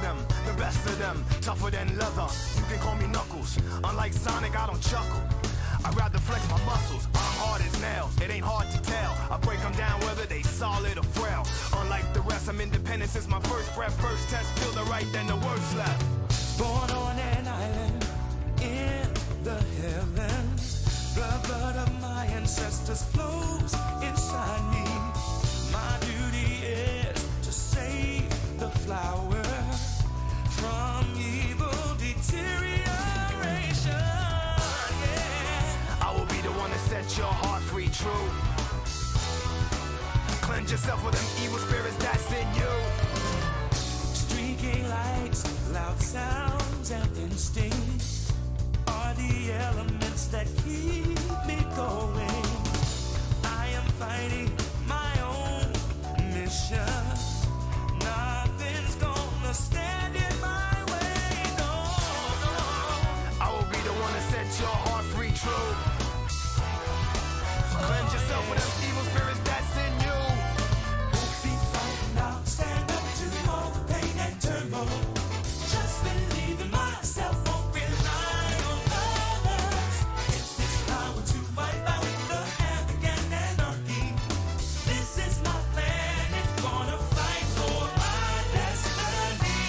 them, the best of them, tougher than leather. You can call me Knuckles. Unlike Sonic, I don't chuckle. I'd rather flex my muscles, I'm hard as nails. It ain't hard to tell. I break them down whether they solid or frail. Unlike the rest, I'm independent since my first breath. First test, feel the right, then the worst left. Born on an island in the heavens. The blood of my ancestors flows inside me. My duty is to save the flower from evil deterioration. I will be the one to set your heart free, true. Cleanse yourself with them evil spirits that's in you. Streaking lights, loud sounds, and instincts are the elements that keep me going. I am fighting my own mission. Nothing's gonna stand in my way, no, no. I will be the one to set your heart free, true. Cleanse yourself with them evil spirits that's in you. Won't be frightened, I'll stand up to all the pain and turmoil. Just believe in myself, won't rely on others. If this power to wipe out the havoc and anarchy, this is my plan, it's gonna fight for my destiny.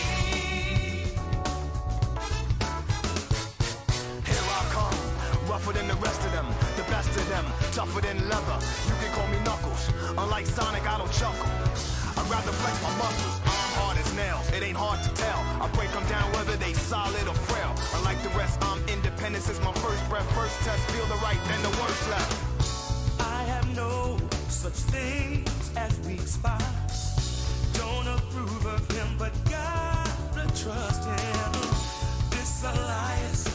Here I come, rougher than the rest of them, the best of them, tougher than leather. You can call me Knuckles. Unlike Sonic, I don't chuckle. I'd rather flex my muscles, I'm hard as nails. It ain't hard to tell. I break them down whether they solid or frail. Unlike the rest, I'm independent since my first breath. First test, feel the right, then the worst left. I have no such things as weak spots. Don't approve of him, but gotta trust him. This alliance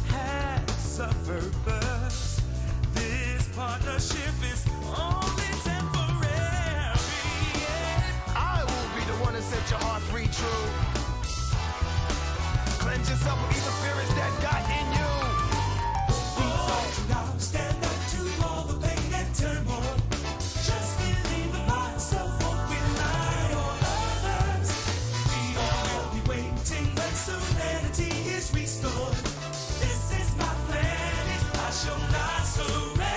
has a purpose. This partnership is only temporary. I will be the one to set your heart free, true. Cleanse yourself with evil spirits that got in you. Be fighting, I'll stand up to all the pain and turmoil. Just believe in myself, won't rely on others. We all will be waiting when serenity is restored. This is my plan, I shall not surrender.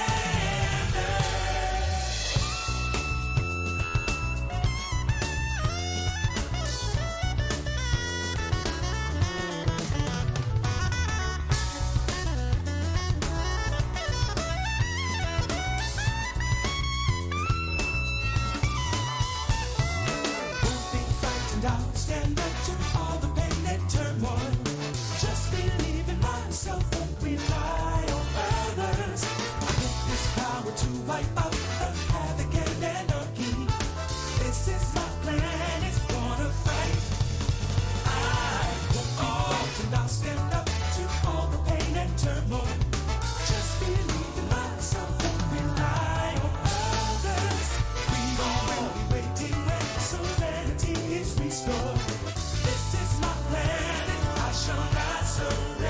Won't be frightened, I'll stand up to all the pain and turmoil. Just believe in myself, won't rely on others. I get this power to wipe out the havoc and anarchy. This is my plan, it's gonna fight. I won't be frightened, I'll stand up to all the pain and turmoil. Just believe in myself, won't rely on others. We all will be waiting when serenity is restored. This is my plan, I shall not surrender.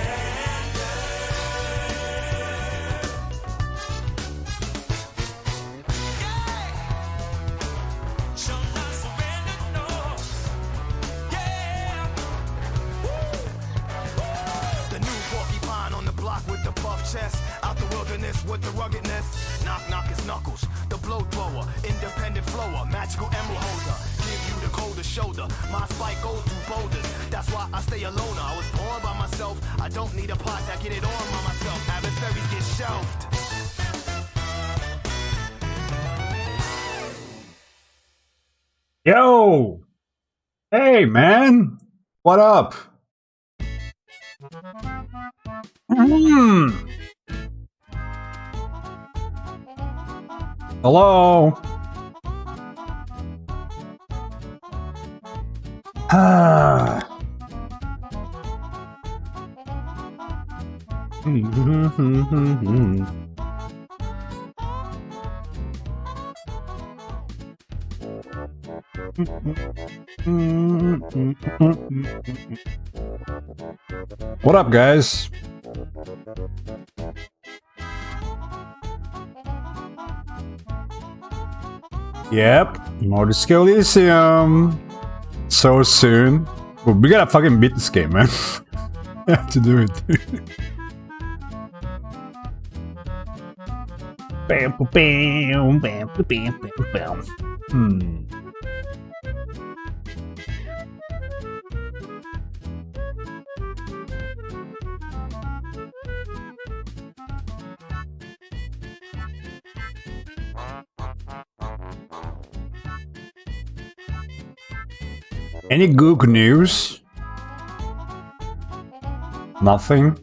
Shall not surrender, no. Yeah. The new porcupine on the block with the buff chest. Out the wilderness with the ruggedness. Knock knock is Knuckles, the blow thrower, independent flower, magical emerald holder. Give you the coldest shoulder. My spike goes through boulders. That's why I stay alone. I was born by myself. I don't need a pot, I get it on by myself. Adversaries get shelved. Yo! Hey, man! What up? Hello? Ah. What up, guys? Yep, more DISCO ELYSIUM. So soon. But we gotta fucking beat this game, man. We have to do it. Bam, bam, bam, bam, bam, bam. Any good news? Nothing.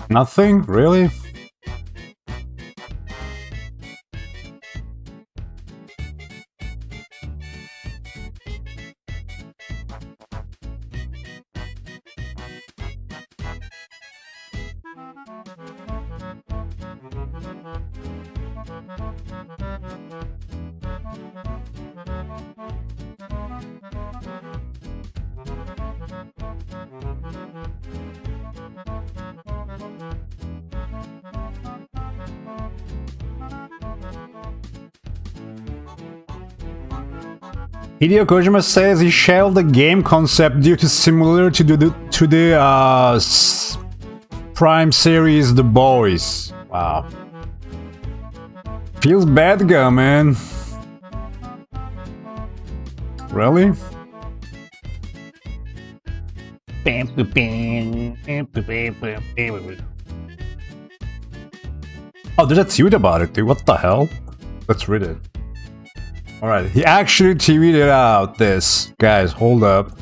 Nothing? Really? Hideo Kojima says he shelved the game concept due to similarity to the Prime series The Boys. Wow. Feels bad, girl, man. Really? Oh, there's a tweet about it, dude. What the hell? Let's read it. Alright, he actually tweeted out this. Guys, hold up.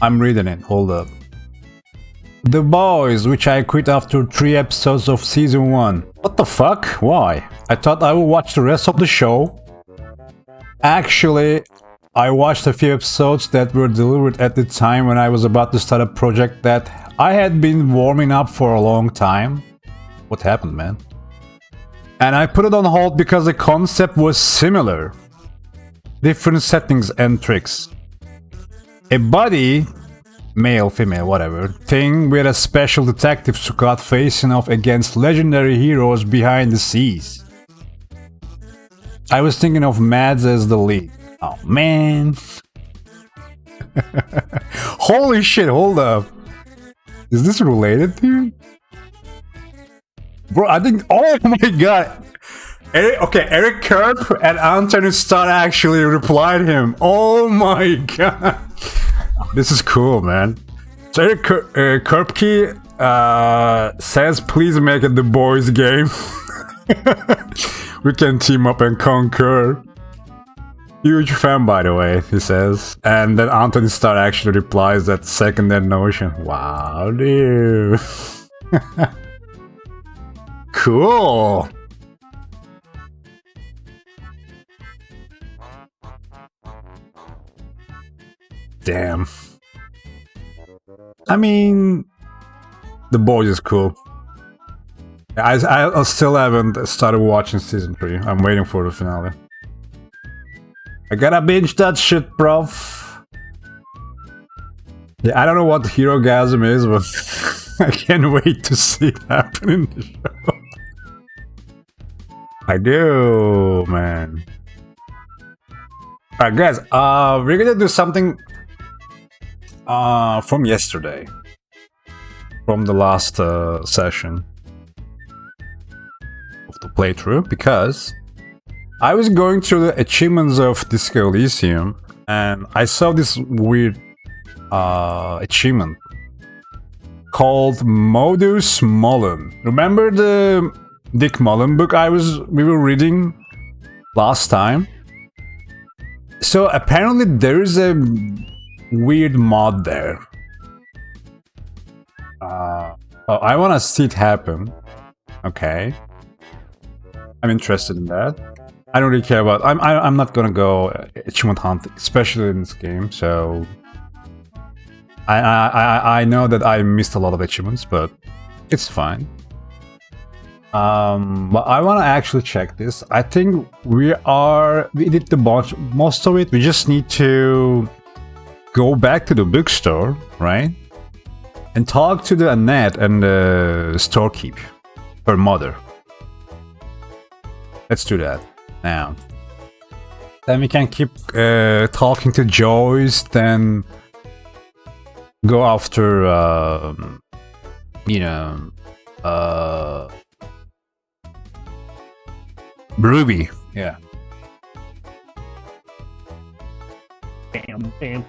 I'm reading it, hold up. The Boys, which I quit after 3 episodes of season 1. What the fuck? Why? I thought I would watch the rest of the show. Actually, I watched a few episodes that were delivered at the time when I was about to start a project that I had been warming up for a long time. What happened, man? And I put it on hold because the concept was similar. Different settings and tricks. A buddy, male, female, whatever, thing with a special detective squad facing off against legendary heroes behind the seas. I was thinking of Mads as the lead. Oh man. Holy shit, hold up. Is this related, dude? Bro, I think, oh my god. Eric Kerp and Anthony Starr actually replied him. Oh my god. This is cool, man. So Eric Kerpke says, please make it the boys game. We can team up and conquer. Huge fan, by the way, he says. And then Anthony Starr actually replies that second that notion. Wow, dude. Cool. Damn. I mean, The Boys is cool. I still haven't started watching season 3. I'm waiting for the finale. I gotta binge that shit, bruv. Yeah, I don't know what Herogasm is, but I can't wait to see it happen in the show. I do, man. Alright, guys, we're gonna do something from yesterday. From the last session of the playthrough, because I was going through the achievements of DISCO Elysium and I saw this weird achievement called Modus Mullen. Remember the Dick Mullen book we were reading last time? So apparently there is a weird mod there. I want to see it happen. Okay, I'm interested in that. I don't really care about. I'm not gonna go achievement hunting, especially in this game. So I know that I missed a lot of achievements, but it's fine. But I want to actually check this. I think we did the most of it. We just need to go back to the bookstore, right? and talk to the Annette and the storekeep, her mother. Let's do that now. Then we can keep talking to Joyce, then go after, you know, Ruby. Yeah. Bam, bam.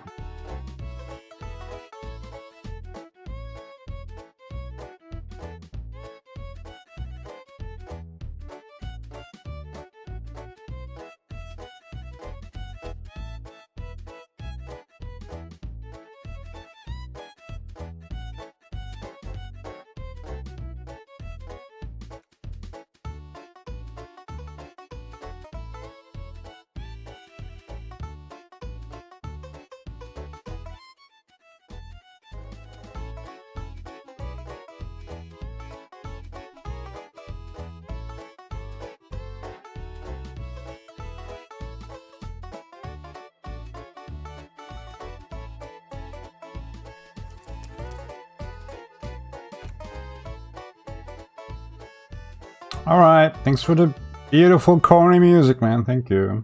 Alright, thanks for the beautiful corny music, man. Thank you.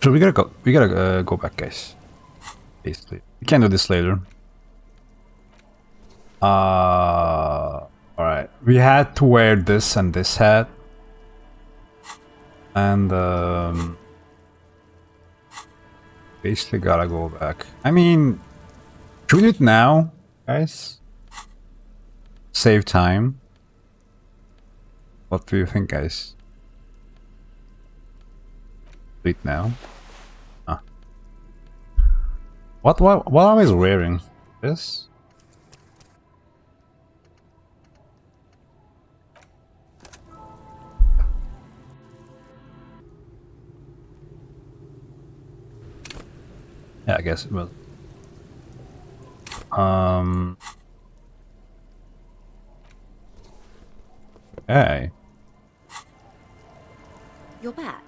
So we gotta go back, guys. Basically. We can do this later. Alright. We had to wear this and this hat. And basically gotta go back. I mean, should we do it now? Guys, save time. What do you think, guys? Do it now. Ah. What am I wearing? This? Yeah, I guess it will. Hey. You're back.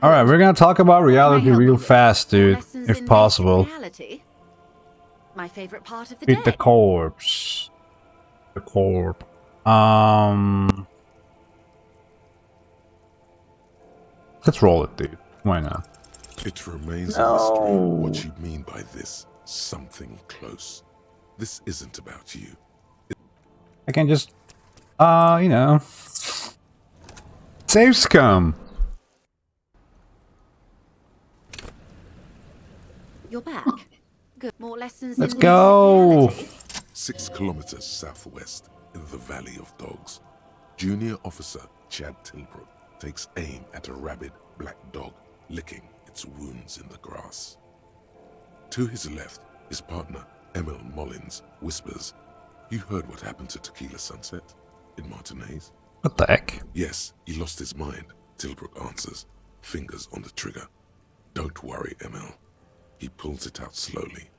Alright, we're gonna talk about reality help real you? fast, dude, Lessons if in possible. basic reality? My favorite part of the Beat the day. corpse. The corp. Let's roll it, dude. Why not? It remains a mystery what you mean by this something close. This isn't about you. I can just, you know, save scum. You're back. Good. More lessons Let's in go. basic reality? 6 kilometers southwest in the Valley of Dogs. Junior officer Chad Tilbrook takes aim at a rabid black dog licking its wounds in the grass. To his left, his partner Emil Mullins whispers, "You heard what happened to Tequila Sunset in Martinez?" What the heck? "Yes, he lost his mind," Tilbrook answers, fingers on the trigger. "Don't worry, Emil." He pulls it out slowly.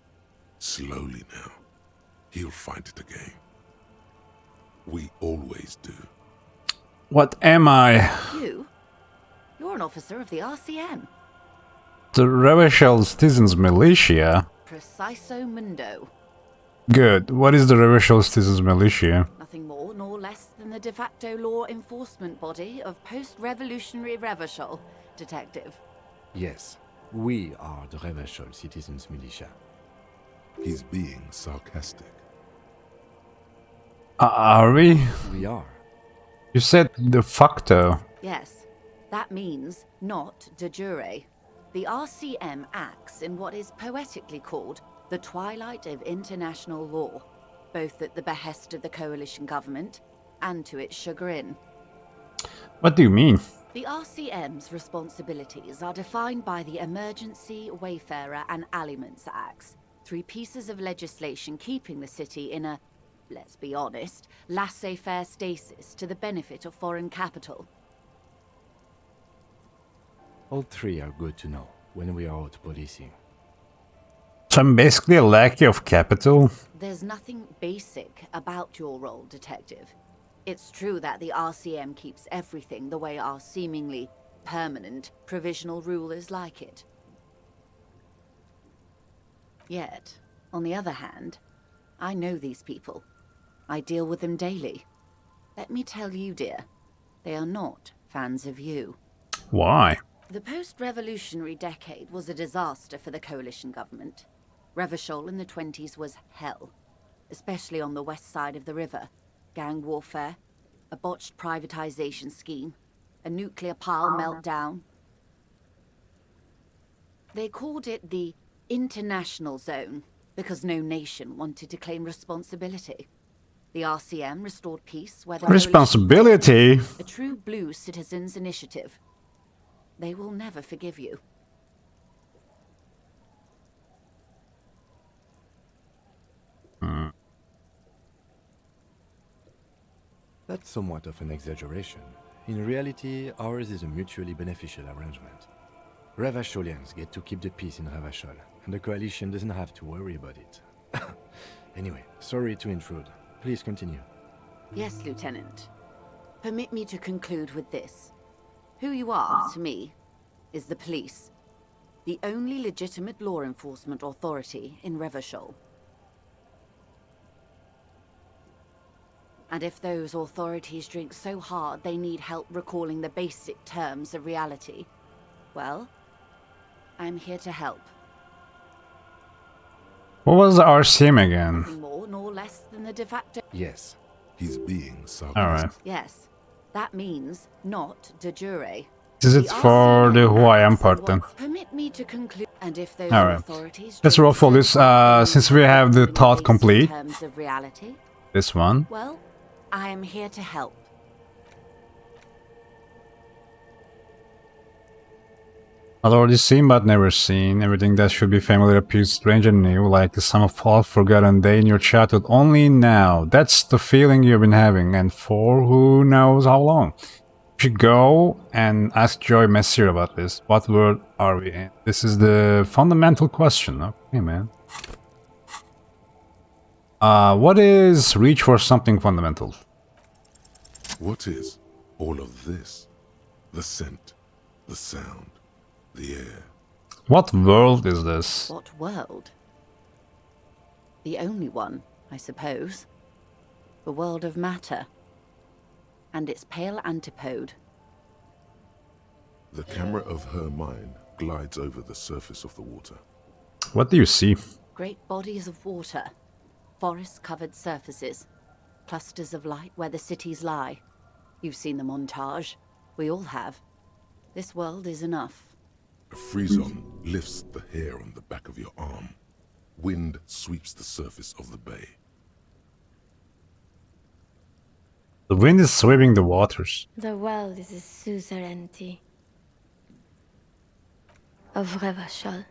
Slowly now. He'll find it again. We always do. What am I? You're an officer of the RCM. The Revachel Citizens Militia? Preciso mundo. Good. What is the Revachel Citizens Militia? Nothing more nor less than the de facto law enforcement body of post-revolutionary Revachol, detective. Yes, we are the Revachol Citizens Militia. He's being sarcastic. Are we? We are. You said de facto. Yes, that means not de jure. The RCM acts in what is poetically called the twilight of international law, both at the behest of the coalition government and to its chagrin. What do you mean? The RCM's responsibilities are defined by the Emergency, Wayfarer and Aliments Acts, 3 pieces of legislation keeping the city in a, let's be honest, laissez-faire stasis to the benefit of foreign capital. All 3 are good to know when we are out policing. So I'm basically a lackey of capital? There's nothing basic about your role, detective. It's true that the RCM keeps everything the way our seemingly permanent provisional rulers like it. Yet, on the other hand, I know these people. I deal with them daily. Let me tell you, dear, they are not fans of you. Why? The post-revolutionary decade was a disaster for the coalition government. Revachol in the 20s was hell, especially on the west side of the river. Gang warfare, a botched privatization scheme, a nuclear pile meltdown. They called it the International Zone because no nation wanted to claim responsibility. The RCM restored peace where the Responsibility? a true blue citizens' initiative. They will never forgive you. That's somewhat of an exaggeration. In reality, ours is a mutually beneficial arrangement. Ravacholians get to keep the peace in Ravachol, and the coalition doesn't have to worry about it. Anyway, sorry to intrude. Please continue. Yes, Lieutenant. Permit me to conclude with this. Who you are, to me, is the police. The only legitimate law enforcement authority in Revachol. And if those authorities drink so hard they need help recalling the basic terms of reality, well, I'm here to help. What was the RCM again? Nothing more nor less than the de facto... Yes. He's being sarcastic. Alright. Yes, that means not de jure. Is it for the who I am part then? Permit me to conclude. And if those Alright. authorities Let's roll for this, since we have the thought complete. In terms of reality, This one. well, I am here to help. I've already seen but never seen. Everything that should be familiar appears strange and new, like the sum of all forgotten day in your childhood only now. That's the feeling you've been having, and for who knows how long. You should go and ask Joy Messier about this. What world are we in? This is the fundamental question. Okay, man. What is reach for something fundamental? What is all of this? The scent, the sound, the air. What world is this? What world? The only one, I suppose. The world of matter. And its pale antipode. The camera of her mind glides over the surface of the water. What do you see? Great bodies of water. Forest-covered surfaces. Clusters of light where the cities lie. You've seen the montage. We all have. This world is enough. A frisson lifts the hair on the back of your arm. Wind sweeps the surface of the bay. The wind is sweeping the waters. The world is a suzerainty of Revachol.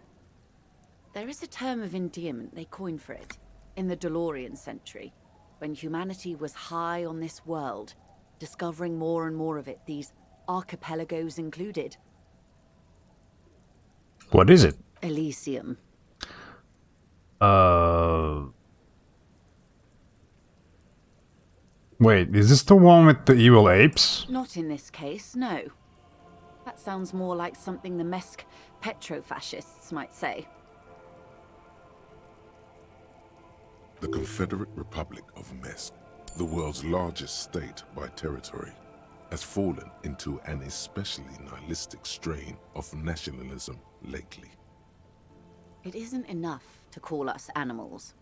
There is a term of endearment they coined for it in the DeLorean century, when humanity was high on this world, discovering more and more of it, these archipelagos included. What is it? Elysium. Wait, is this the one with the evil apes? Not in this case, no. That sounds more like something the Mesk petrofascists might say. The Confederate Republic of Mesk, the world's largest state by territory, has fallen into an especially nihilistic strain of nationalism lately. It isn't enough to call us animals.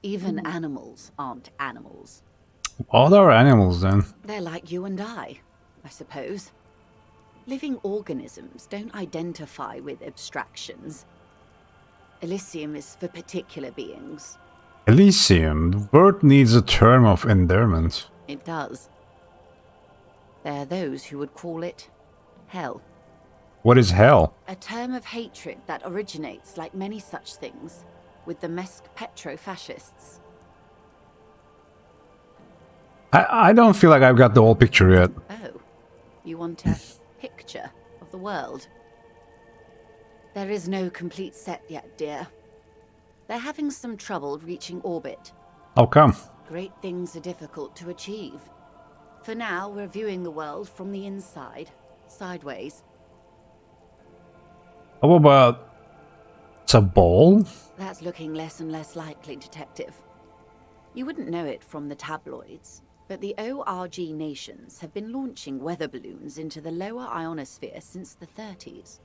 Even animals aren't animals. What are animals then? They're like you and I suppose. Living organisms don't identify with abstractions. Elysium is for particular beings. Elysium. The word needs a term of endearment. It does. There are those who would call it hell. What is hell? A term of hatred that originates, like many such things, with the Mesk petrofascists. I don't feel like I've got the whole picture yet. Oh, you want a picture of the world? There is no complete set yet, dear. They're having some trouble reaching orbit. How come? Great things are difficult to achieve. For now, we're viewing the world from the inside, sideways. How about It's a ball? That's looking less and less likely, Detective. You wouldn't know it from the tabloids, but the ORG nations have been launching weather balloons into the lower ionosphere since the 30s.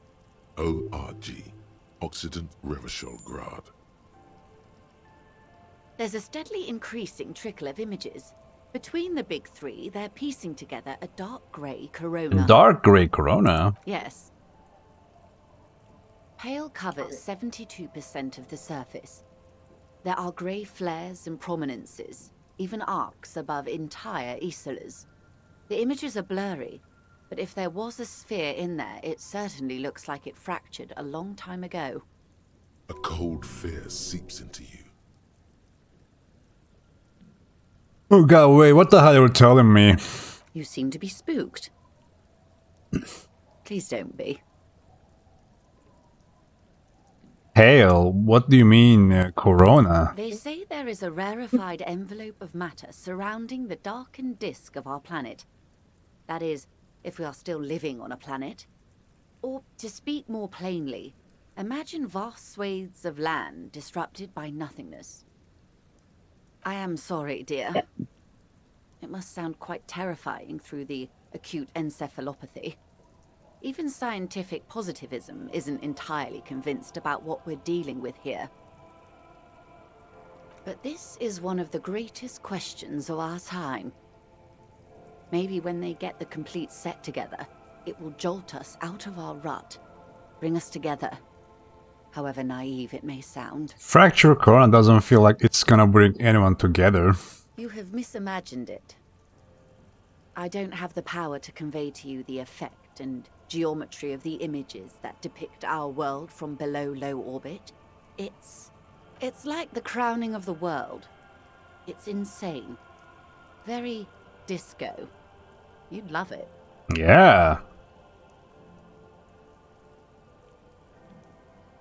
ORG, Occident Revachol Grad. There's a steadily increasing trickle of images. Between the big three, they're piecing together a dark grey corona. Dark grey corona? Yes. Pale covers 72% of the surface. There are grey flares and prominences, even arcs above entire isolas. The images are blurry, but if there was a sphere in there, it certainly looks like it fractured a long time ago. A cold fear seeps into you. Oh god, wait, what the hell are you telling me? You seem to be spooked. Please don't be. Pale? What do you mean, corona? They say there is a rarefied envelope of matter surrounding the darkened disk of our planet. That is, if we are still living on a planet. Or, to speak more plainly, imagine vast swathes of land disrupted by nothingness. I am sorry, dear. It must sound quite terrifying through the acute encephalopathy. Even scientific positivism isn't entirely convinced about what we're dealing with here. But this is one of the greatest questions of our time. Maybe when they get the complete set together, it will jolt us out of our rut, bring us together, however naive it may sound. Fracture corona doesn't feel like it's gonna bring anyone together. You have misimagined it. I don't have the power to convey to you the effect and geometry of the images that depict our world from below low orbit. It's like the crowning of the world. It's insane. Very disco. You'd love it. Yeah.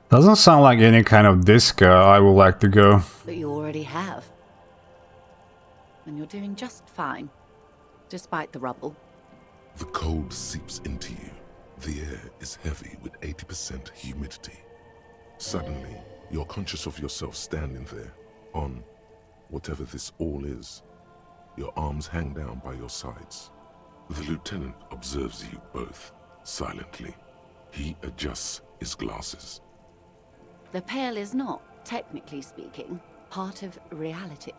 Doesn't sound like any kind of disco I would like to go. But you already have. And you're doing just fine, despite the rubble. The cold seeps into you. The air is heavy with 80% humidity. Suddenly, you're conscious of yourself standing there, on whatever this all is. Your arms hang down by your sides. The lieutenant observes you both, silently. He adjusts his glasses. The Pale is not, technically speaking, part of reality.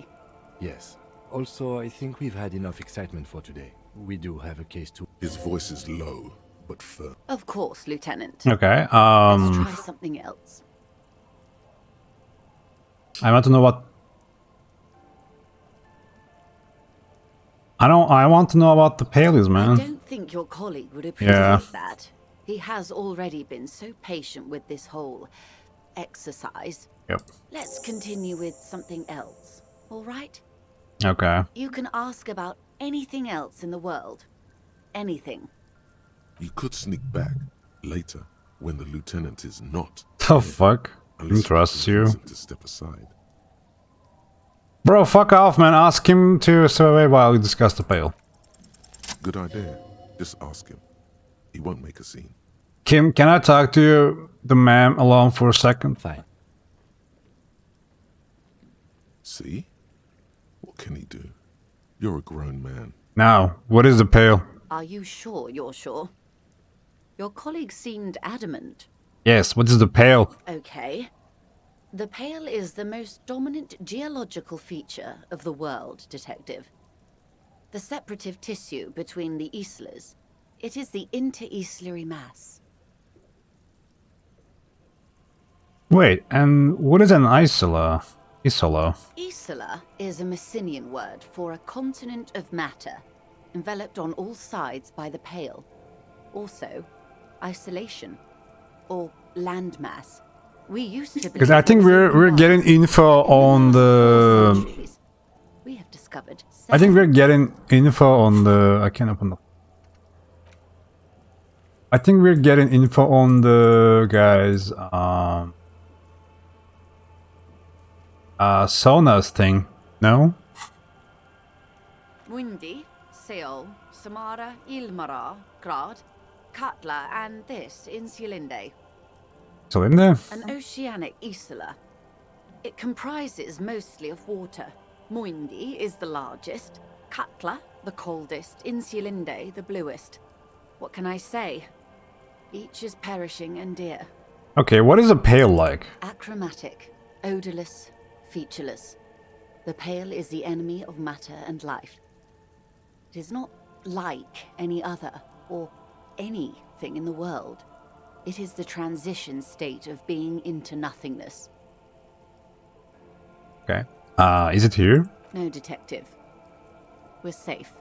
Yes. Also, I think we've had enough excitement for today. We do have a case to... His voice is low, but firm. Of course, Lieutenant. Okay, Let's try something else. I want to know what... I want to know about the Paleys, I man. don't think your colleague would appreciate Yeah. that. He has already been so patient with this whole exercise. Yep. Let's continue with something else, all right? Okay. You can ask about anything else in the world. Anything. You could sneak back later when the lieutenant is not. The fuck? Unless Trusts you you. convince him to step aside. Bro, fuck off, man. Ask him to stay away while we discuss the Pale. Good idea. Just ask him. He won't make a scene. Kim, can I talk to you, the ma'am, alone for a second? Fine. See? What can he do? You're a grown man. Now, what is the Pale? Are you sure you're sure? Your colleague seemed adamant. Yes, what is the Pale? Okay. The Pale is the most dominant geological feature of the world, Detective. The separative tissue between the islas. It is the interinsulary mass. Wait, and what is an isola? Isola? Isla is a Messinian word for a continent of matter, enveloped on all sides by the Pale. Also, isolation, or landmass. We used to Because I think we're getting info on the... We have discovered I think we're getting info on the... I can't open the... I think we're getting info on the guys, Sona's thing, no? Windy, Seol, Samara, Ilmara, Grad, Katla, and this Insulinde. Still in there? An oceanic isla. It comprises mostly of water. Moindi is the largest, Katla the coldest, Insulinde the bluest. What can I say? Each is perishing and dear. Okay, what is a pale like? Achromatic, odorless, featureless. The pale is the enemy of matter and life. It is not like any other, or anything in the world. It is the transition state of being into nothingness. Okay. Is it here? No, detective. We're safe.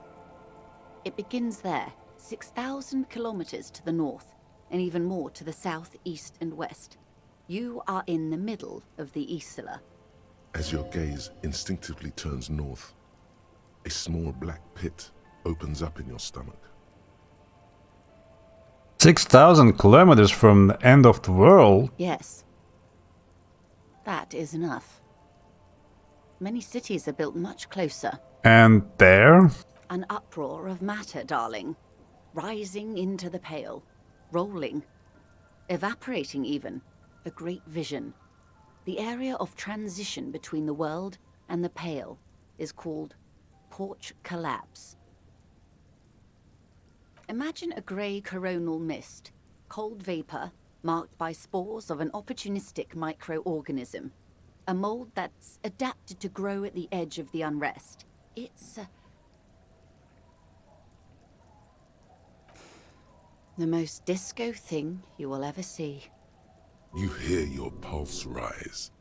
It begins there, 6,000 kilometers to the north, and even more to the south, east, and west. You are in the middle of the Isla. As your gaze instinctively turns north, a small black pit opens up in your stomach. 6,000 kilometers from the end of the world? Yes. That is enough. Many cities are built much closer. And there? An uproar of matter, darling. Rising into the pale. Rolling. Evaporating even. A great vision. The area of transition between the world and the pale is called porch collapse. Imagine a grey coronal mist, cold vapor marked by spores of an opportunistic microorganism. A mold that's adapted to grow at the edge of the unrest. It's the most disco thing you will ever see. You hear your pulse rise.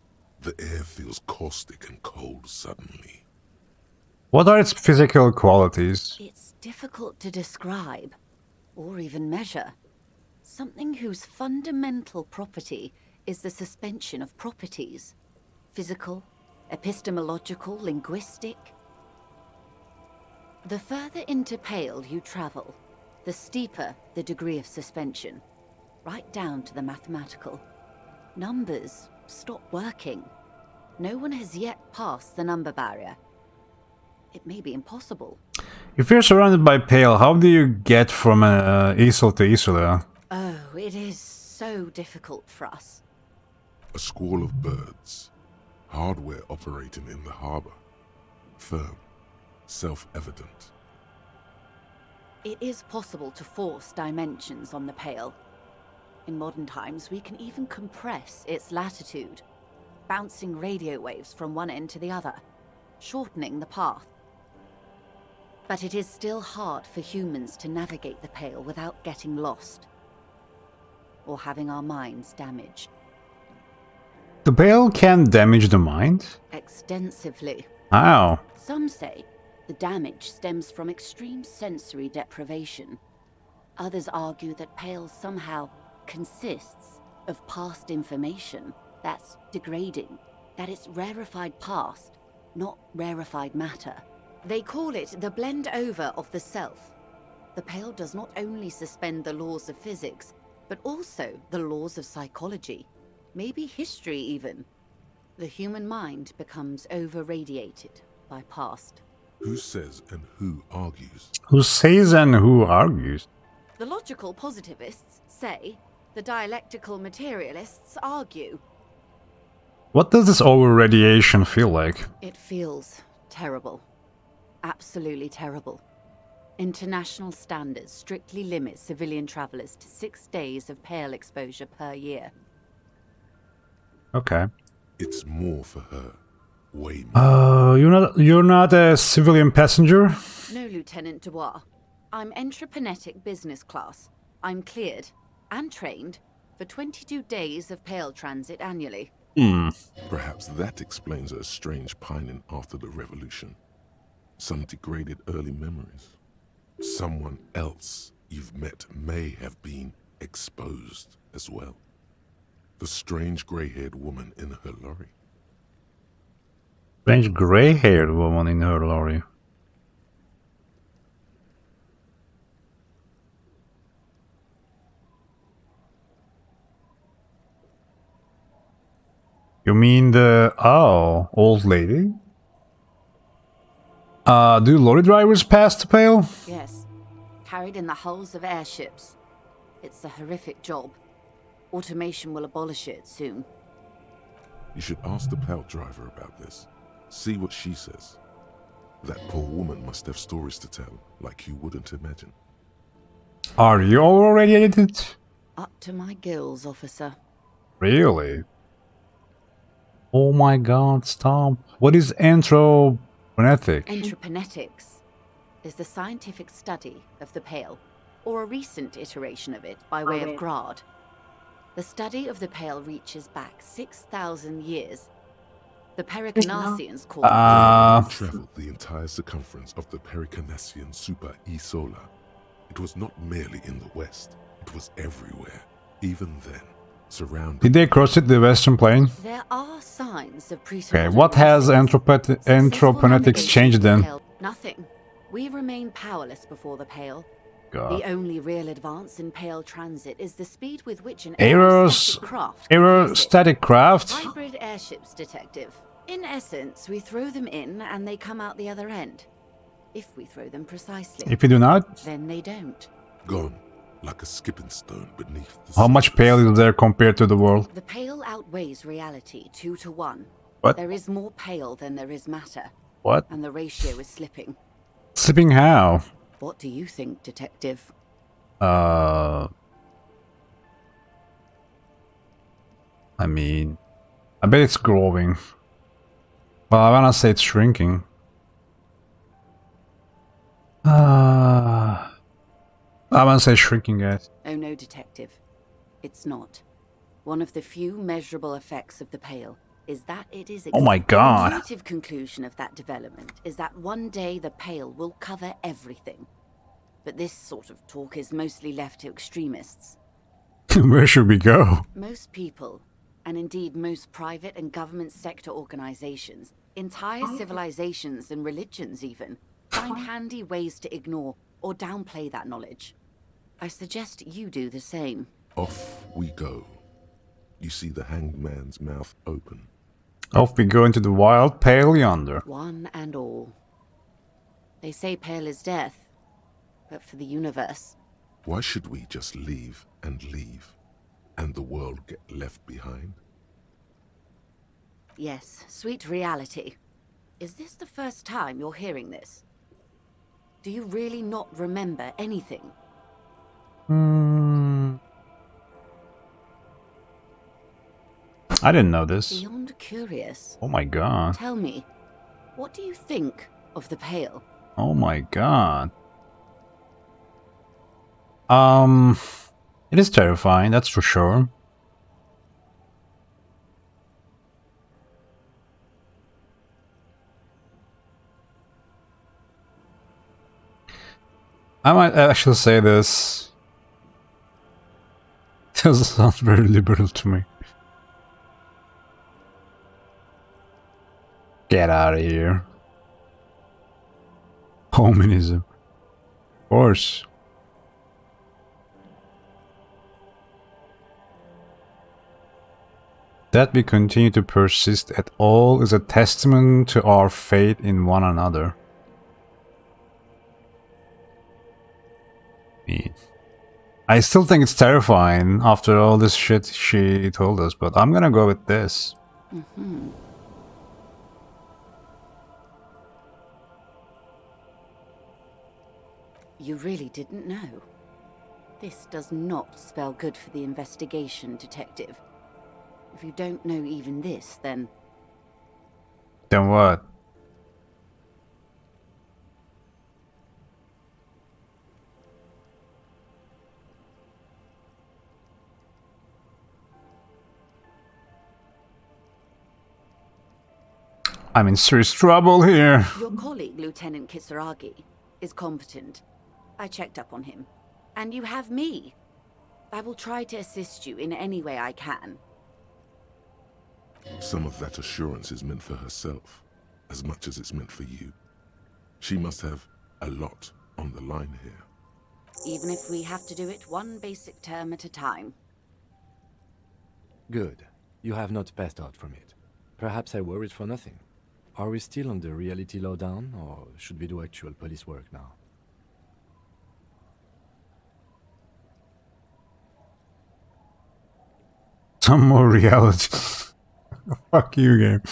The air feels caustic and cold suddenly. What are its physical qualities? It's difficult to describe, or even measure. Something whose fundamental property is the suspension of properties. Physical, epistemological, linguistic. The further into pale you travel, the steeper the degree of suspension, right down to the mathematical. Numbers stop working. No one has yet passed the number barrier. It may be impossible. If you're surrounded by pale, how do you get from Isla to Isla? Oh, it is so difficult for us. A squall of birds. Hardware operating in the harbor. Firm. Self-evident. It is possible to force dimensions on the pale. In modern times, we can even compress its latitude, bouncing radio waves from one end to the other, shortening the path. But it is still hard for humans to navigate the pale without getting lost, or having our minds damaged. The pale can damage the mind? Extensively. How? Some say the damage stems from extreme sensory deprivation. Others argue that pale somehow consists of past information that's degrading, that it's rarefied past, not rarefied matter. They call it the blend over of the self. The pale does not only suspend the laws of physics, but also the laws of psychology, maybe history even. The human mind becomes over-radiated by past. Who says and who argues? Who says and who argues? The logical positivists say, the dialectical materialists argue. What does this over-radiation feel like? It feels terrible. Absolutely terrible. International standards strictly limit civilian travelers to 6 days of pale exposure per year. Okay. It's more for her. Way more. You're not a civilian passenger? No, Lieutenant Dubois. I'm entreprenetic business class. I'm cleared and trained for 22 days of pale transit annually. Perhaps that explains her strange pining after the revolution. Some degraded early memories. Someone else you've met may have been exposed as well. The strange grey-haired woman in her lorry. Strange grey-haired woman in her lorry. You mean the... oh, old lady? Do lorry drivers pass the pale? Yes. Carried in the hulls of airships. It's a horrific job. Automation will abolish it soon. You should ask the pal driver about this. See what she says. That poor woman must have stories to tell, like you wouldn't imagine. Are you already edited? Up to my gills, officer. Really? Oh my god, stop. What is anthroponetic? Anthroponetics is the scientific study of the Pale, or a recent iteration of it by way of Grad. The study of the Pale reaches back 6,000 years. The Pericarnassians call it Traveled the entire circumference of the Pericarnassian super E-Solar. It was not merely in the west, it was everywhere, even then, surrounded. Did they cross it the western plane? There are signs of pre. Okay, what has anthroponetics changed then? Nothing. We remain powerless before the Pale. God. The only real advance in Pale transit is the speed with which an aerostatic craft? Hybrid airships, Detective. In essence, we throw them in and they come out the other end. If we throw them precisely. If you do not? Then they don't. Gone, like a skipping stone beneath the How much Pale is there compared to the world? The Pale outweighs reality 2 to 1. What? There is more Pale than there is matter. What? And the ratio is slipping. Slipping how? What do you think, Detective? I mean, I bet it's growing. Well, I wanna say it's shrinking. I wanna say shrinking, guys. Oh no, Detective. It's not. One of the few measurable effects of the Pale is that it is... Oh my god. The intuitive conclusion of that development is that one day the Pale will cover everything. But this sort of talk is mostly left to extremists. Where should we go? Most people, and indeed most private and government sector organizations, entire civilizations and religions even, find handy ways to ignore or downplay that knowledge. I suggest you do the same. Off we go. You see the hanged man's mouth open. Off we go into the wild Pale yonder. One and all. They say Pale is death, but for the universe. Why should we just leave, and the world get left behind? Yes, sweet reality. Is this the first time you're hearing this? Do you really not remember anything? I didn't know this. Beyond curious. Oh my god. Tell me, what do you think of the Pale? Oh my god. It is terrifying, that's for sure. I might actually say this. It doesn't sound very liberal to me. Get out of here. Hominism. Of course. That we continue to persist at all is a testament to our faith in one another. I still think it's terrifying after all this shit she told us, but I'm gonna go with this. You really didn't know. This does not spell good for the investigation, Detective. If you don't know even this, then... Then what? I'm in serious trouble here. Your colleague, Lieutenant Kisaragi, is competent. I checked up on him. And you have me. I will try to assist you in any way I can. Some of that assurance is meant for herself, as much as it's meant for you. She must have a lot on the line here. Even if we have to do it one basic term at a time. Good. You have not passed out from it. Perhaps I worried for nothing. Are we still on the reality lowdown, or should we do actual police work now? Some more reality. Fuck you, game.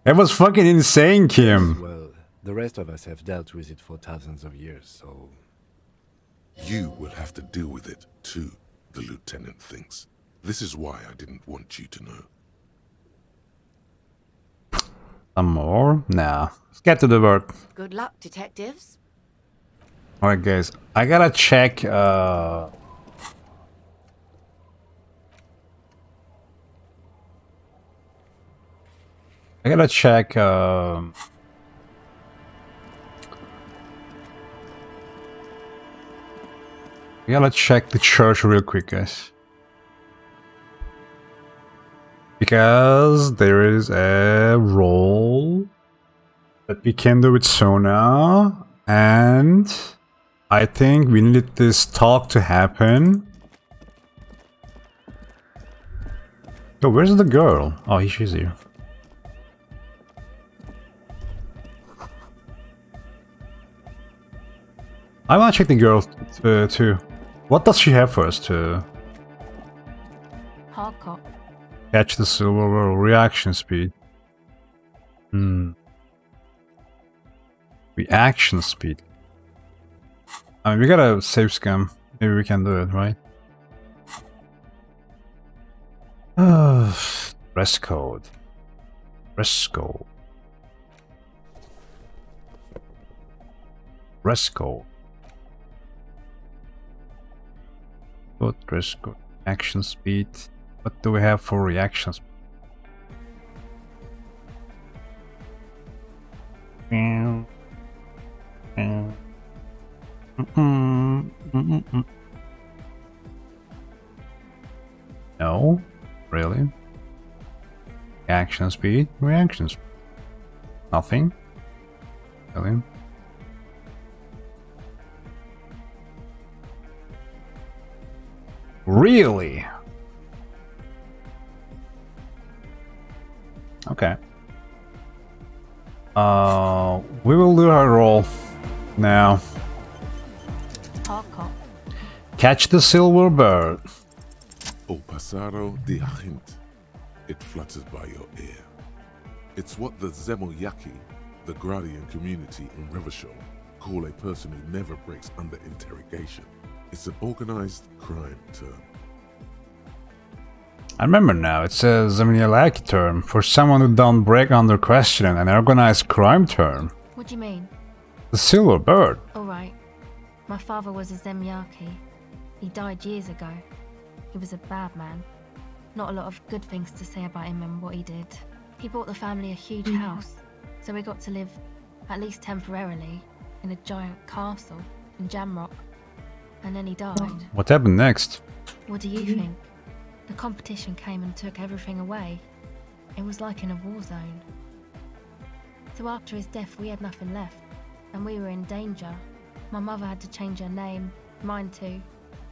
It was fucking insane, Kim. Well, the rest of us have dealt with it for thousands of years, so... You will have to deal with it, too, the lieutenant thinks. This is why I didn't want you to know. Some more? Nah. Let's get to the work. Good luck, detectives. Alright, guys. I gotta check, I gotta check, I gotta check the church real quick, guys. Because there is a role that we can do with Sona, and I think we needed this talk to happen. Oh, where's the girl? Oh, she's here. I wanna check the girl too. What does she have first? Hardcore. Catch the silver reaction speed. Reaction speed. I mean, we got a save scam. Maybe we can do it, right? Dress code. Dress code. Dress code. Good dress code. Action speed. What do we have for reactions? No, really? Reaction speed, reactions. Nothing. Really? Really? Okay. We will do our role now. Hardcore. Catch the silver bird. O pasaro de agint. It flutters by your ear. It's what the Zemoyaki, the Gradian community in Revachol, call a person who never breaks under interrogation. It's an organized crime term. I remember now, it's a Zemnialaki term for someone who don't break under questioning, an organized crime term. What do you mean? The silver bird. Alright. My father was a Zemyaki. He died years ago. He was a bad man. Not a lot of good things to say about him and what he did. He bought the family a huge house, so we got to live, at least temporarily, in a giant castle in Jamrock. And then he died. What happened next? What do you think? The competition came and took everything away. It was like in a war zone. So after his death, we had nothing left, and we were in danger. My mother had to change her name, mine too.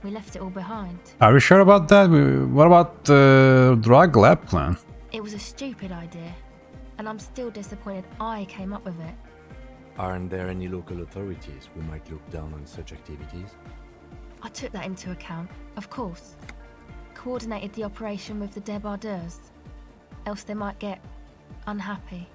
We left it all behind. Are we sure about that? What about the drug lab plan? It was a stupid idea, and I'm still disappointed I came up with it. Aren't there any local authorities who might look down on such activities? I took that into account, of course. Coordinated the operation with the debardeurs, else they might get unhappy.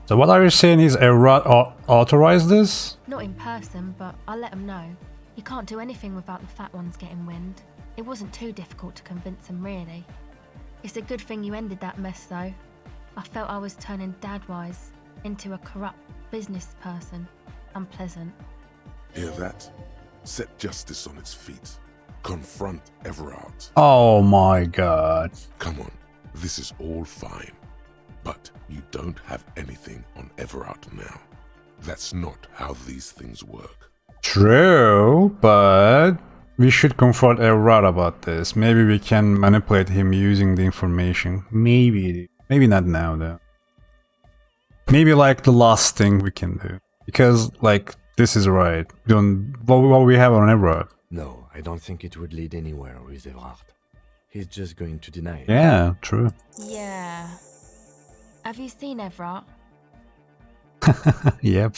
So what are you saying is Errat authorized this? Not in person, but I let them know. You can't do anything without the fat ones getting wind. It wasn't too difficult to convince them, really. It's a good thing you ended that mess, though. I felt I was turning Dadwise into a corrupt business person. Unpleasant. Hear that? Set justice on its feet. Confront Everard. Oh my god. Come on, this is all fine. But you don't have anything on Everard now. That's not how these things work. True, but we should confront Errat about this. Maybe we can manipulate him using the information. Maybe. Maybe not now, though. Maybe like the last thing we can do. Because, like, this is right. What we have on Everard. No, I don't think it would lead anywhere with Everard. He's just going to deny it. Yeah, true. Yeah. Have you seen Everard? Yep.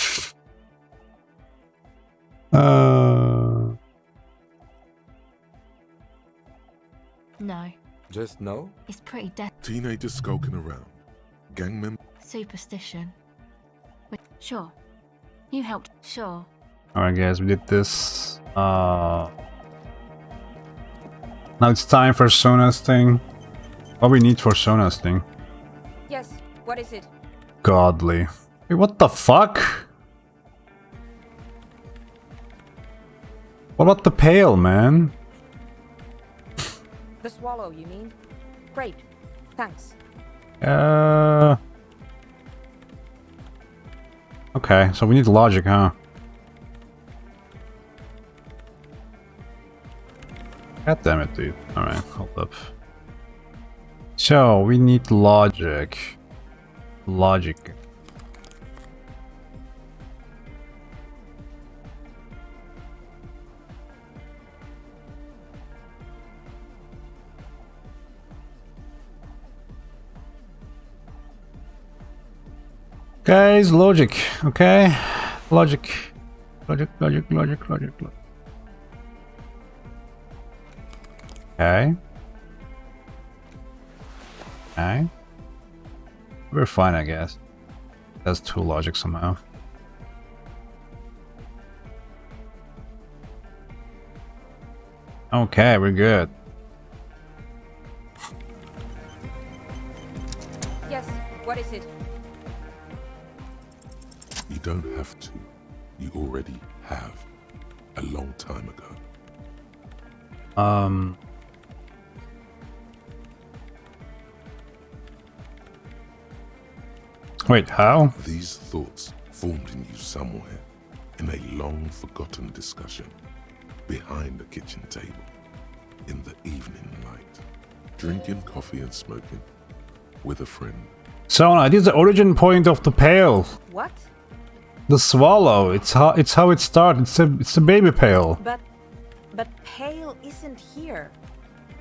No. Just now? It's pretty Teenagers skulking around. Gang members. superstition. Sure. You helped. Sure. Alright guys, we did this. Now it's time for Sona's thing. What we need for Sona's thing? Yes, what is it? Godly. Wait, what the fuck? What about the pail, man? The swallow, you mean? Great. Thanks. Okay, so we need logic, huh? God damn it, dude. Alright, hold up. So, we need logic. Logic. Guys, logic, okay? Logic. Logic. Okay. Okay. We're fine, I guess. That's too logic somehow. Okay, we're good. Yes, what is it? You don't have to. You already have. A long time ago. Wait, how? These thoughts formed in you somewhere, in a long forgotten discussion, behind the kitchen table, in the evening light, drinking coffee and smoking, with a friend. Sona, this is the origin point of the pail. What? The swallow. It's how it started. It's a baby pail. But Pale isn't here.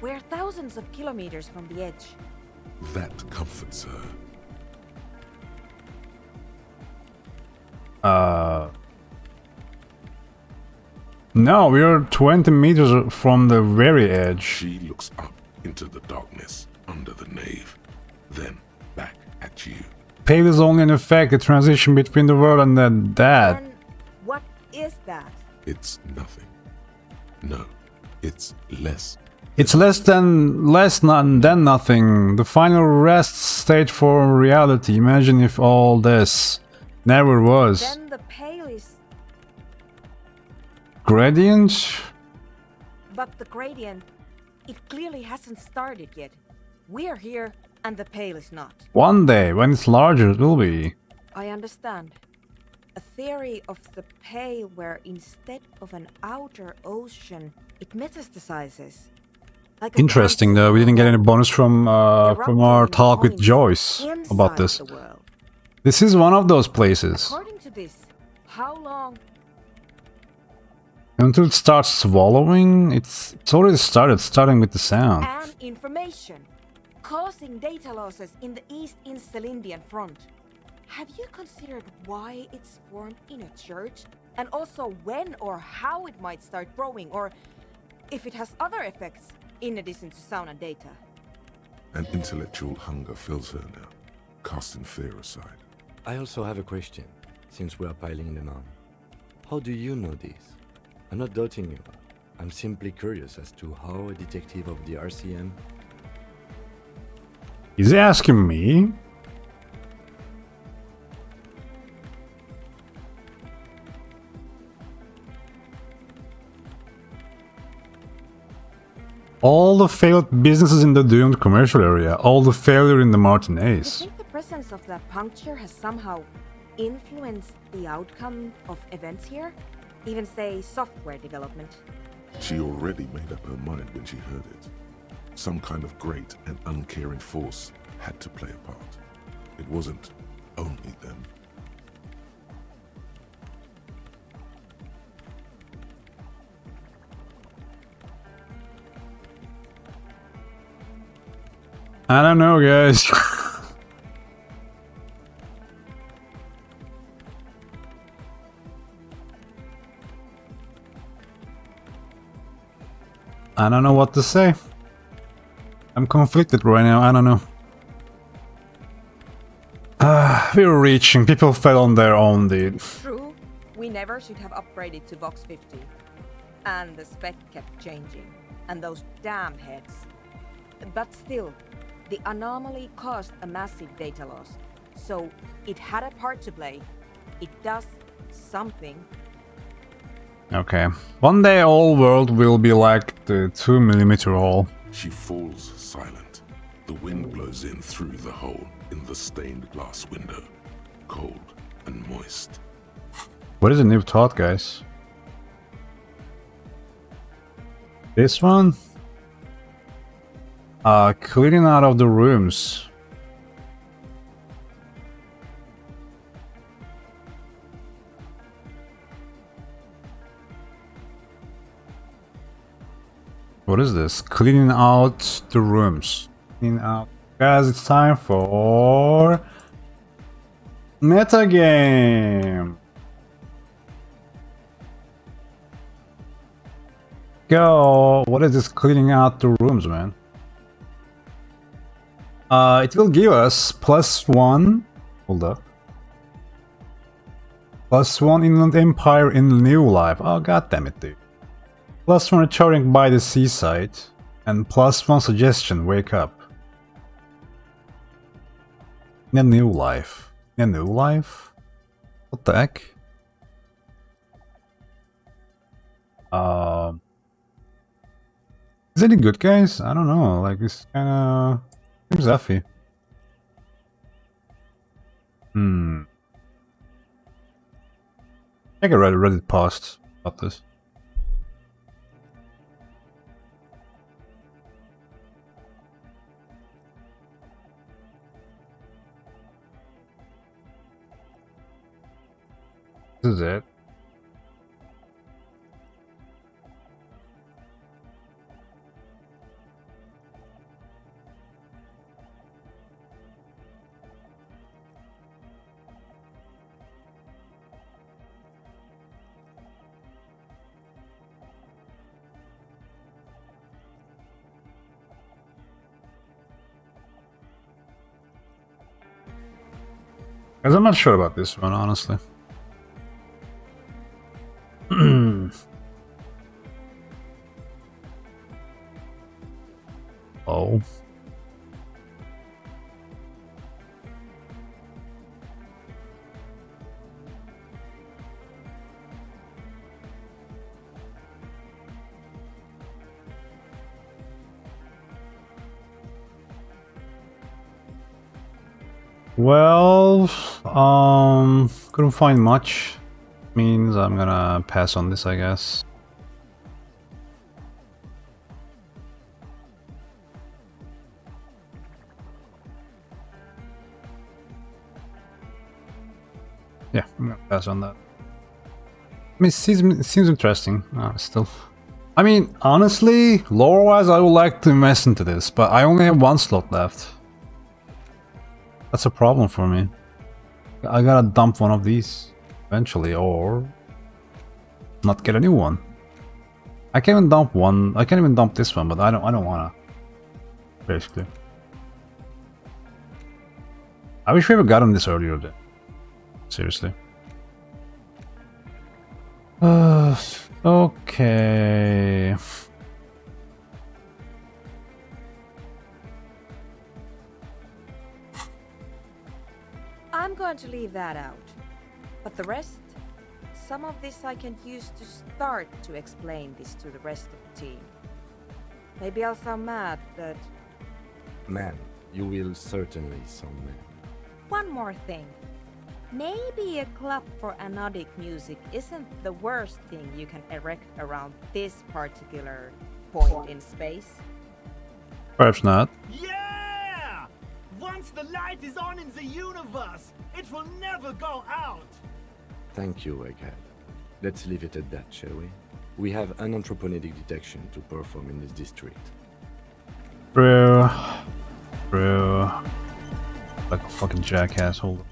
We're thousands of kilometers from the edge. That comforts her. No, we're 20 meters from the very edge. She looks up into the darkness under the nave, then back at you. Pale is only an effect, a transition between the world and that. Then what is that? It's nothing. No, it's less. It's less than nothing. The final rest state for reality. Imagine if all this never was. Then the Pale is... Gradient? But the gradient, it clearly hasn't started yet. We're here, and the Pale is not. One day, when it's larger, it will be. I understand. A theory of the Pale where instead of an outer ocean, it metastasizes. Like Interesting though, we didn't get any bonus from our talk with Joyce about this. This is one of those places. According to this, how long? Until it starts swallowing, it's already started, starting with the sound. And information, causing data losses in the East Insulindian front. Have you considered why it's formed in a church? And also when or how it might start growing, or if it has other effects in addition to sound and data? An intellectual hunger fills her now, casting fear aside. I also have a question, since we are piling them on. How do you know this? I'm not doubting you. I'm simply curious as to how a detective of the RCM... He's asking me? All the failed businesses in the doomed commercial area, all the failure in the Martinez. You think the presence of that puncture has somehow influenced the outcome of events here? Even say software development? She already made up her mind when she heard it. Some kind of great and uncaring force had to play a part. It wasn't only them. I don't know, guys. I don't know what to say. I'm conflicted right now, I don't know. We're reaching. People fell on their own, dude. True, we never should have upgraded to Vox 50. And the spec kept changing. And those damn heads. But still, the anomaly caused a massive data loss. So it had a part to play. It does something. Okay. One day all world will be like the 2mm hole. She falls silent. The wind blows in through the hole in the stained glass window, cold and moist. What is a new thought, guys? This one? Cleaning out of the rooms. What is this? Cleaning out the rooms. Cleaning out. Guys, it's time for metagame. Go. What is this cleaning out the rooms, man? It will give us +1. Hold up. +1 Inland Empire in New Life. Oh, god damn it, dude. +1 returning by the seaside. And +1 suggestion, wake up. In a new life. In a new life? What the heck? Is it any good, guys? I don't know. Like, this kinda seems iffy. I got Reddit post about this. This is it. Because I'm not sure about this one, honestly. Oh. Well, couldn't find much. Means I'm gonna pass on this, I guess. Yeah, I'm gonna pass on that. I mean, it seems interesting, still. I mean, honestly, lore-wise, I would like to invest into this, but I only have 1 slot left. That's a problem for me. I gotta dump one of these eventually, or not get a new one. I can't even dump one. I can't even dump this one, but I don't wanna. Basically, I wish we ever gotten this earlier. Then, seriously. Okay. I'm going to leave that out. But the rest, some of this I can use to start to explain this to the rest of the team. Maybe I'll sound mad, but... Man, you will certainly sound mad. One more thing. Maybe a club for anodic music isn't the worst thing you can erect around this particular point in space. Perhaps not. Yeah! Once the light is on in the universe, it will never go out! Thank you, Egghead. Let's leave it at that, shall we? We have an anthropogenic detection to perform in this district. Bro. Like a fucking jackass, hold on.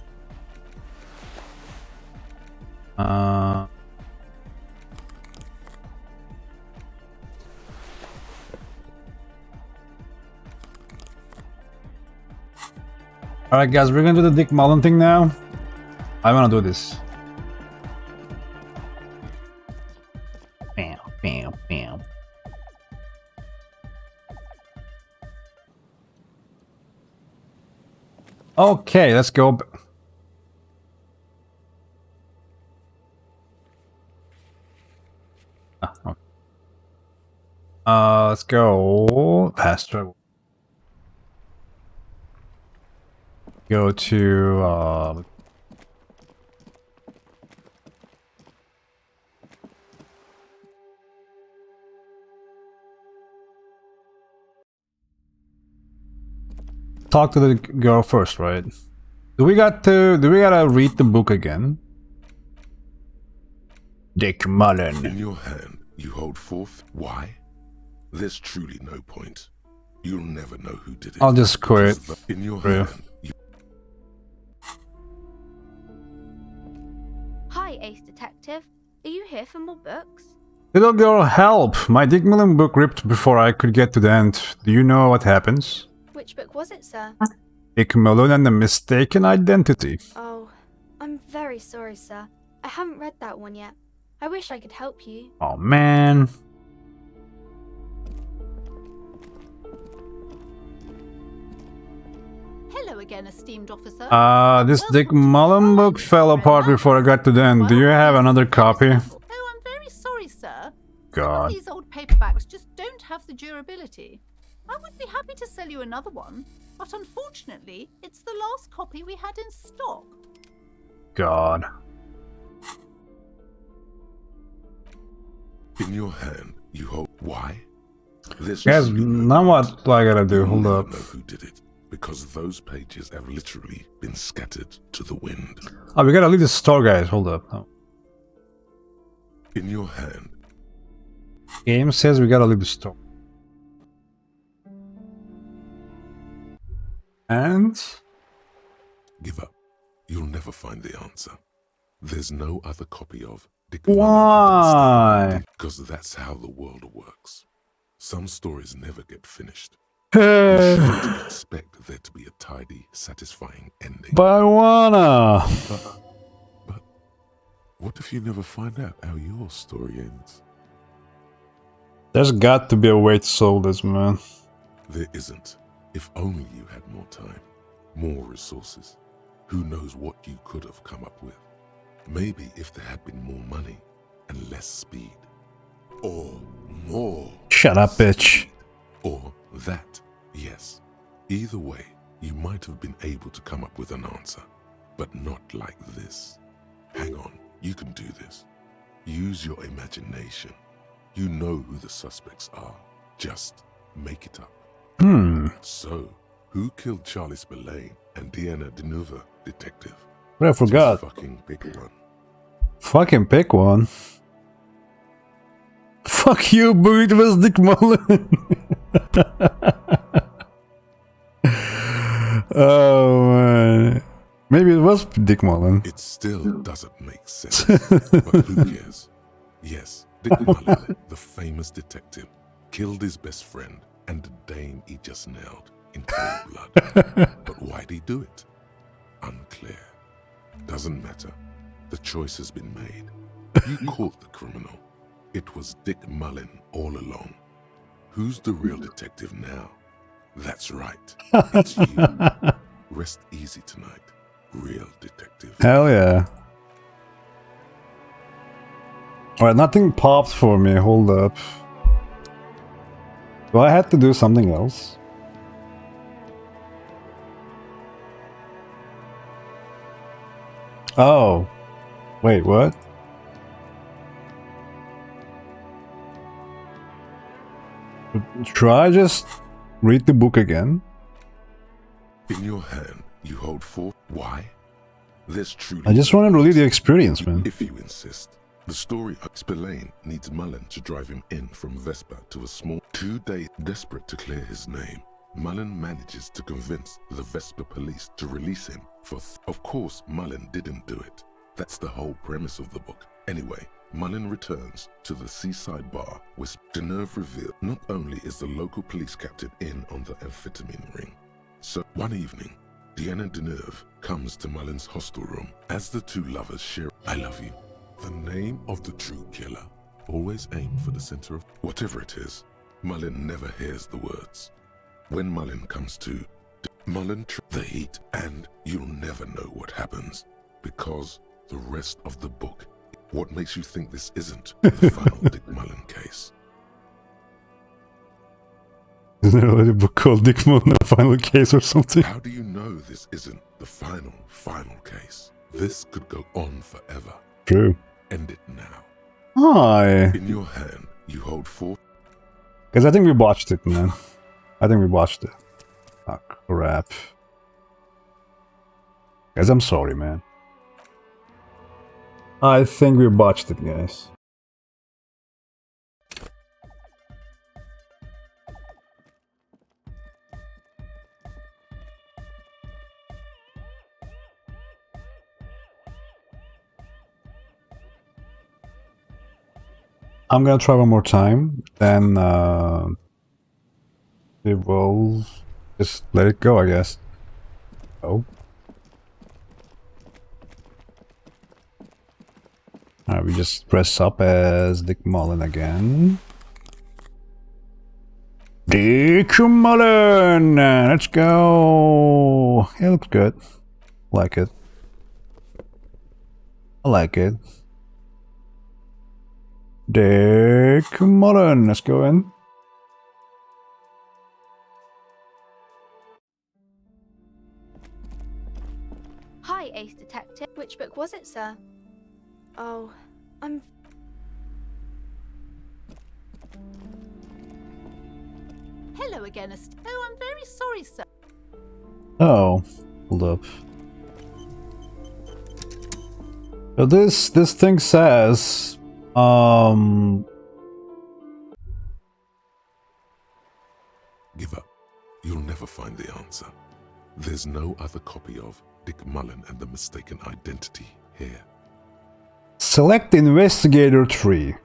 Alright guys, we're gonna do the Dick Mullen thing now. I wanna do this. Bam, bam, bam. Okay, let's go. Okay. Let's go. Fast travel. Go to talk to the girl first, right? Do we gotta read the book again? Dick Mullen. In your hand, you hold forth. Why? There's truly no point. You'll never know who did it. I'll just quit. In your Yeah. hand, you Hi, Ace Detective. Are you here for more books? Little girl, help! My Dick Mullen book ripped before I could get to the end. Do you know what happens? Which book was it, sir? Dick Mullen and the Mistaken Identity. Oh, I'm very sorry, sir. I haven't read that one yet. I wish I could help you. Oh man. Hello again, esteemed officer. This Dick Mullen book fell apart before I got to the end. Do you have another copy? Oh, I'm very sorry, sir. Some God. of these old paperbacks just don't have the durability. I would be happy to sell you another one, but unfortunately, it's the last copy we had in stock. God. in your hand, you hold. Why? There's Guys, truly no now point. what do I gotta do? You'll Hold never up. know who did it, because those pages have literally been scattered to the wind. Oh, we gotta leave the store, guys. Hold up. Oh. In your hand, Game says we gotta leave the store. And give up. You'll never find the answer. There's no other copy of Dick why? Because that's how the world works. Some stories never get finished. You shouldn't expect there to be a tidy, satisfying ending. But I wanna. But what if you never find out how your story ends? There's got to be a way to solve this, man. There isn't. If only you had more time, more resources. Who knows what you could have come up with? Maybe if there had been more money and less speed. Or more. Shut up, bitch. Or that, yes. Either way, you might have been able to come up with an answer, but not like this. Hang on, you can do this. Use your imagination. You know who the suspects are. Just make it up. So, who killed Charlie Spillane and Deanna Denuva, detective? But I forgot. Just fucking pick one. Fucking pick one. Fuck you, but it was Dick Mullen. Oh man. Maybe it was Dick Mullen. It still doesn't make sense, but who cares? Yes, Dick Mullen, the famous detective, killed his best friend and the dame he just nailed in cold blood. But why'd he do it? Unclear. Doesn't matter. The choice has been made. You caught the criminal. It was Dick Mullen all along. Who's the real detective now? That's right. It's you. Rest easy tonight, real detective. Hell yeah. Alright, nothing popped for me. Hold up. Do I have to do something else? Oh. Wait, what? Should I just read the book again? In your hand, you hold four. Why? There's truly. I just want to relive the experience, man. If you insist. The story of Spillane needs Mullen to drive him in from Vespa to a small 2 days. Desperate to clear his name, Mullen manages to convince the Vespa police to release him for Of course, Mullen didn't do it. That's the whole premise of the book. Anyway, Mullen returns to the seaside bar where Deneuve revealed not only is the local police captain in on the amphetamine ring. So one evening, Deanna Deneuve comes to Mullen's hostel room as the two lovers share I love you. The name of the true killer. Always aim for the center of whatever it is. Mullen never hears the words. When Mullen comes to, Mullen the heat, and you'll never know what happens because the rest of the book. What makes you think this isn't the final Dick Mullen case? Isn't there a book called Dick Mullen, a final case or something? How do you know this isn't the final case? This could go on forever. True. End it now. Hi. In your hand, you hold 4. Because I think we watched it, man. I think we watched it. Oh, crap. Guys, I'm sorry, man. I think we botched it, guys. I'm gonna try one more time, then we will just let it go, I guess. Oh. Alright, we just press up as Dick Mullen again. Dick Mullen! Let's go! It looks good. Like it. I like it. Dick Mullen, let's go in. Hi, Ace Detective. Which book was it, sir? Oh, I'm... Hello again, Oh, I'm very sorry, sir. Oh, hold up. So this thing says, Give up. You'll never find the answer. There's no other copy of Dick Mullen and the Mistaken Identity here. select Investigator tree.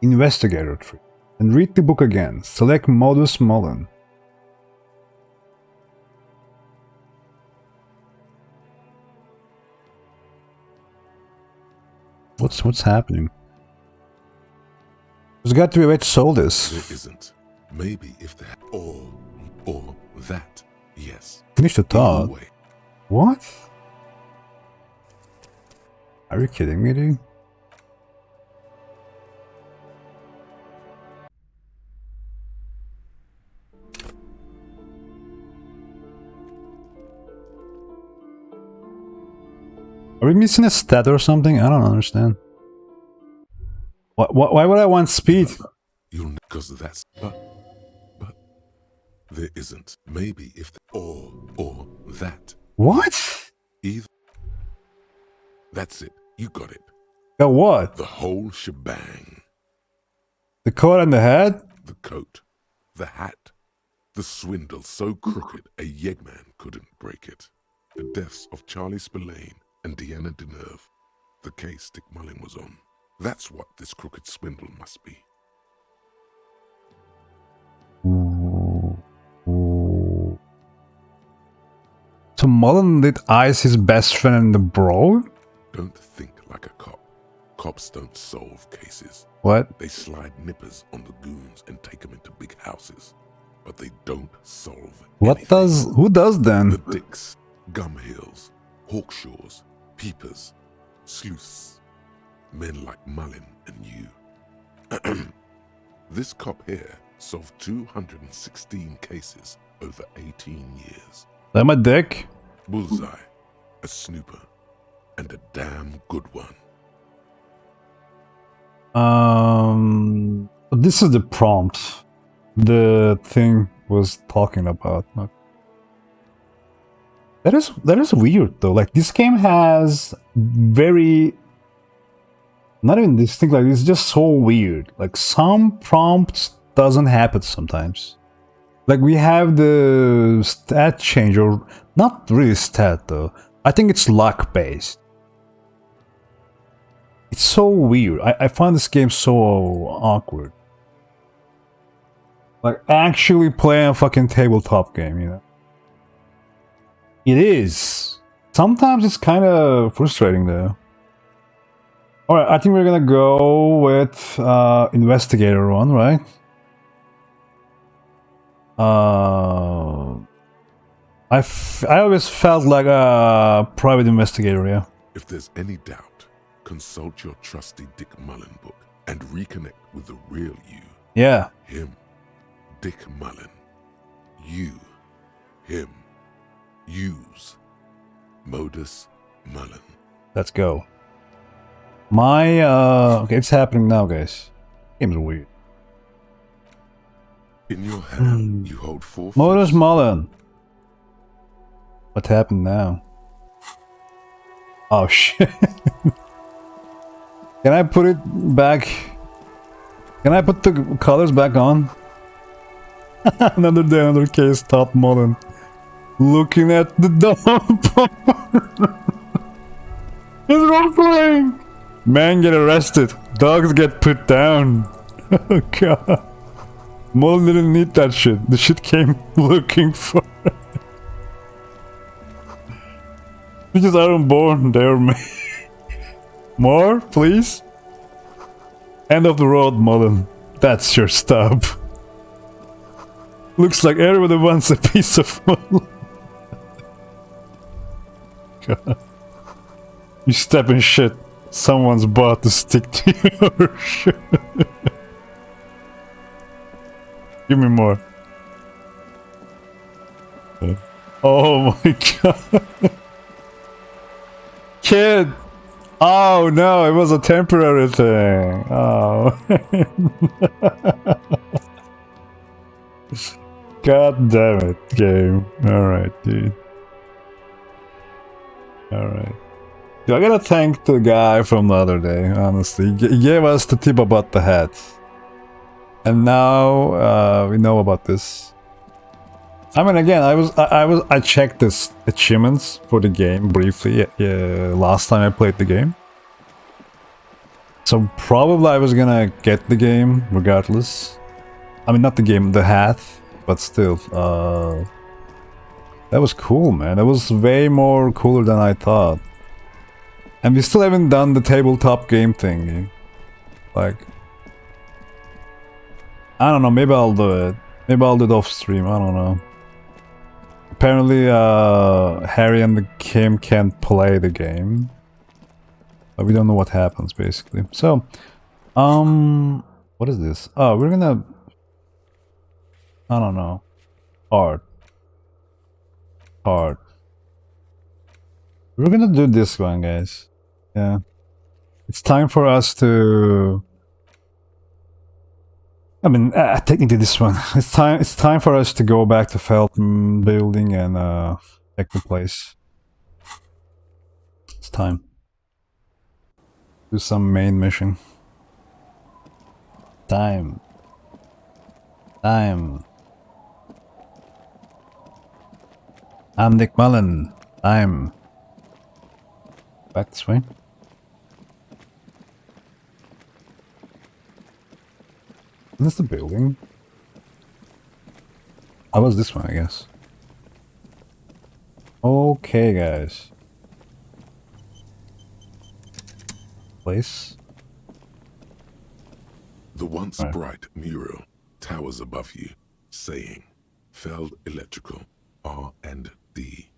Investigator tree. And read the book again. Select Modus Mullen. What's happening? There's got to be a way to solve this. There isn't. Maybe if there or that. Yes. Finish the Either thought. way. What? Are you kidding me, dude? Are we missing a stat or something? I don't understand. Why would I want speed? You'll because that's but there isn't. Maybe if the or that. What? Either. That's it. You got it. Got what? The whole shebang. The coat and the head? The coat, the hat, the swindle so crooked a yeggman couldn't break it. The deaths of Charlie Spillane and Deanna Deneuve. The case Dick Mullen was on. That's what this crooked swindle must be. So Mullen did ice his best friend in the brawl? Don't think like a cop. Cops don't solve cases. What? They slide nippers on the goons and take them into big houses. But they don't solve anything. Who does then? The Dicks, Gumhills, Hawkshaws, Peepers, Sleuths. Men like Mullen and you. This cop here solved 216 cases over 18 years. Am I dick? Bullseye, a snooper, and a damn good one. This is the prompt the thing was talking about. That is weird though. Like this game has very not even this thing, like it's just so weird. Like some prompts doesn't happen sometimes. Like we have the stat change, or not really stat though. I think it's luck based. It's so weird. I find this game so awkward. Like actually playing a fucking tabletop game, you know. It is. Sometimes it's kind of frustrating though. Alright, I think we're gonna go with investigator one, right? I always felt like a private investigator, yeah. If there's any doubt, consult your trusty Dick Mullen book and reconnect with the real you. Yeah. Him, Dick Mullen. You, him, use, Modus Mullen. Let's go. My, okay, it's happening now, guys. Game's weird. In your hand, you hold 4 Modus fists. Mullen. What happened now? Oh shit. Can I put it back? Can I put the colors back on? Another day, another case, Top Mullen. Looking at the dump. It's role-playing! Man get arrested. Dogs get put down. Oh god. Mullen didn't need that shit. The shit came looking for it. Bitches aren't born, they're made. More, please? End of the road, Mullen. That's your stop. Looks like everybody wants a piece of Mullen. God. You step in shit. Someone's about to stick to your shit. Give me more. Oh my god. Kid! Oh no, it was a temporary thing. Oh. God damn it, game. Alright, dude. Alright. I gotta thank the guy from the other day, honestly. He gave us the tip about the hat. And now we know about this. I mean, again, I checked this achievements for the game briefly last time I played the game. So probably I was gonna get the game regardless. I mean, not the game, the hat, but still. That was cool, man. That was way more cooler than I thought. And we still haven't done the tabletop game thing. Like, I don't know, maybe I'll do it. Maybe I'll do it off stream, I don't know. Apparently, Harry and the Kim can't play the game. But we don't know what happens, basically. So, what is this? Oh, we're gonna... I don't know. Hard. We're gonna do this one, guys. Yeah. It's time for us to... I mean, technically this one. It's time for us to go back to Felton building and check the place. It's time. Do some main mission. Time. I'm Dick Mullen. Back this way. Is this the building? How was this one, I guess? Okay, guys. Place. The once bright mural towers above you, saying, Feld Electrical, R&D.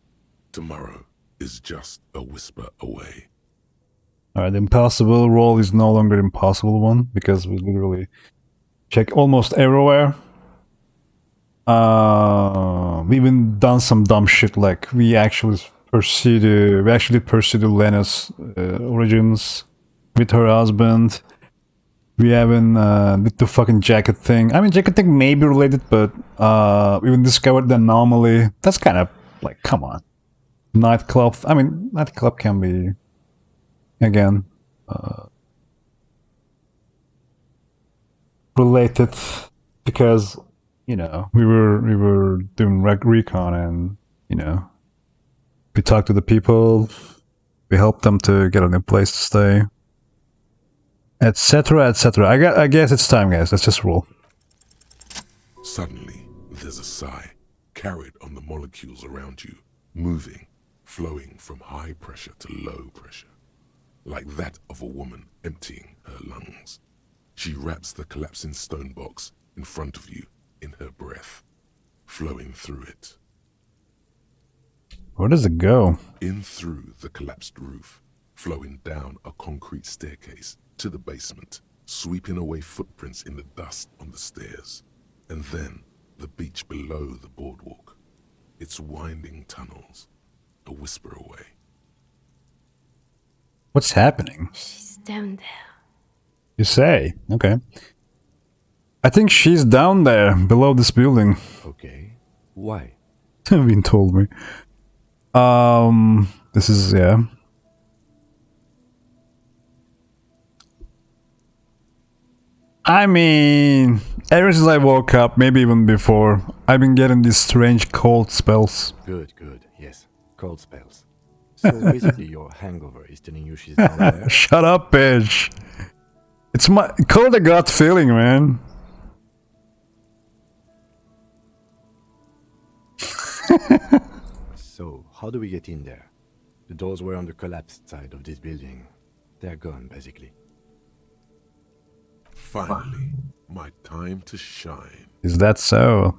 Tomorrow is just a whisper away. Alright, the impossible role is no longer impossible one, because we literally check almost everywhere. We even done some dumb shit, like we actually pursued Lena's origins with her husband. We haven't did the fucking jacket thing. I mean, jacket thing may be related, but we even discovered the anomaly. That's kind of like, come on. Nightclub. I mean, nightclub can be, again, related because, you know, we were doing recon and, you know, we talked to the people, we helped them to get a new place to stay, etc., etc. I guess it's time, guys. Let's just roll. Suddenly, there's a sigh carried on the molecules around you. moving, flowing from high pressure to low pressure, like that of a woman emptying her lungs. She wraps the collapsing stone box in front of you in her breath, flowing through it. Where does it go? In through the collapsed roof, flowing down a concrete staircase to the basement, sweeping away footprints in the dust on the stairs, and then the beach below the boardwalk, its winding tunnels, a whisper away. What's happening? She's down there. You say? Okay. I think she's down there, below this building. Okay. Why? Been told me. This is, yeah. I mean, ever since I woke up, maybe even before, I've been getting these strange cold spells. Good, good. Yes. Cold spells. So basically your hangover is telling you she's down there? Shut up, bitch. It's my call the gut feeling, man. So, how do we get in there? The doors were on the collapsed side of this building. They're gone, basically. Finally, my time to shine. Is that so?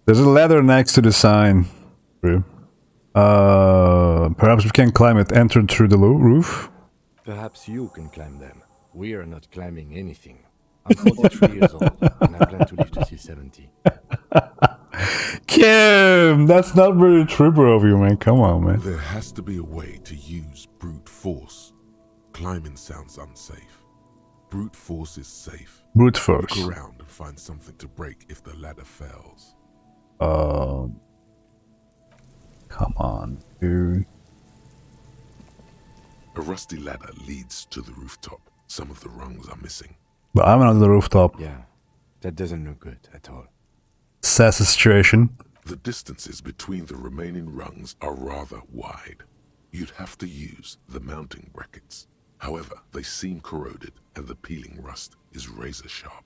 There's a ladder next to the sign. True. Perhaps we can climb it. Enter through the roof. Perhaps you can climb them. We are not climbing anything. I'm 43 years old, and I plan to live to see 70. Kim, that's not very trooper of you, man. Come on, man. There has to be a way to use brute force. Climbing sounds unsafe. Brute force is safe. Brute force. Look around and find something to break if the ladder fails. Come on, dude. A rusty ladder leads to the rooftop. Some of the rungs are missing. But I'm on the rooftop. Yeah, that doesn't look good at all. Sassy situation. The distances between the remaining rungs are rather wide. You'd have to use the mounting brackets. However, they seem corroded and the peeling rust is razor sharp.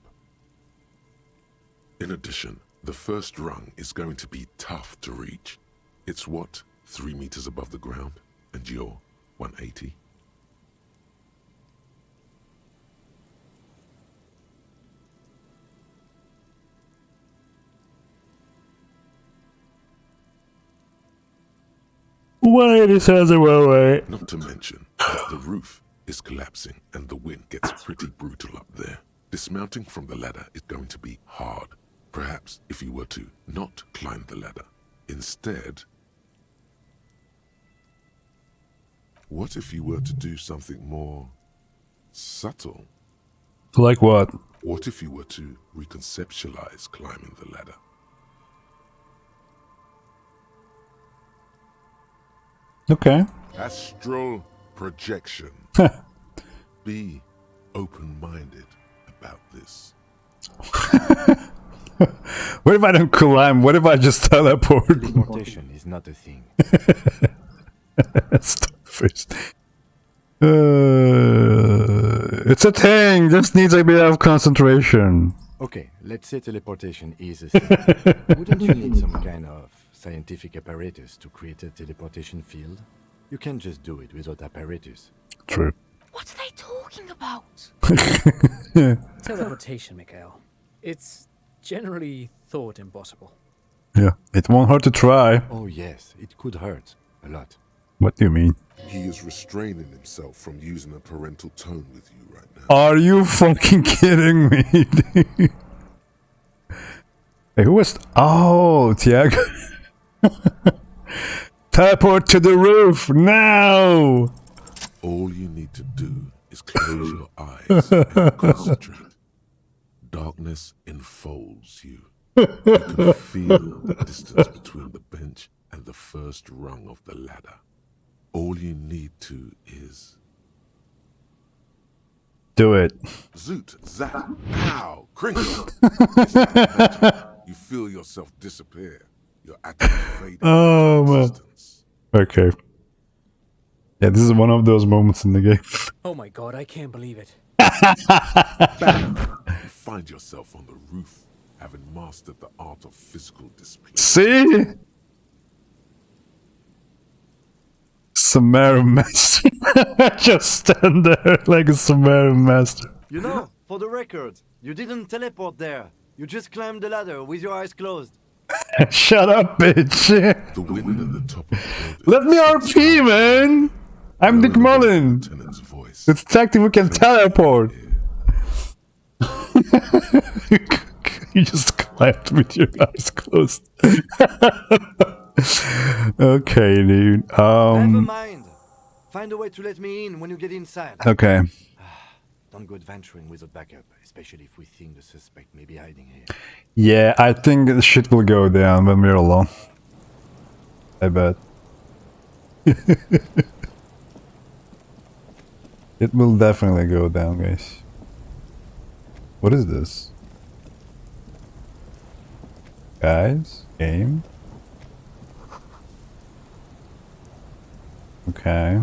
In addition, the first rung is going to be tough to reach. It's what, 3 meters above the ground, and you're 180? Sounds about right. Not to mention that the roof is collapsing and the wind gets pretty brutal up there. Dismounting from the ladder is going to be hard. Perhaps if you were to not climb the ladder. Instead, what if you were to do something more subtle? Like what? What if you were to reconceptualize climbing the ladder? Okay. Astral projection. Be open-minded about this. What if I don't climb? What if I just teleport? Teleportation is not a thing. Starfish. It's a thing. Just needs a bit of concentration. Okay, let's say teleportation is a thing. Wouldn't you need some kind of scientific apparatus to create a teleportation field? You can't just do it without apparatus. True. What are they talking about? Teleportation, Mikhail. It's generally thought impossible. Yeah, it won't hurt to try. Oh yes, it could hurt. A lot. What do you mean? He is restraining himself from using a parental tone with you right now. Are you fucking kidding me? Hey, who was... Oh, Tiago. Teleport to the roof, now! All you need to do is close your eyes and concentrate. Darkness enfolds you. You can feel the distance between the bench and the first rung of the ladder. All you need to is... Do it. Zoot, zap, pow, crinkle. You feel yourself disappear. Your atom fading Oh, into man. existence. Okay. Yeah, this is one of those moments in the game. Oh my god, I can't believe it. You find yourself on the roof having mastered the art of physical display. See? Sumerian master. Just stand there like a Sumerian master. You know, for the record, you didn't teleport there. You just climbed the ladder with your eyes closed. Shut up, bitch. The wind at the top of the building. Let me RP, man. I'm Dick Mullen. Lieutenant's voice. The detective who can teleport. You just clapped with your eyes closed. Okay, dude. Never mind. Find a way to let me in when you get inside. Okay. Don't go adventuring with a backup, especially if we think the suspect may be hiding here. Yeah, I think the shit will go down when we're alone. I bet. It will definitely go down, guys. What is this? Guys? Game? Okay.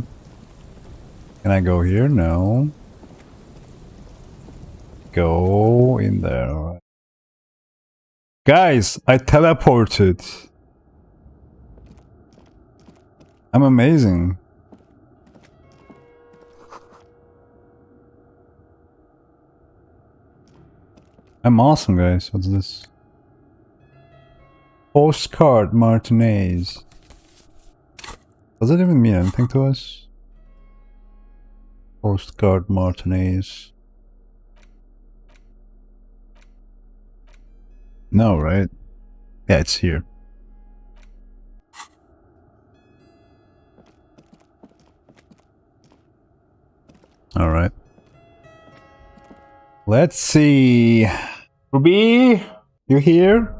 Can I go here? No. Go in there. Guys, I teleported. I'm amazing. I'm awesome, guys. What's this? Postcard Martinez. Does it even mean anything to us? Postcard Martinez. No, right? Yeah, it's here. All right. Let's see. Ruby, you here?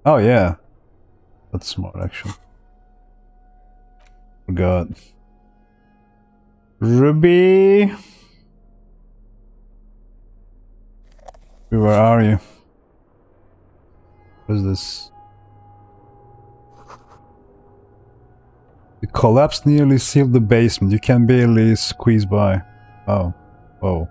Oh yeah, that's smart actually. Forgot. Ruby, where are you? What is this? The collapse nearly sealed the basement. You can barely squeeze by. Oh. Whoa.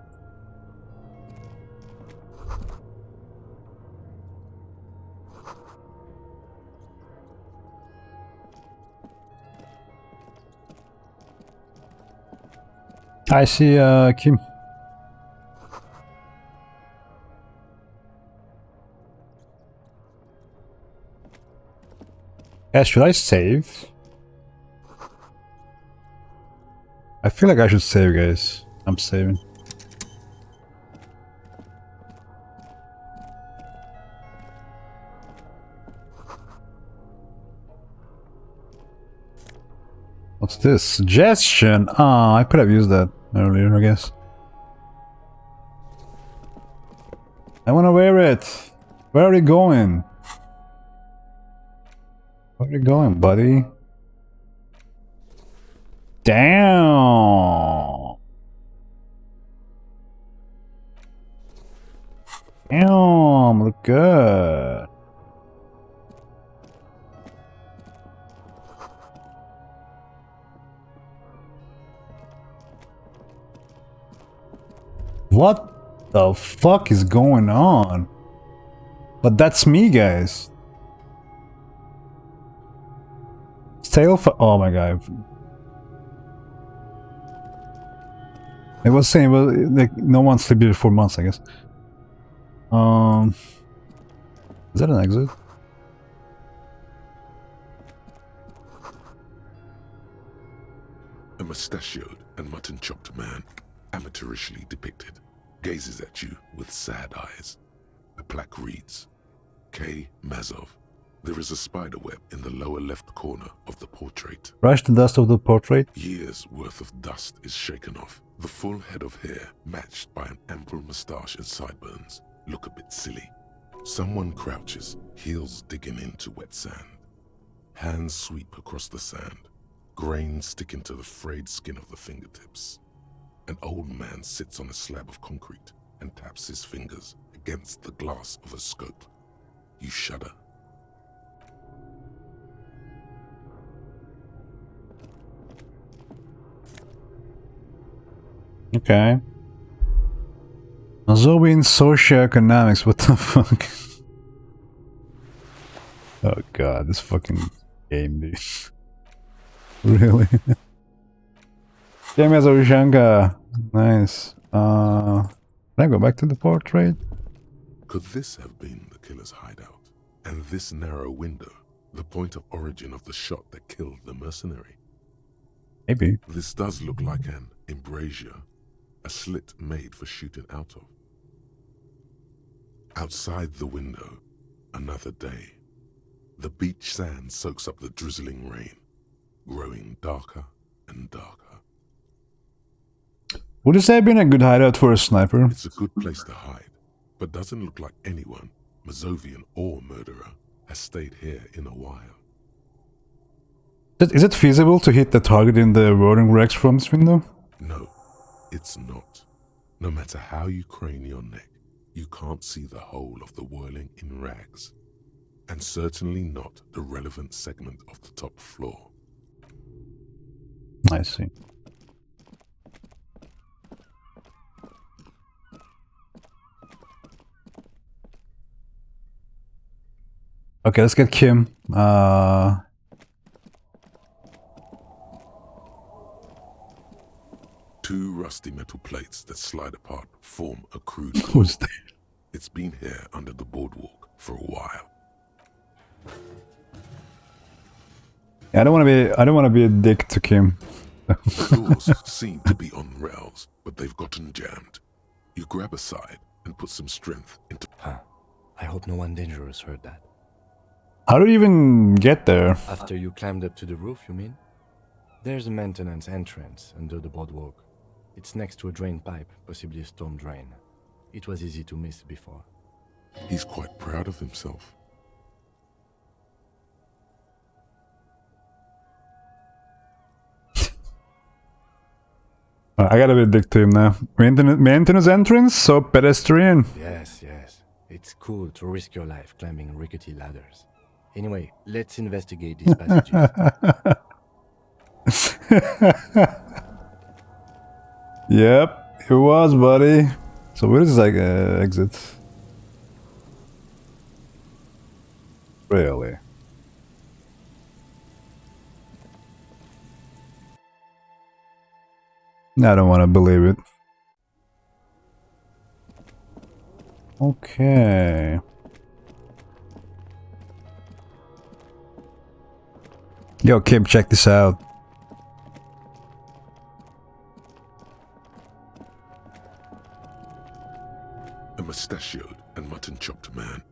I see Kim. Yeah, should I save? I feel like I should save, guys. I'm saving. What's this? Suggestion? Ah, I could have used that earlier, I guess. I wanna wear it. Where are you going? Where are you going, buddy? Damn. Damn, look good. What the fuck is going on? But that's me, guys. Sale for— oh my god. It was saying, well, like, no one slept here for months, I guess. Is that an exit? A mustachioed and mutton-chopped man, amateurishly depicted, gazes at you with sad eyes. The plaque reads, K. Mazov. There is a spider web in the lower left corner of the portrait. Brush the dust of the portrait. Years worth of dust is shaken off. The full head of hair, matched by an ample moustache and sideburns, look a bit silly. Someone crouches, heels digging into wet sand. Hands sweep across the sand. Grains stick into the frayed skin of the fingertips. An old man sits on a slab of concrete and taps his fingers against the glass of a scope. You shudder. Okay. Mazovian socioeconomics, what the fuck? Oh god, this fucking game, dude. Really? Game as Orishanka. Nice. Can I go back to the portrait? Could this have been the killer's hideout? And this narrow window, the point of origin of the shot that killed the mercenary? Maybe. This does look like an embrasure, a slit made for shooting out of. Outside the window, another day. The beach sand soaks up the drizzling rain, growing darker and darker. Would you say it'd been a good hideout for a sniper? It's a good place to hide, but doesn't look like anyone, Mazovian or murderer, has stayed here in a while. Is it feasible to hit the target in the rolling wrecks from this window? No, it's not. No matter how you crane your neck, you can't see the whole of the whirling in rags. And certainly not the relevant segment of the top floor. I see. Okay, let's get Kim. Two rusty metal plates that slide apart form a crude door. Who's there? It's been here under the boardwalk for a while. Yeah, I don't want to be a dick to Kim. The doors seem to be on rails, but they've gotten jammed. You grab a side and put some strength into... Huh. I hope no one dangerous heard that. How do you even get there? After you climbed up to the roof, you mean? There's a maintenance entrance under the boardwalk. It's next to a drain pipe, possibly a storm drain. It was easy to miss before. He's quite proud of himself. I gotta be a dick to him now. Maintenance entrance? So pedestrian. Yes, yes. It's cool to risk your life climbing rickety ladders. Anyway, let's investigate these passages. Yep, it was, buddy. So where is like exit? Really? I don't want to believe it. Okay. Yo, Kim, check this out. A mustachioed and mutton-chopped man,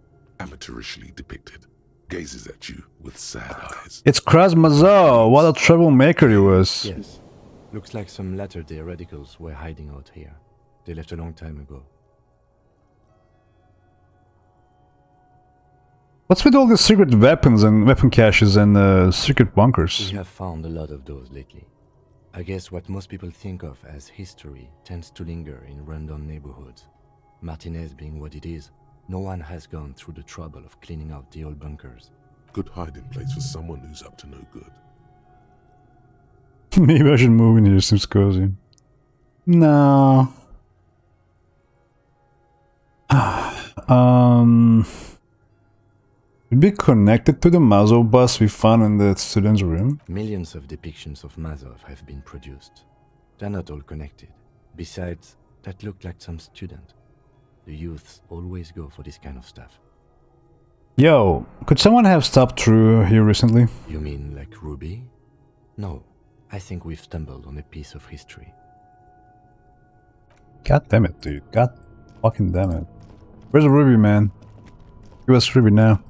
amateurishly depicted, gazes at you with sad eyes. It's Krasmazov! What a troublemaker he was. Yes. Looks like some latter-day radicals were hiding out here. They left a long time ago. What's with all the secret weapons and weapon caches and secret bunkers? We have found a lot of those lately. I guess what most people think of as history tends to linger in rundown neighborhoods. Martinez being what it is, no one has gone through the trouble of cleaning out the old bunkers. Good hiding place for someone who's up to no good. Maybe I should move in here, seems cozy. No. Be connected to the Mazov bus we found in the student's room? Millions of depictions of Mazov have been produced. They're not all connected. Besides, that looked like some student. The youths always go for this kind of stuff. Yo, could someone have stopped through here recently? You mean like Ruby? No, I think we've stumbled on a piece of history. God damn it, dude. God fucking damn it. Where's Ruby, man? Give us Ruby now.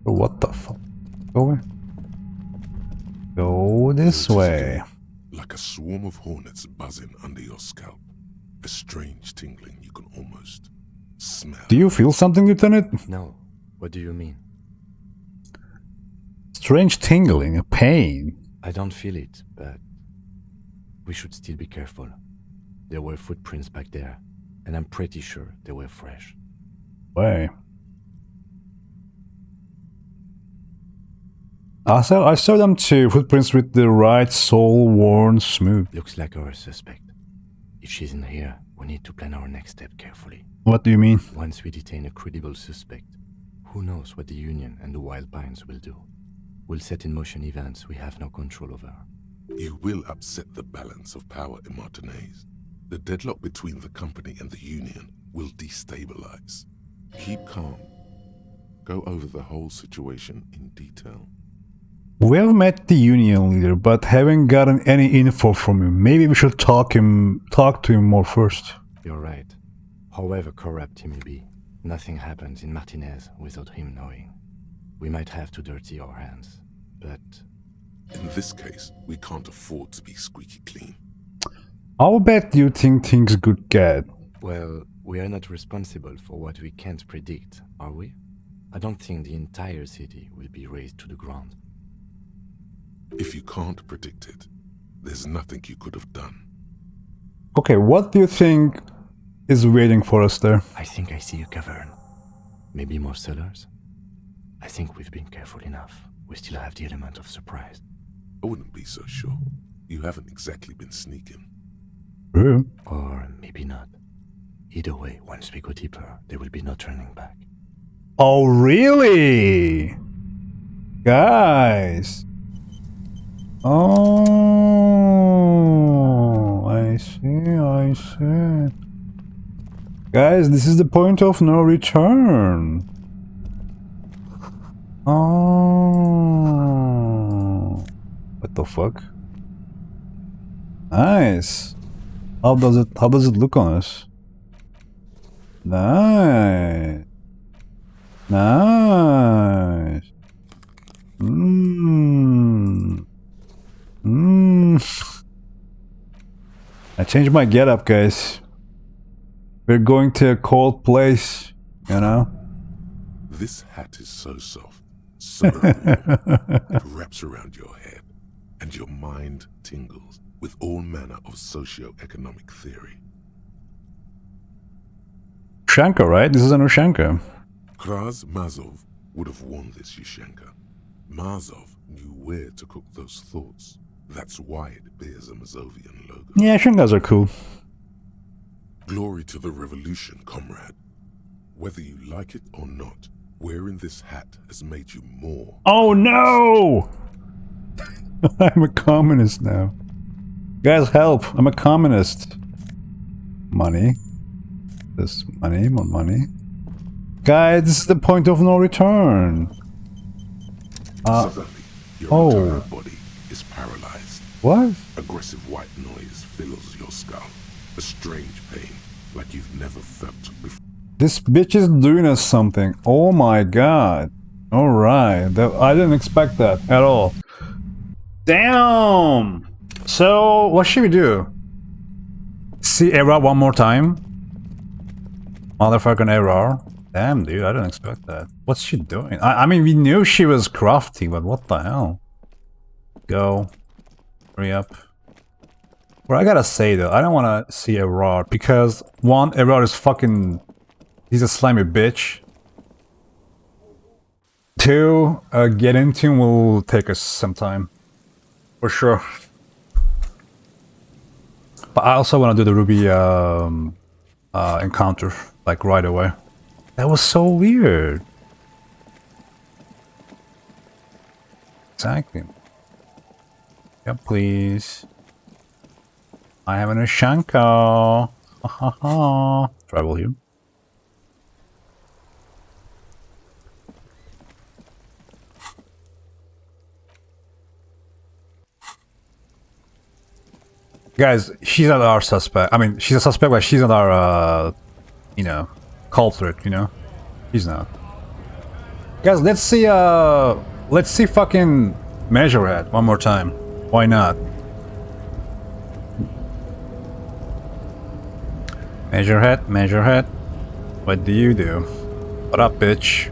What the fuck? Go away. Go this way. Like a swarm of hornets buzzing under your scalp. A strange tingling you can almost smell. Do you feel something, Lieutenant? No. What do you mean? Strange tingling, a pain. I don't feel it, but we should still be careful. There were footprints back there, and I'm pretty sure they were fresh. Way. I saw them too, footprints with the right sole worn smooth. Looks like our suspect. If she's in here, we need to plan our next step carefully. What do you mean? Once we detain a credible suspect, who knows what the Union and the Wild Pines will do? We'll set in motion events we have no control over. You will upset the balance of power in Martinez. The deadlock between the company and the Union will destabilize. Keep calm. Go over the whole situation in detail. We have met the Union leader, but haven't gotten any info from him. Maybe we should talk to him more first. You're right. However corrupt he may be, nothing happens in Martinez without him knowing. We might have to dirty our hands, but... In this case, we can't afford to be squeaky clean. How bad do you think things could get? Well, we are not responsible for what we can't predict, are we? I don't think the entire city will be razed to the ground. If you can't predict it, there's nothing you could have done. Okay, what do you think is waiting for us there? I think I see a cavern. Maybe more cellars? I think we've been careful enough. We still have the element of surprise. I wouldn't be so sure. You haven't exactly been sneaking. True. Or maybe not. Either way, once we go deeper, there will be no turning back. Oh, really? Guys. Oh, I see. Guys, this is the point of no return. Oh. What the fuck? Nice. How does it look on us? Nice. Nice. I changed my getup, guys. We're going to a cold place, you know? This hat is so soft, so it wraps around your head, and your mind tingles with all manner of socio-economic theory. Ushanka, right? This is an Ushanka. Kraz Mazov would have worn this Ushanka. Mazov knew where to cook those thoughts. That's why it bears a Mazovian logo. Yeah, Ushankas are cool. Glory to the revolution, comrade. Whether you like it or not, wearing this hat has made you more. Oh no! I'm a communist now. Guys, help! I'm a communist. Money. This money, more money. Guys, this is the point of no return. Suddenly, your entire body is paralyzed. What? Aggressive white noise fills your skull. A strange pain, like you've never felt before. This bitch is doing us something. Oh my god. Alright. I didn't expect that at all. Damn! So, what should we do? See Era one more time? Motherfucking Era. Damn, dude, I didn't expect that. What's she doing? I mean, we knew she was crafty, but what the hell? Go. Hurry up. Well, I gotta say though, I don't wanna see Erard because one, Erard is fucking... He's a slimy bitch. Two, get into him will take us some time. For sure. But I also wanna do the Ruby encounter, like right away. That was so weird. Exactly. Yep, please. I have an Ushanka. Travel here. Guys, she's not our suspect. I mean, she's a suspect, but she's not our, you know, culprit, you know? She's not. Guys, let's see fucking Measure it one more time. Why not? Measure head, measure head. What do you do? What up, bitch?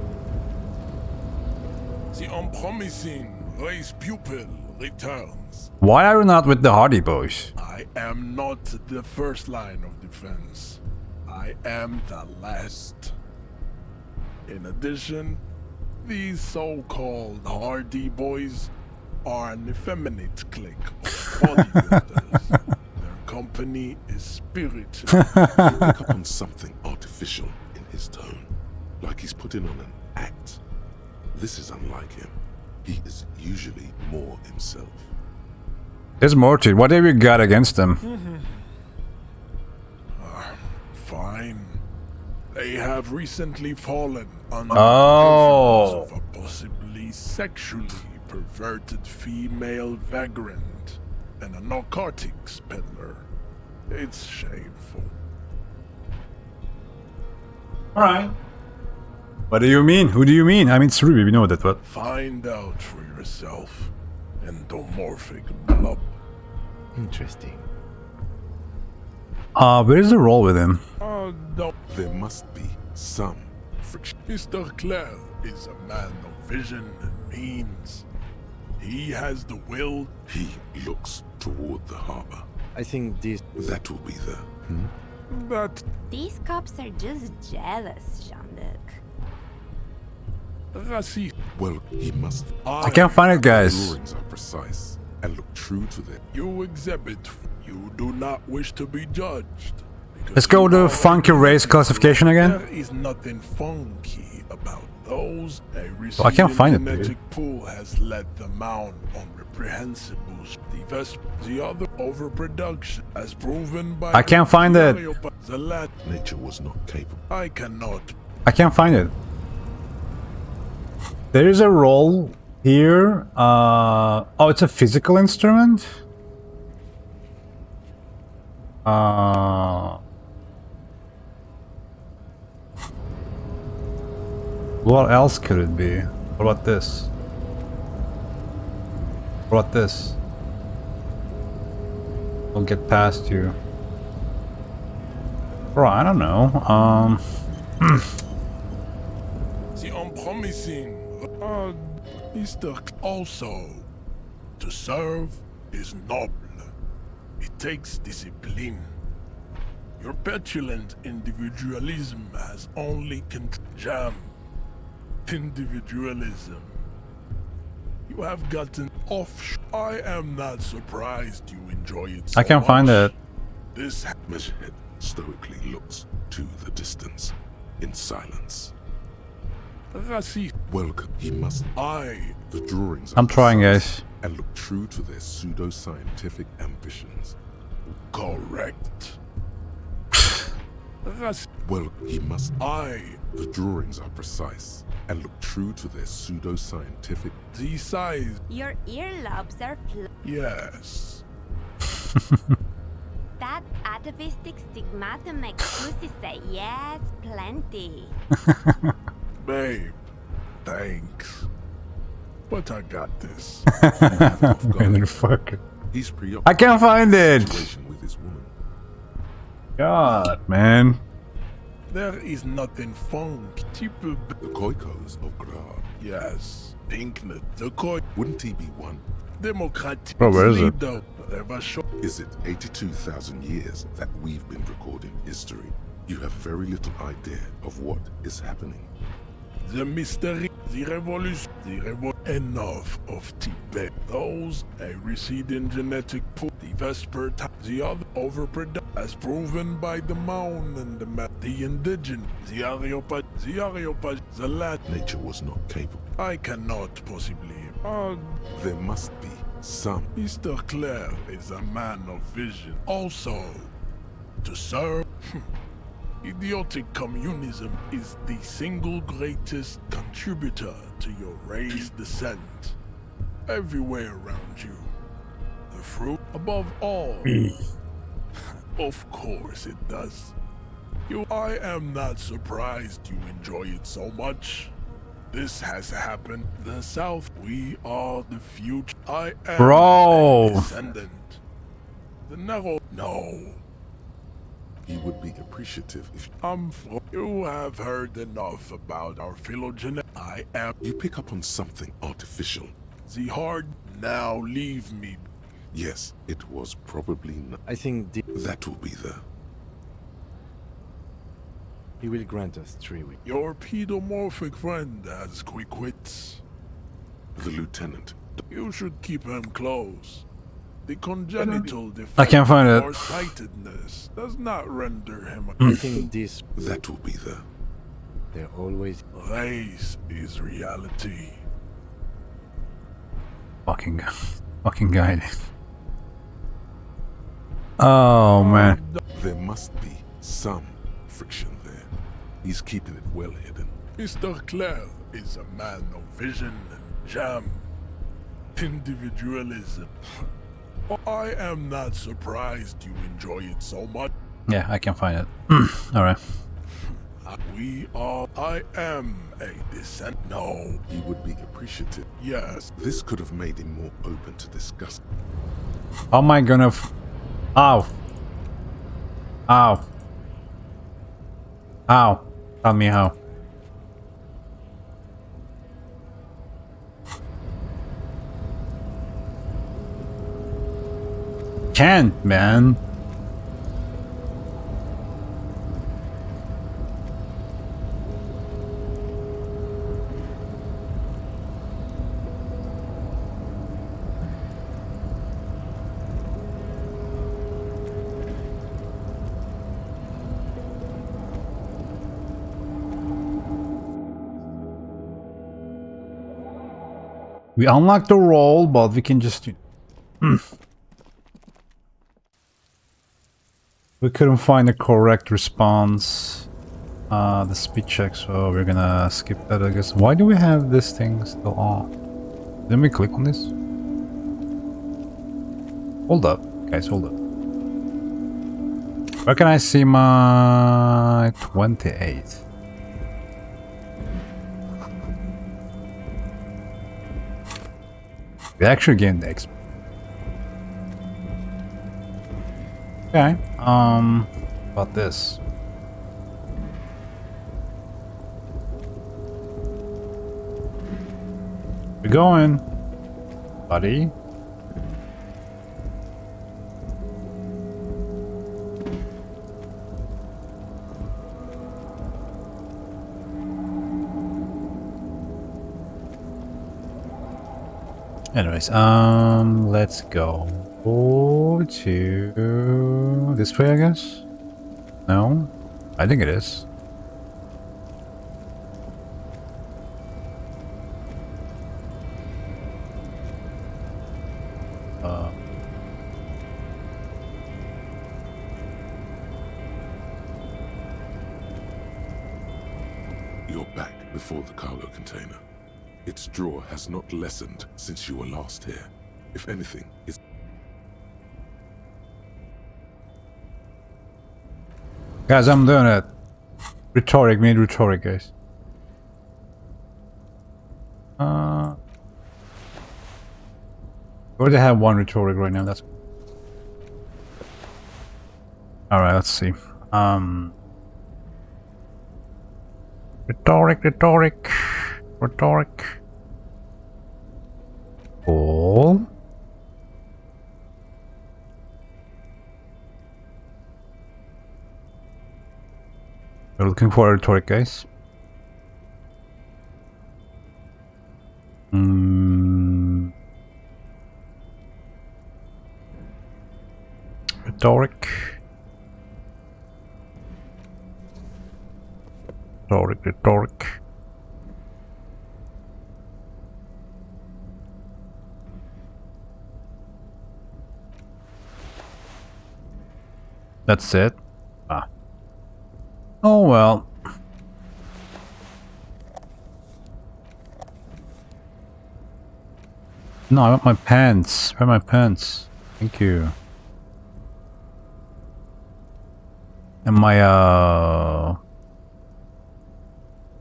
The unpromising race pupil returns. Why are you not with the Hardy Boys? I am not the first line of defense. I am the last. In addition, these so-called Hardy Boys are an effeminate clique of bodybuilders. Their company is spiritual. You pick up on something artificial in his tone, like he's putting on an act. This is unlike him. He is usually more himself. There's more to it. What have you got against them? Fine. They have recently fallen under Oh. the influence of a possibly sexually perverted female vagrant and a narcotics peddler. It's shameful. Alright. What do you mean? Who do you mean? I mean, it's Ruby, we know that, but... Find out for yourself. Endomorphic blob. Interesting. Where's the role with him? No. There must be some friction. Mr. Clare is a man of vision and means. He has the will. He looks toward the harbor. I think this... That will be the... But These cops are just jealous, Jean-Luc. Rassi. Well, he must. I can't find it, guys. Drawings are precise and look true to them. You exhibit. You do not wish to be judged. Let's go to funky race classification again. There is nothing funky about those. A Oh, I can't find it, genetic dude. pool has let them out on reprehensible. The other overproduction, as proven by. I can't find it. The lad nature was not capable. I cannot. I can't find it. There is a roll here. Oh, it's a physical instrument? What else could it be? What about this? What about this? We'll get past you. Bro, I don't know. The unpromising. Mr. Also, to serve is noble. It takes discipline. Your petulant individualism has only jam. Individualism. You have gotten off. I am not surprised you enjoy it so I can't find much. it. This measurehead stoically looks to the distance in silence. Rassi, welcome. He must eye the drawings. I'm trying, guys. And look true to their pseudo-scientific ambitions. Correct. Well, he must eye. The drawings are precise and look true to their pseudo-scientific. The size. Your earlobes are Yes. That atavistic stigmata makes pussy say yes, plenty. Babe, thanks. But I got this. Motherfucker. He's preoccupied. I can't find it. With his woman. God, man. There is nothing funky. The Koikos of Grab. Yes. Pinknet. The Koi. Wouldn't he be one? Democratic. Bro, where is it? Is it 82,000 years that we've been recording history? You have very little idea of what is happening. The mystery, the revolution, enough of Tibet. Those a receding genetic pool, the vesper, the other overproduction, as proven by the Maun and the indigenous, the Areopag, the Latin. Nature was not capable. I cannot possibly. There must be some. Mr. Clare is a man of vision. Also, to serve. Idiotic communism is the single greatest contributor to your race descent. Everywhere around you. The fruit above all. Of course it does. I am not surprised you enjoy it so much. This has happened. The South, we are the future. I am Bro. a descendant. The Nero, no. He would be appreciative if I'm from. You have heard enough about our phylogenetic. I am you pick up on something artificial. the hard. Now leave me. Yes, it was probably not. I think That will be the... he will grant us 3 weeks. Your pedomorphic friend has quick wits. The lieutenant. You should keep him close. The congenital defect I can't find it. of sightedness does not render him I think this. That will be the... They're always. Race is reality. Fucking guy. Oh man. There must be some friction there. He's keeping it well hidden. Mr. Clare is a man of vision and jam. Individualism. I am not surprised you enjoy it so much. Yeah, I can find it. Alright. I am a descent. No. He would be appreciative. Yes. This could have made him more open to discuss. How am I gonna Ow. Ow. Ow. Tell me how. Can't, man. We unlocked the role, but we can just... We couldn't find the correct response. The speed check, so we're gonna skip that, I guess. Why do we have this thing still on? Didn't we click on this? Hold up, guys, hold up. Where can I see my 28? We actually gained the XP. Okay, about this. We're going, buddy. Anyways, let's go to this way, I guess. No, I think it is. You're back before the cargo container. Its draw has not lessened since you were last here. If anything, it's... Guys, I'm doing it. Rhetoric, made rhetoric, guys. We already have one rhetoric right now, that's... Alright, let's see. Rhetoric. Cool. We're looking for a rhetoric, guys. Rhetoric. That's it. Ah. Oh well. No, I want my pants. Where are my pants? Thank you. And my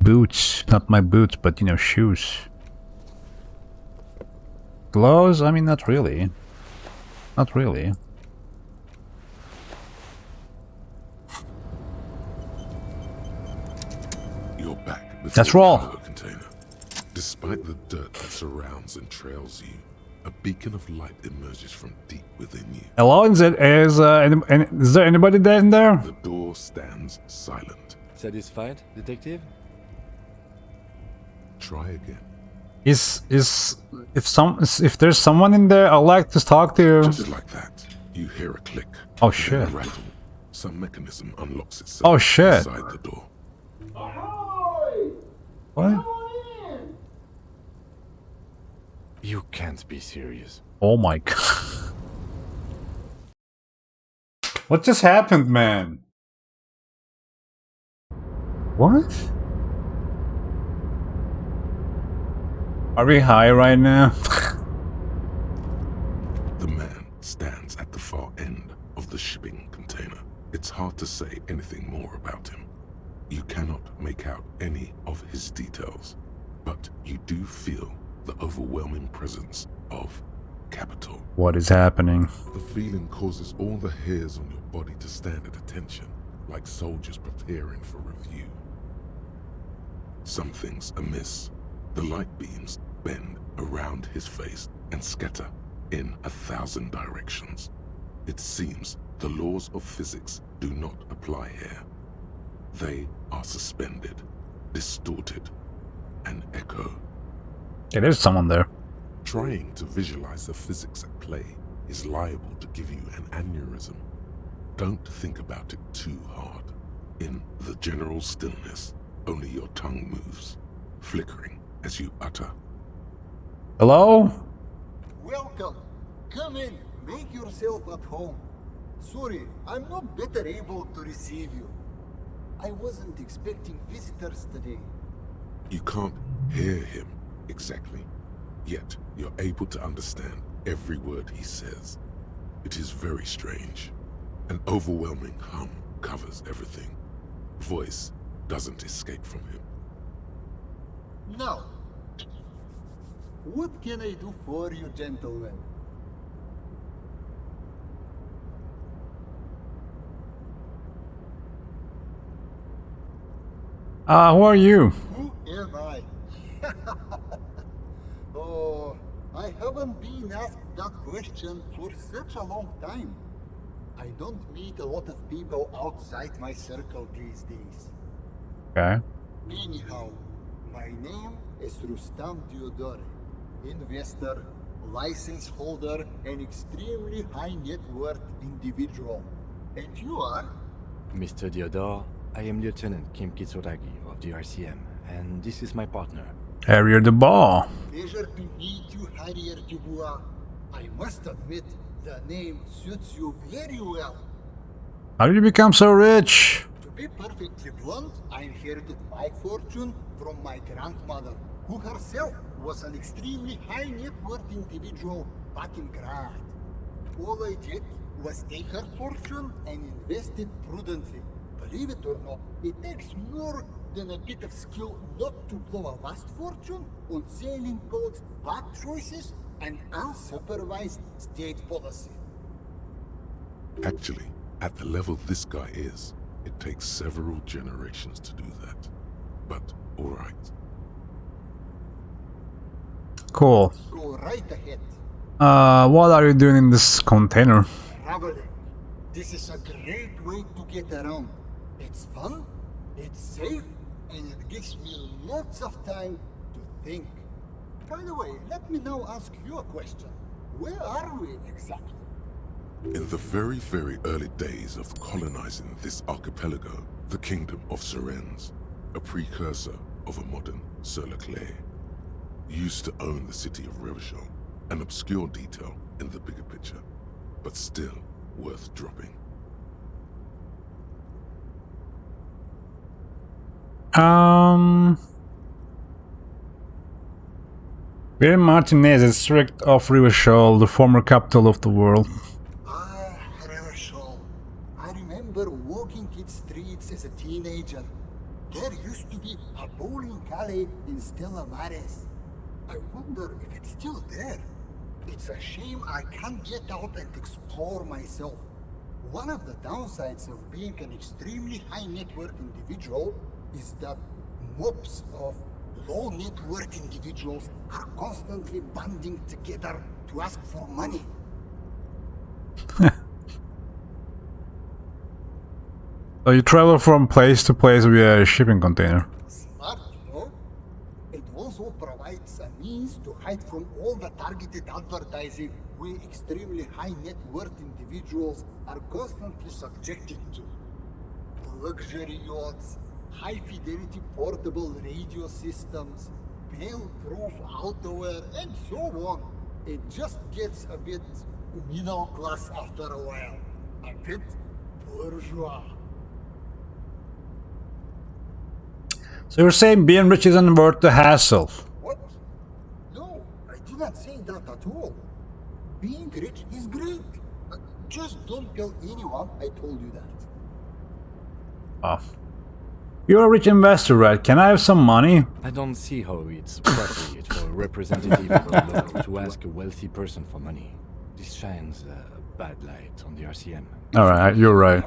boots. Not my boots, but you know, shoes. Gloves? I mean, not really. Not really. You're back before That's raw. the cargo container. Despite the dirt that surrounds and trails you, a beacon of light emerges from deep within you. Hello, is there anybody there in there? The door stands silent. Satisfied, detective? Try again. If there's someone in there, I'd like to talk to you. Just like that, you hear a click. Oh then shit. a rattle. Some mechanism unlocks itself Oh shit. inside the door. What? You can't be serious. Oh my god. What just happened, man? What? Are we high right now? The man stands at the far end of the shipping container. It's hard to say anything more about him. You cannot make out any of his details, but you do feel the overwhelming presence of capital. What is happening? The feeling causes all the hairs on your body to stand at attention, like soldiers preparing for review. Something's amiss. The light beams bend around his face and scatter in 1,000 directions. It seems the laws of physics do not apply here. They are suspended, distorted, and echo. Yeah, there's someone there. Trying to visualize the physics at play is liable to give you an aneurysm. Don't think about it too hard. In the general stillness, only your tongue moves, flickering as you utter. Hello? Welcome. Come in. Make yourself at home. Sorry, I'm not better able to receive you. I wasn't expecting visitors today. You can't hear him exactly, yet you're able to understand every word he says. It is very strange. An overwhelming hum covers everything. Voice doesn't escape from him. Now, what can I do for you, gentlemen? Who are you? Who am I? Oh, I haven't been asked that question for such a long time. I don't meet a lot of people outside my circle these days. Okay. Anyhow, my name is Rustam Diodore, investor, license holder, and extremely high net worth individual. And you are? Mr. Diodore, I am Lieutenant Kim Kitsuragi of the RCM, and this is my partner. Harrier Dubois. Pleasure to meet you, Harrier Dubois. I must admit, the name suits you very well. How did you become so rich? To be perfectly blunt, I inherited my fortune from my grandmother, who herself was an extremely high net worth individual back in Grad. All I did was take her fortune and invest it prudently. Believe it or not, it takes more than a bit of skill not to blow a vast fortune on sailing boats, bad choices, and unsupervised state policy. Actually, at the level this guy is, it takes several generations to do that. But, alright. Cool. Go right ahead. What are you doing in this container? Traveling. This is a great way to get around. It's fun, it's safe, and it gives me lots of time to think. By the way, let me now ask you a question. Where are we exactly? In the very, very early days of colonizing this archipelago, the kingdom of Surens, a precursor of a modern Sur-le-Clay, used to own the city of Revachol, an obscure detail in the bigger picture, but still worth dropping. William Martinez is district of Revachol, the former capital of the world. Revachol. I remember walking its streets as a teenager. There used to be a bowling alley in Stella Maris. I wonder if it's still there. It's a shame I can't get out and explore myself. One of the downsides of being an extremely high net worth individual is that mobs of low net worth individuals are constantly banding together to ask for money. So you travel from place to place via a shipping container. Smart, you know? It also provides a means to hide from all the targeted advertising we extremely high net worth individuals are constantly subjected to. Luxury yachts, high fidelity portable radio systems, bail-proof outerwear, and so on. It just gets a bit middle class after a while. A bit bourgeois. So you're saying being rich isn't worth the hassle? What? No, I did not say that at all. Being rich is great. Just don't tell anyone I told you that. Oh. You're a rich investor, right? Can I have some money? I don't see how it's appropriate for a representative of the law to ask a wealthy person for money. This shines a bad light on the RCM. Alright, you're right.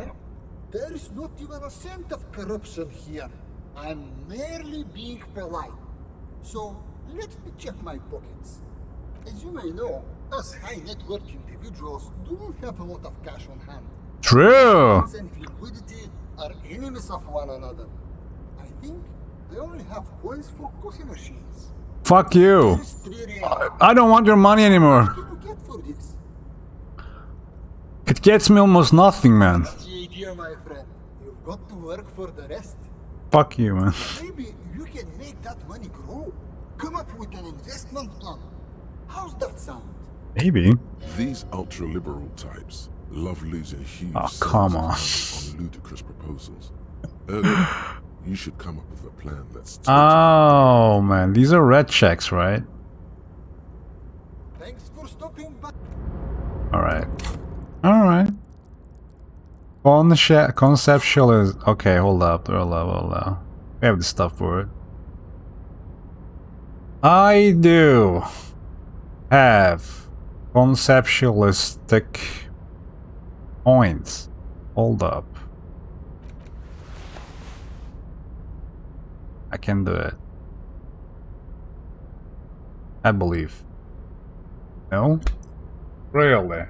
There is not even a cent of corruption here. I'm merely being polite. So, let me check my pockets. As you may know, us high net worth individuals do have a lot of cash on hand. True! Finance and liquidity are enemies of one another. I think they only have coins for coffee machines. Fuck you! I don't want your money anymore. What can you get for this? It gets me almost nothing, man. That's the idea, my friend. You've got to work for the rest. Fuck you, man. Maybe you can make that money grow. Come up with an investment plan. How's that sound? Maybe. These ultra-liberal types love losing huge come on. on ludicrous proposals. Ergo, you should come up with a plan that's Oh, man. These are red checks, right? Thanks for stopping by. Alright. Alright. Conceptual is... Okay, hold up. We have the stuff for it. I do have conceptualistic points. Hold up. I can do it. I believe. No? Really?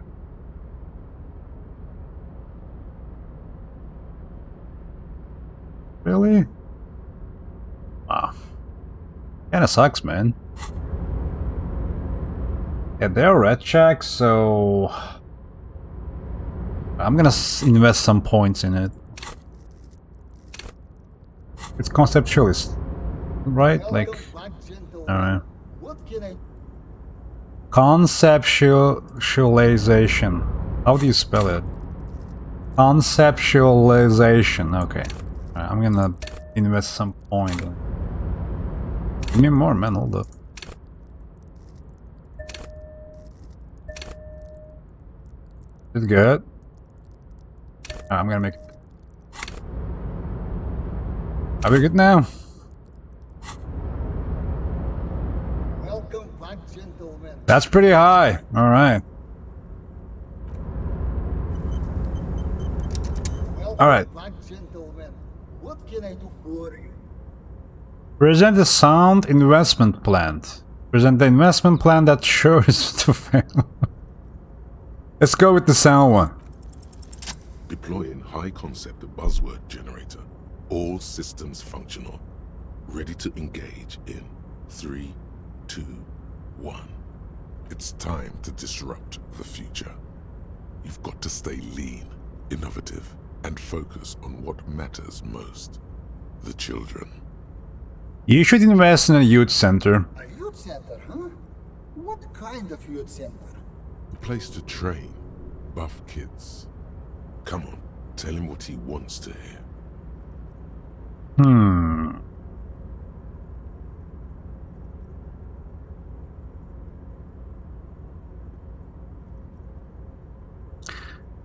Really? Wow. Kinda sucks, man. Yeah, they're red checks, so... I'm gonna invest some points in it. It's conceptualist, right? Like... Alright. Conceptualization. How do you spell it? Conceptualization, okay. I'm gonna invest some point. Give me more, man, hold up. It's good. I'm gonna make it. Are we good now? Welcome back, gentlemen. That's pretty high. Alright. Alright. Back, gentlemen. What can I do for you? Present a sound investment plan. Present the investment plan that sure is to fail. Let's go with the sound one. Deploying high-concept buzzword generator. All systems functional. Ready to engage in 3, 2, 1. It's time to disrupt the future. You've got to stay lean, innovative, and focus on what matters most. The children. You should invest in a youth center. A youth center, huh? What kind of youth center? A place to train buff kids. Come on, tell him what he wants to hear.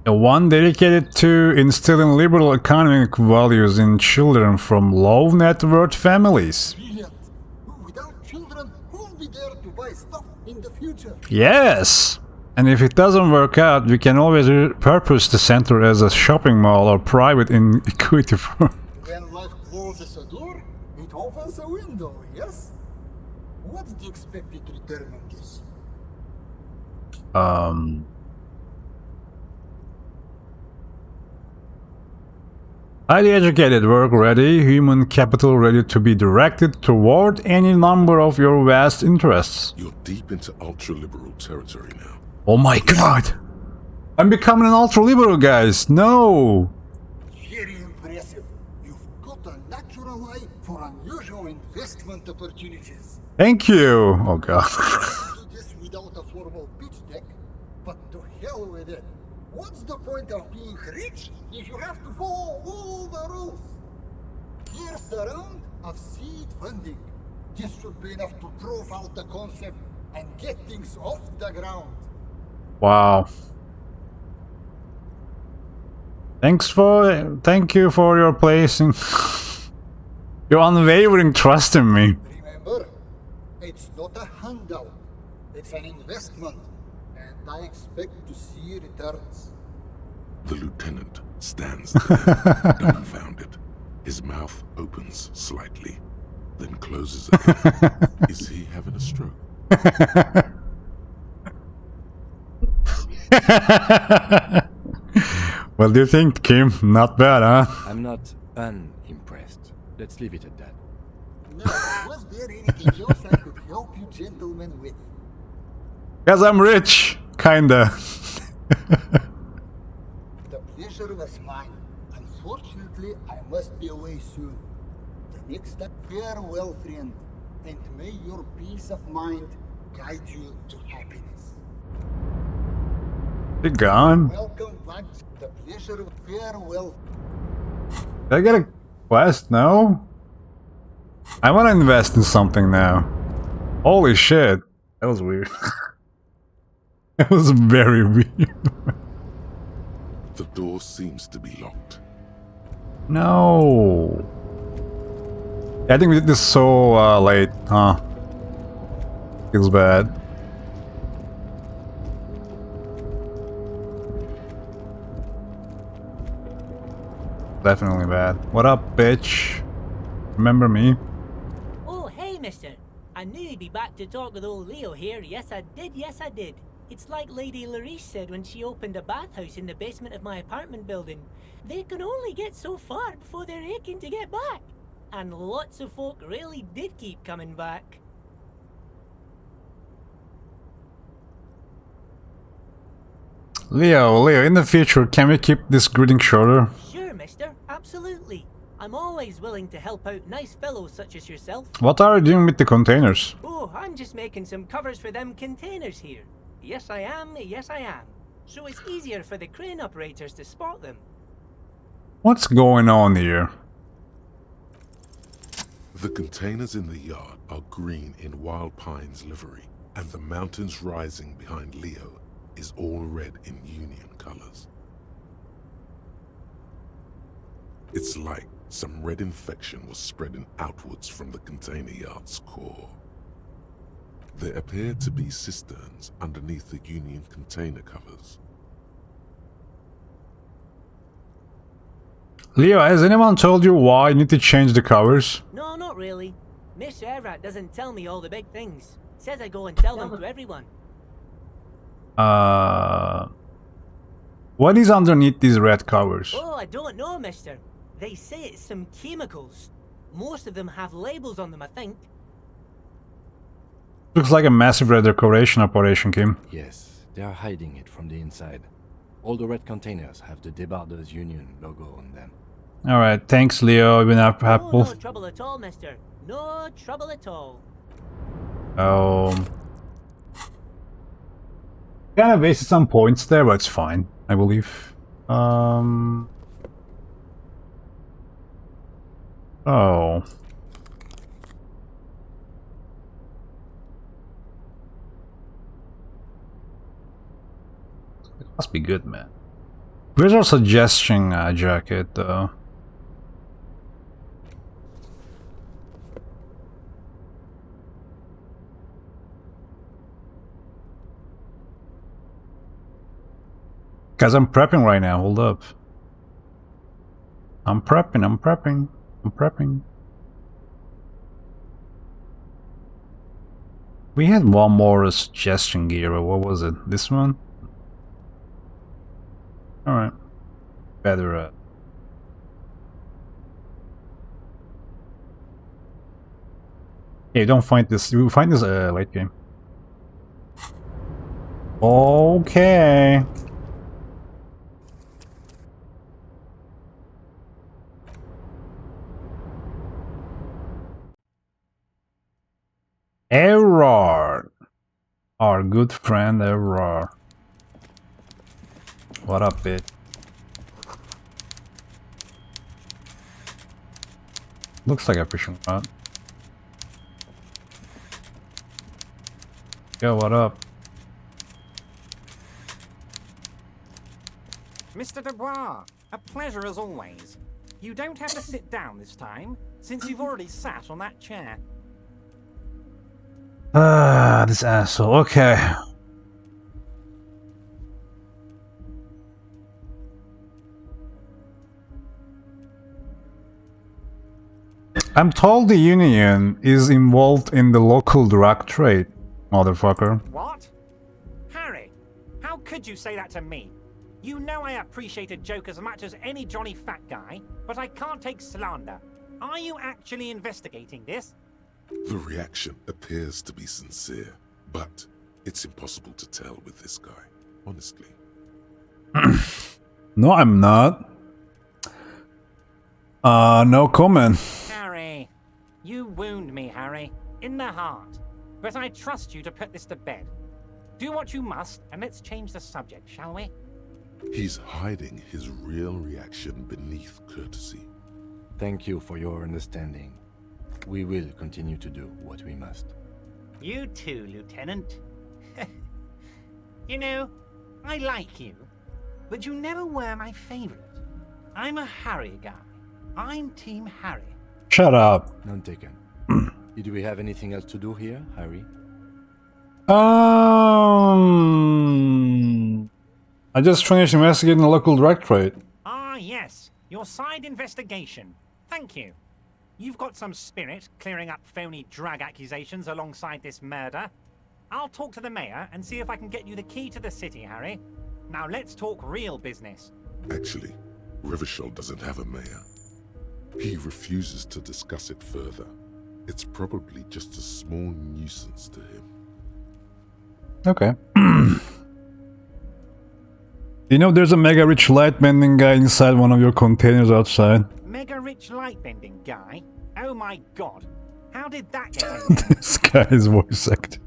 One dedicated to instilling liberal economic values in children from low net worth families. Brilliant. Without children, who'll be there to buy stuff in the future? Yes! And if it doesn't work out, we can always repurpose the center as a shopping mall or private in equity firm. When life closes a door, it opens a window, yes? What's the expected return on this? Highly educated, work ready, human capital ready to be directed toward any number of your vast interests. You're deep into ultra-liberal territory now. Oh my god! I'm becoming an ultra-liberal, guys! No! Very impressive. You've got a natural eye for unusual investment opportunities. Thank you! Oh god. Do this without a formal pitch deck, but to hell with it. What's the point of being rich if you have to follow all the rules? Here's the round of seed funding. This should be enough to prove out the concept and get things off the ground. Wow. Thank you for your placing. Your unwavering trust in me. Remember, it's not a handout. It's an investment, and I expect to see returns. The lieutenant stands there, dumbfounded. His mouth opens slightly, then closes again. Is he having a stroke? What do you think, Kim? Not bad, huh? I'm not unimpressed. Let's leave it at that. Now, was there anything else I could help you gentlemen with? Because I'm rich, kinda. The pleasure was mine. Unfortunately, I must be away soon. The next time, farewell, friend, and may your peace of mind guide you to happiness. You're gone. Welcome back. The pleasure of farewell. Did I get a quest? No? I want to invest in something now. Holy shit. That was weird. That was very weird. The door seems to be locked. No. I think we did this so late, huh? Feels bad. Definitely bad. What up, bitch? Remember me? Oh, hey, mister. I knew you'd be back to talk with old Leo here. Yes, I did. Yes, I did. It's like Lady Larice said when she opened a bathhouse in the basement of my apartment building. They can only get so far before they're aching to get back. And lots of folk really did keep coming back. Leo, in the future, can we keep this greeting shorter? Sure, mister. Absolutely. I'm always willing to help out nice fellows such as yourself. What are you doing with the containers? Oh, I'm just making some covers for them containers here. Yes, I am. Yes, I am. So it's easier for the crane operators to spot them. What's going on here? The containers in the yard are green in Wild Pine's livery, and the mountains rising behind Leo is all red in Union colors. It's like some red infection was spreading outwards from the container yard's core. There appear to be cisterns underneath the Union container covers. Leo, has anyone told you why you need to change the covers? No, not really. Miss Everett doesn't tell me all the big things. Says I go and tell them to everyone. What is underneath these red covers? Oh, I don't know, mister. They say it's some chemicals. Most of them have labels on them, I think. Looks like a massive redecoration operation, Kim. Yes, they are hiding it from the inside. All the red containers have the Debarders Union logo on them. Alright, thanks Leo, you've been helpful. Oh, no trouble at all, mister. No trouble at all. Kind of wasted some points there, but it's fine, I believe. Oh. It must be good, man. Where's our suggestion jacket though? Guys, I'm prepping right now, hold up. I'm prepping. We had one more suggestion gear, but what was it? This one? Alright. Better Hey, don't find this. You find this late game. Okay. Error. Our good friend Error. What up, bitch? Looks like a fishing rod. Yo, what up? Mr. Dubois, a pleasure as always. You don't have to sit down this time, since you've already sat on that chair. This asshole. Okay. I'm told the Union is involved in the local drug trade, motherfucker. What? Harry, how could you say that to me? You know I appreciate a joke as much as any Johnny Fat Guy, but I can't take slander. Are you actually investigating this? The reaction appears to be sincere, but it's impossible to tell with this guy, honestly. No, I'm not. No comment. Harry, you wound me, Harry, in the heart. But I trust you to put this to bed. Do what you must, and let's change the subject, shall we? He's hiding his real reaction beneath courtesy. Thank you for your understanding. We will continue to do what we must. You too, Lieutenant. You know, I like you, but you never were my favorite. I'm a Harry guy. I'm Team Harry. Shut up. None taken. Did we have anything else to do here, Harry? I just finished investigating the local drug trade. Ah, yes. Your side investigation. Thank you. You've got some spirit clearing up phony drug accusations alongside this murder. I'll talk to the mayor and see if I can get you the key to the city, Harry. Now let's talk real business. Actually, Rivershell doesn't have a mayor. He refuses to discuss it further. It's probably just a small nuisance to him. Okay. You know, there's a mega rich light bending guy inside one of your containers outside. Mega rich light bending guy? Oh my god. How did that get in there? This guy is voice acting.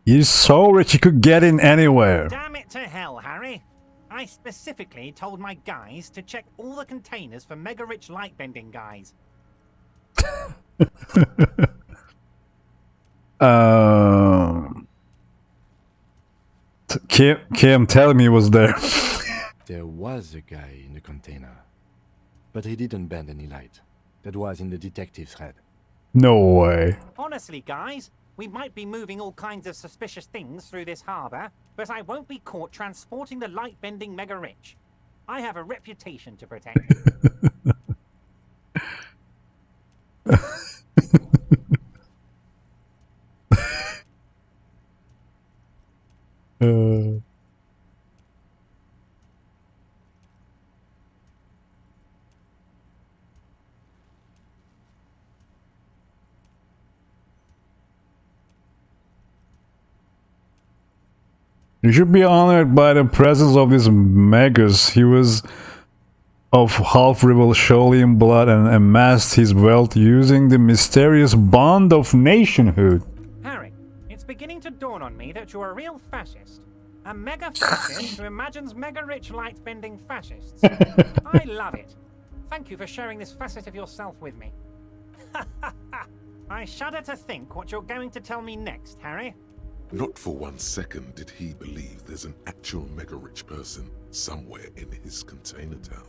He's so rich he could get in anywhere. Damn it to hell, Harry. I specifically told my guys to check all the containers for mega rich light bending guys. Kim, tell me he was there. There was a guy in the container, but he didn't bend any light. That was in the detective's head. No way. Honestly, guys, we might be moving all kinds of suspicious things through this harbor, but I won't be caught transporting the light-bending mega-rich. I have a reputation to protect. You should be honored by the presence of this Magus. He was of half-Rivasholian blood and amassed his wealth using the mysterious bond of nationhood. Harry, it's beginning to dawn on me that you're a real fascist. A mega-fascist who imagines mega-rich light-bending fascists. I love it. Thank you for sharing this facet of yourself with me. I shudder to think what you're going to tell me next, Harry. Not for 1 second did he believe there's an actual mega-rich person somewhere in his container town.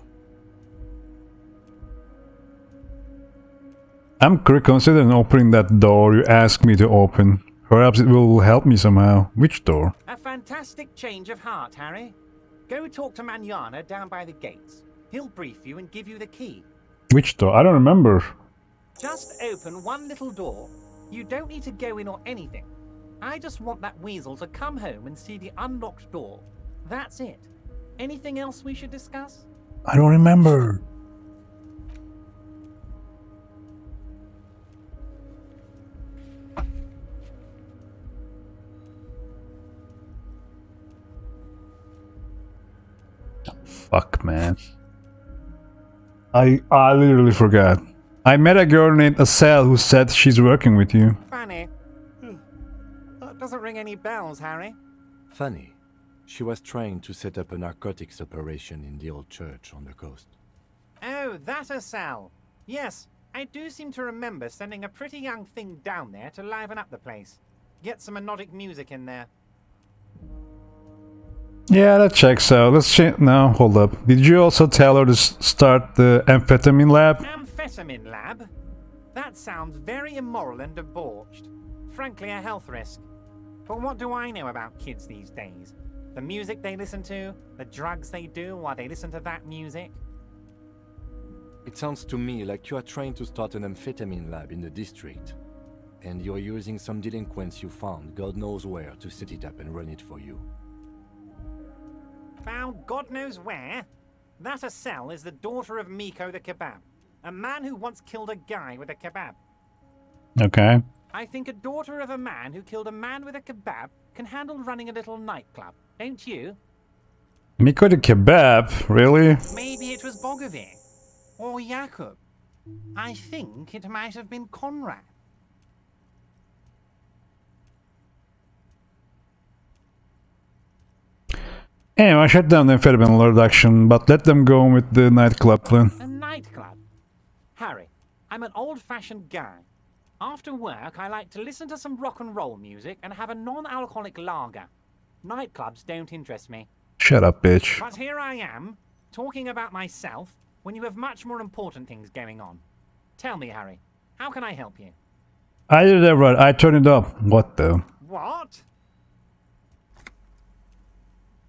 I'm considering opening that door you asked me to open. Perhaps it will help me somehow. Which door? A fantastic change of heart, Harry. Go talk to Manana down by the gates. He'll brief you and give you the key. Which door? I don't remember. Just open one little door. You don't need to go in or anything. I just want that weasel to come home and see the unlocked door. That's it. Anything else we should discuss? I don't remember. Fuck, man. I literally forgot. I met a girl named Estelle who said she's working with you. Funny. That doesn't ring any bells, Harry. Funny. She was trying to set up a narcotics operation in the old church on the coast. Oh, that Estelle. Yes, I do seem to remember sending a pretty young thing down there to liven up the place. Get some melodic music in there. Yeah, that checks out. Let's change. No, hold up. Did you also tell her to start the amphetamine lab? Amphetamine lab? That sounds very immoral and debauched. Frankly, a health risk. But what do I know about kids these days? The music they listen to, the drugs they do while they listen to that music? It sounds to me like you are trying to start an amphetamine lab in the district. And you're using some delinquents you found, God knows where, to set it up and run it for you. Found God knows where? That Estelle is the daughter of Miko the Kebab, a man who once killed a guy with a kebab. Okay. I think a daughter of a man who killed a man with a kebab can handle running a little nightclub, don't you? Miko the Kebab? Really? Maybe it was Bogovic. Or Jakub. I think it might have been Conrad. Anyway, I shut down the amphetamine reduction, but let them go with the nightclub then. A nightclub? Harry, I'm an old-fashioned guy. After work, I like to listen to some rock and roll music and have a non-alcoholic lager. Nightclubs don't interest me. Shut up, bitch. But here I am, talking about myself, when you have much more important things going on. Tell me, Harry, how can I help you? I did that right. I turned it up. What though? What?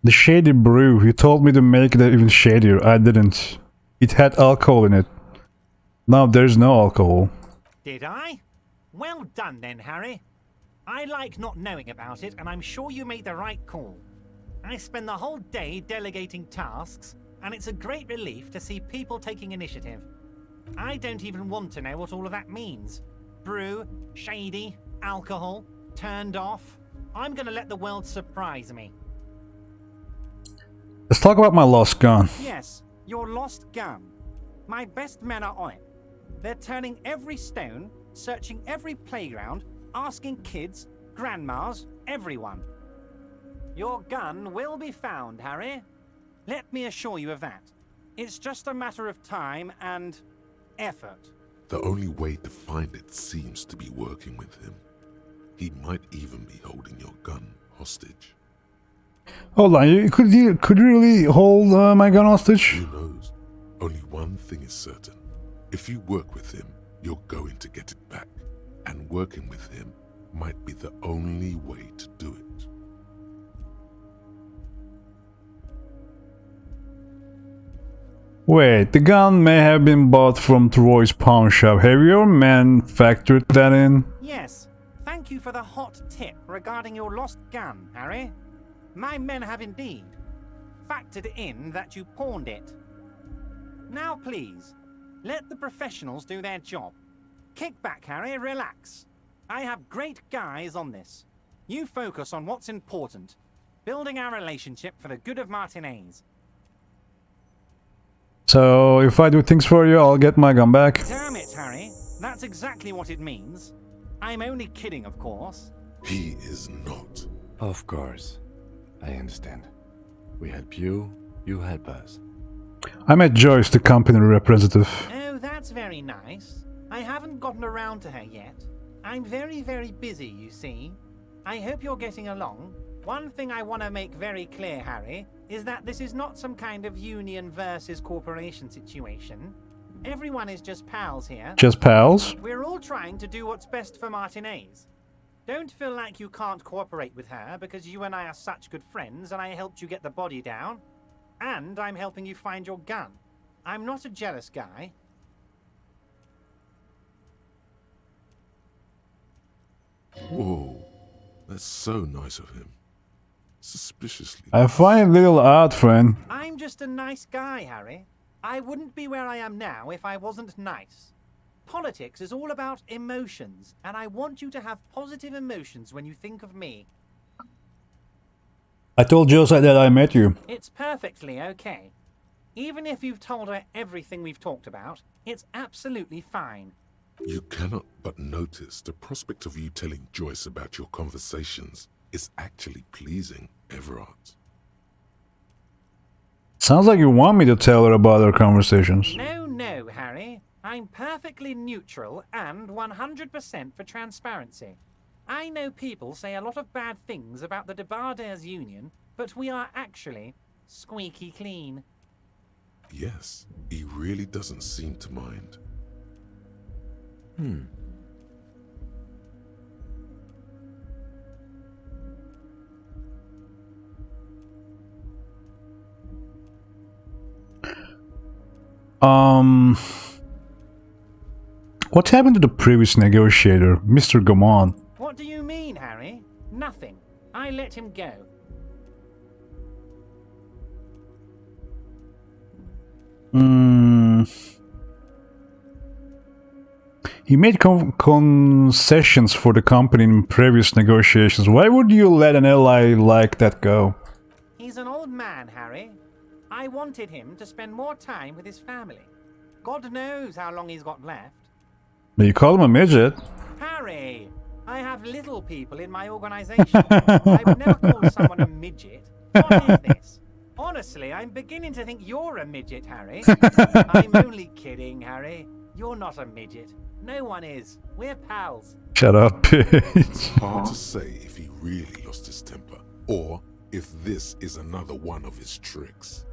The shady brew. You told me to make it even shadier. I didn't. It had alcohol in it. Now there's no alcohol. Did I? Well done then, Harry. I like not knowing about it, and I'm sure you made the right call. I spend the whole day delegating tasks, and it's a great relief to see people taking initiative. I don't even want to know what all of that means. Brew, shady, alcohol, turned off. I'm gonna let the world surprise me. Let's talk about my lost gun. Yes, your lost gun. My best men are on it. They're turning every stone, searching every playground, asking kids, grandmas, everyone. Your gun will be found, Harry. Let me assure you of that. It's just a matter of time and effort. The only way to find it seems to be working with him. He might even be holding your gun hostage. Hold on, could you really hold my gun hostage? Who knows? Only one thing is certain. If you work with him, you're going to get it back. And working with him might be the only way to do it. Wait, the gun may have been bought from Troy's pawn shop. Have your men factored that in? Yes. Thank you for the hot tip regarding your lost gun, Harry. My men have indeed factored in that you pawned it. Now please, let the professionals do their job. Kick back, Harry, relax. I have great guys on this. You focus on what's important. Building our relationship for the good of Martinez. So, if I do things for you, I'll get my gun back. Damn it, Harry. That's exactly what it means. I'm only kidding, of course. He is not. Of course. I understand. We help you, you help us. I met Joyce, the company representative. Oh, that's very nice. I haven't gotten around to her yet. I'm very, very busy, you see. I hope you're getting along. One thing I want to make very clear, Harry, is that this is not some kind of union versus corporation situation. Everyone is just pals here. Just pals? We're all trying to do what's best for Martinez. Don't feel like you can't cooperate with her because you and I are such good friends and I helped you get the body down. And I'm helping you find your gun. I'm not a jealous guy. Whoa, that's so nice of him. Suspiciously. I find it a little odd, friend. I'm just a nice guy, Harry. I wouldn't be where I am now if I wasn't nice. Politics is all about emotions, and I want you to have positive emotions when you think of me. I told Joseph that I met you. It's perfectly okay. Even if you've told her everything we've talked about, it's absolutely fine. You cannot but notice the prospect of you telling Joyce about your conversations is actually pleasing, Everard. Sounds like you want me to tell her about our conversations. No, Harry. I'm perfectly neutral and 100% for transparency. I know people say a lot of bad things about the Debardairs Union, but we are actually squeaky clean. Yes, he really doesn't seem to mind. What happened to the previous negotiator, Mr. Gaumont? What do you mean, Harry? Nothing. I let him go. He made concessions for the company in previous negotiations. Why would you let an ally like that go? He's an old man, Harry. I wanted him to spend more time with his family. God knows how long he's got left. But you call him a midget. Harry, I have little people in my organization. I would never call someone a midget. What is this? Honestly, I'm beginning to think you're a midget, Harry. I'm only kidding, Harry. You're not a midget. No one is. We're pals. Shut up, bitch. Hard to say if he really lost his temper, or if this is another one of his tricks.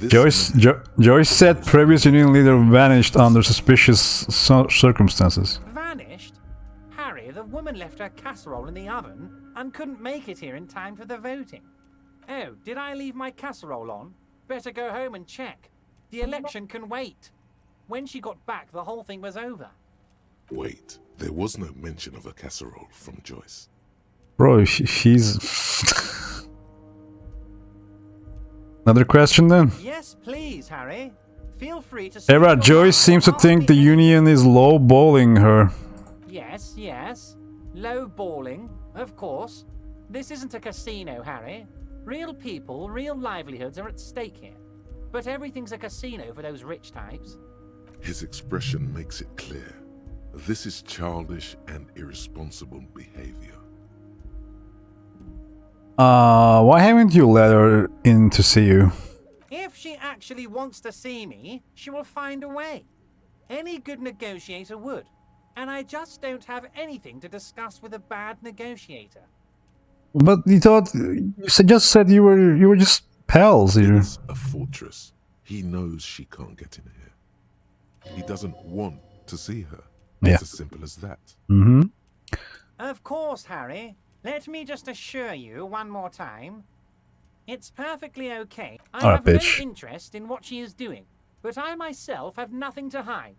Joyce said previous union leader vanished under suspicious circumstances. Vanished? Harry, the woman left her casserole in the oven and couldn't make it here in time for the voting. Oh, did I leave my casserole on? Better go home and check. The election can wait. When she got back, the whole thing was over. Wait, there was no mention of a casserole from Joyce. Bro, she's... Another question then? Yes, please, Harry. Feel free to... Era, Joyce seems to think the union is low-balling her. Yes. Low balling, of course. This isn't a casino, Harry. Real people, real livelihoods are at stake here. But everything's a casino for those rich types. His expression makes it clear. This is childish and irresponsible behavior. Why haven't you let her in to see you? If she actually wants to see me, she will find a way. Any good negotiator would. And I just don't have anything to discuss with a bad negotiator. But you thought... You just said you were just pals here. It's a fortress. He knows she can't get in here. He doesn't want to see her. It's as simple as that. Of course, Harry. Let me just assure you one more time. It's perfectly okay. I have no interest in what she is doing, but I myself have nothing to hide.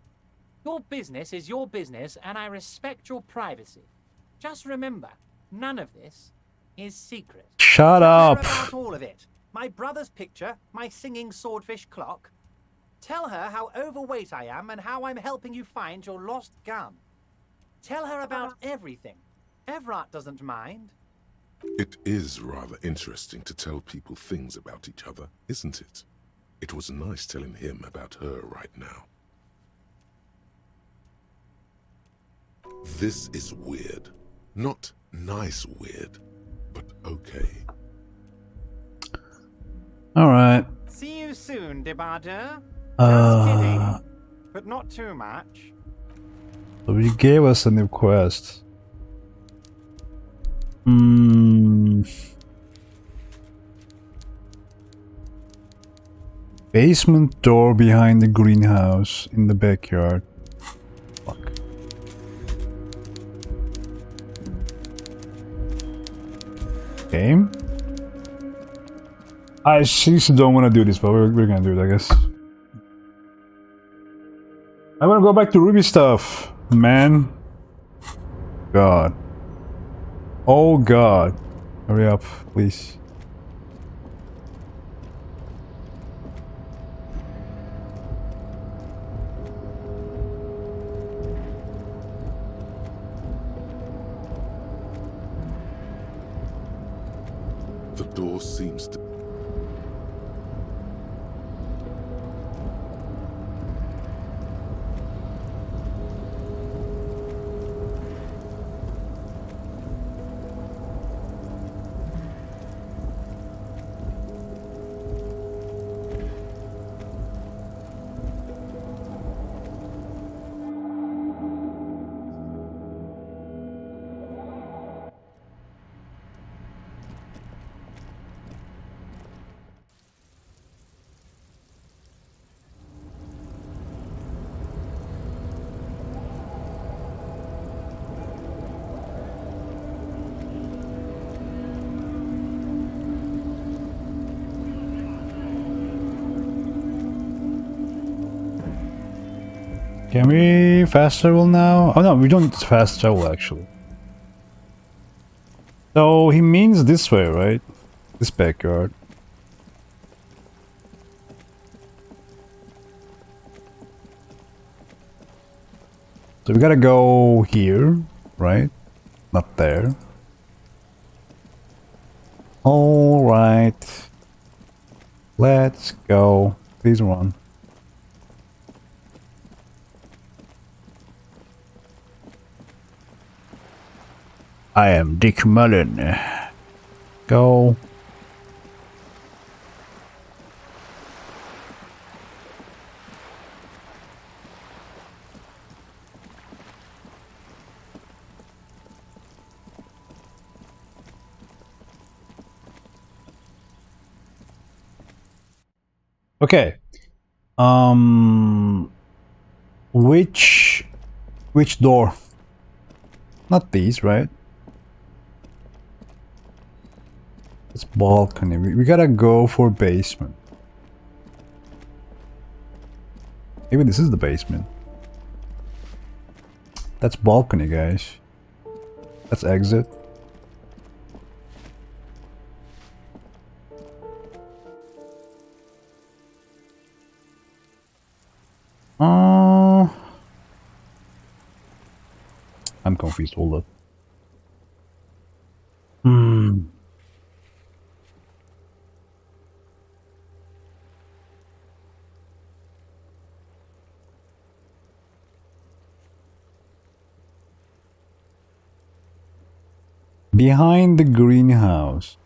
Your business is your business, and I respect your privacy. Just remember, none of this is secret. Shut up. Tell her about all of it. My brother's picture, my singing swordfish clock. Tell her how overweight I am and how I'm helping you find your lost gun. Tell her about everything. Everard doesn't mind. It is rather interesting to tell people things about each other, isn't it? It was nice telling him about her right now. This is weird. Not nice weird, but okay. Alright. See you soon, Debardeur. Just kidding, but not too much. So he gave us a new quest. Basement door behind the greenhouse in the backyard. Fuck. Game? I seriously don't want to do this, but we're gonna do it, I guess. I want to go back to Ruby stuff, man. God. Oh God. Hurry up, please. The door seems to... Can we fast travel now? Oh no, we don't fast travel actually. So he means this way, right? This backyard. So we gotta go here, right? Not there. Alright. Let's go. Please run. I am Dick Mullen. Go. Okay. Which door? Not these, right? It's balcony. We gotta go for basement. Maybe this is the basement. That's balcony, guys. That's exit. I'm confused. Hold up. Behind the greenhouse.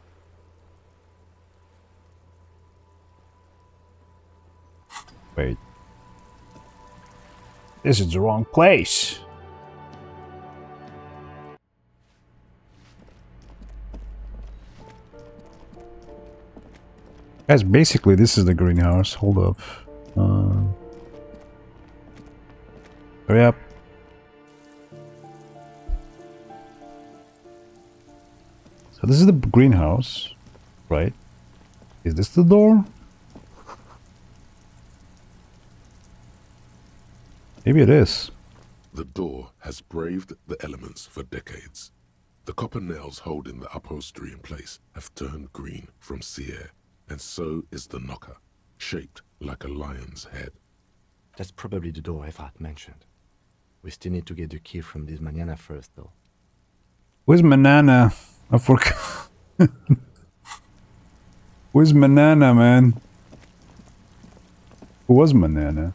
Wait. This is the wrong place. Guys, basically this is the greenhouse. Hold up. Hurry up. So this is the greenhouse, right? Is this the door? Maybe it is. The door has braved the elements for decades. The copper nails holding the upholstery in place have turned green from sea air, and so is the knocker, shaped like a lion's head. That's probably the door Efrat mentioned. We still need to get the key from this Manana first, though. Where's Manana? I forgot. Where's Manana, man? Who was Manana?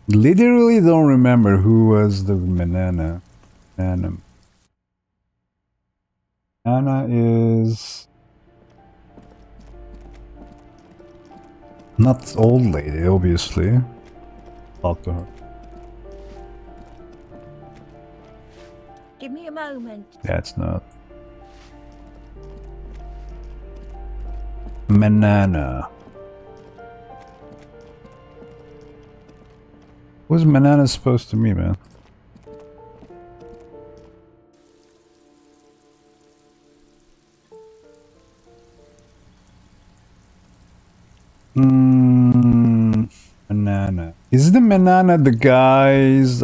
Literally don't remember who was the Manana. Manana is... Not old lady, obviously. Talk to her. Give me a moment. That's not. Manana. Who's Manana supposed to be, man? Manana. Is the Manana the guys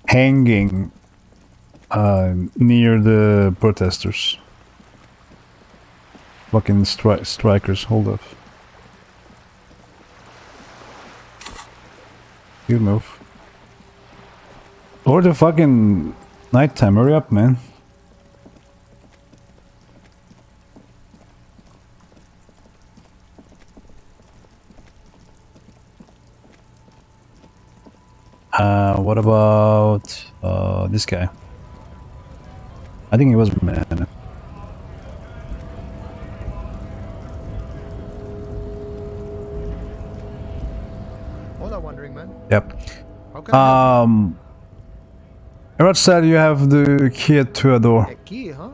hanging near the protesters? Fucking strikers, hold up. You move. Or the fucking nighttime, hurry up, man. What about this guy? I think he was man. Hola, wandering man. Yep. How can I help you? Erod said you have the key to a door. A key, huh?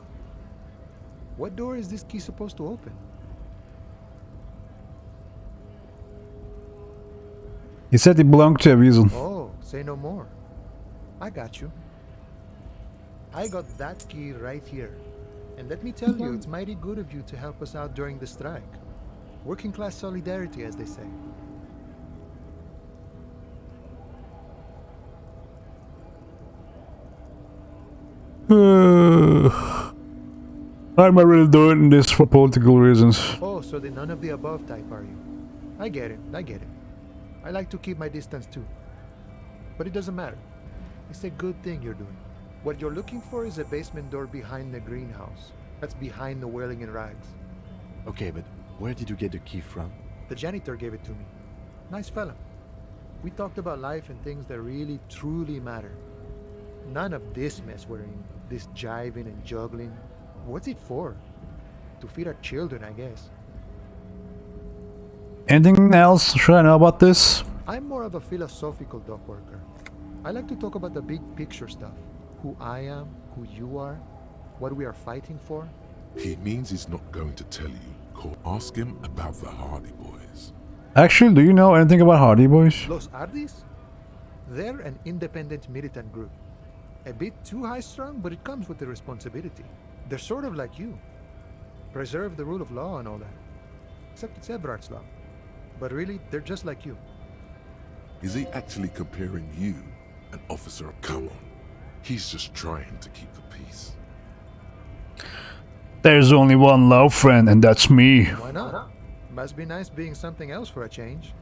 What door is this key supposed to open? He said it belonged to a weasel. Oh, say no more. I got you. I got that key right here. And let me tell you, it's mighty good of you to help us out during the strike. Working class solidarity, as they say. I'm not really doing this for political reasons. Oh, so the none of the above type, are you? I get it, I get it. I like to keep my distance too. But it doesn't matter. It's a good thing you're doing. What you're looking for is a basement door behind the greenhouse. That's behind the whirling in rags. Okay, but where did you get the key from? The janitor gave it to me. Nice fella. We talked about life and things that really, truly matter. None of this mess we're in. This jiving and juggling. What's it for? To feed our children, I guess. Anything else should I know about this? I'm more of a philosophical dock worker. I like to talk about the big picture stuff. Who I am, who you are, what we are fighting for. He means he's not going to tell you. Go ask him about the Hardy Boys. Actually, do you know anything about Hardy Boys? Los Hardys? They're an independent militant group. A bit too high-strung, but it comes with the responsibility. They're sort of like you. Preserve the rule of law and all that. Except it's Everard's law. But really, they're just like you. Is he actually comparing you, an officer? Come on. He's just trying to keep the peace. There's only one love friend, and that's me. Why not? Must be nice being something else for a change.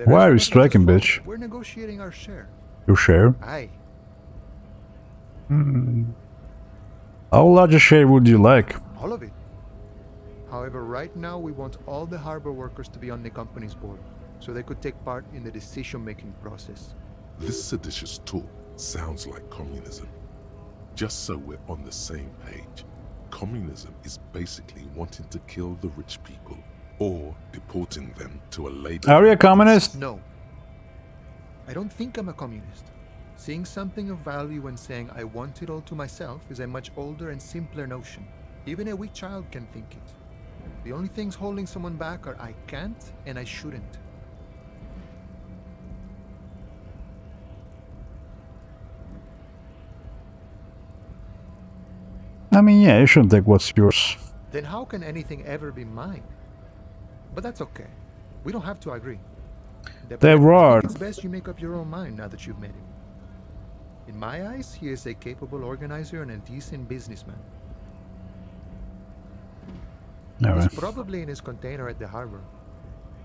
Why are you striking, bitch? We're negotiating our share. Your share? Aye. How large a share would you like? All of it. However, right now we want all the harbor workers to be on the company's board, so they could take part in the decision-making process. This seditious talk sounds like communism. Just so we're on the same page, communism is basically wanting to kill the rich people or deporting them to a labor... Are you a communist? No. I don't think I'm a communist. Seeing something of value and saying I want it all to myself is a much older and simpler notion. Even a weak child can think it. The only things holding someone back are I can't and I shouldn't. I mean, yeah, you shouldn't take what's yours. Then how can anything ever be mine? But that's okay. We don't have to agree. Everard. It's best you make up your own mind now that you've met him. In my eyes, he is a capable organizer and a decent businessman. Alright. He's probably in his container at the harbor.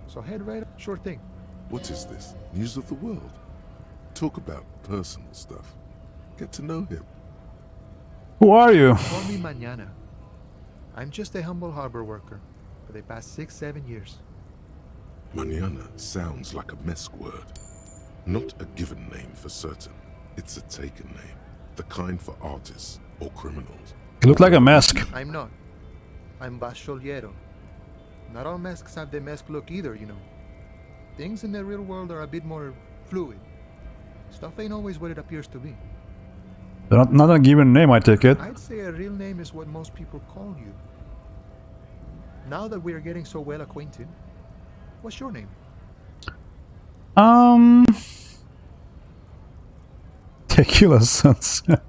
So head right up. Sure thing. What is this? News of the world? Talk about personal stuff. Get to know him. Who are you? Call me Mañana. I'm just a humble harbor worker for the past 6-7 years. Mañana sounds like a mess word. Not a given name for certain. It's a taken name. The kind for artists or criminals. You look like a mask. I'm not. I'm Bacholiero. Not all masks have the mask look either, you know. Things in the real world are a bit more fluid. Stuff ain't always what it appears to be. Not a given name, I take it. I'd say a real name is what most people call you. Now that we are getting so well acquainted, what's your name? Tequila Sunset.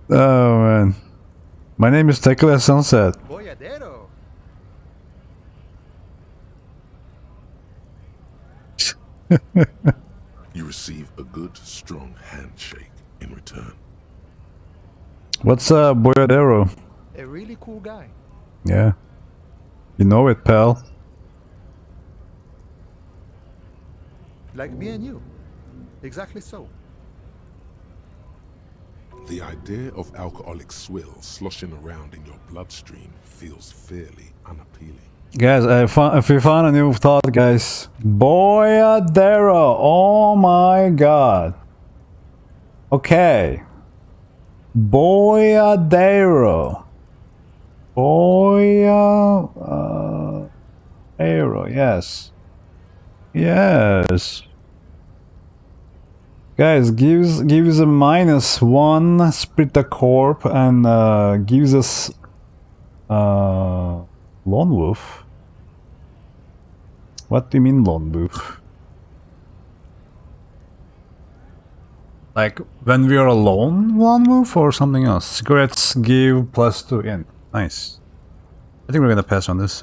Oh man. My name is Tequila Sunset. Boyadero. You receive a good, strong handshake in return. What's up, Boyadero? A really cool guy. Yeah. You know it, pal. Like me and you. Exactly so. The idea of alcoholic swill sloshing around in your bloodstream feels fairly unappealing. Guys, if we found a new thought, guys. Boyadero. Oh my god. Okay. Boyadero. Boyadero. Yes. Yes. Guys, gives a -1 Splitter Corp and gives us Lone Wolf. What do you mean Lone Wolf? Like when we are alone, Lone Wolf, or something else? Cigarettes give +2 in. Nice. I think we're gonna pass on this.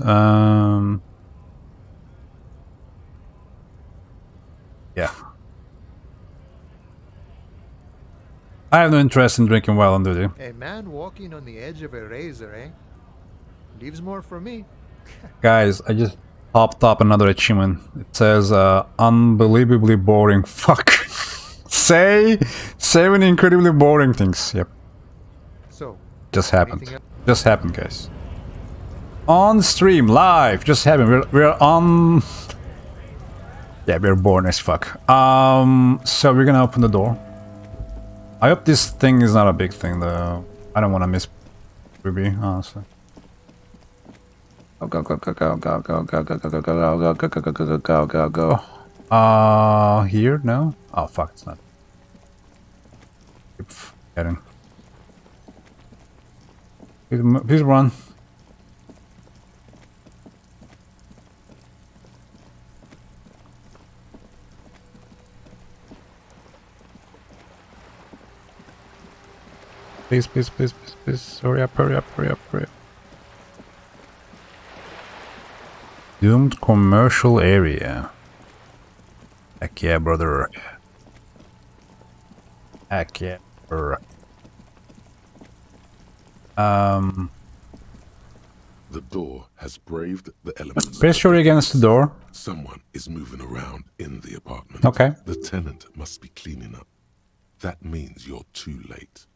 Yeah. I have no interest in drinking while on duty. A man walking on the edge of a razor, eh? Leaves more for me. Guys, I just popped up another achievement. It says, unbelievably boring. Fuck. Say 7 incredibly boring things. Yep. So, just happened. Just happened, guys. On stream, live. Just happened. We're on... Yeah, we're boring as fuck. So we're gonna open the door. I hope this thing is not a big thing, though. I don't want to miss Ruby, honestly. Go, go, go, go, go, go, go, go, go, go, go, go, go, go, go, go, go, go. Here? No? Oh, fuck, it's not. Keep getting. Please run. Please, please, please, please, please. Hurry up, hurry up, hurry up, hurry up. Doomed commercial area. Heck yeah, brother. Heck yeah, brother. The door has braved the elements. Press your against the door. Someone is moving around in the apartment. Okay. The tenant must be cleaning up. That means you're too late.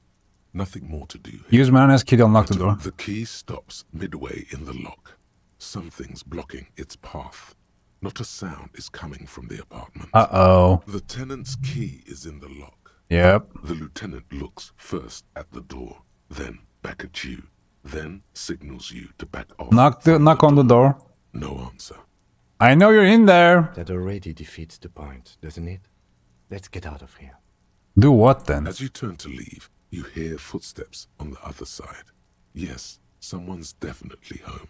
Nothing more to do here. Use Manana's key to unlock the door. The key stops midway in the lock. Something's blocking its path. Not a sound is coming from the apartment. Uh-oh. The tenant's key is in the lock. Yep. The lieutenant looks first at the door, then back at you, then signals you to back off. Knock on the door. No answer. I know you're in there. That already defeats the point, doesn't it? Let's get out of here. Do what then? As you turn to leave, you hear footsteps on the other side. Yes, someone's definitely home.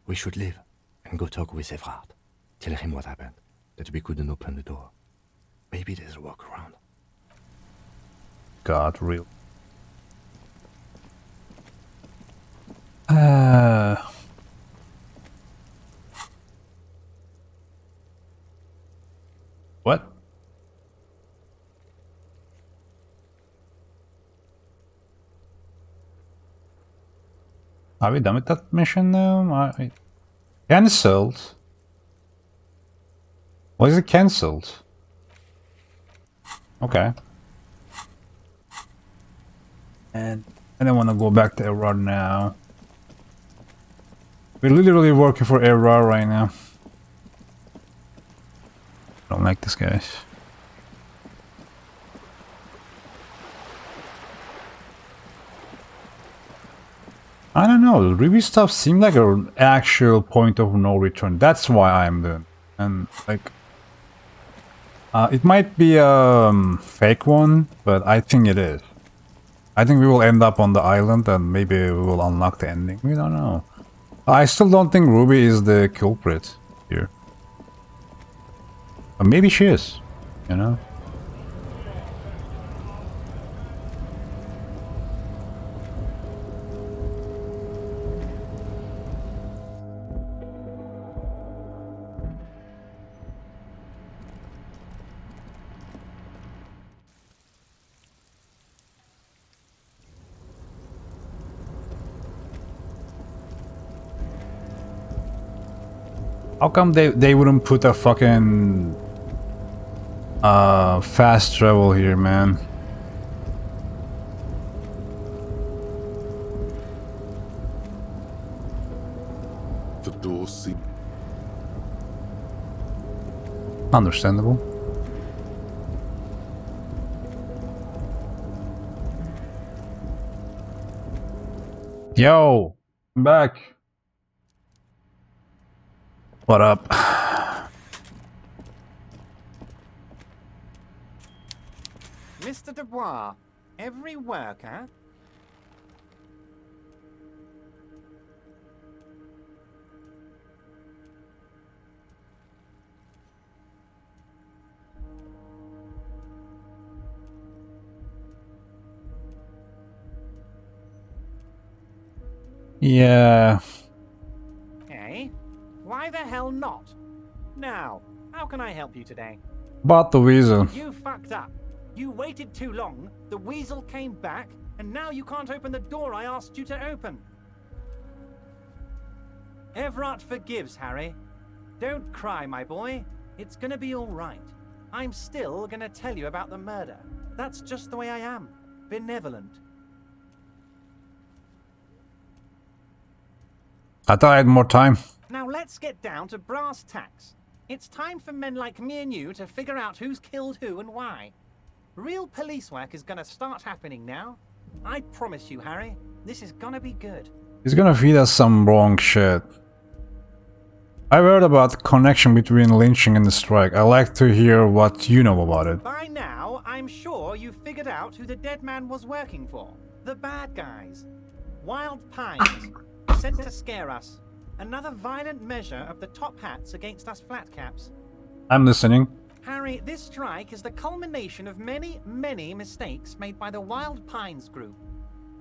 We should leave and go talk with Evrard. Tell him what happened, that we couldn't open the door. Maybe there's a workaround. God, real. What? Are we done with that mission now? Cancelled? Why is it cancelled? Okay. And I don't want to go back to Error now. We're literally working for Error right now. I don't like this, guys. I don't know, the Ruby stuff seemed like an actual point of no return. That's why I'm doing. And like, it might be a fake one, but I think it is. I think we will end up on the island and maybe we will unlock the ending. We don't know. I still don't think Ruby is the culprit here. But maybe she is, you know? How come they wouldn't put a fucking fast travel here, man? The door seems Understandable. Yo, I'm back. What up? Mr. Dubois, every worker... Yeah. Eh? Why the hell not? Now, how can I help you today? About the weasel. You fucked up. You waited too long, the weasel came back, and now you can't open the door I asked you to open. Everard forgives, Harry. Don't cry, my boy. It's gonna be all right. I'm still gonna tell you about the murder. That's just the way I am. Benevolent. I thought I had more time. Now let's get down to brass tacks. It's time for men like me and you to figure out who's killed who and why. Real police work is gonna start happening now. I promise you, Harry, this is gonna be good. He's gonna feed us some wrong shit. I've heard about the connection between lynching and the strike. I'd like to hear what you know about it. By now, I'm sure you've figured out who the dead man was working for. The bad guys. Wild Pines. Sent to scare us. Another violent measure of the top hats against us flatcaps. I'm listening. Harry, this strike is the culmination of many, many mistakes made by the Wild Pines group.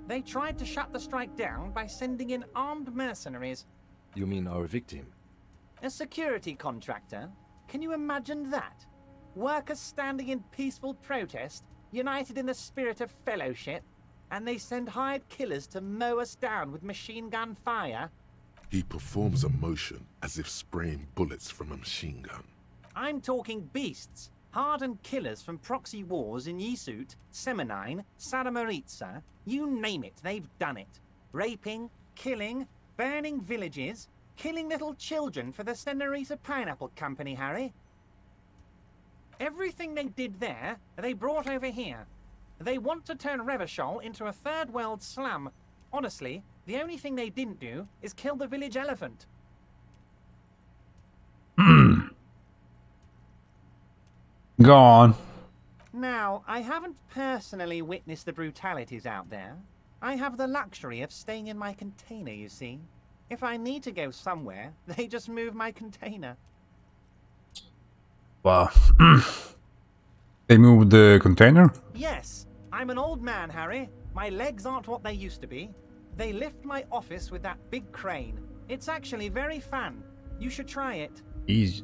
They tried to shut the strike down by sending in armed mercenaries. You mean our victim? A security contractor? Can you imagine that? Workers standing in peaceful protest, united in the spirit of fellowship, and they send hired killers to mow us down with machine gun fire? he performs a motion as if spraying bullets from a machine gun. I'm talking beasts, hardened killers from proxy wars in Yisut, Semenine, Saramaritsa, you name it, they've done it. Raping, killing, burning villages, killing little children for the Senorita Pineapple Company, Harry. Everything they did there, they brought over here. They want to turn Revachol into a third world slum. Honestly, the only thing they didn't do is kill the village elephant. Go on. Now, I haven't personally witnessed the brutalities out there. I have the luxury of staying in my container, you see. If I need to go somewhere, they just move my container. Wow. They moved the container? Yes, I'm an old man, Harry. My legs aren't what they used to be. They lift my office with that big crane. It's actually very fun. You should try it. Easy.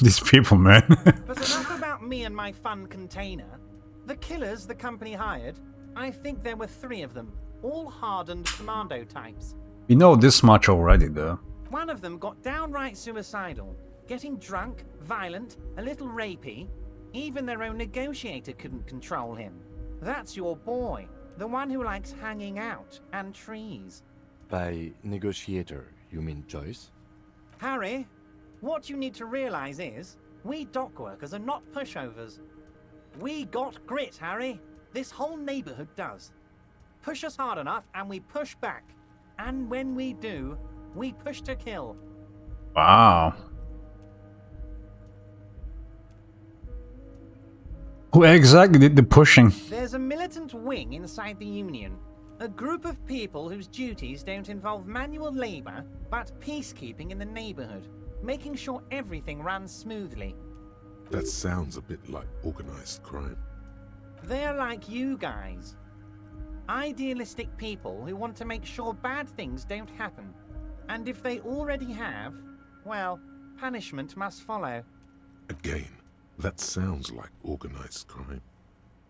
These people, man. But enough about me and my fun container. The killers the company hired, I think there were 3 of them, all hardened commando types. We know this much already, though. One of them got downright suicidal, getting drunk, violent, a little rapey. Even their own negotiator couldn't control him. That's your boy, the one who likes hanging out and trees. By negotiator, you mean Joyce? Harry, what you need to realize is, we dock workers are not pushovers. We got grit, Harry. This whole neighborhood does. Push us hard enough and we push back. And when we do, we push to kill. Wow. Who exactly did the pushing? There's a militant wing inside the Union. A group of people whose duties don't involve manual labor, but peacekeeping in the neighborhood, making sure everything runs smoothly. That sounds a bit like organized crime. They're like you guys. Idealistic people who want to make sure bad things don't happen. And if they already have, well, punishment must follow. Again, that sounds like organized crime.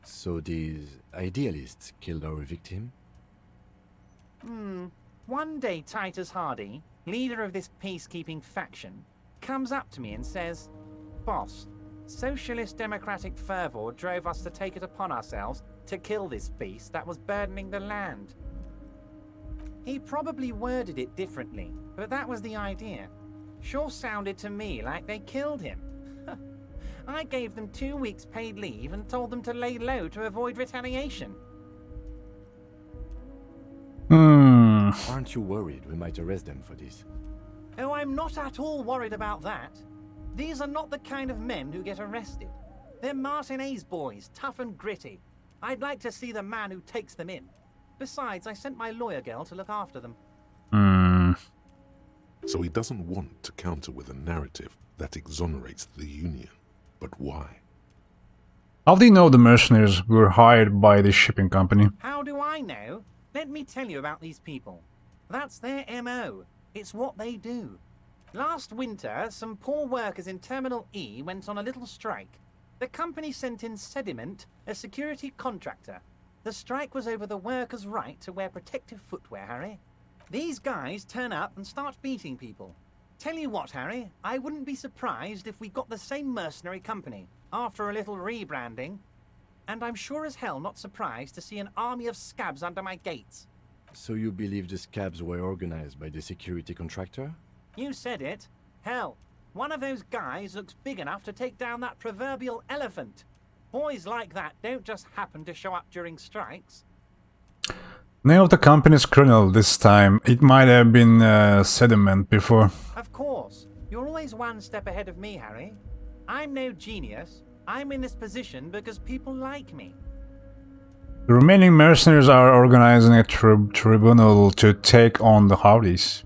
So these idealists killed our victim? One day Titus Hardy, leader of this peacekeeping faction, comes up to me and says, "Boss, socialist democratic fervor drove us to take it upon ourselves to kill this beast that was burdening the land." He probably worded it differently, but that was the idea. Sure sounded to me like they killed him. I gave them 2 weeks paid leave and told them to lay low to avoid retaliation. Aren't you worried we might arrest them for this? Oh, I'm not at all worried about that. These are not the kind of men who get arrested. They're Martinez boys, tough and gritty. I'd like to see the man who takes them in. Besides, I sent my lawyer girl to look after them. So he doesn't want to counter with a narrative that exonerates the Union. But why? How do you know the mercenaries were hired by the shipping company? How do I know? Let me tell you about these people. That's their MO. It's what they do. Last winter, some poor workers in Terminal E went on a little strike. The company sent in Sediment, a security contractor. The strike was over the workers' right to wear protective footwear, Harry. These guys turn up and start beating people. Tell you what, Harry, I wouldn't be surprised if we got the same mercenary company, after a little rebranding. And I'm sure as hell not surprised to see an army of scabs under my gates. So you believe the scabs were organized by the security contractor? You said it. Hell, one of those guys looks big enough to take down that proverbial elephant. Boys like that don't just happen to show up during strikes. Name of the company's criminal this time. It might have been Sediment before. Of course. You're always one step ahead of me, Harry. I'm no genius. I'm in this position because people like me. The remaining mercenaries are organizing a tribunal to take on the Hardys.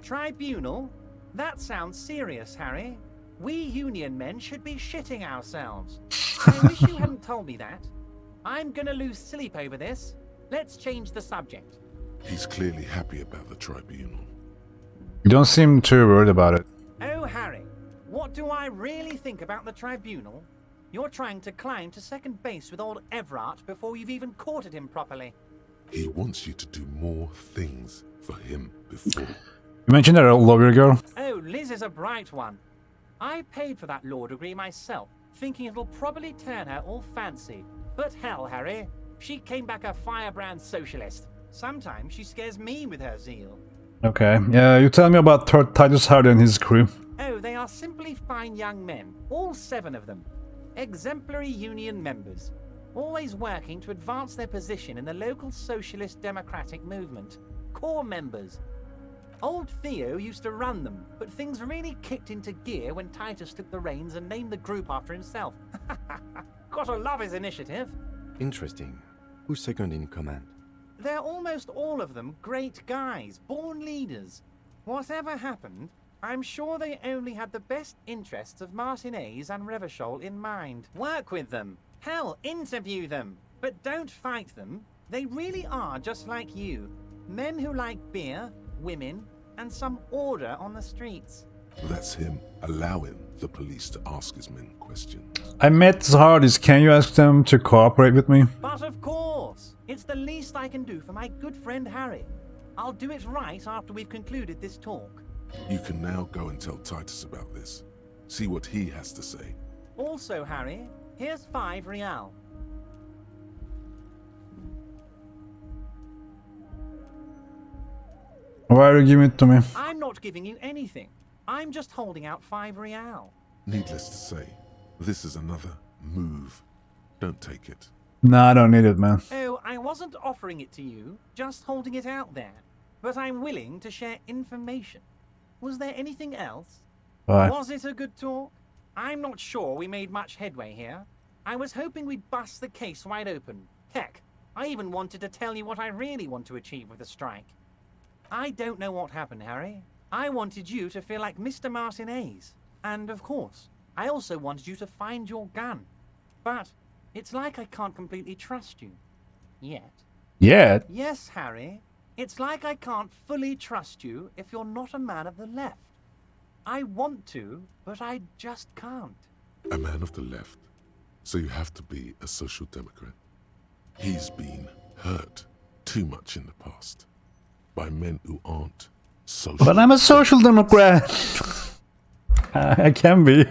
Tribunal? That sounds serious, Harry. We Union men should be shitting ourselves. I wish you hadn't told me that. I'm gonna lose sleep over this. Let's change the subject. He's clearly happy about the tribunal. You don't seem too worried about it. Oh, Harry, what do I really think about the tribunal? You're trying to climb to second base with old Everard before you've even courted him properly. He wants you to do more things for him before. You mentioned that lawyer girl. Oh, Liz is a bright one. I paid for that law degree myself, thinking it'll probably turn her all fancy. But hell, Harry, she came back a firebrand socialist. Sometimes she scares me with her zeal. Okay, yeah, you tell me about Titus Hardy and his crew. Oh, they are simply fine young men, all 7 of them. Exemplary Union members, always working to advance their position in the local socialist democratic movement. Core members. Old Theo used to run them, but things really kicked into gear when Titus took the reins and named the group after himself. Gotta love his initiative. Interesting. Who's second in command? They're almost all of them great guys, born leaders. Whatever happened, I'm sure they only had the best interests of Martinez and Revachol in mind. Work with them. Hell, interview them. But don't fight them. They really are just like you. Men who like beer, women, and some order on the streets. That's him allowing the police to ask his men questions. I met the Hardys. Can you ask them to cooperate with me? But of course. It's the least I can do for my good friend Harry. I'll do it right after we've concluded this talk. You can now go and tell Titus about this. See what he has to say. Also, Harry, here's 5 real. Why are you giving it to me? I'm not giving you anything. I'm just holding out 5 real. Needless to say, this is another move. Don't take it. Nah, I don't need it, man. Oh, I wasn't offering it to you, just holding it out there. but I'm willing to share information. Was there anything else? Right. Was it a good talk? I'm not sure we made much headway here. I was hoping we'd bust the case wide open. Heck, I even wanted to tell you what I really want to achieve with the strike. I don't know what happened, Harry. I wanted you to feel like Mr. Martinez. And of course, I also wanted you to find your gun. But it's like I can't completely trust you. Yet. Yet? Yes, Harry. It's like I can't fully trust you if you're not a man of the left. I want to, but I just can't. A man of the left. So you have to be a social democrat. He's been hurt too much in the past by men who aren't social. But I'm a social democrat. I can be.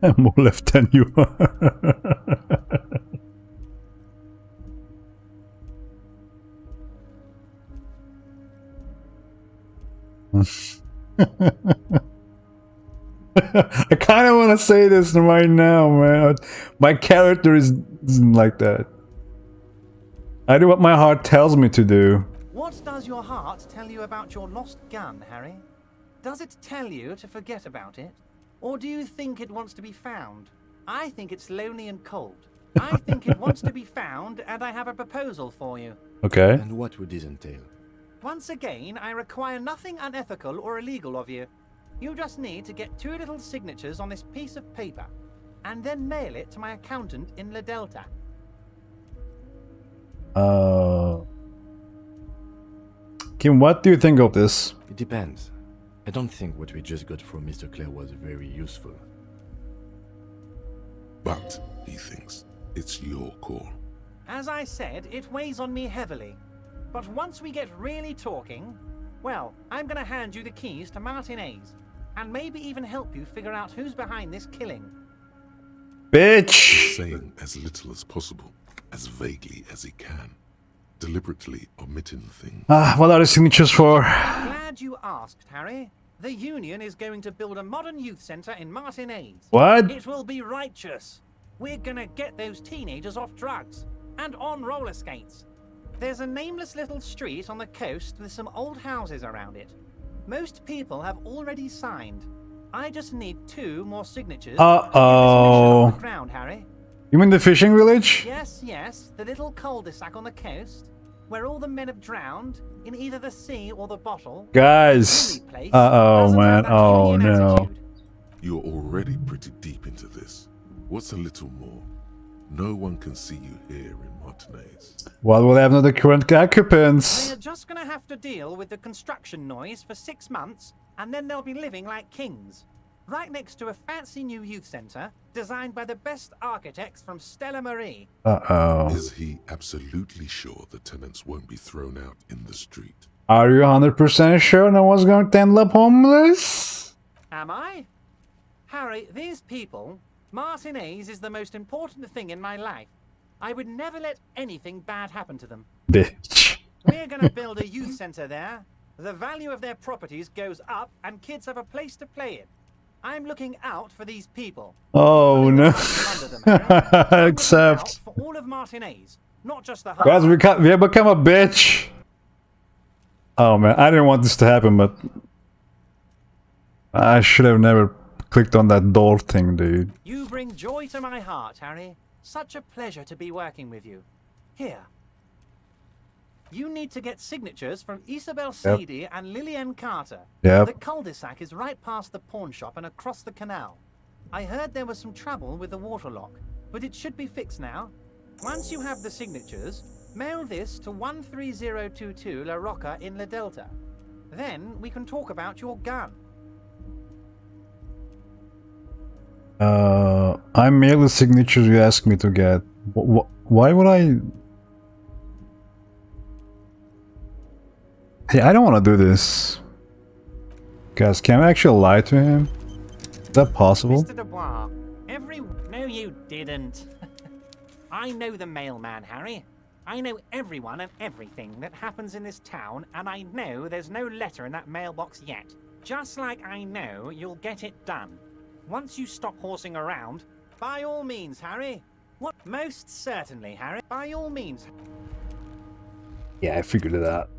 I'm more left than you are. I kind of want to say this right now, man. My character isn't like that. I do what my heart tells me to do. What does your heart tell you about your lost gun, Harry? Does it tell you to forget about it? Or do you think it wants to be found? I think it's lonely and cold. I think it wants to be found, and I have a proposal for you. Okay. And what would this entail? Once again, I require nothing unethical or illegal of you. You just need to get 2 little signatures on this piece of paper, and then mail it to my accountant in La Delta. Kim, what do you think of this? It depends. I don't think what we just got from Mr. Clare was very useful. But he thinks it's your call. As I said, it weighs on me heavily. But once we get really talking, well, I'm gonna hand you the keys to Martinez, and maybe even help you figure out who's behind this killing. Bitch! He's saying as little as possible, as vaguely as he can, deliberately omitting things. What are the signatures for? Glad you asked, Harry. The Union is going to build a modern youth center in Martinez. What? It will be righteous. We're gonna get those teenagers off drugs and on roller skates. There's a nameless little street on the coast with some old houses around it. Most people have already signed. I just need 2 more signatures. Uh-oh. Ground, Harry. You mean the fishing village? Yes, yes, the little cul-de-sac on the coast, where all the men have drowned in either the sea or the bottle. Guys. Uh-oh, man. Oh, no. You're already pretty deep into this. What's a little more? No one can see you here in Martinez. What will happen to the current occupants? They're just gonna have to deal with the construction noise for 6 months, and then they'll be living like kings. Right next to a fancy new youth center, designed by the best architects from Stella Marie. Uh-oh. Is he absolutely sure the tenants won't be thrown out in the street? Are you 100% sure no one's going to end up homeless? Am I? Harry, these people, Martinez is the most important thing in my life. I would never let anything bad happen to them. Bitch. We're gonna build a youth center there. The value of their properties goes up and kids have a place to play in. I'm looking out for these people. Oh no. Except. For all of Martinez, not just the Guys, we have become a bitch. Oh man, I didn't want this to happen, but I should have never clicked on that door thing, dude. You bring joy to my heart, Harry. Such a pleasure to be working with you. Here. You need to get signatures from Isabel Sadie and Lillian Carter. Yep. The cul-de-sac is right past the pawn shop and across the canal. I heard there was some trouble with the water lock, but it should be fixed now. Once you have the signatures, mail this to 13022 La Rocca in La Delta. Then we can talk about your gun. I mail the signatures you asked me to get. Why would I? Hey, I don't want to do this. Guys, can I actually lie to him? Is that possible? Mr. Dubois, No, you didn't. I know the mailman, Harry. I know everyone and everything that happens in this town, and I know there's no letter in that mailbox yet. Just like I know you'll get it done. Once you stop horsing around, by all means, Harry. What? Most certainly, Harry. By all means. Yeah, I figured it out.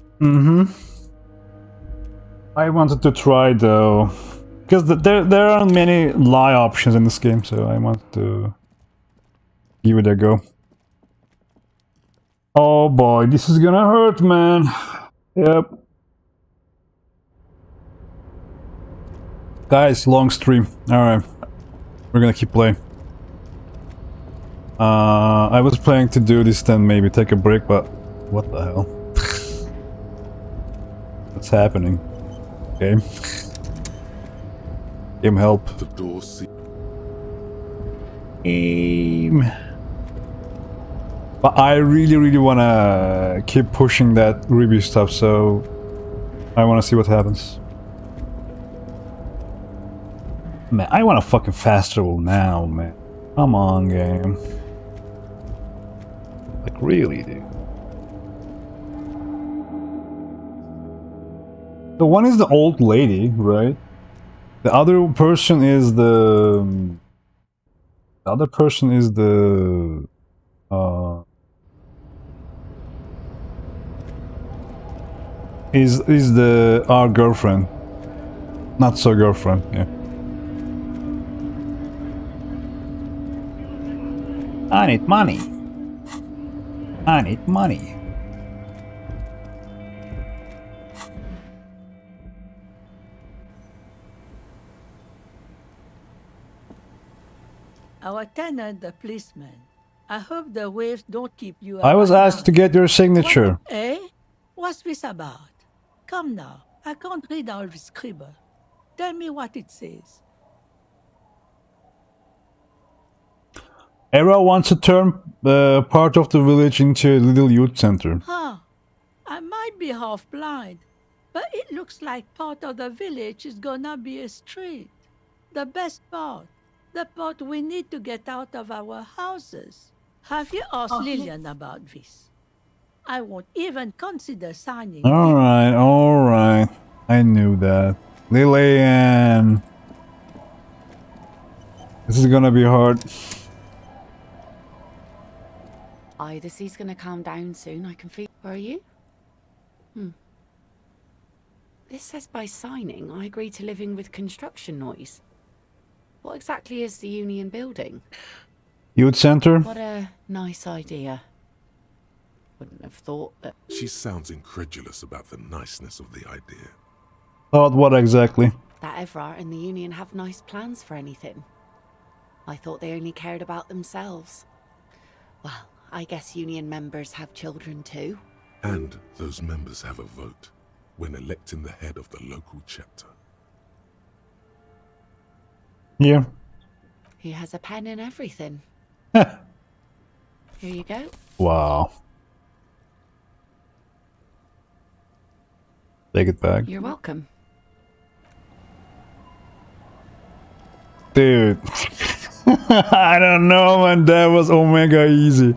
I wanted to try though, because there aren't many lie options in this game, so I want to give it a go. Oh boy, this is gonna hurt, man. Yep. Guys, long stream. Alright. We're gonna keep playing. I was planning to do this, then maybe take a break, but what the hell? What's happening? Game. Game help. The door seat. Game. But I really wanna keep pushing that Ruby stuff, so I wanna see what happens. Man, I want a fucking fast travel now, man. Come on, game. Like, really, dude. The one is the old lady, right? The other person is the... The other person is the... Is the... our girlfriend. Not so girlfriend, yeah. I need money. I need money. Our tenant, the policeman. I hope the waves don't keep you. I was asked to get your signature. What, eh? What's this about? Come now. I can't read all this scribble. Tell me what it says. Era wants to turn part of the village into a little youth center. Huh. I might be half blind, but it looks like part of the village is gonna be a street. The best part. The part we need to get out of our houses. Have you asked Lillian about this? I won't even consider signing. Alright. I knew that. Lillian. This is gonna be hard. Either sea's gonna calm down soon, I can feel. Where are you? This says by signing, I agree to living with construction noise. What exactly is the Union building? Youth center? What a nice idea. Wouldn't have thought that... She sounds incredulous about the niceness of the idea. Thought what exactly? That Everard and the Union have nice plans for anything. I thought they only cared about themselves. Well, I guess Union members have children too. And those members have a vote when electing the head of the local chapter. Yeah. He has a pen and everything. Here you go. Wow. Take it back. You're welcome. Dude. I don't know, man. That was omega easy.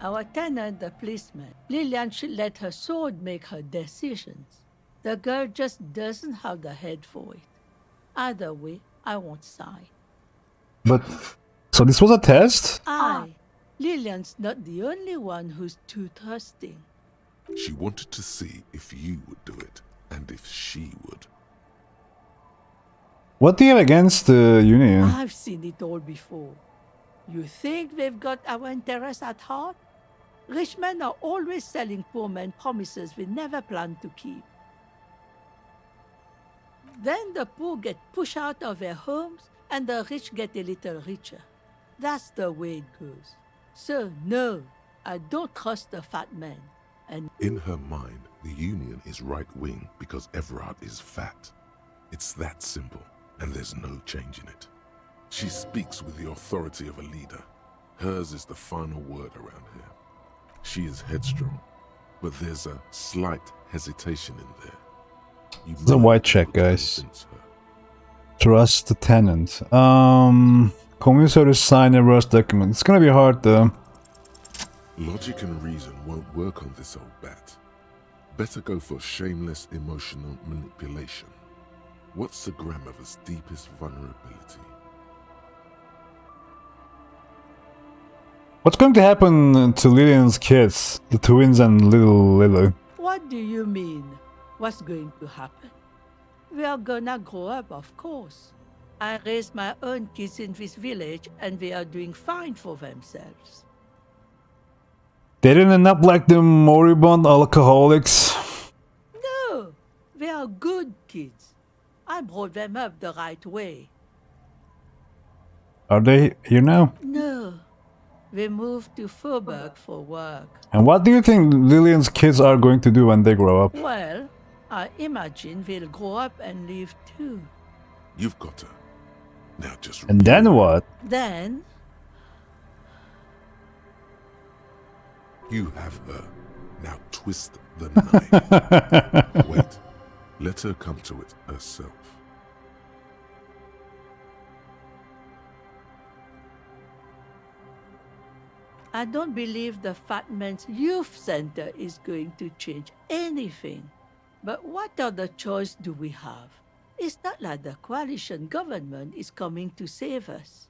Our tenant, the policeman. Lillian should let her sword make her decisions. The girl just doesn't have the head for it. Either way, I won't sign. But, so this was a test? Lillian's not the only one who's too trusting. She wanted to see if you would do it, and if she would. What do you have against the Union? I've seen it all before. You think they've got our interests at heart? Rich men are always selling poor men promises they never planned to keep. Then the poor get pushed out of their homes and the rich get a little richer. That's the way it goes. So no, I don't trust the fat man. And in her mind, the Union is right-wing because Everard is fat. It's that simple, and there's no change in it. She speaks with the authority of a leader. Hers is the final word around here. She is headstrong, but there's a slight hesitation in there. It's a white check, guys. Trust the tenant. Convince her to sign a Everard's document. It's gonna be hard though. Logic and reason won't work on this old bat. Better go for shameless emotional manipulation. What's the grandmother's deepest vulnerability? What's going to happen to Lillian's kids, the twins and little Lily? What do you mean? What's going to happen? We are gonna grow up, of course. I raised my own kids in this village and they are doing fine for themselves. They didn't end up like the moribund alcoholics. No, they are good kids. I brought them up the right way. Are they here now? No, they moved to Faubourg for work. And what do you think Lillian's kids are going to do when they grow up? Well, I imagine they'll grow up and leave too. You've got her. Now just... And then what? Then... You have her. Now twist the knife. Wait. Let her come to it herself. I don't believe the Fat Man's Youth Center is going to change anything. But what other choice do we have? It's not like the coalition government is coming to save us.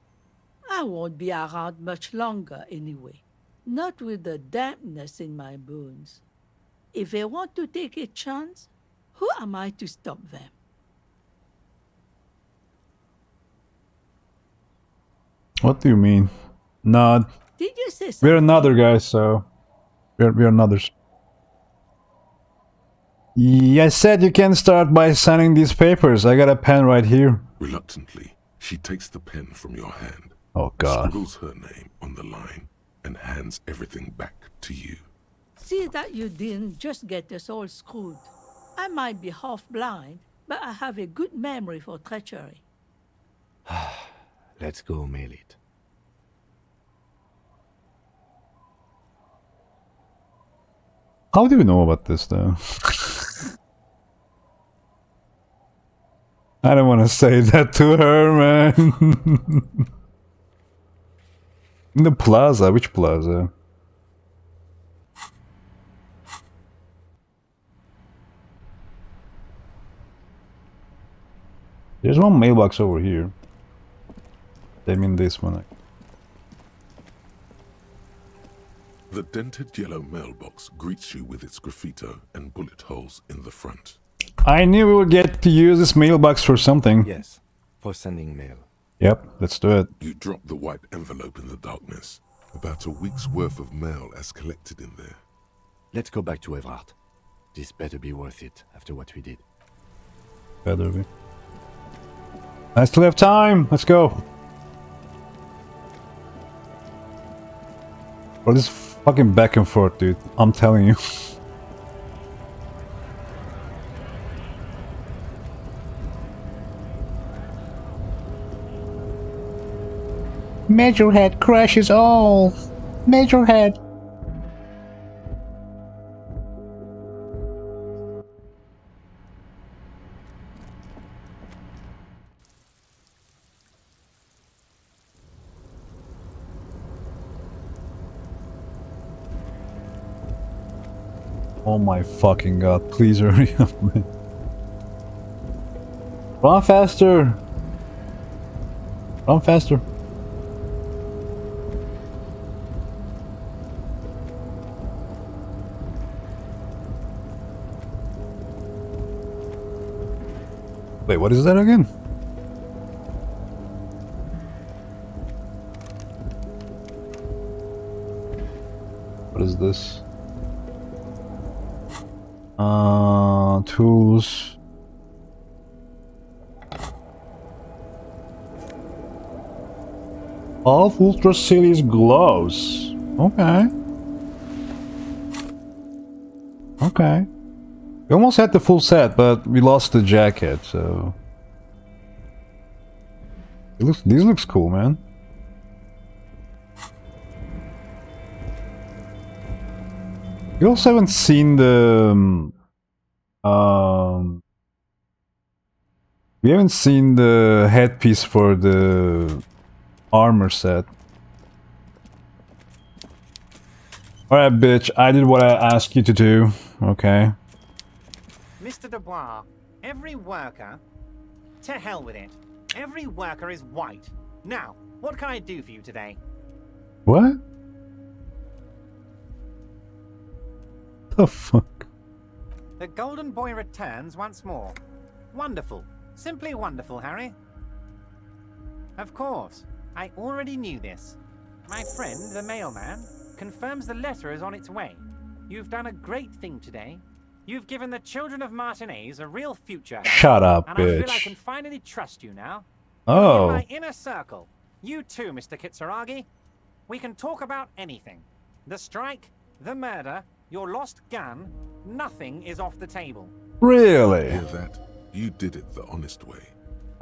I won't be around much longer anyway. Not with the dampness in my bones. If they want to take a chance, who am I to stop them? What do you mean? No. Did you say something? We're another guys, so we're anothers. Yeah, I said you can start by signing these papers. I got a pen right here. Reluctantly, she takes the pen from your hand. Oh God. Scribbles her name on the line and hands everything back to you. See that you didn't just get us all screwed. I might be half blind, but I have a good memory for treachery. Let's go mail it. How do we know about this though? I don't want to say that to her, man. In the plaza? Which plaza? There's one mailbox over here. I mean this one. The dented yellow mailbox greets you with its graffito and bullet holes in the front. I knew we would get to use this mailbox for something. Yes, for sending mail. Yep, let's do it. You drop the white envelope in the darkness. About a week's worth of mail as collected in there. Let's go back to Evrart. This better be worth it after what we did. Better be. I still have time. Let's go. Well, this fucking back and forth, dude. I'm telling you. Majorhead crashes all. Majorhead. Oh my fucking god, please hurry up, man. Run faster! Run faster. Wait, what is that again? What is this? Tools. Half Ultra Series gloves. Okay. Okay. We almost had the full set, but we lost the jacket, so... These looks cool, man. We also haven't seen the... we haven't seen the headpiece for the armor set. Alright, bitch, I did what I asked you to do. Okay. Mr. Dubois, every worker... To hell with it. Every worker is white. Now, what can I do for you today? What? The fuck? The Golden Boy returns once more. Wonderful. Simply wonderful, Harry. Of course. I already knew this. My friend, the mailman, confirms the letter is on its way. You've done a great thing today. You've given the children of Martinez a real future. Shut up, and I feel I bitch. can finally trust you now. Oh. You're in my inner circle. You too, Mr. Kitsuragi. We can talk about anything. The strike, the murder, your lost gun, nothing is off the table. Really? Hear that? You did it the honest way.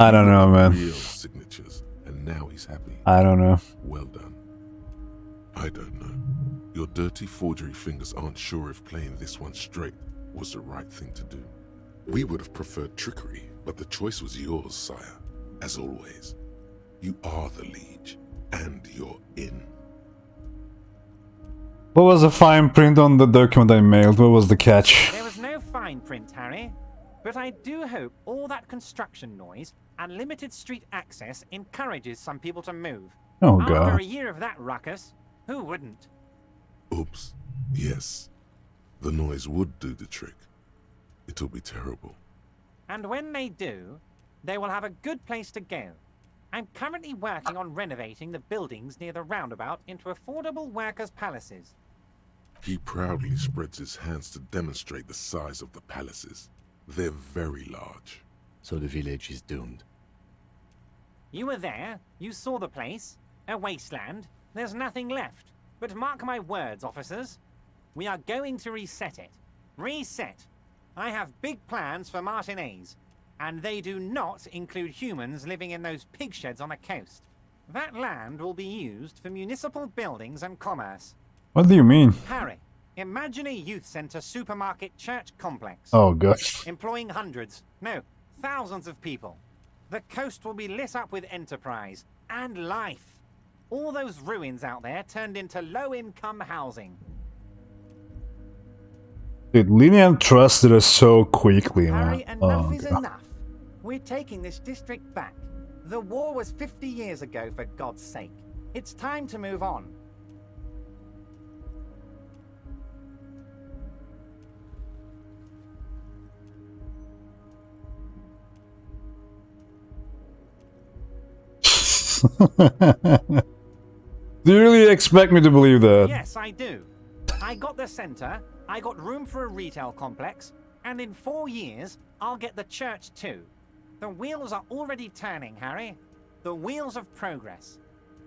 I don't know, man. Real signatures, and now he's happy. I don't know. Well done. I don't know. Your dirty forgery fingers aren't sure if playing this one straight was the right thing to do. We would have preferred trickery, but the choice was yours, sire. As always, you are the liege, and you're in. What was the fine print on the document I mailed? What was the catch? There was no fine print, Harry. But I do hope all that construction noise and limited street access encourages some people to move. Oh, After God. a year of that ruckus, who wouldn't? Oops. Yes. The noise would do the trick. It'll be terrible. And when they do, they will have a good place to go. I'm currently working on renovating the buildings near the roundabout into affordable workers' palaces. He proudly spreads his hands to demonstrate the size of the palaces. They're very large. So the village is doomed. You were there, you saw the place, a wasteland, there's nothing left. But mark my words, officers, we are going to reset it. Reset! I have big plans for Martinez, and they do not include humans living in those pig sheds on the coast. That land will be used for municipal buildings and commerce. What do you mean? Harry, imagine a youth center supermarket church complex. Oh, God. Employing hundreds, no, thousands of people. The coast will be lit up with enterprise and life. All those ruins out there turned into low-income housing. Dude, Linian trusted us so quickly, man. Harry, enough Oh, is God. enough. We're taking this district back. The war was 50 years ago, for God's sake. It's time to move on. Do you really expect me to believe that? Yes, I do. I got the center, I got room for a retail complex, and in 4 years, I'll get the church too. The wheels are already turning, Harry. The wheels of progress.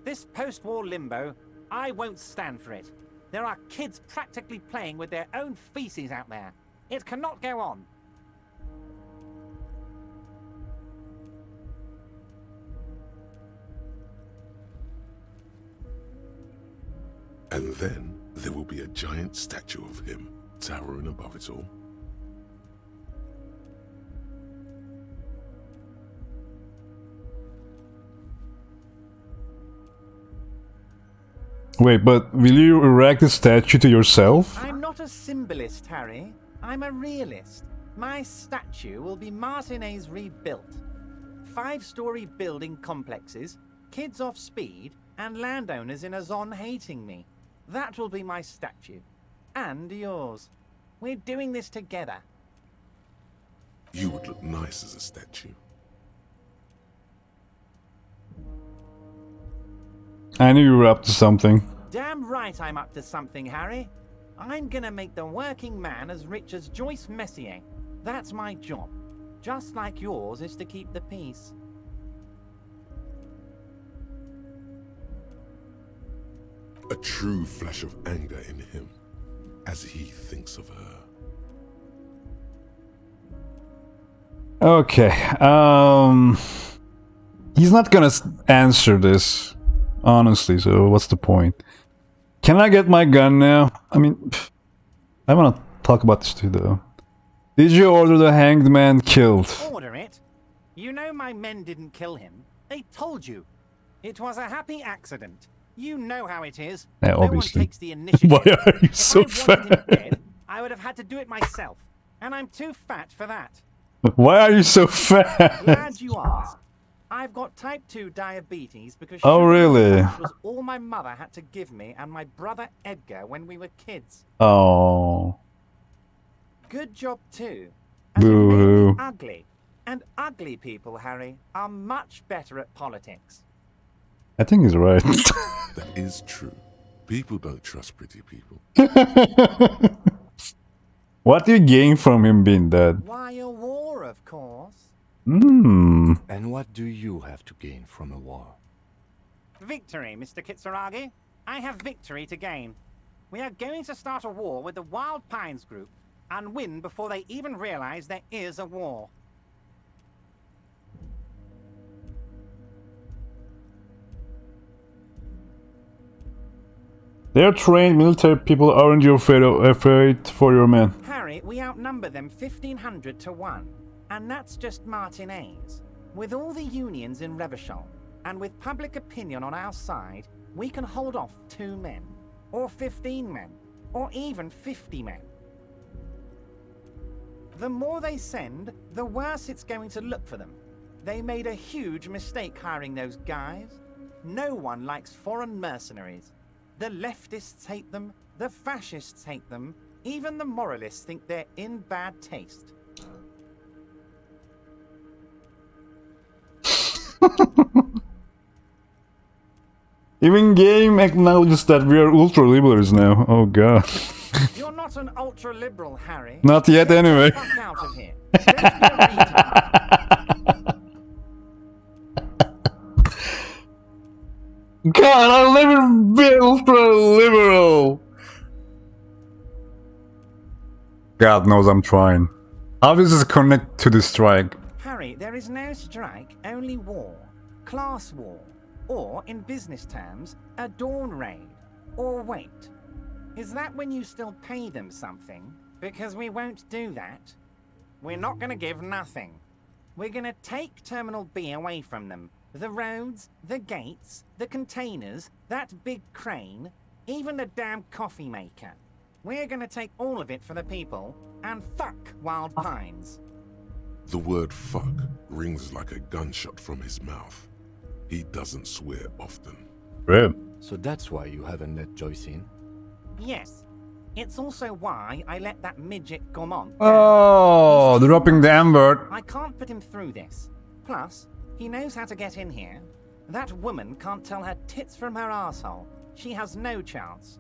This post-war limbo, I won't stand for it. There are kids practically playing with their own feces out there. It cannot go on. And then there will be a giant statue of him towering above it all. Wait, but will you erect a statue to yourself? I'm not a symbolist, Harry. I'm a realist. My statue will be Martinez rebuilt. 5-story building complexes, kids off speed, and landowners in a zone hating me. That will be my statue. And yours. We're doing this together. You would look nice as a statue. I knew you were up to something. Damn right I'm up to something, Harry. I'm gonna make the working man as rich as Joyce Messier. That's my job. Just like yours is to keep the peace. A true flash of anger in him as he thinks of her. Okay, he's not gonna answer this, honestly, so what's the point? Can I get my gun now? I mean, I wanna talk about this too, though. Did you order the hanged man killed? Order it? You know my men didn't kill him. They told you. It was a happy accident. You know how it is. Yeah, No one obviously. takes the initiative. Why are you so If I wanted him fat? dead, I would have had to do it myself. and I'm too fat for that. Why are you so fat? Glad you asked. I've got type 2 diabetes because Oh, sugar really? was all my mother had to give me and my brother Edgar when we were kids. Oh. Good job too. As you may Boo. be ugly, and ugly people, Harry, are much better at politics. I think he's right. That is true. People don't trust pretty people. What do you gain from him being dead? Why, a war, of course. Hmm. And what do you have to gain from a war? Victory, Mr. Kitsuragi. I have victory to gain. We are going to start a war with the Wild Pines group and win before they even realize there is a war. They're trained military people, aren't you afraid for your men? Harry, we outnumber them 1,500 to 1. And that's just Martinez. With all the unions in Revachol, and with public opinion on our side, we can hold off 2 men, or 15 men, or even 50 men. The more they send, the worse it's going to look for them. They made a huge mistake hiring those guys. No one likes foreign mercenaries. The leftists hate them, the fascists hate them, even the moralists think they're in bad taste. Even game acknowledges that we are ultra-liberals now. Oh god. You're not an ultra-liberal, Harry. Not yet anyway. Get the fuck out of here. Don't be a retard. God, I'll never be ultra-liberal. God knows I'm trying. How does this connect to the strike? Harry, there is no strike, only war. Class war. Or, in business terms, a dawn raid. Or wait. Is that when you still pay them something? Because we won't do that. We're not going to give nothing. We're going to take Terminal B away from them. The roads, the gates, the containers, that big crane, even the damn coffee maker. We're going to take all of it for the people, and fuck Wild Pines. The word fuck rings like a gunshot from his mouth. He doesn't swear often. Right. So that's why you haven't let Joyce in? Yes. It's also why I let that midget Gaumont go. Oh, dropping the M-word. I can't put him through this. Plus, he knows how to get in here. That woman can't tell her tits from her asshole. She has no chance.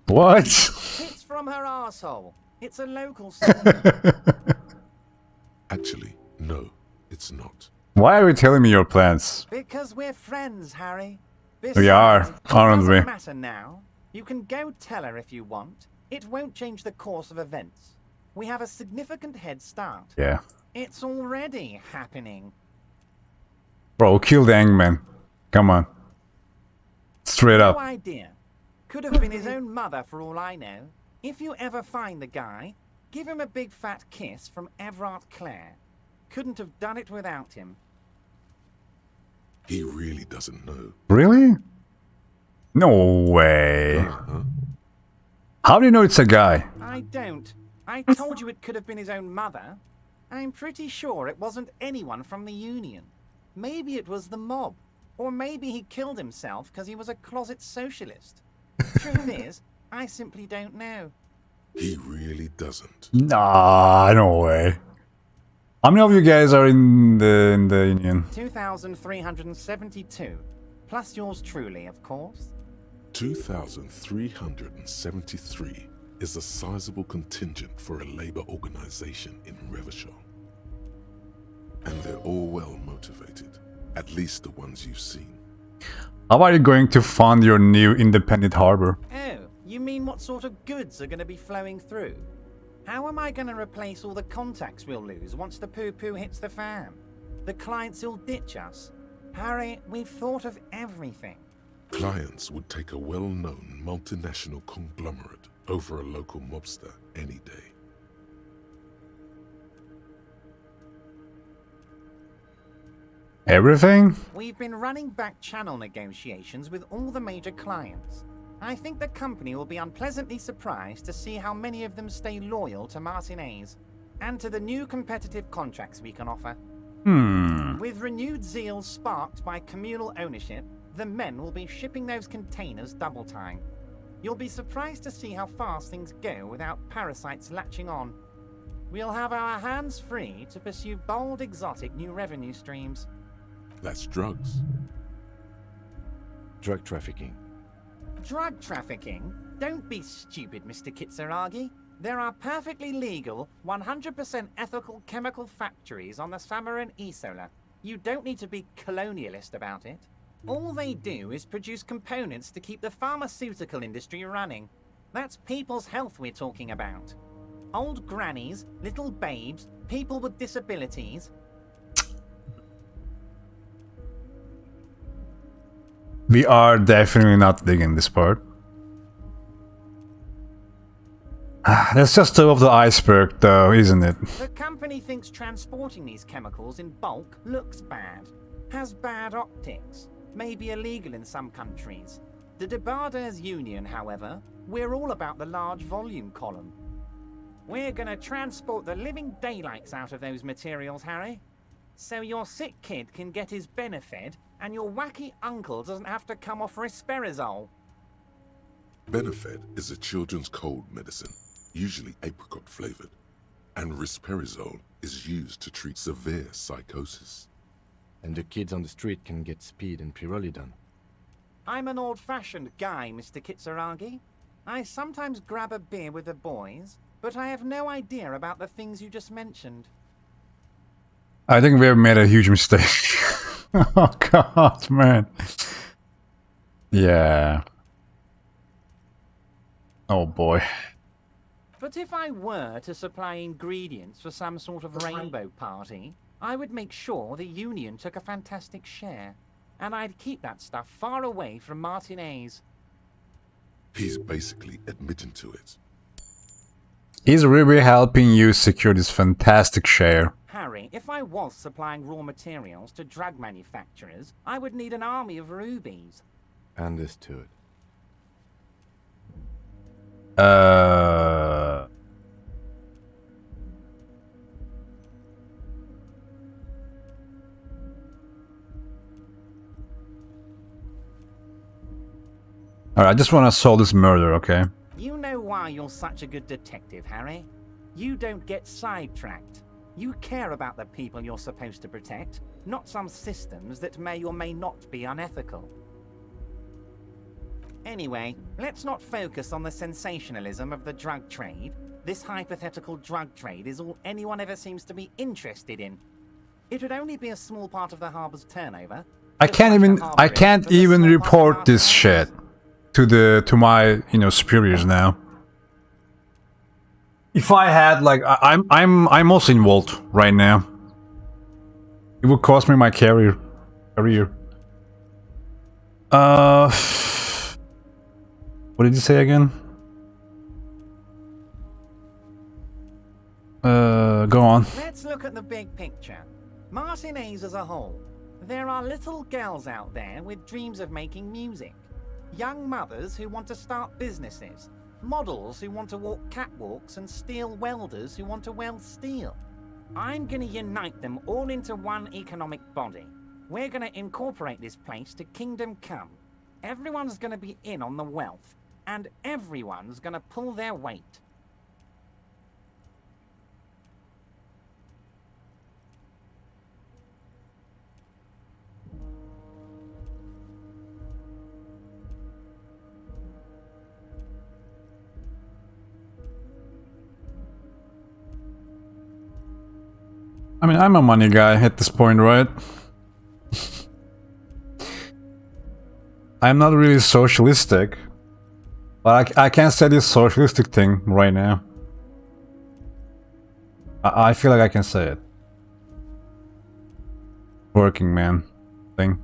What? Tits from her asshole. It's a local saying. Actually, no, it's not. Why are you telling me your plans? Because we're friends, Harry. We are, aren't we? It doesn't matter now. You can go tell her if you want. It won't change the course of events. We have a significant head start. Yeah. It's already happening. Bro, kill the Angman. Come on. Straight up. No idea. Could have been his own mother for all I know. If you ever find the guy, give him a big fat kiss from Everard Clare. Couldn't have done it without him. He really doesn't know. Really? No way. How do you know it's a guy? I don't. I told you it could have been his own mother. I'm pretty sure it wasn't anyone from the Union. Maybe it was the mob. Or maybe he killed himself because he was a closet socialist. Truth is, I simply don't know. He really doesn't. Nah, no way. How many of you guys are in the Union? 2,372. Plus yours truly, of course. 2,373 is a sizable contingent for a labor organization in Revachol. And they're all well motivated, at least the ones you've seen. How are you going to fund your new independent harbor? Oh, you mean what sort of goods are going to be flowing through? How am I going to replace all the contacts we'll lose once the poo-poo hits the fan? The clients will ditch us. Harry, we've thought of everything. Clients would take a well-known multinational conglomerate over a local mobster any day. Everything? We've been running back channel negotiations with all the major clients. I think the company will be unpleasantly surprised to see how many of them stay loyal to Martinez and to the new competitive contracts we can offer. With renewed zeal sparked by communal ownership, the men will be shipping those containers double time. You'll be surprised to see how fast things go without parasites latching on. We'll have our hands free to pursue bold, exotic new revenue streams. That's drugs. Drug trafficking. Drug trafficking? Don't be stupid, Mr. Kitsuragi. There are perfectly legal, 100% ethical chemical factories on the Samaran Isola. You don't need to be colonialist about it. All they do is produce components to keep the pharmaceutical industry running. That's people's health we're talking about. Old grannies, little babes, people with disabilities. We are definitely not digging this part. That's just the tip of the iceberg, though, isn't it? The company thinks transporting these chemicals in bulk looks bad, has bad optics, may be illegal in some countries. The Debarders Union, however, we're all about the large volume column. We're gonna transport the living daylights out of those materials, Harry. So your sick kid can get his Benefed, and your wacky uncle doesn't have to come off risperidone. Benefed is a children's cold medicine, usually apricot flavored, and risperidone is used to treat severe psychosis. And the kids on the street can get speed and pyrrolidone. I'm an old-fashioned guy, Mr. Kitsuragi. I sometimes grab a beer with the boys, but I have no idea about the things you just mentioned. I think we've made a huge mistake. Oh god, man. Yeah. Oh boy. But if I were to supply ingredients for some sort of rainbow party, I would make sure the Union took a fantastic share. And I'd keep that stuff far away from Martinez. He's basically admitting to it. He's really helping you secure this fantastic share. Harry, if I was supplying raw materials to drug manufacturers, I would need an army of rubies. Understood. Alright, I just want to solve this murder, okay? You know why you're such a good detective, Harry? You don't get sidetracked. You care about the people you're supposed to protect, not some systems that may or may not be unethical. Anyway, let's not focus on the sensationalism of the drug trade. This hypothetical drug trade is all anyone ever seems to be interested in. It would only be a small part of the harbor's turnover. I can't even report this shit to my, superiors now. If I had, like, I'm also involved right now. It would cost me my career. What did you say again? Go on. Let's look at the big picture. Martinez as a whole. There are little girls out there with dreams of making music. Young mothers who want to start businesses. Models who want to walk catwalks and steel welders who want to weld steel. I'm gonna unite them all into one economic body. We're gonna incorporate this place to Kingdom Come. Everyone's gonna be in on the wealth, and everyone's gonna pull their weight. I mean, I'm a money guy at this point, right? I'm not really socialistic, but I can't say this socialistic thing right now. I feel like I can say it. Working man thing.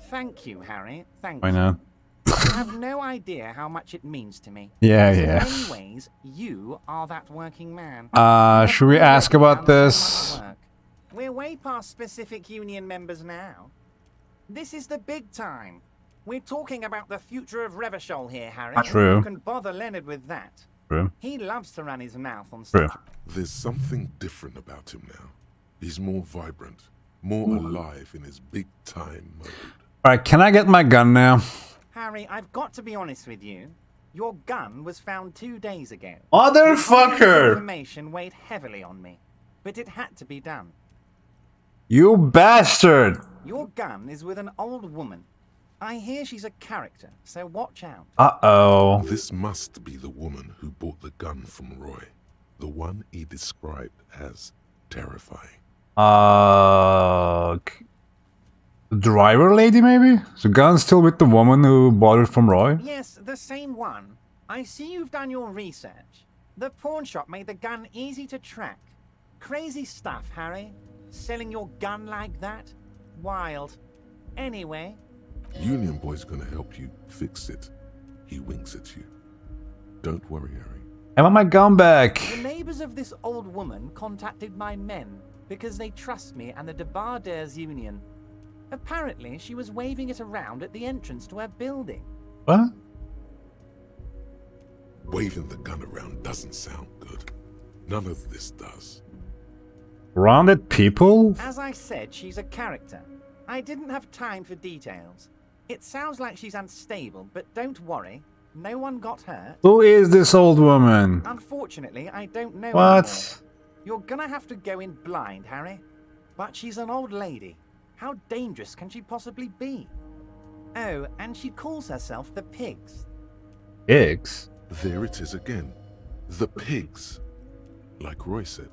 Thank you, Harry. Thank Why you. not? You have no idea how much it means to me. Yeah, In yeah. many ways, you are that working man. Should we ask about this? We're way past specific union members now. This is the big time. We're talking about the future of Revachol here, Harry. True. You can bother Leonard with that. True. He loves to run his mouth on True. stuff. There's something different about him now. He's more vibrant, more alive in his big-time mode. Alright, can I get my gun now? Harry, I've got to be honest with you. Your gun was found 2 days ago. Motherfucker! Information weighed heavily on me, but it had to be done. You bastard! Your gun is with an old woman. I hear she's a character, so watch out. Uh-oh. This must be the woman who bought the gun from Roy. The one he described as terrifying. The driver lady, maybe? The gun's still with the woman who bought it from Roy? Yes, the same one. I see you've done your research. The pawn shop made the gun easy to track. Crazy stuff, Harry. Selling your gun like that? Wild. Anyway. Union Boy's gonna help you fix it. He winks at you. Don't worry, Harry. I want my gun back. The neighbors of this old woman contacted my men because they trust me and the Debarders Union. Apparently, she was waving it around at the entrance to her building. What? Waving the gun around doesn't sound good. None of this does. Rounded people? As I said, she's a character. I didn't have time for details. It sounds like she's unstable, but don't worry. No one got hurt. Who is this old woman? Unfortunately, I don't know What? anymore. You're gonna have to go in blind, Harry. But she's an old lady. How dangerous can she possibly be? Oh, and she calls herself the Pigs. Pigs? There it is again. The pigs. Like Roy said,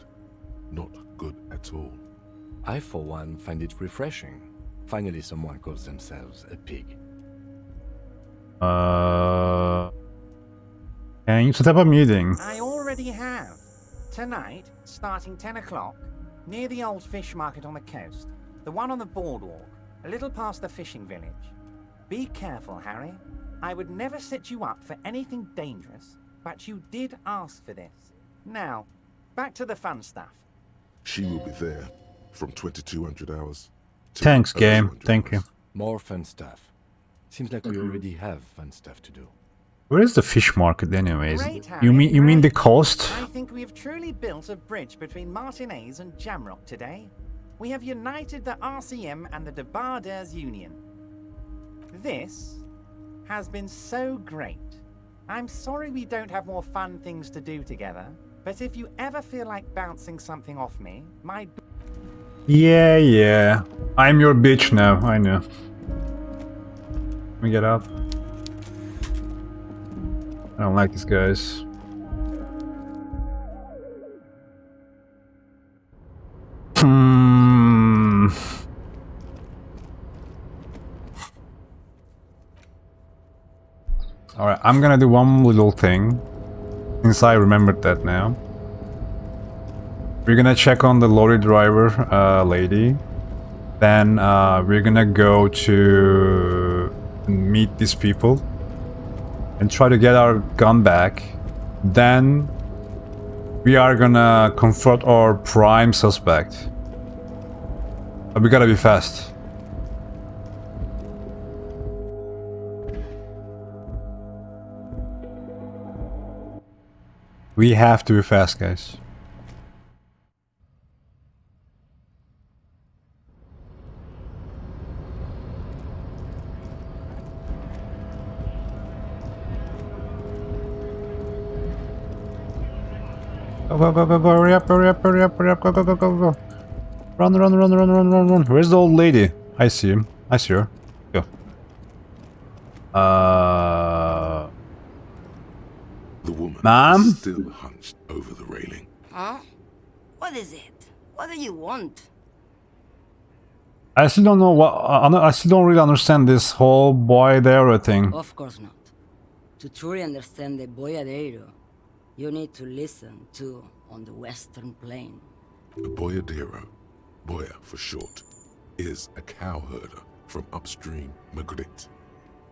not good at all. I, for one, find it refreshing. Finally, someone calls themselves a pig. Can you set up a meeting? I already have. Tonight, starting 10 o'clock, near the old fish market on the coast. The one on the boardwalk, a little past the fishing village. Be careful, Harry. I would never set you up for anything dangerous, but you did ask for this. Now, back to the fun stuff. She will be there from 2200 hours. to Thanks, game. 1100 Thank you. hours. More fun stuff. Seems like we already have fun stuff to do. Where is the fish market anyways? Great, Harry, You mean the great. coast? I think we have truly built a bridge between Martinez and Jamrock today. We have united the RCM and the Debarders Union. This has been so great. I'm sorry we don't have more fun things to do together, but if you ever feel like bouncing something off me, my... Yeah. I'm your bitch now, I know. Let me get up. I don't like these guys. Alright, I'm gonna do one little thing. Since I remembered that now. We're gonna check on the lorry driver lady. Then we're gonna go to meet these people. And try to get our gun back. Then we are gonna confront our prime suspect. But we gotta be fast. We have to be fast, guys. Go, hurry up, go, go. Run. Where's the old lady? I see him. I see her. Go. The woman Ma'am? is still hunched over the railing. Huh? What is it? What do you want? I still don't know what. I still don't really understand this whole boyadero thing. Of course not. To truly understand the boyadero, you need to listen to on the Western Plain. The boyadero, Boya for short, is a cowherder from upstream Magritte,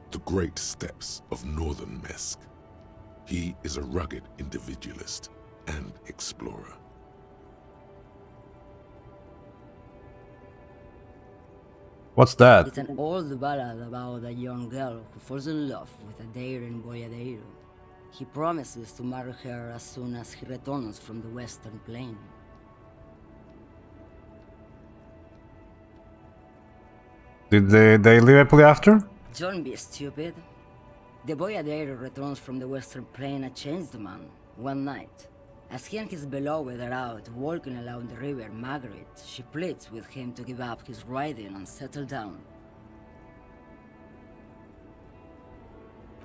the great steppes of northern Mesk. He is a rugged individualist and explorer. What's that? It's an old ballad about a young girl who falls in love with a daring boyadero. He promises to marry her as soon as he returns from the Western Plain. Did they live happily after? Don't be stupid. The boyadero returns from the Western Plain a changed man, one night. As he and his beloved are out walking along the river Margaret, she pleads with him to give up his riding and settle down.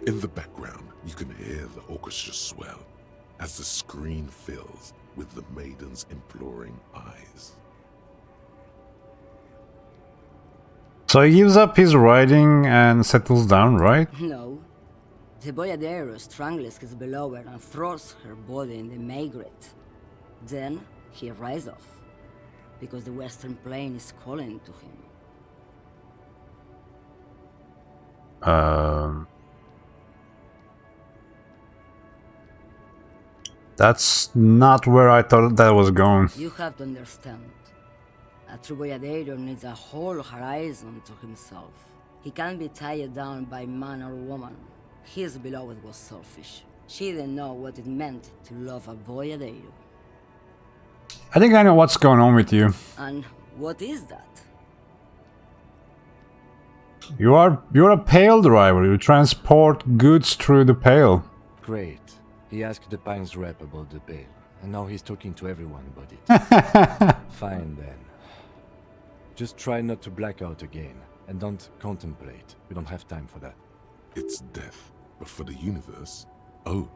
In the background, you can hear the orchestra swell as the screen fills with the maiden's imploring eyes. So he gives up his riding and settles down, right? No. The boyadero strangles his beloved and throws her body in the Margaret. Then he rides off, because the Western Plain is calling to him. That's not where I thought that was going. You have to understand. A true boyadero needs a whole horizon to himself. He can't be tied down by man or woman. His beloved was selfish. She didn't know what it meant to love a boyadero. I think I know what's going on with you. And what is that? You're a pail driver. You transport goods through the pail. Great. He asked the Pines rep about the pail, and now he's talking to everyone about it. Fine then. Just try not to black out again, and don't contemplate. We don't have time for that. It's death, but for the universe, oh,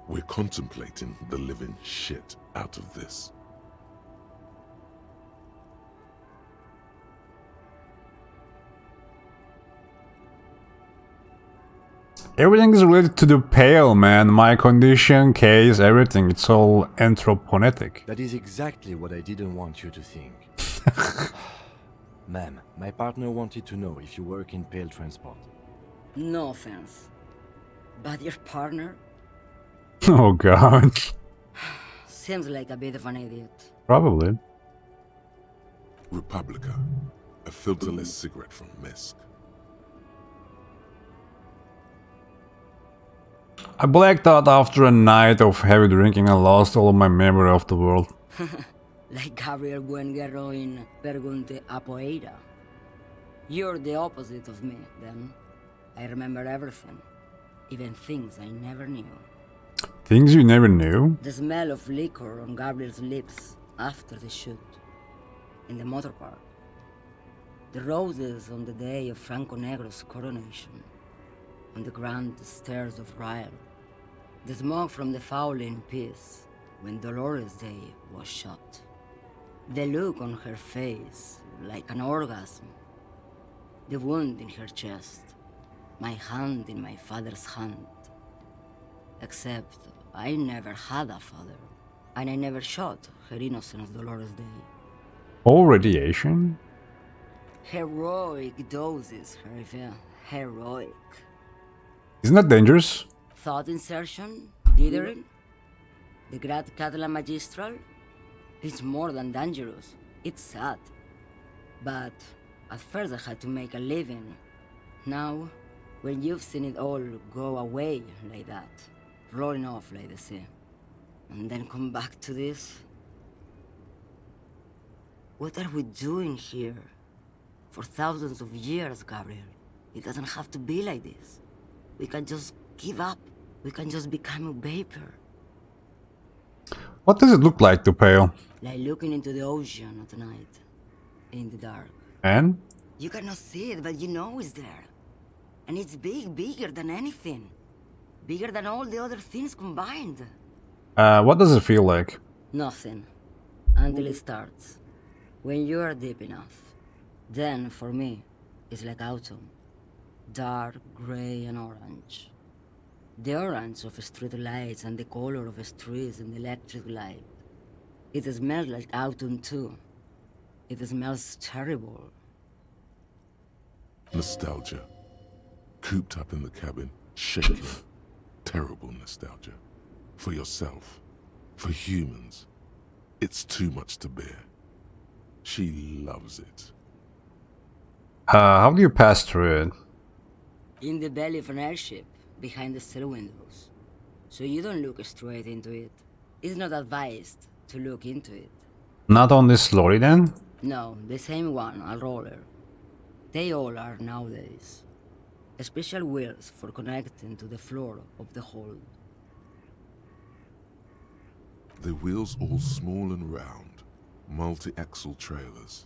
we're contemplating the living shit out of this. Everything is related to the pale, man. My condition, case, everything. It's all anthroponetic. That is exactly what I didn't want you to think. Ma'am, my partner wanted to know if you work in pale transport. No offense. But your partner? Oh god. Seems like a bit of an idiot. Probably. Republica, a filterless cigarette from Misk. I blacked out after a night of heavy drinking and lost all of my memory of the world. Like Gabriel Buenguerro in Pergunte a Poeira. You're the opposite of me, then. I remember everything. Even things I never knew. Things you never knew? The smell of liquor on Gabriel's lips after the shoot. In the motor park. The roses on the day of Franco Negro's coronation. On the grand stairs of Ryle. The smoke from the fowling piece when Dolores Day was shot. The look on her face, like an orgasm. The wound in her chest. My hand in my father's hand. Except I never had a father. And I never shot her innocent Dolores Day. All radiation? Heroic doses, Hervé. Heroic. Isn't that dangerous? Thought insertion? Dithering? The Grad Catalan Magistral? It's more than dangerous. It's sad. But at first I had to make a living. Now, when you've seen it all go away like that, rolling off like the sea, and then come back to this? What are we doing here? For thousands of years, Gabriel. It doesn't have to be like this. We can just give up. We can just become a vapor. What does it look like to pale? Like looking into the ocean at night. In the dark. And? You cannot see it, but you know it's there. And it's big, bigger than anything. Bigger than all the other things combined. What does it feel like? Nothing. Until it starts. When you are deep enough. Then, for me, it's like autumn. Dark, grey and orange. The orange of street lights and the color of streets and electric light. It smells like autumn too. It smells terrible. Nostalgia. Cooped up in the cabin, shaking. Terrible nostalgia. For yourself. For humans. It's too much to bear. She loves it. How do you pass through it? In the belly of an airship, behind the cell windows. So you don't look straight into it. It's not advised to look into it. Not on this lorry then? No, the same one, a roller. They all are nowadays. Special wheels for connecting to the floor of the hold. The wheels all small and round, multi-axle trailers.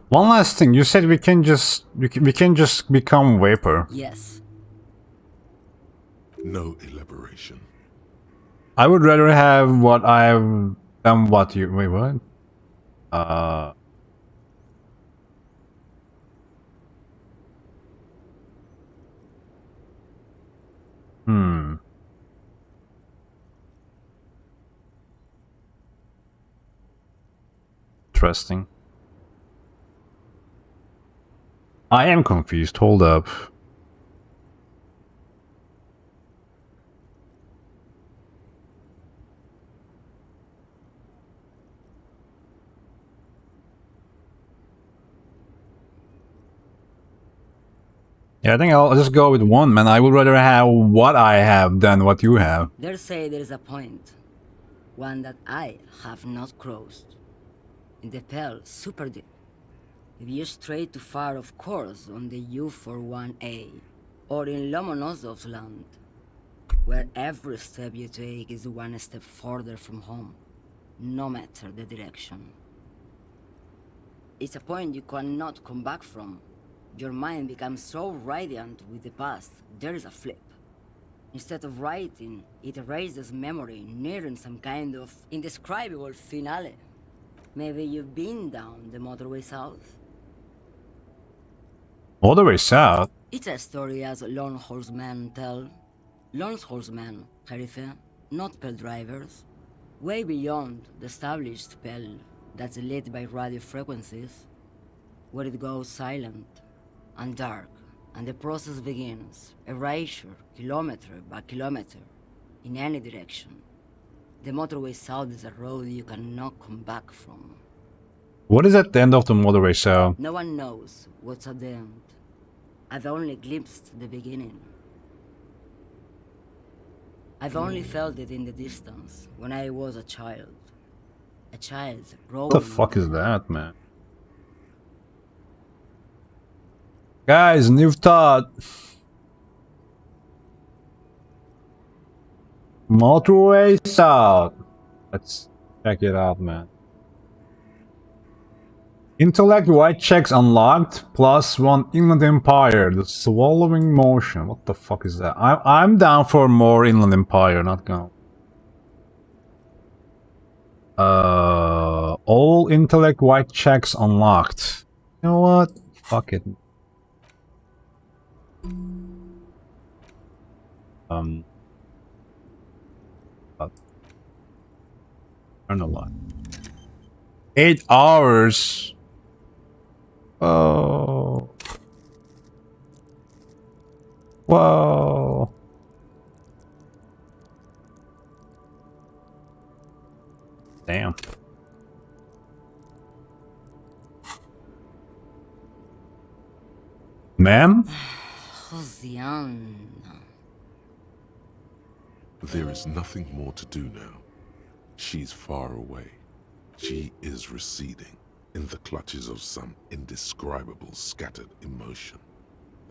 One last thing, you said we can just become vapor. Yes. No elaboration. I would rather have what I've done. What you wait? What? Interesting. I am confused. Hold up. Yeah, I think I'll just go with one, man. I would rather have what I have than what you have. They say there is a point. One that I have not crossed. In the Pale, super deep. If you stray too far, of course, on the U41A, or in Lomonosov's land, where every step you take is one step further from home, no matter the direction. It's a point you cannot come back from. Your mind becomes so radiant with the past, there is a flip. Instead of writing, it erases memory, nearing some kind of indescribable finale. Maybe you've been down the motorway south? All the way south? It's a story as lone horsemen tell. Lone horsemen, Sheriff, not Pale drivers. Way beyond the established Pale that's lit by radio frequencies, where it goes silent and dark, and the process begins, erasure, kilometer by kilometer, in any direction. The motorway south is a road you cannot come back from. What is at the end of the motorway south? No one knows what's at the end. I've only glimpsed the beginning. I've only felt it in the distance, when I was a child. A child rolling. What the fuck is that, man? Guys, new thought. Motorway south. Let's check it out, man. Intellect white checks unlocked. +1 Inland Empire. The swallowing motion. What the fuck is that? I'm down for more Inland Empire. Not gonna. All intellect white checks unlocked. You know what? Fuck it. Turn a lot. 8 hours. Oh. Whoa. Damn. Ma'am? Josiane. There is nothing more to do now. She's far away. She is receding in the clutches of some indescribable scattered emotion.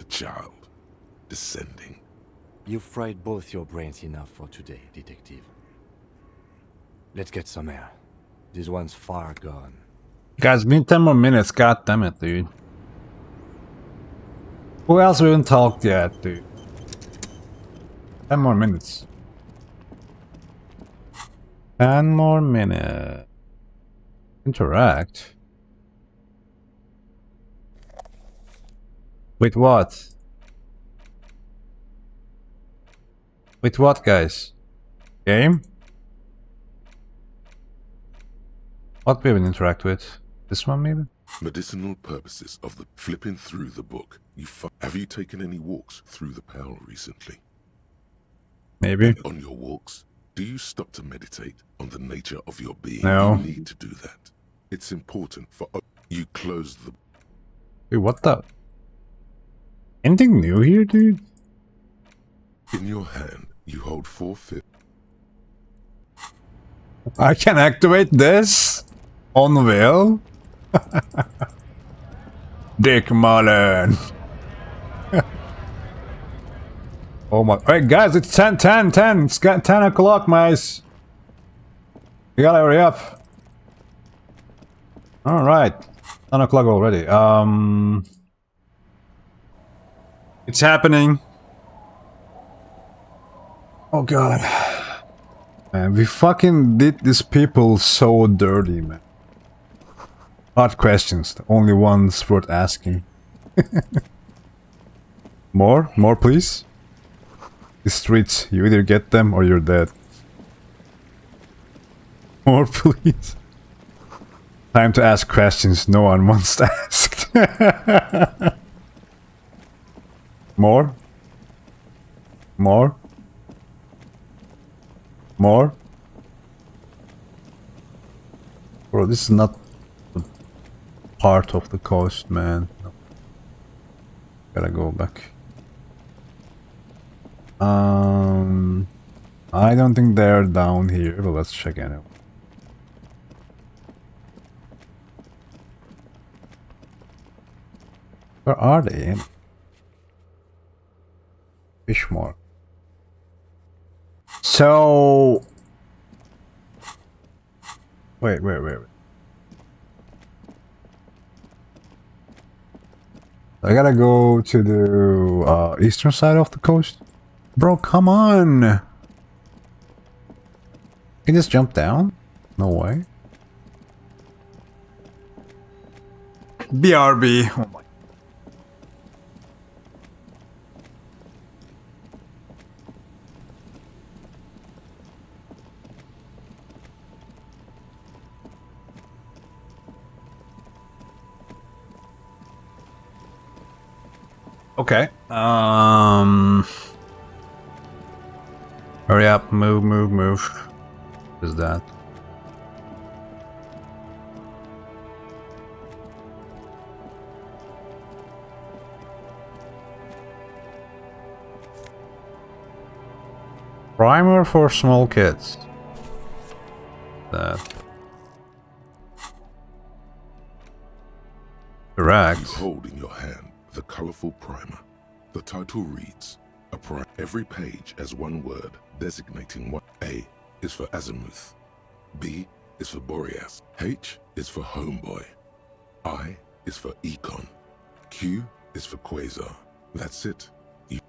A child descending. You've fried both your brains enough for today, Detective. Let's get some air. This one's far gone. Guys, been 10 more minutes. God damn it, dude. Who else we haven't talked yet, dude? 10 more minutes. 10 more minutes. Interact. With what? With what, guys? Game? What we even interact with? This one, maybe? Medicinal purposes of the flipping through the book. Have you taken any walks through the Pale recently? Maybe. And on your walks, do you stop to meditate on the nature of your being? No. You need to do that. It's important for you close the... Wait, what the? Anything new here, dude? In your hand, you hold 4/5. I can activate this on will. Dick Mullen. Oh my! Hey guys, it's 10. It's got 10 o'clock, guys. You gotta hurry up. All right, 10 o'clock already. It's happening. Oh god. Man, we fucking did these people so dirty, man. Hard questions, the only ones worth asking. More? More, please? The streets, you either get them or you're dead. More, please. Time to ask questions no one wants to ask. More? More? More? Bro, this is not the part of the coast, man. No. Gotta go back. I don't think they're down here, but let's check anyway. Where are they? Fishmore. So... Wait. I gotta go to the eastern side of the coast? Bro, come on! You can just jump down? No way. BRB. Oh my. Okay. Hurry up, move. What is that? Primer for small kids. That. Correct. You hold in your hand the colorful primer. The title reads, every page has one word designating what. A is for azimuth. B is for Boreas. H is for homeboy. I is for econ. Q is for quasar. That's it. He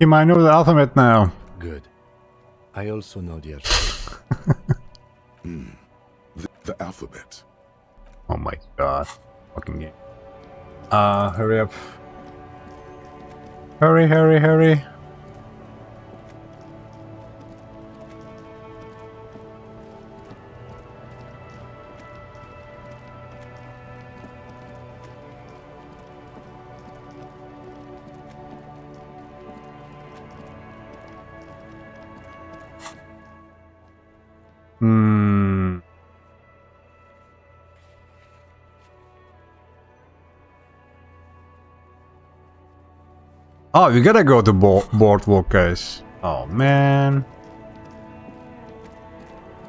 might know the alphabet now. Good. I also know the alphabet. The alphabet. Oh my god. Fucking game. Hurry up. Hurry. Oh, we gotta go to boardwalk, guys. Oh, man.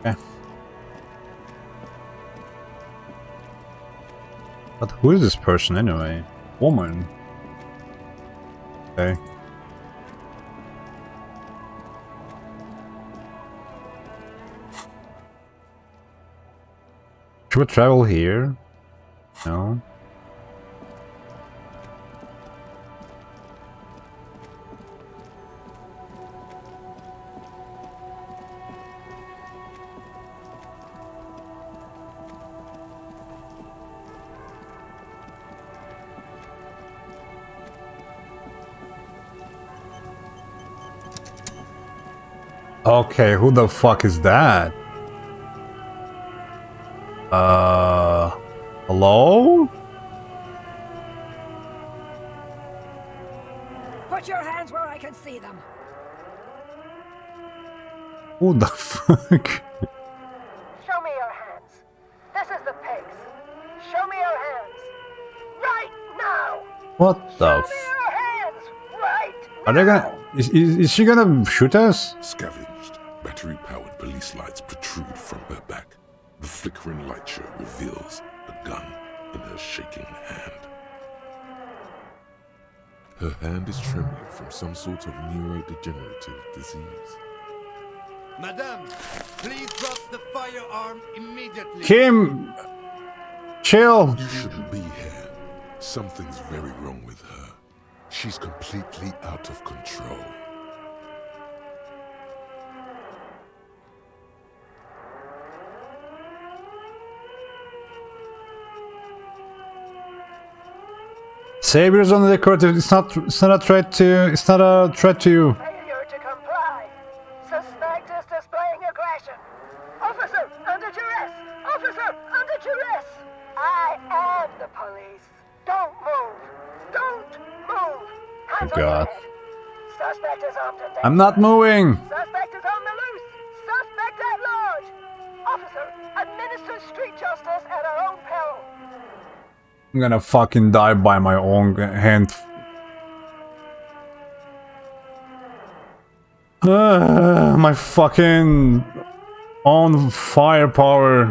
Okay. But who is this person anyway? Woman. Okay. Should we travel here? No. Okay, who the fuck is that? Hello? Put your hands where I can see them. Who the fuck? Show me your hands. This What the Are they gonna... Is she gonna shoot us? Scavenged, battery-powered police lights protrude from her back. The flickering light show reveals a gun in her shaking hand. Her hand is trembling from some sort of neurodegenerative disease. Madame, please drop the firearm immediately. Kim! Chill! You shouldn't be here. Something's very wrong with her. She's completely out of control. Saviors on the decorative. It's not a threat to you. Failure to comply. Suspect is displaying aggression. Officer, under duress! Officer, under duress! I am the police. Don't move. Don't move. Hands Oh God. on your head. Suspect is armed and I'm not moving. Suspect is on the loose. Suspect at large. Officer, administer street justice at our own peril. I'm gonna fucking die by my own hand. My fucking own firepower.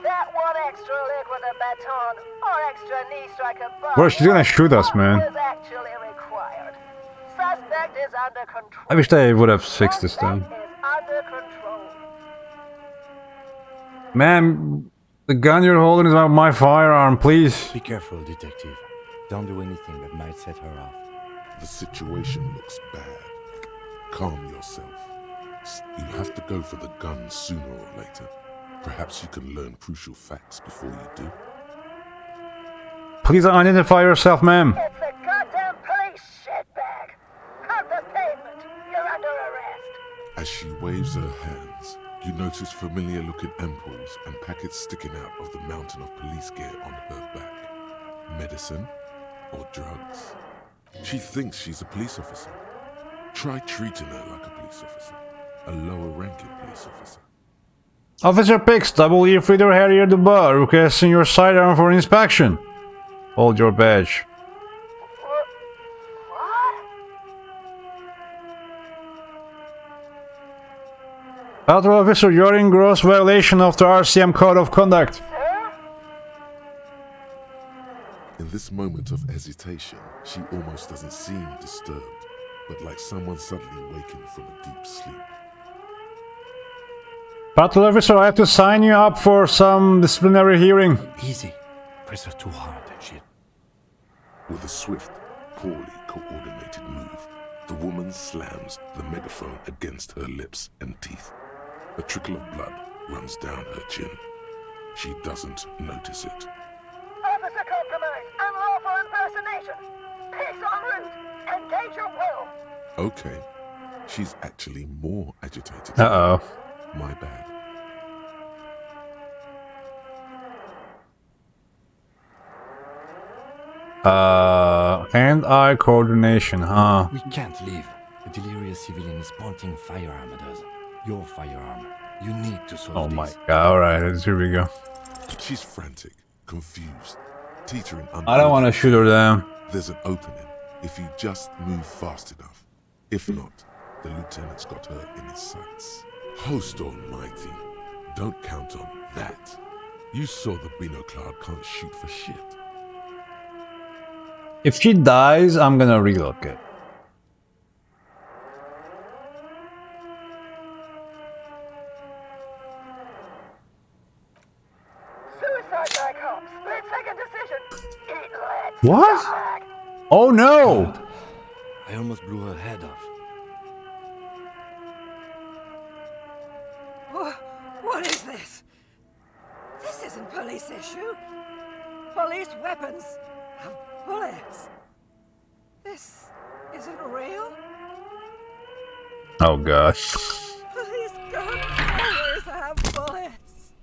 That one extra leg with a baton or extra knee strike above. Bro, she's gonna shoot us, man. Is actually required. Suspect is under control. I wish they would have fixed this then. Under control. Man, the gun you're holding is not my firearm, please. Be careful, detective. Don't do anything that might set her off. The situation looks bad. Calm yourself. You have to go for the gun sooner or later. Perhaps you can learn crucial facts before you do. Please identify yourself, ma'am. It's a goddamn police shitbag. Hug the pavement. You're under arrest. As she waves her hands, you notice familiar-looking ampoules and packets sticking out of the mountain of police gear on her back. Medicine or drugs? She thinks she's a police officer. Try treating her like a police officer. A lower-ranking police officer. Officer Pix, Double E Frieder Harrier de Bar, requesting your sidearm for inspection. Hold your badge. Patrol officer, you're in gross violation of the RCM Code of Conduct. In this moment of hesitation, she almost doesn't seem disturbed, but like someone suddenly waking from a deep sleep. Patrol officer, I have to sign you up for some disciplinary hearing. Easy. Press her too hard and shit. With a swift, poorly coordinated move, the woman slams the megaphone against her lips and teeth. A trickle of blood runs down her chin. She doesn't notice it. Officer compromise. Unlawful impersonation. Pigs en route. Engage your will. Okay. She's actually more agitated. Uh-oh. My bad. Hand-eye coordination, huh? We can't leave. A delirious civilian is pointing firearm at us. Your firearm. You need to solve Oh this. my god, alright, here we go. She's frantic, confused, teetering under. I don't want to shoot her down. There's an opening if you just move fast enough. If not, the lieutenant's got her in his sights. Host almighty, don't count on that. You saw the binoclard can't shoot for shit. If she dies, I'm gonna relocate. Suicide by cop. Split second decision. Eat lead. What? Scumbag. Oh no! I almost blew her head off. What is this? This isn't police issue. Police weapons have bullets. This isn't real. Oh god. Police guns always have bullets.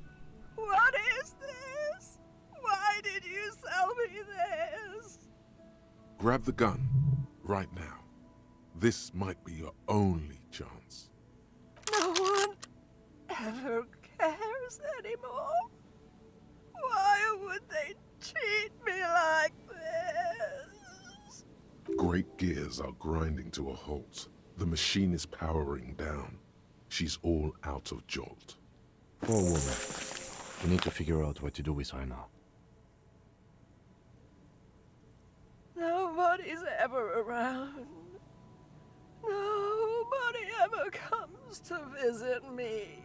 What is this? Why did you sell me this? Grab the gun, right now. This might be your only chance. No one ever cares anymore. Why would they treat me like this? brake gears are grinding to a halt. The machine is powering down. She's all out of jolt. Poor woman. We need to figure out what to do with her now. Nobody's ever around. Nobody ever comes to visit me.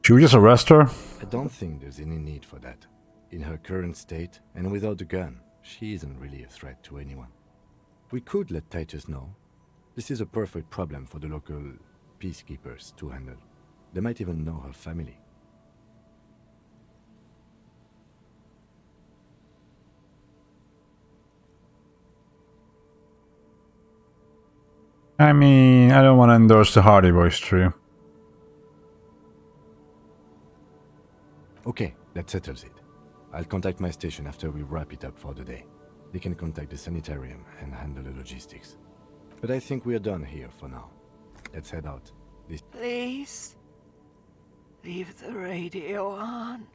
Should we just arrest her? I don't think there's any need for that. In her current state, and without a gun, she isn't really a threat to anyone. We could let Titus know. This is a perfect problem for the local peacekeepers to handle. They might even know her family. I mean, I don't want to endorse the Hardy Boys tree. Okay, that settles it. I'll contact my station after we wrap it up for the day. They can contact the sanitarium and handle the logistics. But I think we're done here for now. Let's head out. Please, leave the radio on.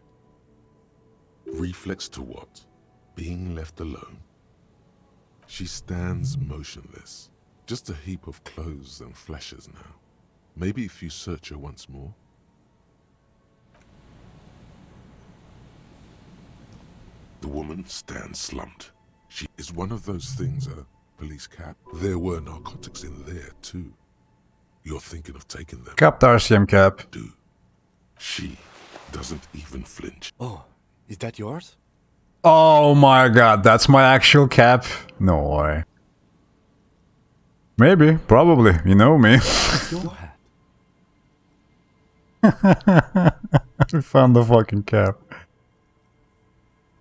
Reflex to what? Being left alone? She stands motionless. Just a heap of clothes and flashes now. Maybe if you search her once more. The woman stands slumped. She is one of those things, a police cap. There were narcotics in there too. You're thinking of taking them. Cap RCM cap. Do. She doesn't even flinch. Oh, is that yours? Oh my god, that's my actual cap? No way. Maybe, probably, you know me. Your hat. We found the fucking cap.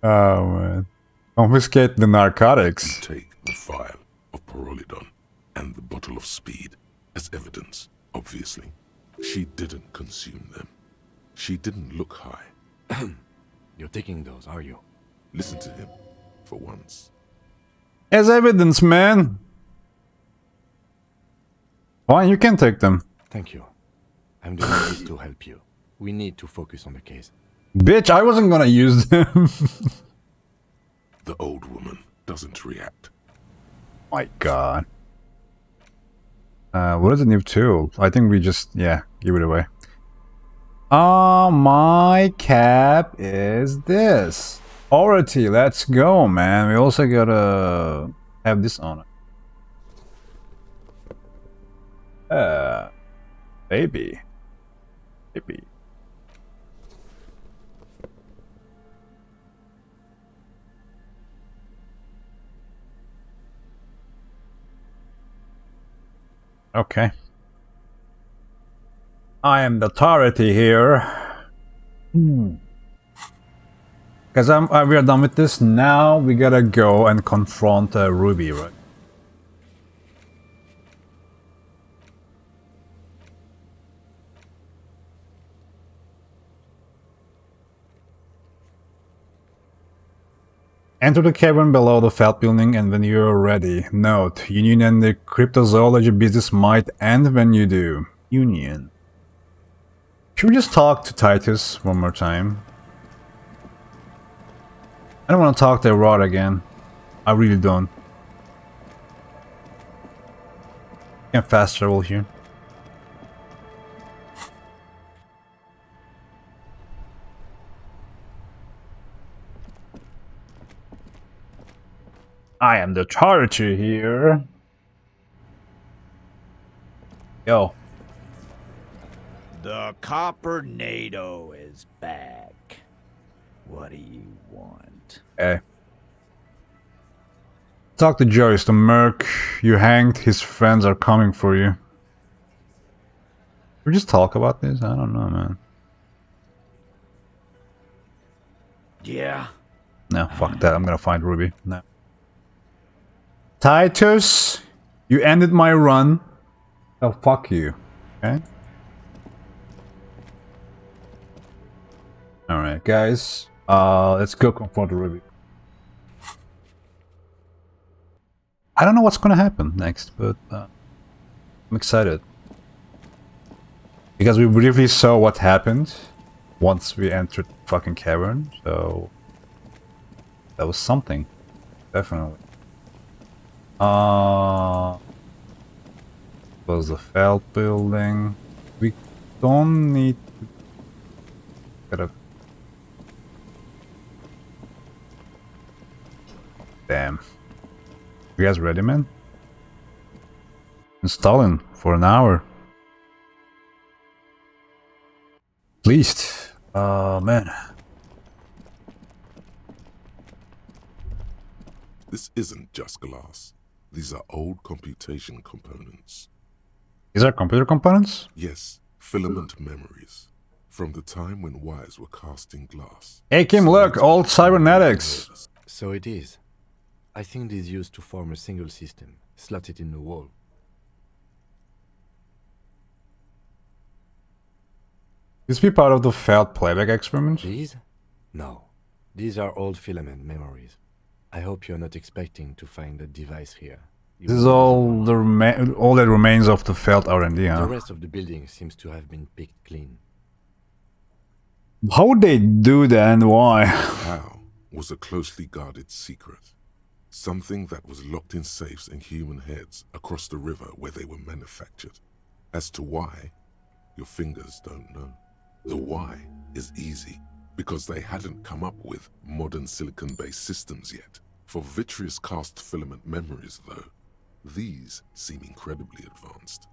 Oh man. Confiscate the narcotics. Take the vial of Parolidon and the bottle of speed as evidence, obviously. She didn't consume them. She didn't look high. You're taking those, are you? Listen to him, for once. As evidence, man! Fine, you can take them. Thank you. I'm doing this to help you. We need to focus on the case. Bitch, I wasn't gonna use them. The old woman doesn't react. My god. What is a new tool? I think we just, yeah, give it away. My cap is this. Authority, let's go, man. We also gotta have this on it. Baby. Baby. Okay. I am the authority here. Because we are done with this. Now we gotta go and confront Ruby, right? Enter the cavern below the felt building, and when you're ready. Note, Union and the cryptozoology business might end when you do. Union. Should we just talk to Titus one more time? I don't want to talk to Rod again. I really don't. Can fast travel here. I am the authority here. Yo. The Copper NATO is back. What do you want? Okay. Talk to Joyce, the merc you hanged. His friends are coming for you. Should we just talk about this? I don't know, man. Yeah. No, fuck that. I'm gonna find Ruby. No. Titus, you ended my run. Oh, fuck you. Okay. Alright, guys. Let's go confront Ruby. I don't know what's gonna happen next, but I'm excited. Because we briefly saw what happened once we entered the fucking cavern, so that was something, definitely. Was the Felt building. We don't need to get a... Damn. You guys ready, man? Installing for an hour. At least. Man. This isn't just glass. These are old computation components. These are computer components? Yes, filament memories. From the time when wires were cast in glass. Hey Kim, look! Old cybernetics! So it is. I think these used to form a single system, slotted in the wall. This be part of the failed playback experiment? These? No. These are old filament memories. I hope you're not expecting to find a device here. This is all the all that remains of the failed R&D, huh? The rest of the building seems to have been picked clean. How would they do that and why? How was a closely guarded secret. Something that was locked in safes in human heads across the river where they were manufactured. As to why, your fingers don't know. The why is easy, because they hadn't come up with modern silicon-based systems yet. For vitreous cast filament memories, though, these seem incredibly advanced.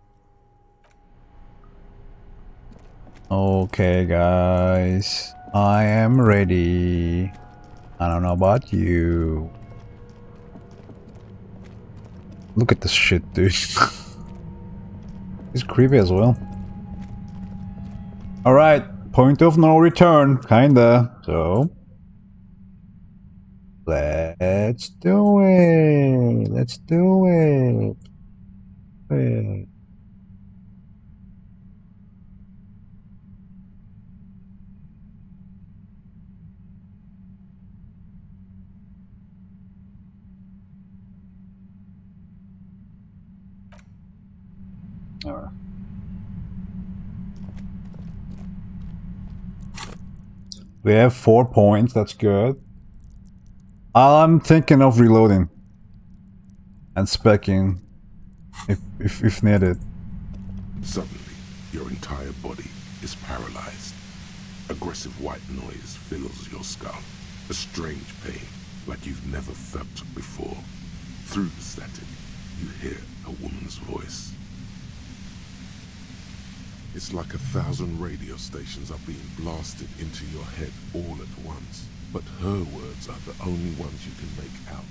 Okay, guys. I am ready. I don't know about you. Look at this shit, dude. It's creepy as well. Alright, point of no return, kinda. So... let's do it! Let's do it! Alright. We have 4 points, that's good. I'm thinking of reloading and speccing if needed. Suddenly, your entire body is paralyzed. Aggressive white noise fills your skull. A strange pain, like you've never felt before. Through the static, you hear a woman's voice. It's like 1,000 radio stations are being blasted into your head all at once. But her words are the only ones you can make out.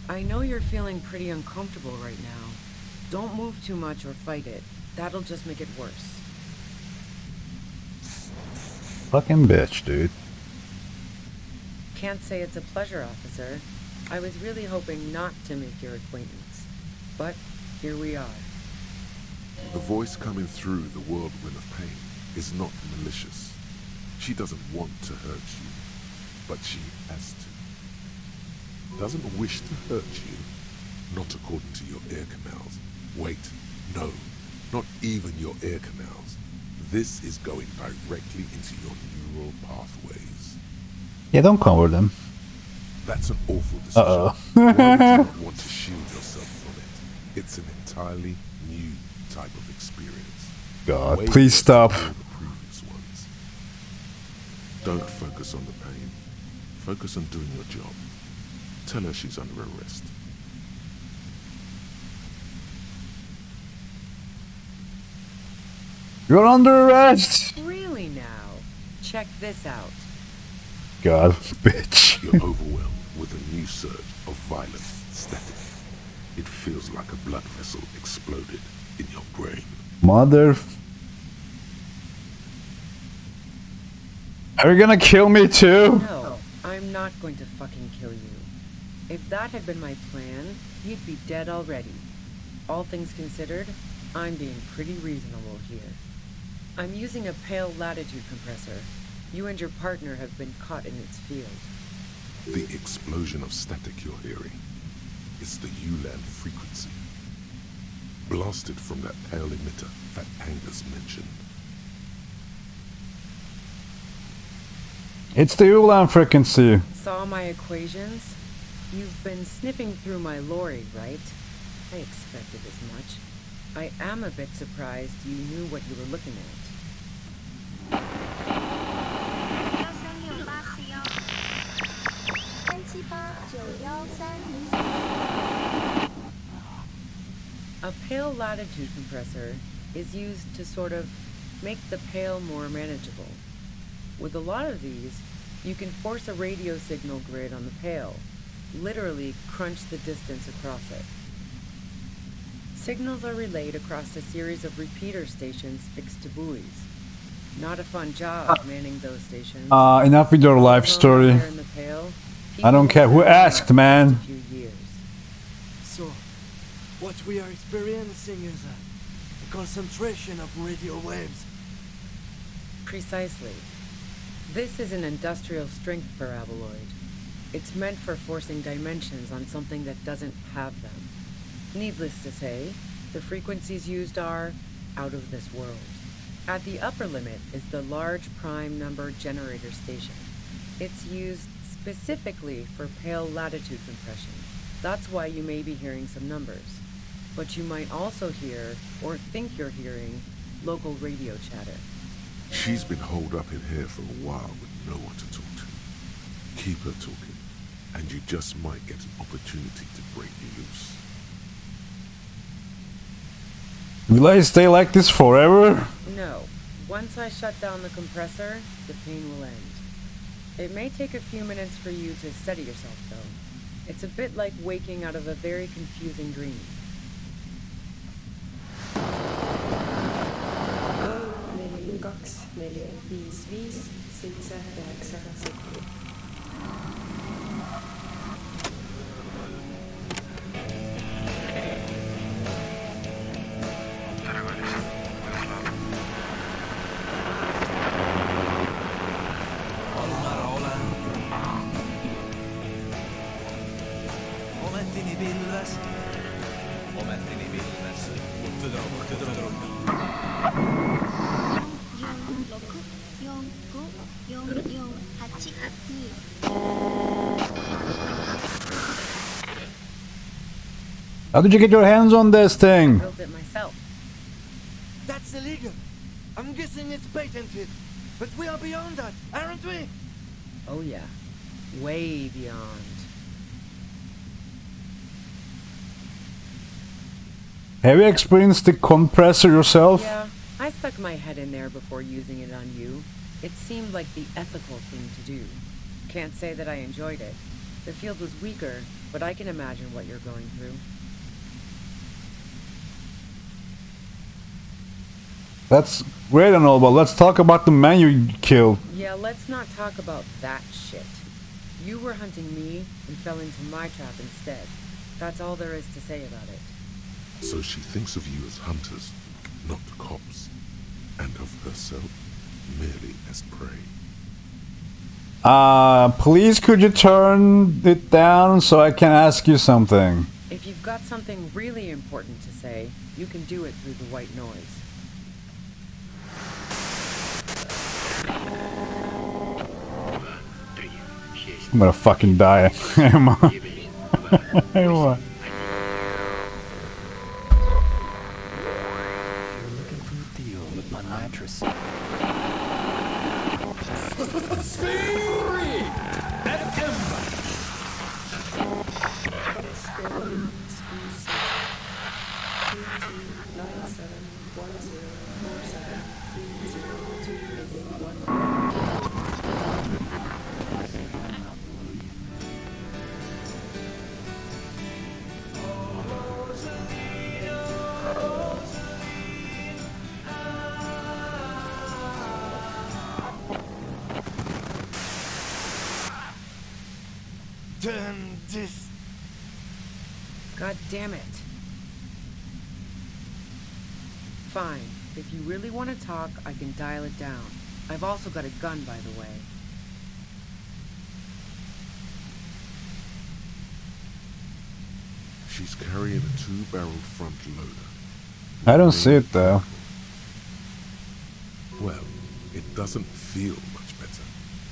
I know you're feeling pretty uncomfortable right now. Don't move too much or fight it. That'll just make it worse. Fucking bitch, dude. Can't say it's a pleasure, officer. I was really hoping not to make your acquaintance. But here we are. The voice coming through the whirlwind of pain is not malicious. She doesn't want to hurt you, but she has to. Doesn't wish to hurt you, not according to your ear canals. Wait, no, not even your ear canals. This is going directly into your neural pathways. Yeah, don't cover them. That's an awful decision. Uh-oh. Why would you not want to shield yourself from it? It's an entirely new type of experience. God, Way please stop. before the previous ones. Don't focus on the pain. Focus on doing your job. Tell her she's under arrest. You're under arrest! Really now? Check this out. God, bitch. You're overwhelmed with a new surge of violent static. It feels like a blood vessel exploded in your brain. Mother... Are you gonna kill me too? No, I'm not going to fucking kill you. If that had been my plan, you'd be dead already. All things considered, I'm being pretty reasonable here. I'm using a pale latitude compressor. You and your partner have been caught in its field. The explosion of static you're hearing is the ULAN frequency. Blasted from that pale emitter that Angus mentioned. It's the Ulan frequency. Saw my equations? You've been sniffing through my lorry, right? I expected as much. I am a bit surprised you knew what you were looking at. A pale latitude compressor is used to sort of make the pale more manageable. With a lot of these, you can force a radio signal grid on the pale, literally crunch the distance across it. Signals are relayed across a series of repeater stations fixed to buoys. Not a fun job manning those stations. Enough with your life story. I don't care who asked, man. So, what we are experiencing is a concentration of radio waves. Precisely. This is an industrial strength paraboloid. It's meant for forcing dimensions on something that doesn't have them. Needless to say, the frequencies used are out of this world. At the upper limit is the large prime number generator station. It's used specifically for pale latitude compression. That's why you may be hearing some numbers. But you might also hear, or think you're hearing, local radio chatter. She's been holed up in here for a while with no one to talk to. Keep her talking, and you just might get an opportunity to break you loose. Will I stay like this forever? No. Once I shut down the compressor, the pain will end. It may take a few minutes for you to steady yourself, though. It's a bit like waking out of a very confusing dream. How did you get your hands on this thing? I built it myself. That's illegal. I'm guessing it's patented. But we are beyond that, aren't we? Oh yeah. Way beyond. Have you experienced the compressor yourself? Yeah, I stuck my head in there before using it on you. It seemed like the ethical thing to do. Can't say that I enjoyed it. The field was weaker, but I can imagine what you're going through. That's great and all, but let's talk about the man you killed. Yeah, let's not talk about that shit. You were hunting me and fell into my trap instead. That's all there is to say about it. So she thinks of you as hunters, not cops, and of herself merely as prey. Please could you turn it down so I can ask you something? If you've got something really important to say, you can do it through the white noise. I'm gonna fucking die. Am I? What? Turn this. God damn it. Fine. If you really want to talk, I can dial it down. I've also got a gun, by the way. She's carrying a 2-barrel front loader. I don't see it though. Well, it doesn't feel much better.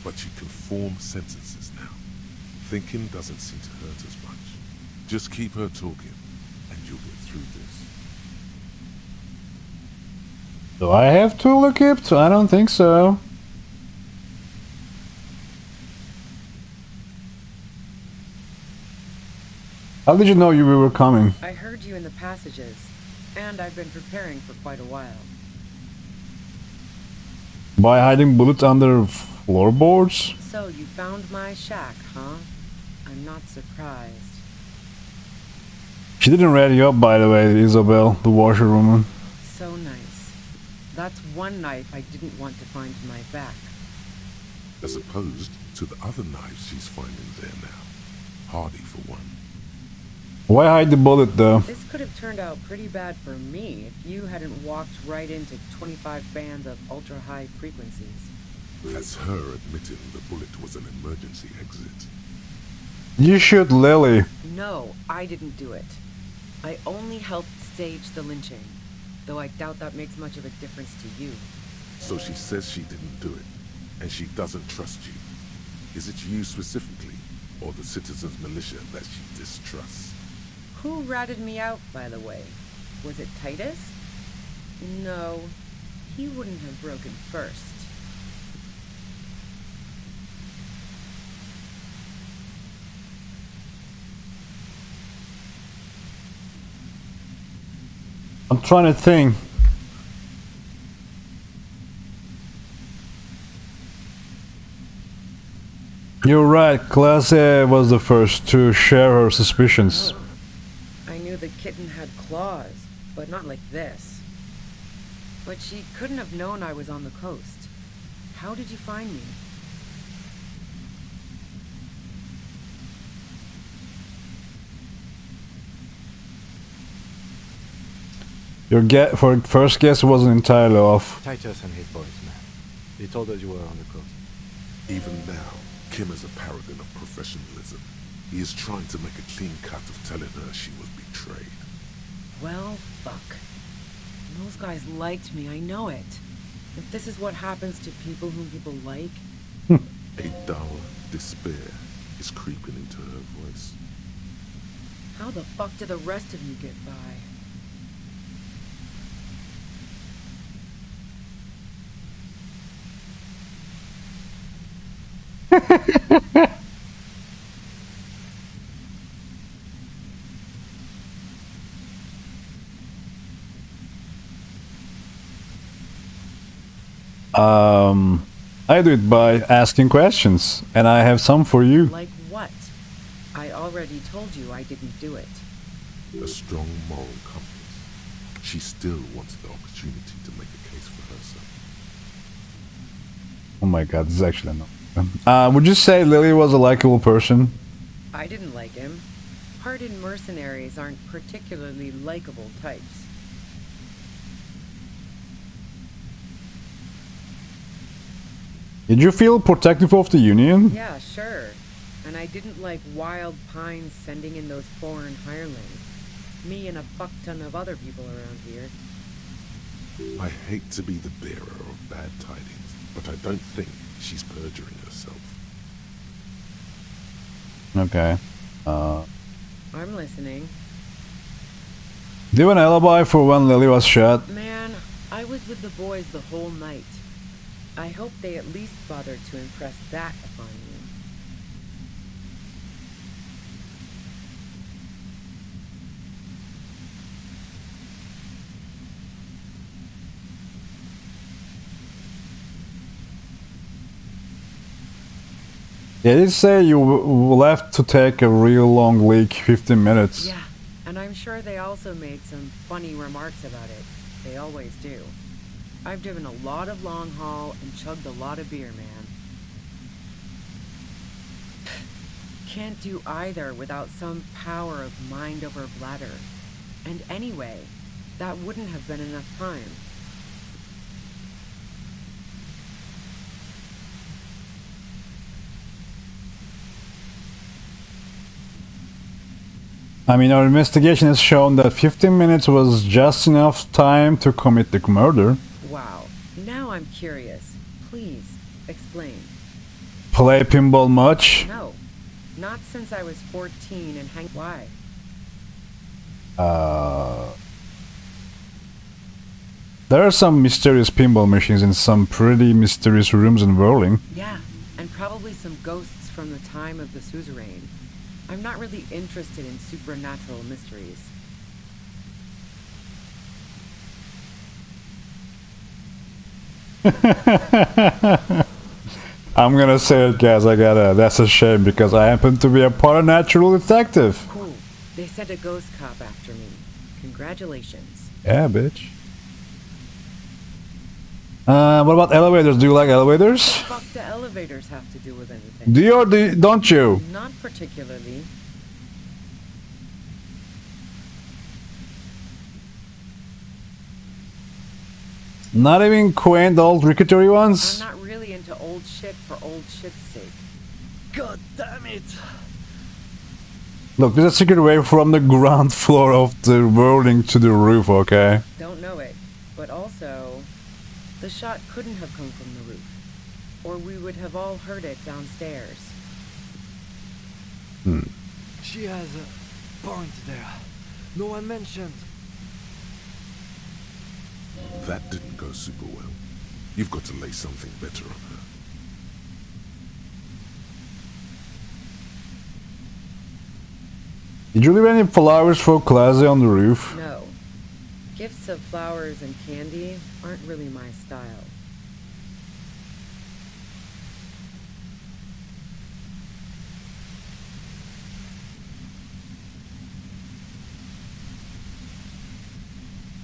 but you can form sentences now. Thinking doesn't seem to hurt as much. Just keep her talking, and you'll get through this. Do I have tool equipped? I don't think so. How did you know we were coming? I heard you in the passages, and I've been preparing for quite a while. By hiding bullets under floorboards? So you found my shack, huh? I'm not surprised. She didn't rat you up, by the way, Isabel, the washerwoman. So nice. That's one knife I didn't want to find in my back. As opposed to the other knives she's finding there now. Hardy for one. Why hide the bullet, though? This could have turned out pretty bad for me if you hadn't walked right into 25 bands of ultra-high frequencies. That's her admitting the bullet was an emergency exit. You shoot Lily. No, I didn't do it. I only helped stage the lynching, though I doubt that makes much of a difference to you. So she says she didn't do it, and she doesn't trust you. Is it you specifically, or the citizens' militia that she distrusts? Who ratted me out, by the way? Was it Titus? No, he wouldn't have broken first. I'm trying to think. You're right, Class A was the first to share her suspicions. I knew the kitten had claws, but not like this. But she couldn't have known I was on the coast. How did you find me? Your first guess wasn't entirely off. Titus and his boys, man. They told us you were on the coast. Even now, Kim is a paragon of professionalism. He is trying to make a clean cut of telling her she was betrayed. Well, fuck. Those guys liked me, I know it. If this is what happens to people whom people like... A dull despair is creeping into her voice. How the fuck do the rest of you get by? I do it by asking questions, and I have some for you. Like what? I already told you I didn't do it. A strong moral compass. She still wants the opportunity to make a case for herself. Oh my god, this is actually not. Would you say Lily was a likable person? I didn't like him. Hardened mercenaries aren't particularly likable types. Did you feel protective of the Union? Yeah, sure. And I didn't like Wild Pines sending in those foreign hirelings. Me and a fuck ton of other people around here. I hate to be the bearer of bad tidings, but I don't think she's perjuring herself. Okay. I'm listening. Do you have an alibi for when Lily was shot? Man, I was with the boys the whole night. I hope they at least bothered to impress that upon you. Yeah, they say you left to take a real long leak, 15 minutes. Yeah, and I'm sure they also made some funny remarks about it. They always do. I've driven a lot of long haul and chugged a lot of beer, man. Can't do either without some power of mind over bladder. And anyway, that wouldn't have been enough time. I mean, our investigation has shown that 15 minutes was just enough time to commit the murder. Wow, now I'm curious. Please, explain. play pinball much? No. Not since I was 14 and Why? There are some mysterious pinball machines in some pretty mysterious rooms in Whirling. Yeah, and probably some ghosts from the time of the suzerain. I'm not really interested in supernatural mysteries. I'm gonna say it, guys. That's a shame because I happen to be a paranatural detective. Cool. They sent a ghost cop after me. Congratulations. Yeah, bitch. What about elevators? Do you like elevators? What the fuck do elevators have to do with anything? Do you or don't you? Not particularly. Not even quaint old rickety ones? I'm not really into old shit for old shit's sake. God damn it! Look, there's a secret way from the ground floor of the Whirling to the roof, okay? Don't know it. But also, the shot couldn't have come from the roof. Or we would have all heard it downstairs. She has a point there. No one mentioned. That didn't go super well. You've got to lay something better on her. Did you leave any flowers for Classy on the roof? No. Gifts of flowers and candy aren't really my style.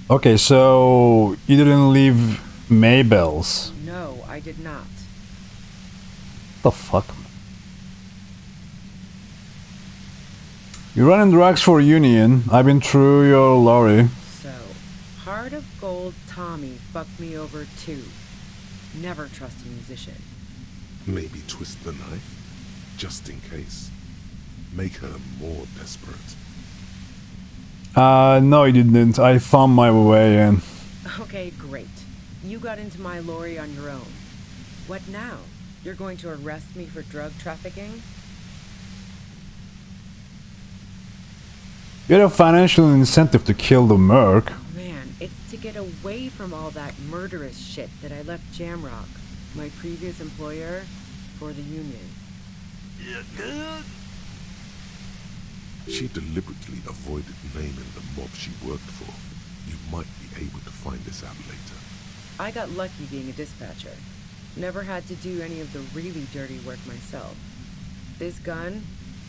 Okay, so you didn't leave Maybells. No, I did not. What the fuck? You're running drugs for Union. I've been through your lorry. So, Heart of Gold Tommy fucked me over too. Never trust a musician. Maybe twist the knife, just in case. Make her more desperate. No, you didn't. I found my way in. Okay, great. You got into my lorry on your own. What now? You're going to arrest me for drug trafficking? You had a financial incentive to kill the Merc. Man, it's to get away from all that murderous shit that I left Jamrock, my previous employer, for the Union. She deliberately avoided naming the mob she worked for. You might be able to find this out later. I got lucky being a dispatcher. Never had to do any of the really dirty work myself. This gun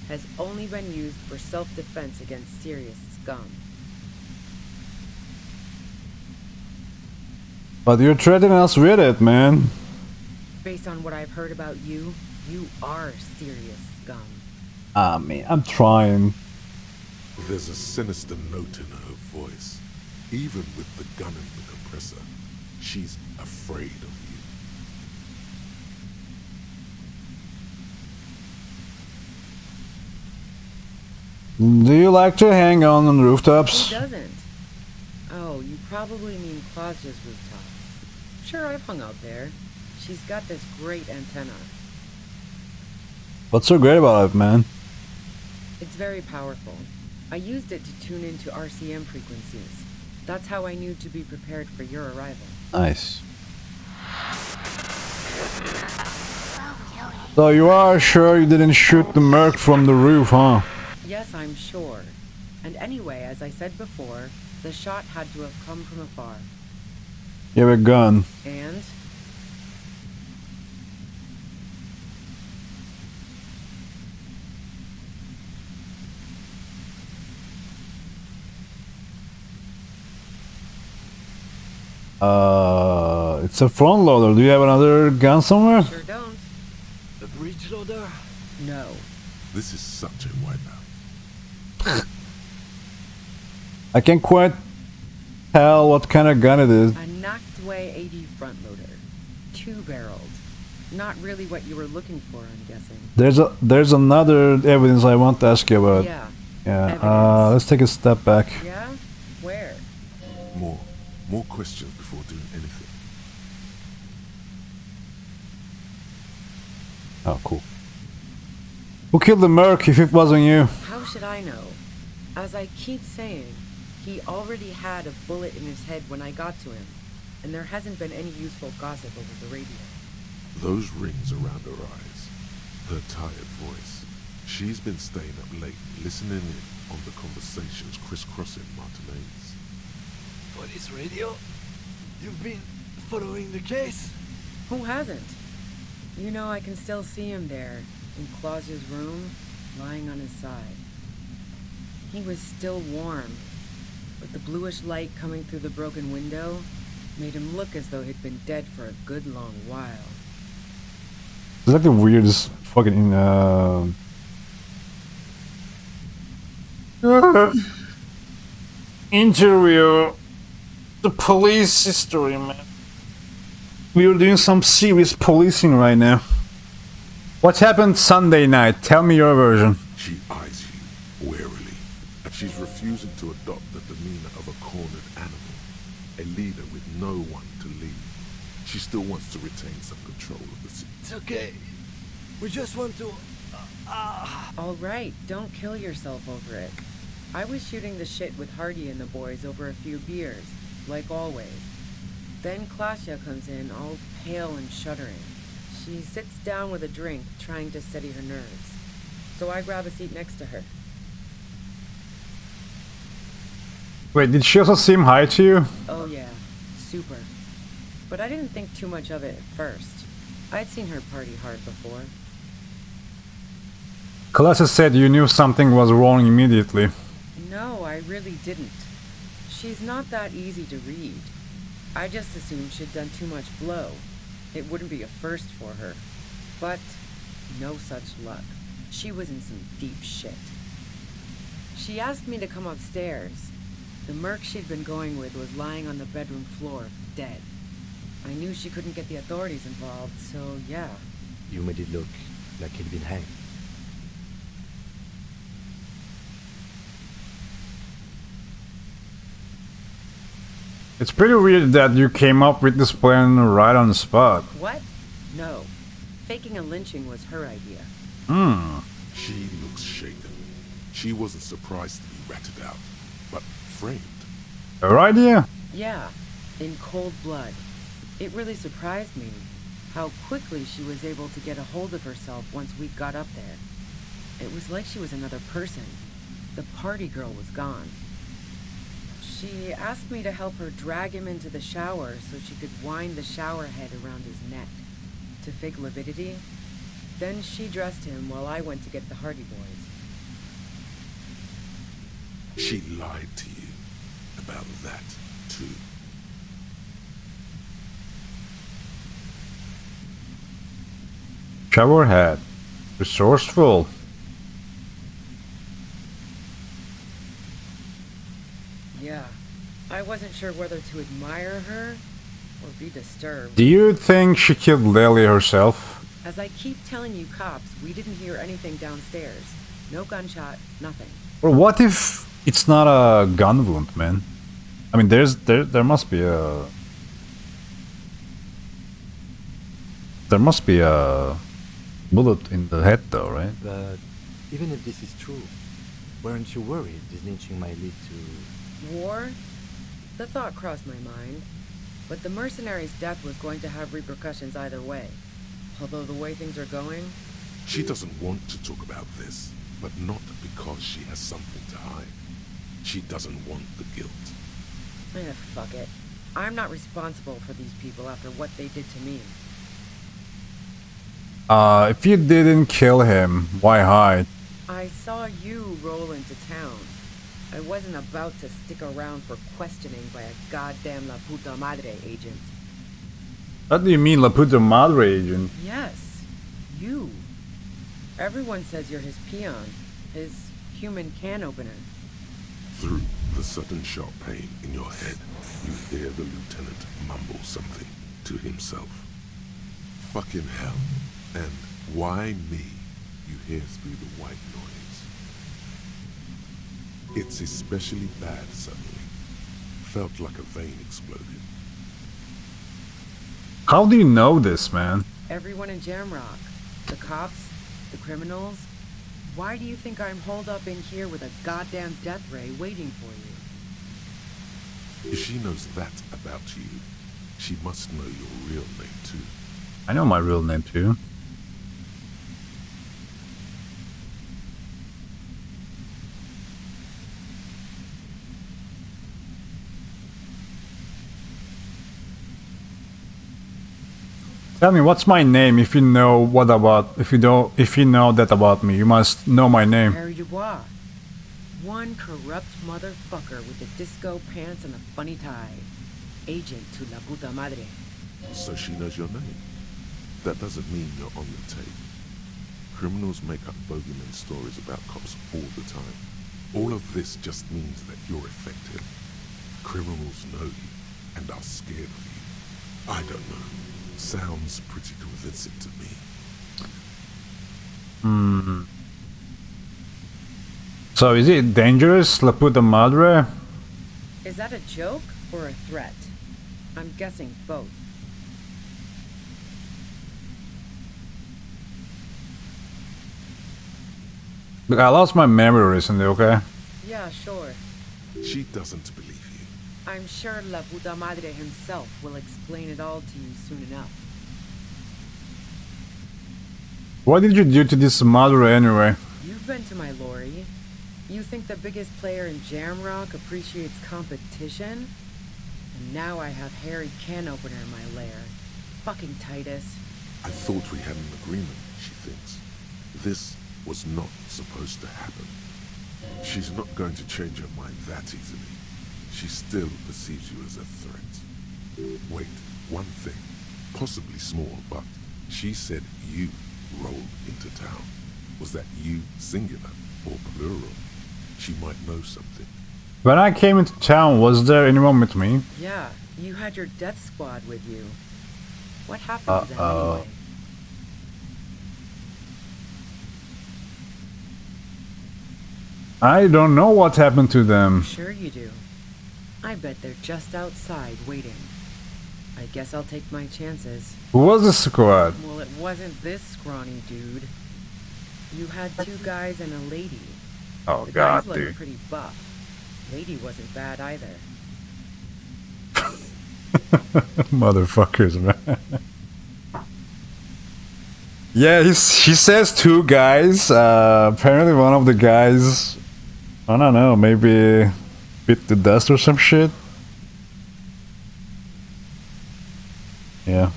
has only been used for self-defense against serious scum. But you're threatening us with it, man. Based on what I've heard about you, you are serious scum. Ah, man, I'm trying. There's a sinister note in her voice. Even with the gun and the compressor, she's afraid of you. Do you like to hang on the rooftops? Who doesn't? Oh, you probably mean Claudia's rooftop. Sure, I've hung out there. She's got this great antenna. What's so great about it, man? It's very powerful. I used it to tune into RCM frequencies. That's how I knew to be prepared for your arrival. Nice. So you are sure you didn't shoot the Merc from the roof, huh? Yes, I'm sure. And anyway, as I said before, the shot had to have come from afar. You have a gun. And? It's a front loader. Do you have another gun somewhere? Sure don't. A breech loader? No. This is such a wipeout. I can't quite tell what kind of gun it is. A knocked away 80 front loader. 2-barreled. Not really what you were looking for, I'm guessing. There's another evidence I want to ask you about. Yeah. Yeah. Let's take a step back. Yeah? Where? More questions before doing anything. Oh, cool. Who killed the merc if it wasn't you? How should I know? As I keep saying, he already had a bullet in his head when I got to him, and there hasn't been any useful gossip over the radio. Those rings around her eyes, her tired voice. She's been staying up late, listening in on the conversations crisscrossing Martinez. Police radio? You've been following the case? Who hasn't? You know, I can still see him there, in Claus's room, lying on his side. He was still warm, but the bluish light coming through the broken window made him look as though he'd been dead for a good long while. It's like the weirdest fucking interview. The police history, man. We are doing some serious policing right now. What happened Sunday night? Tell me your version. She eyes you warily, and she's refusing to adopt the demeanor of a cornered animal, a leader with no one to lead. She still wants to retain some control of the city. It's okay. We just want to... All right, don't kill yourself over it. I was shooting the shit with Hardy and the boys over a few beers, like always. Then Klasia comes in, all pale and shuddering. She sits down with a drink, trying to steady her nerves. So I grab a seat next to her. Wait, did she also seem high to you? Oh yeah, super. But I didn't think too much of it at first. I'd seen her party hard before. Klasia said you knew something was wrong immediately. No, I really didn't. She's not that easy to read. I just assumed she'd done too much blow. It wouldn't be a first for her. But no such luck. She was in some deep shit. She asked me to come upstairs. The merc she'd been going with was lying on the bedroom floor, dead. I knew she couldn't get the authorities involved, so yeah. You made it look like he'd been hanged. It's pretty weird that you came up with this plan right on the spot. What? No. Faking a lynching was her idea. She looks shaken. She wasn't surprised to be ratted out, but framed. Her idea? Yeah, in cold blood. It really surprised me how quickly she was able to get a hold of herself once we got up there. It was like she was another person. The party girl was gone. She asked me to help her drag him into the shower so she could wind the shower head around his neck to fake lividity. Then she dressed him while I went to get the Hardy Boys. She lied to you about that, too. Shower head. Resourceful. Yeah, I wasn't sure whether to admire her or be disturbed. Do you think she killed Lily herself? As I keep telling you cops, we didn't hear anything downstairs. No gunshot, nothing. Or what if it's not a gun wound, man? I mean, there must be a... There must be a bullet in the head though, right? But even if this is true, weren't you worried this lynching might lead to... War? The thought crossed my mind. But the mercenary's death was going to have repercussions either way. Although the way things are going... She doesn't want to talk about this, but not because she has something to hide. She doesn't want the guilt. Fuck it. I'm not responsible for these people after what they did to me. If you didn't kill him, why hide? I saw you roll into town. I wasn't about to stick around for questioning by a goddamn La Puta Madre agent. What do you mean, La Puta Madre agent? Yes, you. Everyone says you're his peon, his human can opener. Through the sudden sharp pain in your head, you hear the lieutenant mumble something to himself. Fucking hell. And why me? You hear through the white noise. It's especially bad suddenly. Felt like a vein exploded. How do you know this, man? Everyone in Jamrock. The cops? The criminals? Why do you think I'm holed up in here with a goddamn death ray waiting for you? If she knows that about you, she must know your real name too. I know my real name too. Tell me, what's my name? If you know what about, if you know that about me, you must know my name. Harry Dubois. One corrupt motherfucker with the disco pants and a funny tie. Agent to la puta madre. So she knows your name. That doesn't mean you're on the tape. Criminals make up bogeyman stories about cops all the time. All of this just means that you're effective. Criminals know you and are scared of you. I don't know. Sounds pretty convincing to me. So is it dangerous, la puta madre? Is that a joke or a threat? I'm guessing both. Look, I lost my memory recently, okay? Yeah, sure. She doesn't believe you. I'm sure la puta madre himself will explain it all to you soon enough. What did you do to this madre anyway? You've been to my lorry. You think the biggest player in Jamrock appreciates competition? And now I have Harry can opener in my lair. Fucking Titus. I thought we had an agreement, she thinks. This was not supposed to happen. She's not going to change her mind that easily. She still perceives you as a threat. Wait, one thing, possibly small, but she said you rolled into town. Was that you singular or plural? She might know something. When I came into town, was there anyone with me? Yeah, you had your death squad with you. What happened to them anyway? I don't know what happened to them. Sure you do. I bet they're just outside waiting. I guess I'll take my chances. Who was the squad? Well, it wasn't this scrawny dude. You had two guys and a lady. Oh the god, guys looked dude. pretty buff. Lady wasn't bad either. Motherfuckers, man. Yeah, he says two guys. Apparently one of the guys, I don't know, maybe bit the dust or some shit. Yeah.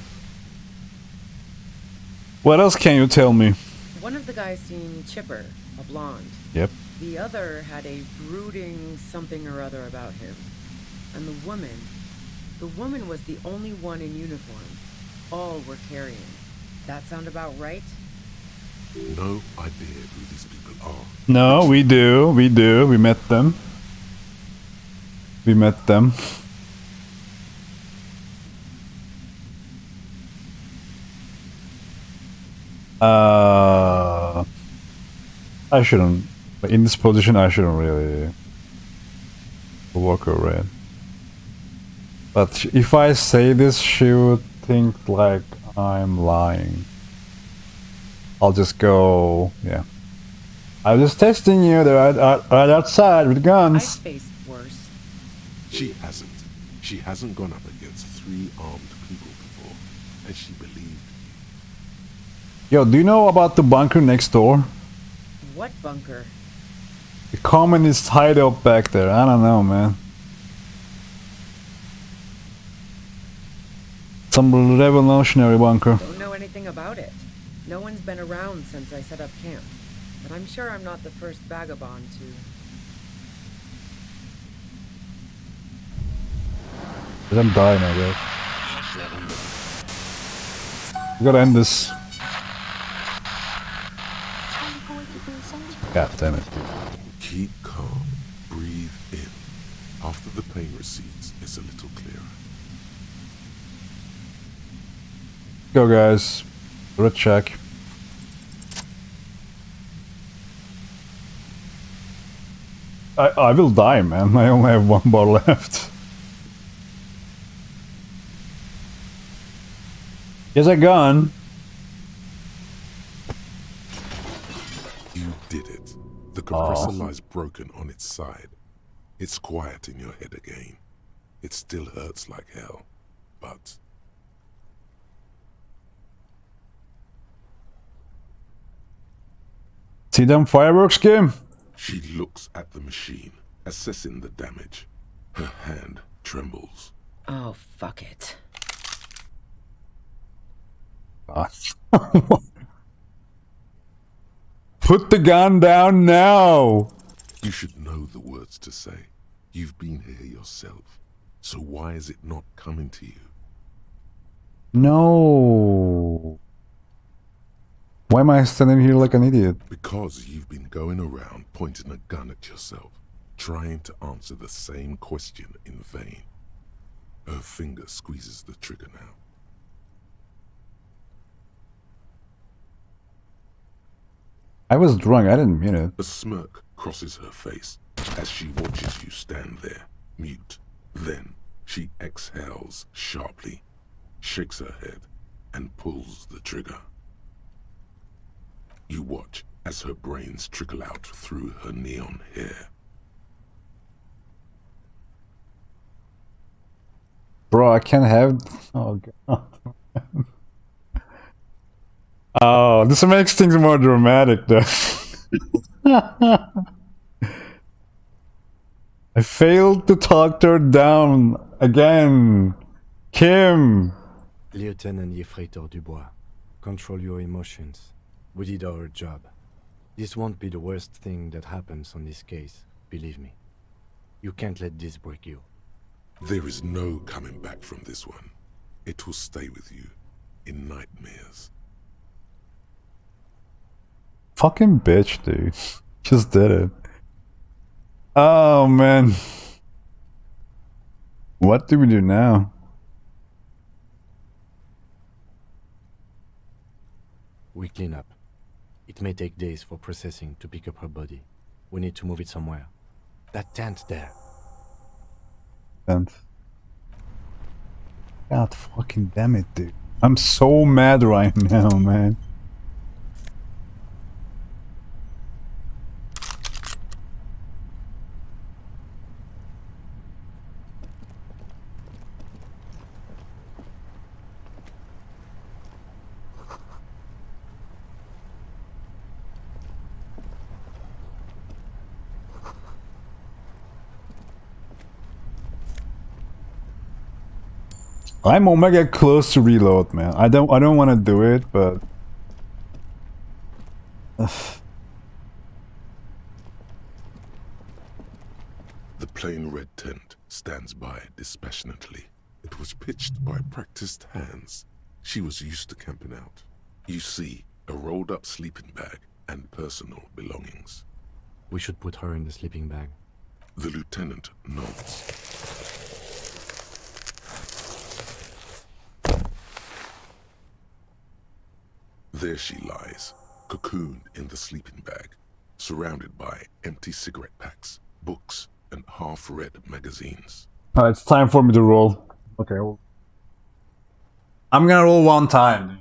What else can you tell me? One of the guys seemed chipper, a blonde. Yep. The other had a brooding something or other about him. And the woman was the only one in uniform. All were carrying. That sound about right? No idea who these people are. No, we do. We met them. I shouldn't. In this position, I shouldn't really walk around. But if I say this, she would think like I'm lying. I'll just go, yeah. I'm just testing you. They're right outside with guns. I've faced worse. She hasn't. She hasn't gone up against 3 armed people before, and she believed you. Yo, do you know about the bunker next door? What bunker? The communist hideout back there. I don't know, man. Some revolutionary bunker. Don't know anything about it. No one's been around since I set up camp. But I'm sure I'm not the first vagabond to... But I'm dying, I guess. We gotta end this. God damn it. Keep calm. Breathe in. After the pain recedes, it's a little clearer. Go, guys. Red check. I will die, man. I only have 1 bar left. Here's a gun. The compressor lies broken on its side. It's quiet in your head again. It still hurts like hell, but... See them fireworks, Kim? She looks at the machine, assessing the damage. Her hand trembles. Oh, fuck it. Put the gun down now! You should know the words to say. You've been here yourself. So why is it not coming to you? No. Why am I standing here like an idiot? Because you've been going around pointing a gun at yourself, trying to answer the same question in vain. Her finger squeezes the trigger now. I was drunk, I didn't mean it. A smirk crosses her face as she watches you stand there, mute. Then she exhales sharply, shakes her head, and pulls the trigger. You watch as her brains trickle out through her neon hair. Bro, I can't have... Oh, God. Oh, this makes things more dramatic, though. I failed to talk her down again. Kim! Lieutenant Yefreitor Dubois, control your emotions. We did our job. This won't be the worst thing that happens on this case, believe me. You can't let this break you. There is no coming back from this one. It will stay with you in nightmares. Fucking bitch, dude. Just did it. Oh, man. What do we do now? We clean up. It may take days for processing to pick up her body. We need to move it somewhere. That tent there. Tent. God fucking damn it, dude. I'm so mad right now, man. I'm omega close to reload, man. I don't want to do it, but The plain red tent stands by dispassionately. It was pitched by practiced hands. She was used to camping out. You see a rolled up sleeping bag and personal belongings. We should put her in the sleeping bag. The lieutenant nods. There she lies, cocooned in the sleeping bag, surrounded by empty cigarette packs, books, and half-read magazines. it's time for me to roll. Okay, I'm gonna roll one time.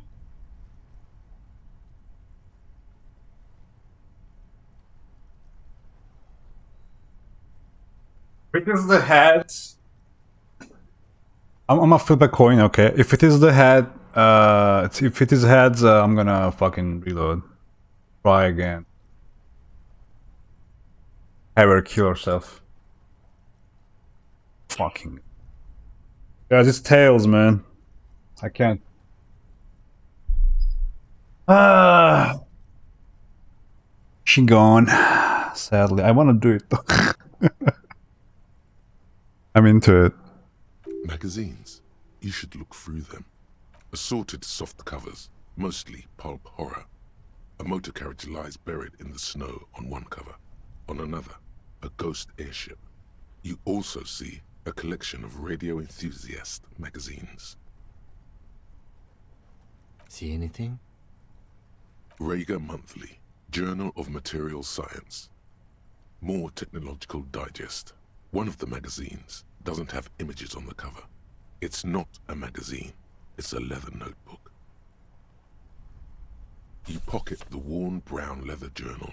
If it is the head, I'm gonna flip a coin. Okay, if it is the head, if it is heads, I'm gonna fucking reload. Try again. Have her kill herself. Fucking. Guys, it's tails, man. I can't. She gone. Sadly, I want to do it though. I'm into it. Magazines. You should look through them. Assorted soft covers, mostly pulp horror. A motor carriage lies buried in the snow on one cover. On another, a ghost airship. You also see a collection of radio enthusiast magazines. See anything? Rager Monthly, Journal of Material Science. More Technological Digest. One of the magazines doesn't have images on the cover. It's not a magazine, it's a leather notebook. You pocket the worn brown leather journal.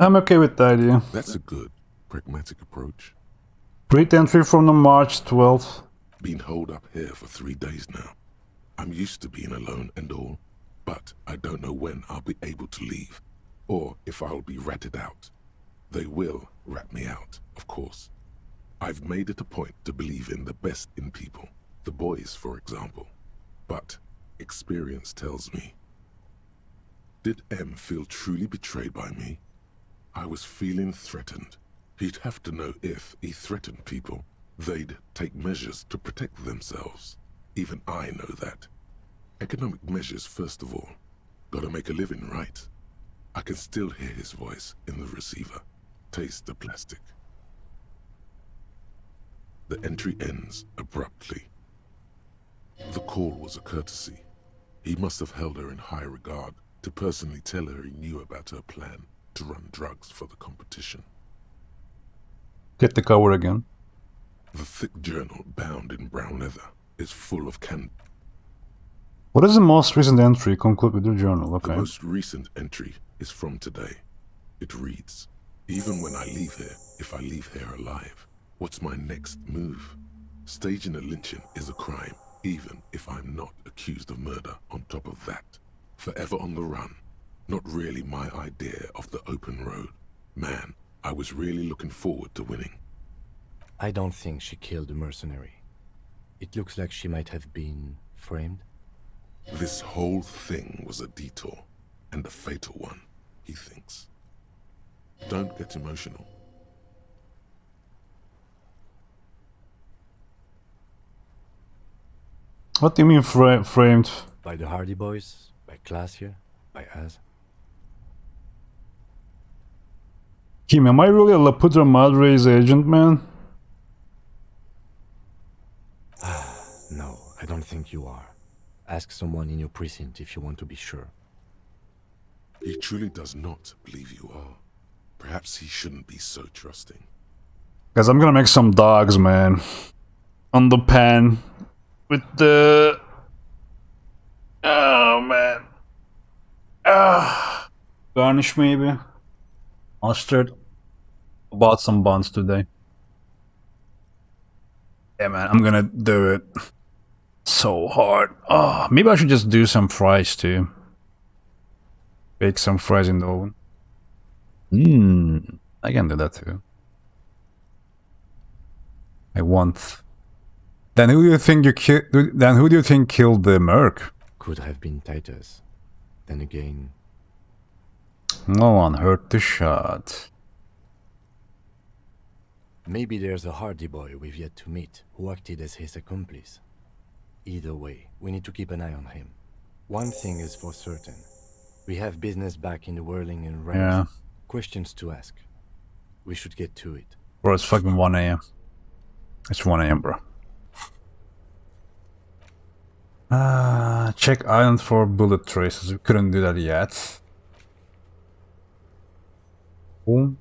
I'm okay with the idea. That's a good, pragmatic approach. Read entry from the March 12th. Been holed up here for 3 days now. I'm used to being alone and all, but I don't know when I'll be able to leave, or if I'll be ratted out. They will rat me out, of course. I've made it a point to believe in the best in people, the boys, for example. But experience tells me. Did M feel truly betrayed by me? I was feeling threatened. He'd have to know if he threatened people, they'd take measures to protect themselves. Even I know that. Economic measures first of all. Gotta make a living, right? I can still hear his voice in the receiver. Taste the plastic. The entry ends abruptly. The call was a courtesy. He must have held her in high regard to personally tell her he knew about her plan to run drugs for the competition. Get the cover again. The thick journal, bound in brown leather, is full of What is the most recent entry? Conclude with your journal. Okay. The most recent entry is from today. It reads, even when I leave here, if I leave here alive, what's my next move? Staging a lynching is a crime, even if I'm not accused of murder on top of that. Forever on the run. Not really my idea of the open road. Man, I was really looking forward to winning. I don't think she killed the mercenary. It looks like she might have been framed. This whole thing was a detour, and a fatal one, he thinks. Don't get emotional. What do you mean framed? By the Hardy Boys? By Classier? By us? Kim, am I really a La Puta Madre's agent, man? No, I don't think you are. Ask someone in your precinct if you want to be sure. He truly does not believe you are. Perhaps he shouldn't be so trusting. Guys, I'm gonna make some dogs, man. On the pan. With the... Oh, man. Garnish, maybe. Mustard. Bought some buns today. Yeah, man, I'm gonna do it. So hard. Oh, maybe I should just do some fries, too. Bake some fries in the oven. I can do that, too. I want... Then who do you think who do you think killed the merc? Could have been Titus. Then again... No one heard the shot. Maybe there's a Hardy boy we've yet to meet, who acted as his accomplice. Either way, we need to keep an eye on him. One thing is for certain. We have business back in the whirling and ranks. Yeah. Questions to ask. We should get to it. Bro, it's fucking 1 AM. It's 1 AM, bro. Check island for bullet traces. We couldn't do that yet. Boom.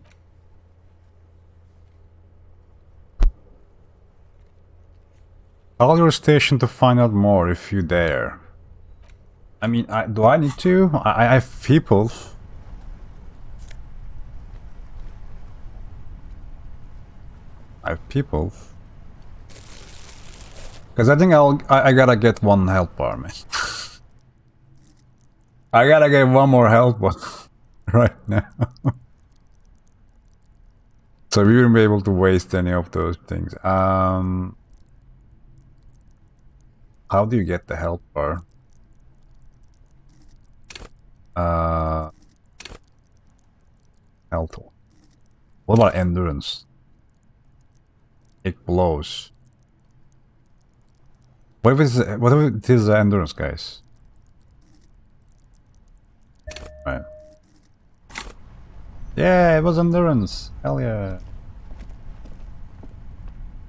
Call your station to find out more if you dare. I mean, do I need to? I have people. I have people. Because I think I gotta get one help bar, man. I gotta get one more help bar right now. So we wouldn't be able to waste any of those things. How do you get the help bar? Health. What about endurance? It blows. What if it is endurance, guys? Right. Yeah, it was endurance. Hell yeah.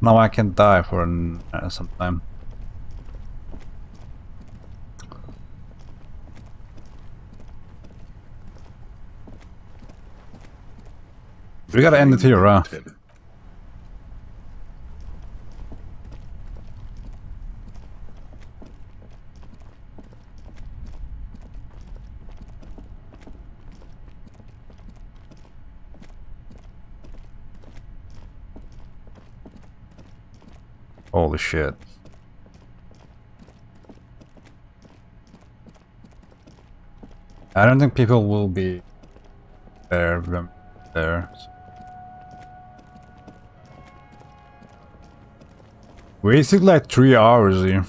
Now I can die for some time. We gotta end it here, huh? Holy shit. I don't think people will be there. Wasted like 3 hours here.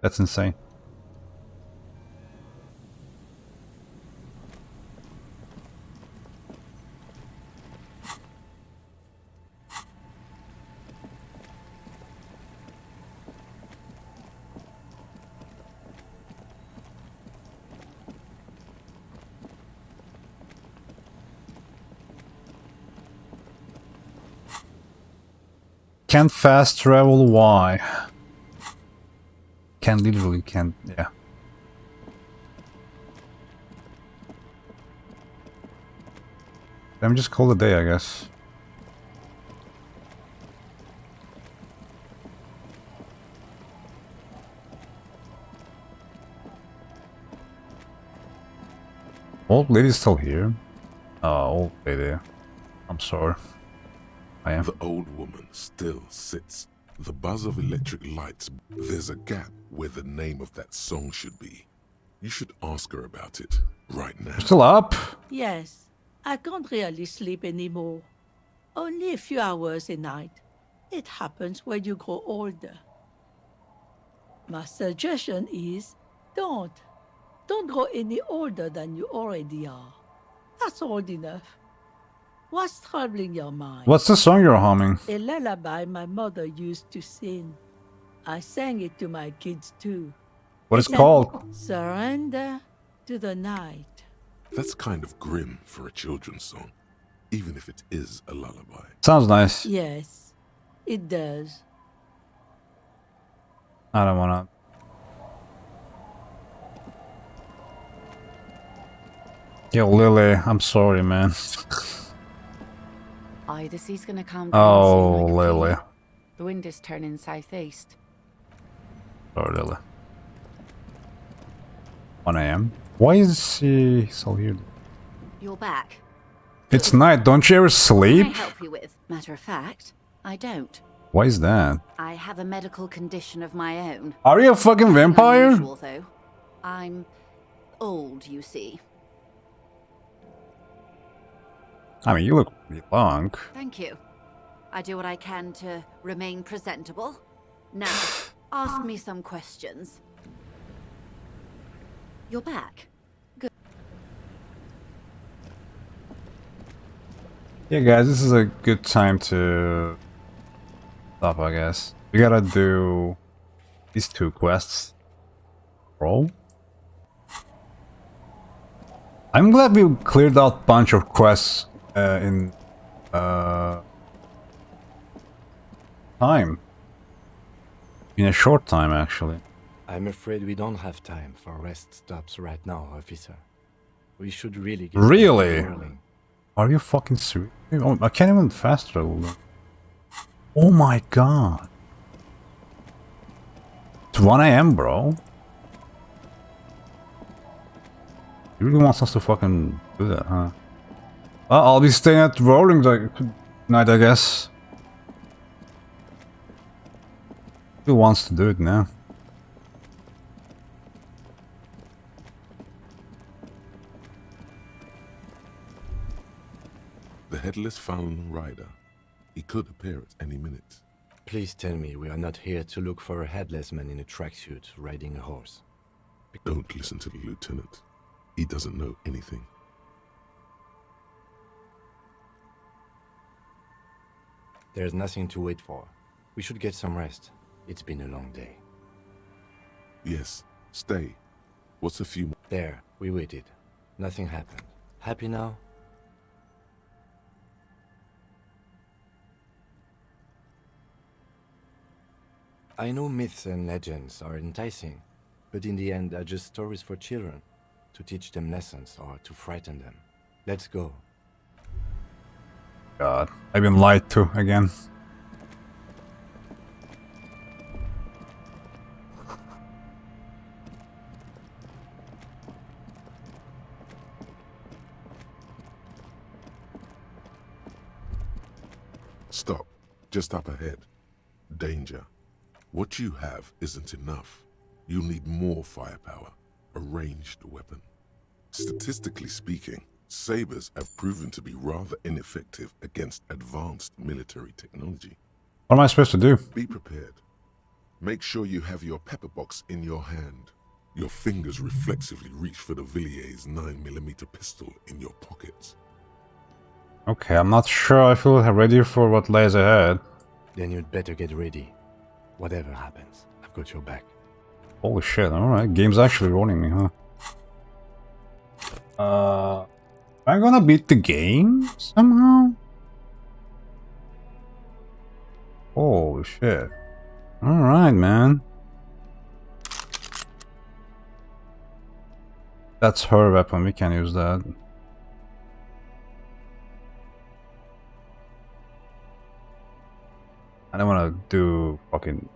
That's insane. Can't fast travel, why? Can't literally, can't, yeah. Let me just call it a day, I guess. Old lady's still here. Oh, old lady. I'm sorry. I am. The old woman still sits. The buzz of electric lights. There's a gap where the name of that song should be. You should ask her about it right now. You're still up? Yes, I can't really sleep anymore. Only a few hours a night. It happens when you grow older. My suggestion is don't. Don't grow any older than you already are. That's old enough. What's troubling your mind? What's the song you're humming? A lullaby my mother used to sing. I sang it to my kids too. What is It's called? Surrender to the Night. That's kind of grim for a children's song, even if it is a lullaby. Sounds nice. Yes, it does. I don't wanna. Yo, Lily, I'm sorry, man. The sea's gonna calm down Oh, soon, I can feel Lily. it. The wind is turning southeast. Sorry, Lily. 1 AM? Why is he so here? You're back. It's night, don't you ever What sleep? can I help you with? Matter of fact, I don't. Why is that? I have a medical condition of my own. Are you a fucking vampire? Unusual, though. I'm old, you see. I mean, you look pretty young. Thank you. I do what I can to remain presentable. Now, ask me some questions. You're back. Good. Yeah, guys, this is a good time to stop, I guess. We gotta do these 2 quests. Bro? I'm glad we cleared out a bunch of quests in time. In a short time, actually. I'm afraid we don't have time for rest stops right now, officer. We should really get Really? back to whirling. Are you fucking serious? Oh, I can't even fast travel. Oh my god. It's 1 AM, bro. He really wants us to fucking do that, huh? Well, I'll be staying at Rolling tonight, I guess. Who wants to do it now? The headless Falun rider. He could appear at any minute. Please tell me we are not here to look for a headless man in a tracksuit riding a horse. Don't listen to the lieutenant. He doesn't know anything. There's nothing to wait for. We should get some rest. It's been a long day. Yes, stay. What's a few more? There, we waited. Nothing happened. Happy now? I know myths and legends are enticing, but in the end, they're just stories for children, to teach them lessons or to frighten them. Let's go. God, I've been lied to again. Stop. Just up ahead. Danger. What you have isn't enough. You'll need more firepower, a ranged weapon. Statistically speaking, sabers have proven to be rather ineffective against advanced military technology. What am I supposed to do? Be prepared. Make sure you have your pepper box in your hand. Your fingers reflexively reach for the Villiers 9mm pistol in your pockets. Okay, I'm not sure I feel ready for what lays ahead. Then you'd better get ready. Whatever happens, I've got your back. Holy shit, alright. Game's actually rolling me, huh? Am I gonna beat the game somehow? Holy shit. Alright, man. That's her weapon, we can use that. I don't wanna do fucking...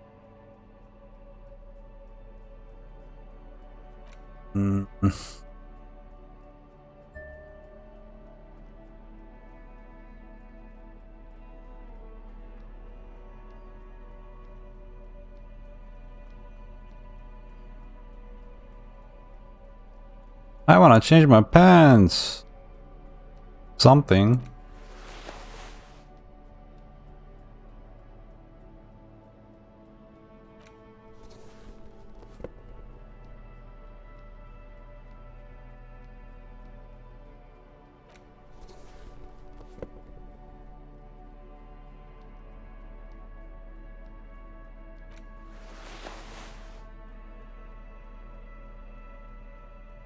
I wanna change my pants. Something.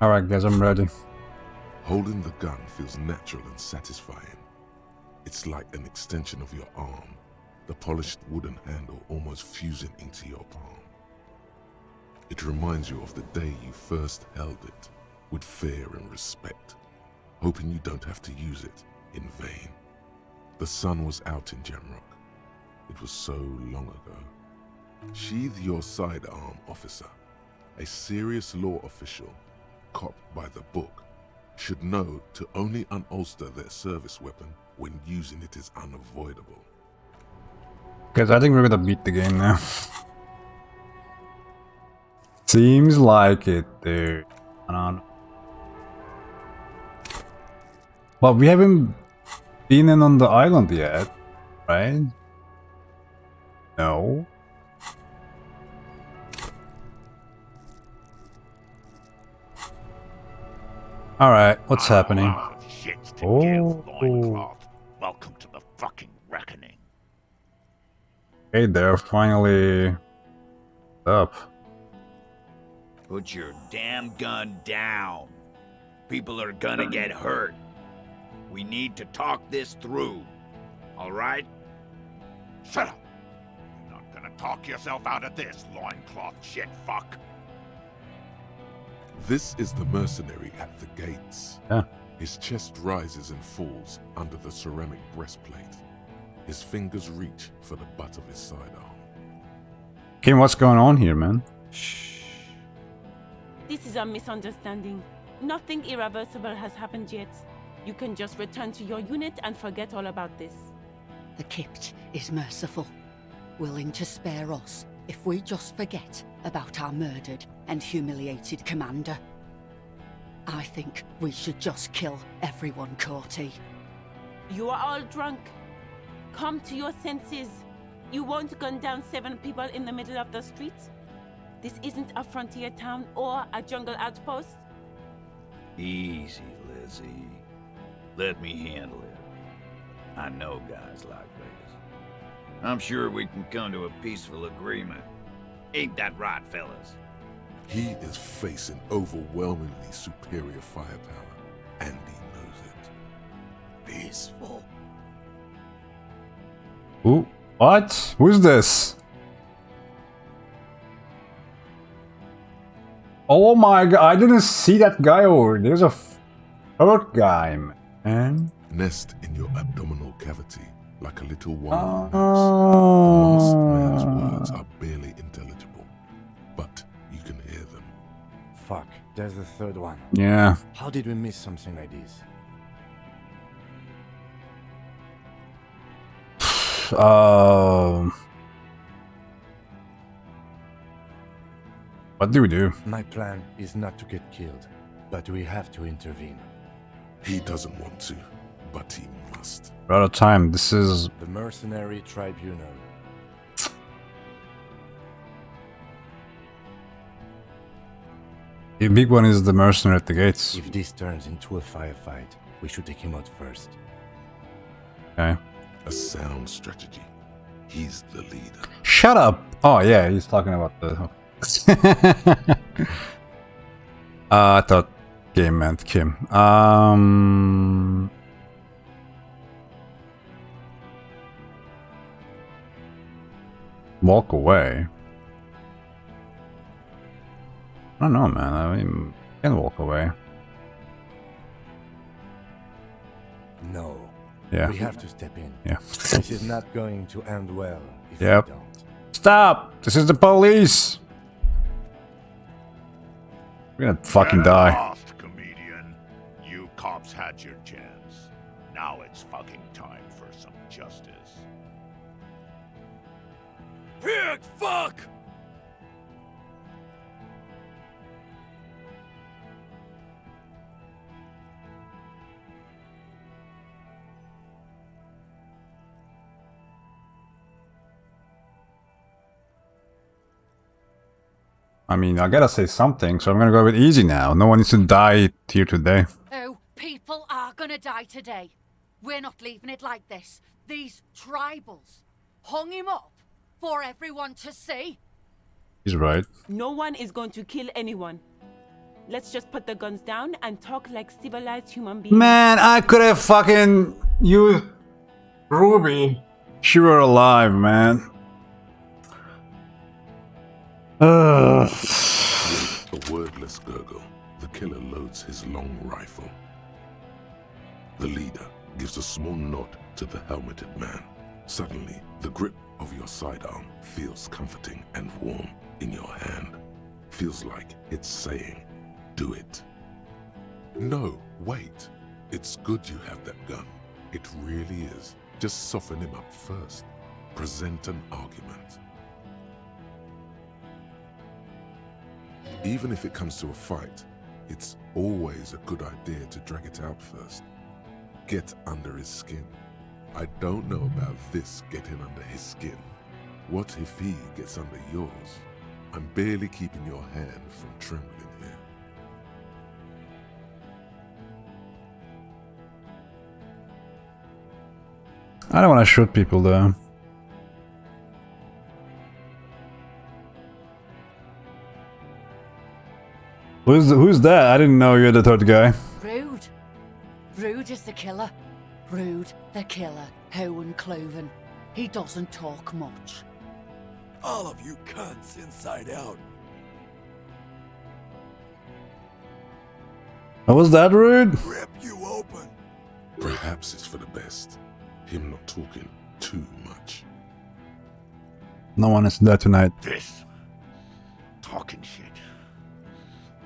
Alright guys, I'm ready. Holding the gun feels natural and satisfying. It's like an extension of your arm, the polished wooden handle almost fusing into your palm. It reminds you of the day you first held it, with fear and respect, hoping you don't have to use it in vain. The sun was out in Jamrock. It was so long ago. Sheathe your sidearm, officer. A serious law official, copped by the book, should know to only unholster their service weapon when using it is unavoidable. Guys, I think we're gonna beat the game now. Seems like it, dude. I don't know. But we haven't been in on the island yet, right? No. Alright, what's happening? Oh. Welcome to the fucking reckoning. Hey there, finally up. Put your damn gun down. People are gonna get hurt. We need to talk this through. Alright? Shut up! You're not gonna talk yourself out of this, loincloth shit fuck. This is the mercenary at the gates. Yeah. His chest rises and falls under the ceramic breastplate. His fingers reach for the butt of his sidearm. Kim, what's going on here, man? This is a misunderstanding. Nothing irreversible has happened yet. You can just return to your unit and forget all about this. The Kypt is merciful, willing to spare us if we just forget about our murdered and humiliated commander. I think we should just kill everyone, Courty. You are all drunk. Come to your senses. You won't gun down 7 people in the middle of the street. This isn't a frontier town or a jungle outpost. Easy, Lizzie. Let me handle it. I know guys like this. I'm sure we can come to a peaceful agreement. Ain't that right, fellas? He is facing overwhelmingly superior firepower, and he knows it. Peaceful. Ooh, what? Who's this? Oh my god, I didn't see that guy over. There's a third guy, man. Nest in your abdominal cavity like a little wild mouse. Most man's words are barely intelligible, but you can hear them. Fuck, there's the third one. Yeah. How did we miss something like this? What do we do? My plan is not to get killed, but we have to intervene. He doesn't want to, but he must. We're out of time. This is... The Mercenary Tribunal. The big one is the mercenary at the gates. If this turns into a firefight, we should take him out first. Okay. A sound strategy. He's the leader. Shut up! Oh yeah, he's talking about the... I thought Game meant Kim. Walk away. I don't know, man. I mean, you can walk away. No. Yeah. We have to step in. Yeah. This is not going to end well if Yep. we don't. Stop! This is the police! We're gonna fucking die. Lost, comedian. You cops had your chance. Now it's fucking time for some justice. Pig fuck! I mean, I gotta say something, so I'm gonna go with easy now. No one needs to die here today. Oh, people are gonna die today. We're not leaving it like this. These tribals hung him up for everyone to see. He's right. No one is going to kill anyone. Let's just put the guns down and talk like civilized human beings. Man, I could have fucking used Ruby. She were alive, man. With a wordless gurgle, the killer loads his long rifle. The leader gives a small nod to the helmeted man. Suddenly, the grip of your sidearm feels comforting and warm in your hand. Feels like it's saying, do it. No, wait. It's good you have that gun. It really is. Just soften him up first. Present an argument. Even if it comes to a fight, it's always a good idea to drag it out first. Get under his skin. I don't know about this getting under his skin. What if he gets under yours? I'm barely keeping your hand from trembling here. I don't want to shoot people though. Who's that? I didn't know you're the third guy. Rude. Rude is the killer. Rude, the killer. Owen Cloven. He doesn't talk much. All of you cunts inside out. How was that rude? Rip you open. Perhaps it's for the best. Him not talking too much. No one is there tonight. This talking shit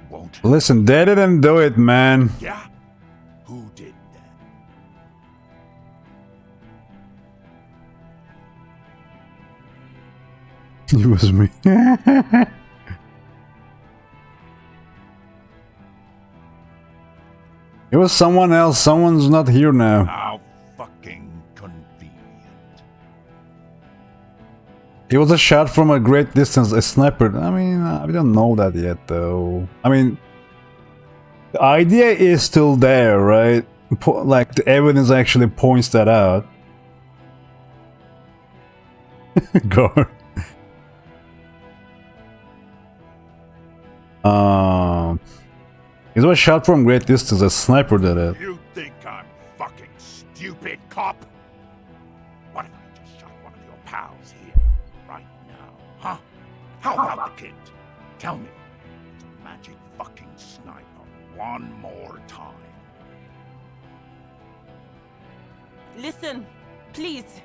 won't. Listen, they didn't do it, man. Yeah? Who did that? It was me. It was someone else. Someone's not here now. How fucking convenient. It was a shot from a great distance, a sniper. I mean, we don't know that yet, though. I mean, the idea is still there, right? Like, the evidence actually points that out. God. It was shot from great distance, a sniper did it. You think I'm fucking stupid, cop? What if I just shot one of your pals here, right now, huh? How about the kid? Tell me, it's a magic fucking sniper one more time. Listen, please.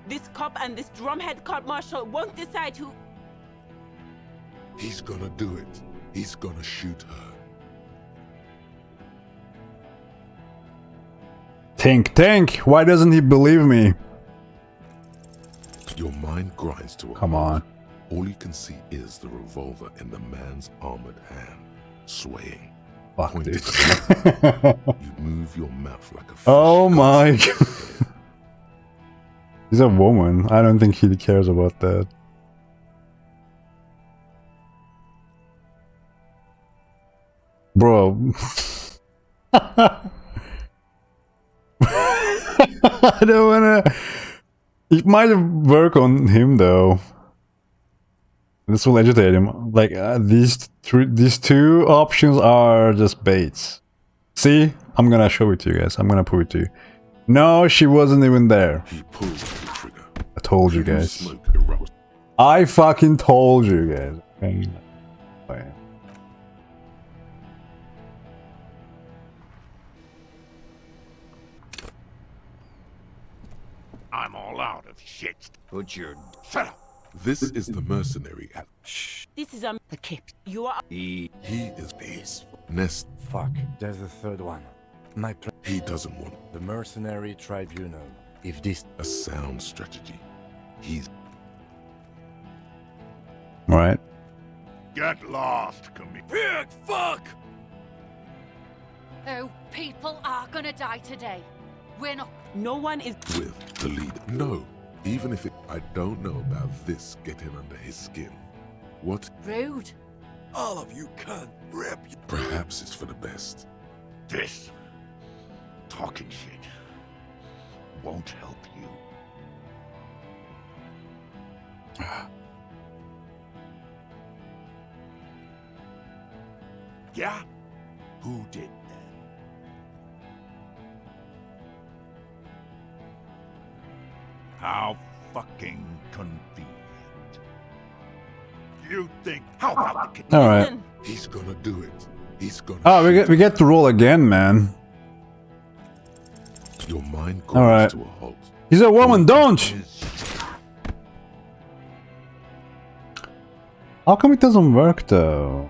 This cop and this drumhead court marshal won't decide who... He's gonna do it. He's gonna shoot her. Think. Why doesn't he believe me? Your mind grinds to a Come on. All you can see is the revolver in the man's armored hand, swaying. Fuck, Pointed dude. to you. You move your mouth like a fish. Oh my god. He's a woman. I don't think he cares about that. Bro. I don't wanna... It might work on him though. This will agitate him. Like, these two options are just baits. See? I'm gonna show it to you guys. I'm gonna prove it to you. No, she wasn't even there. He pulled the trigger. I told you guys. Smoke erupts. I fucking told you guys. I'm all out of shit. Put your... Shut up! This is the mercenary at... Shh. This is the kip. You are... He is peace. Nest. Fuck, there's a third one. He doesn't want... The mercenary tribunal. If this... A sound strategy. He's... Alright. Get lost, Pig, fuck! Oh, people are gonna die today. We're not... No one is... With the leader. No. Even if it... I don't know about this getting under his skin. What? Rude. All of you can't rip. Perhaps it's for the best. This talking shit won't help you. Yeah? Who did that? How fucking convenient. You think... How about the kid? Alright. He's gonna do it. He's gonna... Oh, we get to roll again, man. Your mind goes Alright. to a halt. He's a woman, don't! How come it doesn't work, though?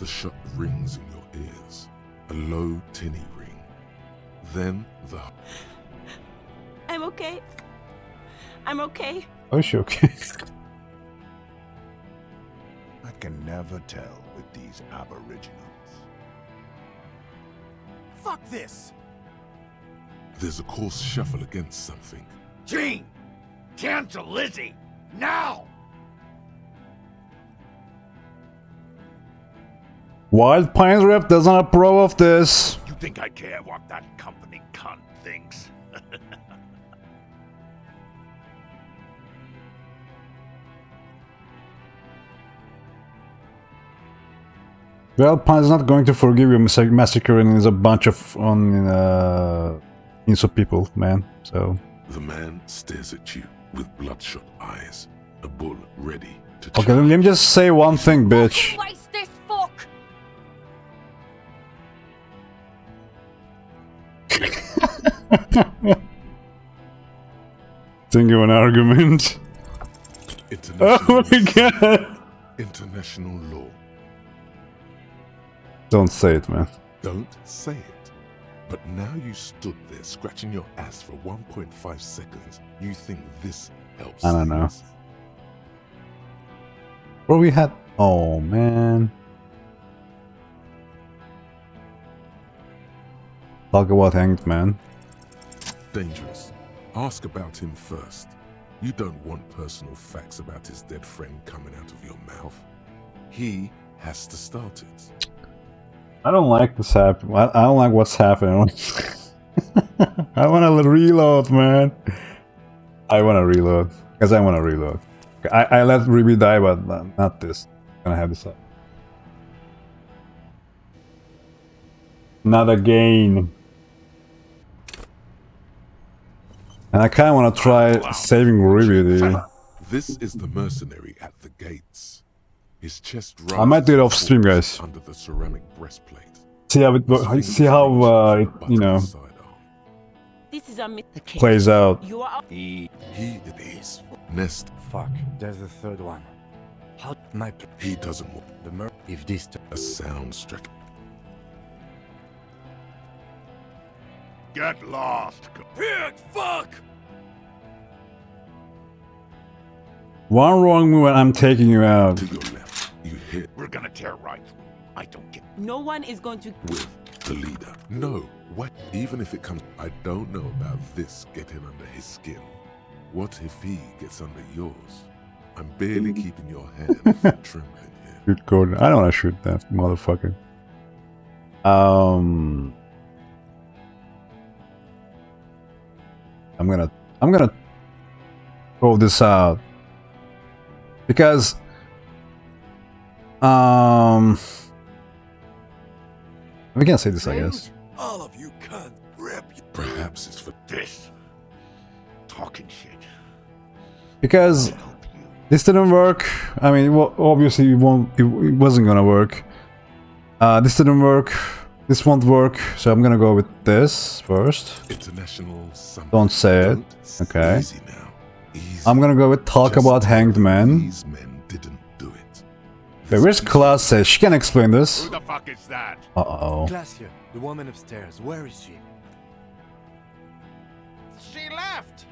The shot rings in your ears. A low, tinny ring. Then the... I'm okay. I'm okay. Oh, is she okay? I can never tell with these aboriginals. Fuck this! There's a coarse shuffle against something. Gene! Cancel Lizzie! Now! Wild Pines rep doesn't approve of this. You think I care what that company cunt thinks? Well, Pines is not going to forgive you massacring is a bunch of innocent people, man. So The man stares at you with bloodshot eyes. A bull ready to okay, let me just say one thing, bitch. Waste this fuck! Think of an argument. Oh my god! International law. Don't say it, man. Don't say it. But now you stood there scratching your ass for 1.5 seconds. You think this helps? I don't know. things? Bro, we had... Oh, man. Talk about hanged man. Dangerous. Ask about him first. You don't want personal facts about his dead friend coming out of your mouth. He has to start it. I don't like this happen. I don't like what's happening. I want to reload, man. I want to reload. Because I want to reload. I let Ruby die, but not this. I'm gonna have this up. Not again. And I kind of want to try saving Ruby, dude. This is the mercenary at the gates. His chest I might do it off stream, guys. under the ceramic breastplate. See how it, you know, This is a plays out. You are... He is nest. Fuck, there's a third one. How my... He doesn't want The if this... a sound struck. Get lost! Pig, fuck! One wrong move and I'm taking you out. To your left, you hit. We're gonna tear right through. I don't get. No one is going to. With the leader. No, what? Even if it comes, I don't know about this getting under his skin. What if he gets under yours? I'm barely keeping your hand from trembling here. Shoot Gordon. I don't want to shoot that motherfucker. I'm gonna throw this out because we can't say this, I guess. All of you can't rip. Perhaps it's for this talking shit. Because this didn't work. I mean, well, obviously it wasn't gonna work. This didn't work. This won't work. So I'm gonna go with this first. International. Don't say it. Okay. Easy now. Easy. I'm gonna go with talk about hanged men. These men didn't do it. Wait, where's Glacier? She can explain this. Who the fuck is that? Uh-oh. Glacier, the woman upstairs. Where is she? She left.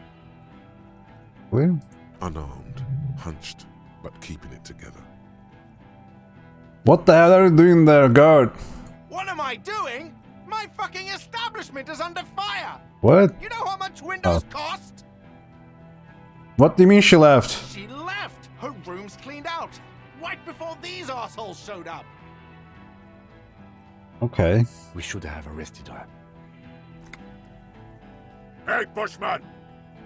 Wait. Unarmed, hunched, but keeping it together. What the hell are you doing there, guard? What am I doing? My fucking establishment is under fire! What? You know how much windows cost? What do you mean she left? She left! Her room's cleaned out! Right before these assholes showed up! Okay. We should have arrested her. Hey, Bushman!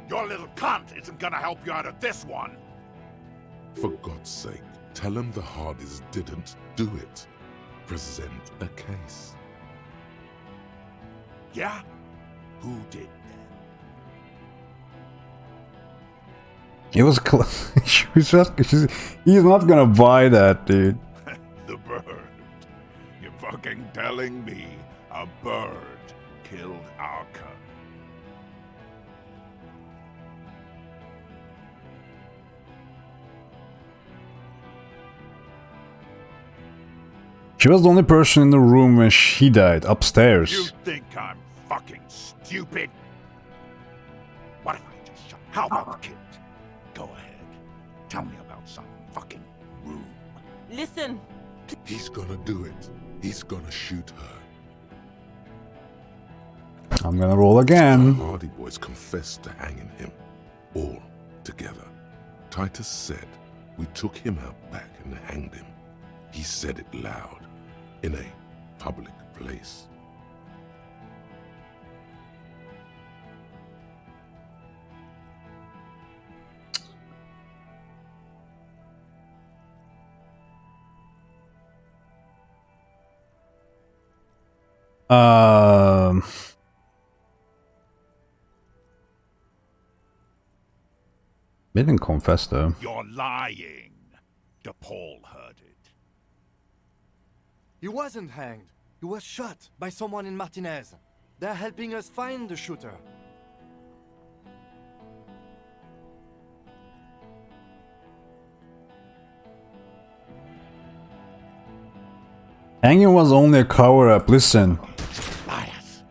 Your little cunt isn't gonna help you out of this one! For God's sake, tell him the Hardys didn't do it. Present a case. Yeah? Who did It was he's not gonna buy that, dude. The bird. You're fucking telling me a bird killed our cub? She was the only person in the room when she died, upstairs. You think I'm fucking stupid? What if I just shot? How about the kid? Go ahead. Tell me about some fucking room. Listen. He's gonna do it. He's gonna shoot her. I'm gonna roll again. The Hardy boys confessed to hanging him. All together. Titus said, we took him out back and hanged him. He said it loud. In a public place. They didn't confess though. You're lying. DePaul heard it. He wasn't hanged. He was shot by someone in Martinez. They're helping us find the shooter. Hanging was only a cover-up. Listen. Liars.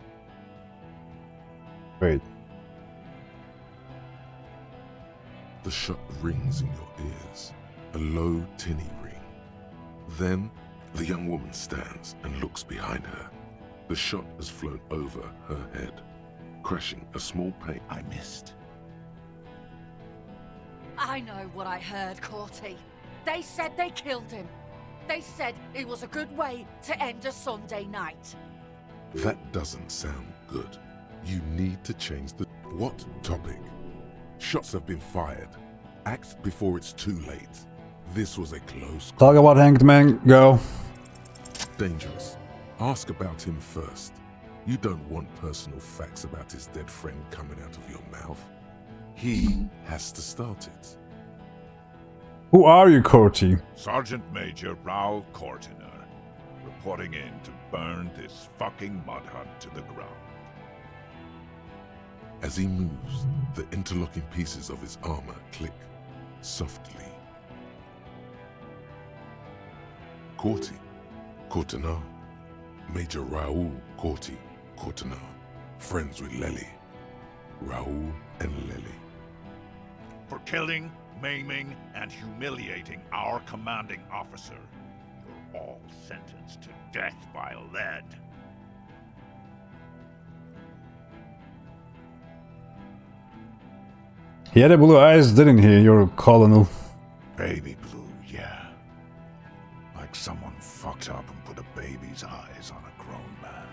Wait. The shot rings in your ears. A low, tinny ring. Then the young woman stands and looks behind her. The shot has flown over her head, crashing a small pane. I missed. I know what I heard, Corty. They said they killed him. They said it was a good way to end a Sunday night. That doesn't sound good. You need to change the... What topic? Shots have been fired. Act before it's too late. This was a close... Talk about hanged man, go. Dangerous. Ask about him first. You don't want personal facts about his dead friend coming out of your mouth. He has to start it. Who are you, Corty? Sergeant Major Raoul Cortiner, reporting in to burn this fucking mud hut to the ground. As he moves, the interlocking pieces of his armor click softly. Corty, Cortiner, Major Raoul Corty, Cortiner, friends with Lely, Raoul and Lely. For killing maiming and humiliating our commanding officer. You're all sentenced to death by lead. He had blue eyes, didn't he, your colonel? Baby blue, yeah. Like someone fucked up and put a baby's eyes on a grown man.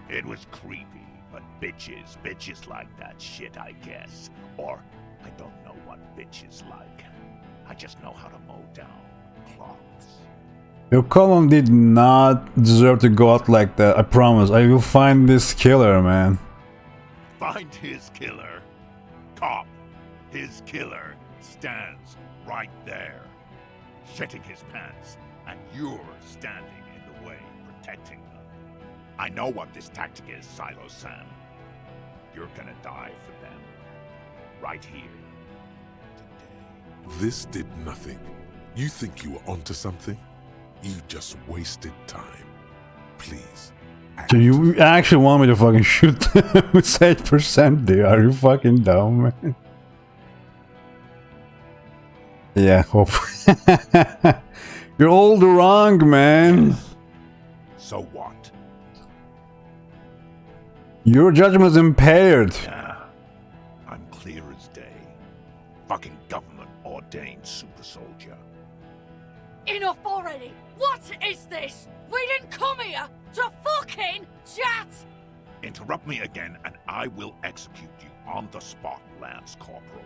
It was creepy, but bitches like that shit, I guess. Or, I don't know what bitches like. I just know how to mow down cloths. Your colonel did not deserve to go out like that, I promise. I will find this killer, man. Find his killer. Cop, his killer, stands right there, shitting his pants, and you're standing in the way, protecting them. I know what this tactic is, Silo Sam. You're gonna die for them. Right here. This did nothing. You think you were onto something? You just wasted time. Please. So you actually want me to fucking shoot them with 8%, dude? Are you fucking dumb, man? Yeah, hope. You're all wrong, man. So what? Your judgment is impaired. Yeah, I'm clear as day. Fucking government-ordained super soldier. Enough already! What is this? We didn't come here to fucking chat! Interrupt me again and I will execute you on the spot, Lance Corporal.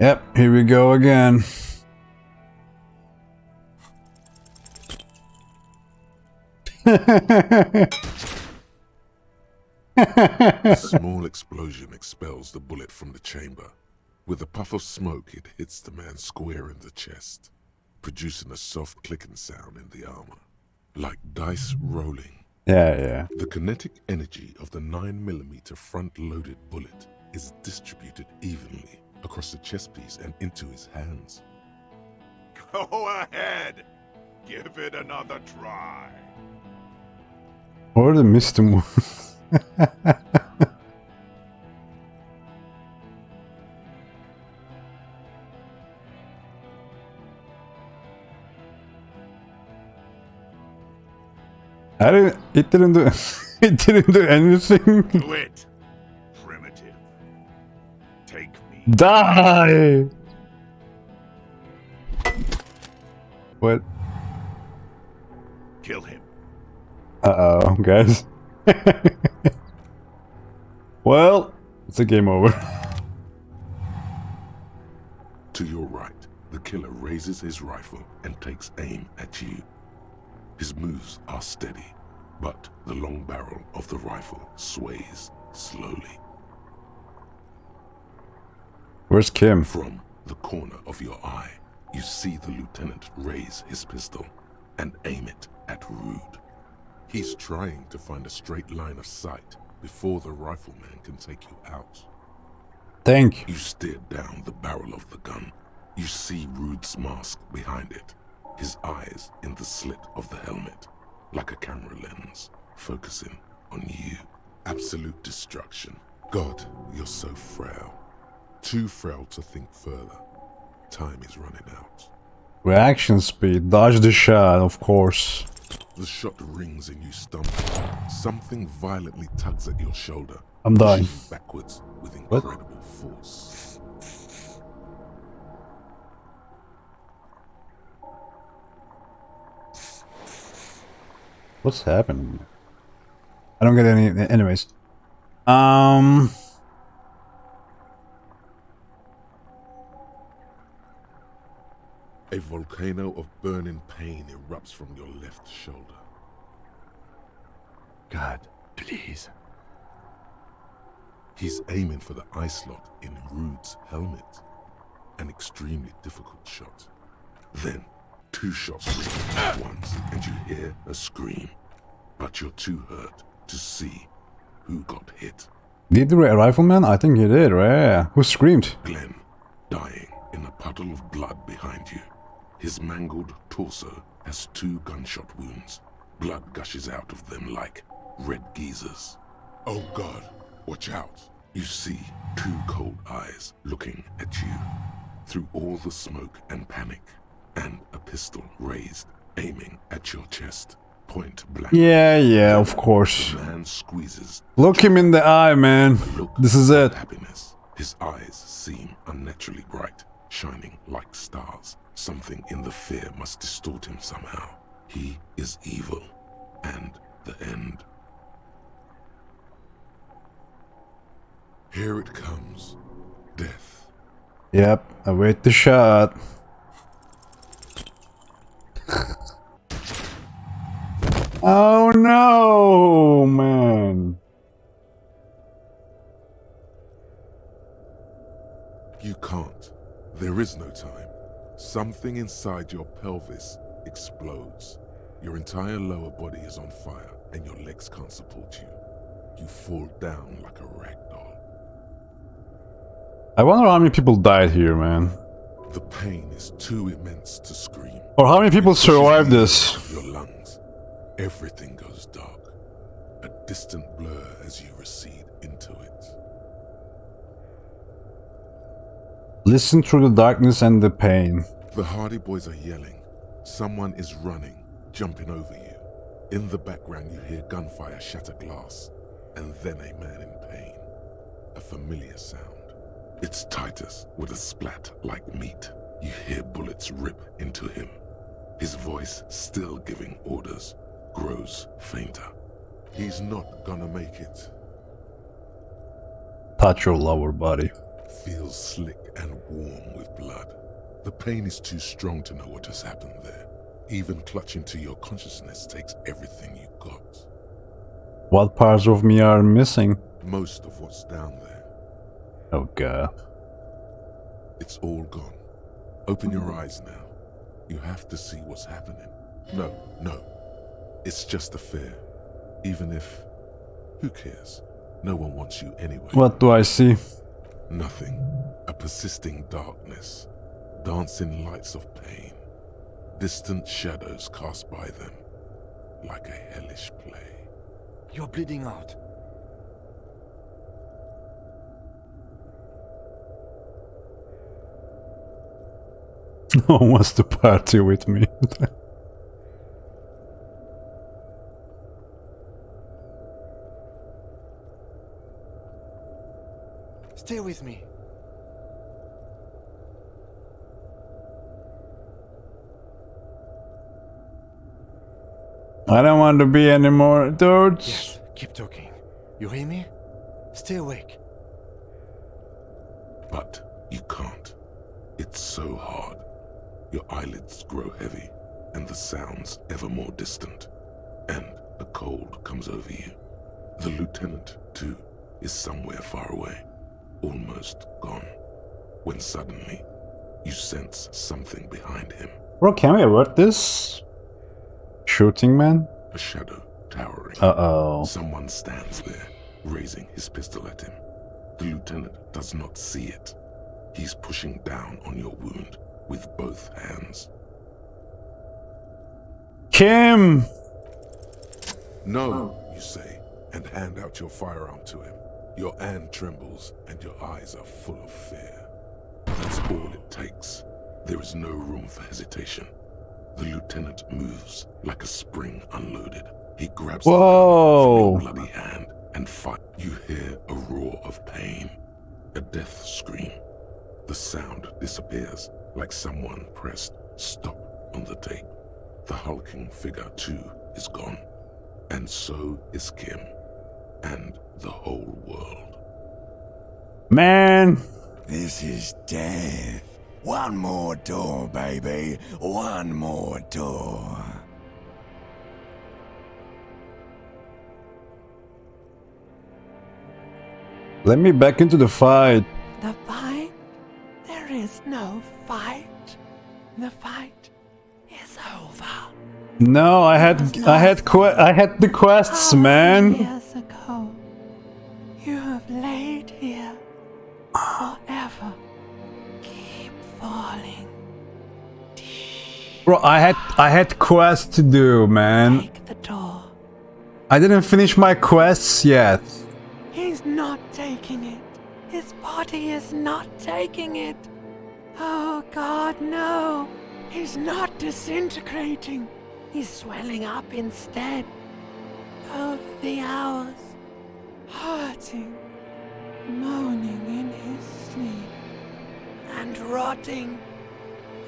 Yep, here we go again. A small explosion expels the bullet from the chamber. With a puff of smoke, it hits the man square in the chest, producing a soft clicking sound in the armor, like dice rolling. Yeah. The kinetic energy of the 9mm front-loaded bullet is distributed evenly across the chest piece and into his hands. Go ahead! Give it another try. Or the Mr. Moose. It didn't do it didn't do anything. Do it. Primitive. Take me. Die. What? Kill him. Uh-oh, guys. Well, it's a game over. To your right, the killer raises his rifle and takes aim at you. His moves are steady, but the long barrel of the rifle sways slowly. Where's Kim? From the corner of your eye, you see the lieutenant raise his pistol and aim it at Rude. He's trying to find a straight line of sight before the rifleman can take you out. Thank you. You stare down the barrel of the gun. You see Rude's mask behind it, his eyes in the slit of the helmet, like a camera lens, focusing on you. Absolute destruction. God, you're so frail. Too frail to think further. Time is running out. Reaction speed. Dodge the shot, of course. The shot rings and you stumble. Something violently tugs at your shoulder. I'm dying. Pushing backwards with incredible force. What's happening? I don't get any. Anyways, A volcano of burning pain erupts from your left shoulder. God, please. He's aiming for the eye slot in Rude's helmet. An extremely difficult shot. Then, 2 shots ring at once, and you hear a scream. But you're too hurt to see who got hit. Did the rifleman? I think he did, right? Who screamed? Glenn, dying in a puddle of blood behind you. His mangled torso has 2 gunshot wounds. Blood gushes out of them like red geysers. Oh God, watch out. You see two cold eyes looking at you through all the smoke and panic, and a pistol raised, aiming at your chest, point blank. Yeah, of course. The man squeezes. Look him in the eye, man. This is it. Happiness. His eyes seem unnaturally bright, shining like stars. Something in the fear must distort him somehow. He is evil, and the end. Here it comes. Death. Yep, await the shot. Oh no, man. You can't. There is no time. Something inside your pelvis explodes. Your entire lower body is on fire, and your legs can't support you. You fall down like a rag doll. I wonder how many people died here, man. The pain is too immense to scream. Or how many people survived this? Your lungs. Everything goes dark. A distant blur as you recede into it. Listen through the darkness and the pain. The Hardy Boys are yelling. Someone is running, jumping over you. In the background you hear gunfire shatter glass, and then a man in pain. A familiar sound. It's Titus with a splat like meat. You hear bullets rip into him. His voice, still giving orders, grows fainter. He's not gonna make it. Touch your lower body. Feels slick and warm with blood. The pain is too strong to know what has happened there. Even clutching to your consciousness takes everything you got. What parts of me are missing? Most of what's down there. Oh god. It's all gone. Open your eyes now. You have to see what's happening. No. It's just a fear. Even if... who cares? No one wants you anyway. What do I see? Nothing. A persisting darkness. Dancing lights of pain. Distant shadows cast by them. Like a hellish play. You're bleeding out. No one wants to party with me. Stay with me. I don't want to be anymore, dudes. Yes, keep talking. You hear me? Stay awake. But you can't. It's so hard. Your eyelids grow heavy, and the sounds ever more distant. And a cold comes over you. The lieutenant, too, is somewhere far away, almost gone. When suddenly, you sense something behind him. Bro, can we avert this? Shooting man? A shadow towering. Uh-oh. Someone stands there, raising his pistol at him. The lieutenant does not see it. He's pushing down on your wound with both hands. Kim! No, you say, and hand out your firearm to him. Your hand trembles, and your eyes are full of fear. That's all it takes. There is no room for hesitation. The lieutenant moves like a spring unloaded. He grabs the gun from your bloody hand and fires. You hear a roar of pain, a death scream. The sound disappears like someone pressed stop on the tape. The hulking figure, too, is gone. And so is Kim. And the whole world. Man! This is death. One more door, baby. One more door. Let me back into the fight. The fight? There is no fight. The fight is over. No, I had the quests, man. Years ago, you have laid here forever. Keep falling. Bro, I had quests to do, man. Take the door. I didn't finish my quests yet. He's not taking it. His body is not taking it. Oh God, no. He's not disintegrating. He's swelling up instead. Over the hours, hurting, moaning in his sleep, and rotting,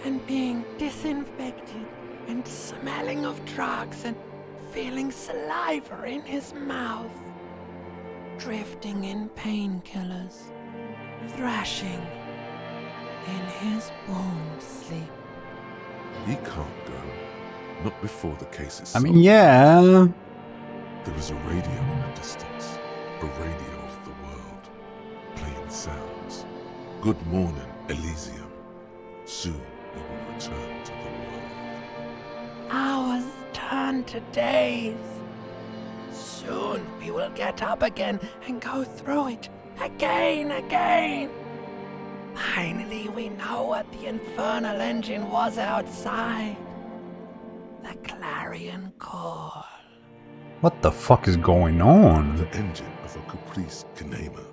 and being disinfected, and smelling of drugs, and feeling saliva in his mouth, drifting in painkillers, thrashing in his warm sleep. He can't go. Not before the case is I solved. mean, yeah. There is a radio in the distance. A radio of the world. Playing sounds. Good morning, Elysium. Soon we will return to the world. Hours turn to days. Soon we will get up again and go through it again. Finally, we know what the infernal engine was outside. The clarion call. What the fuck is going on? The engine of a Caprice Kanema.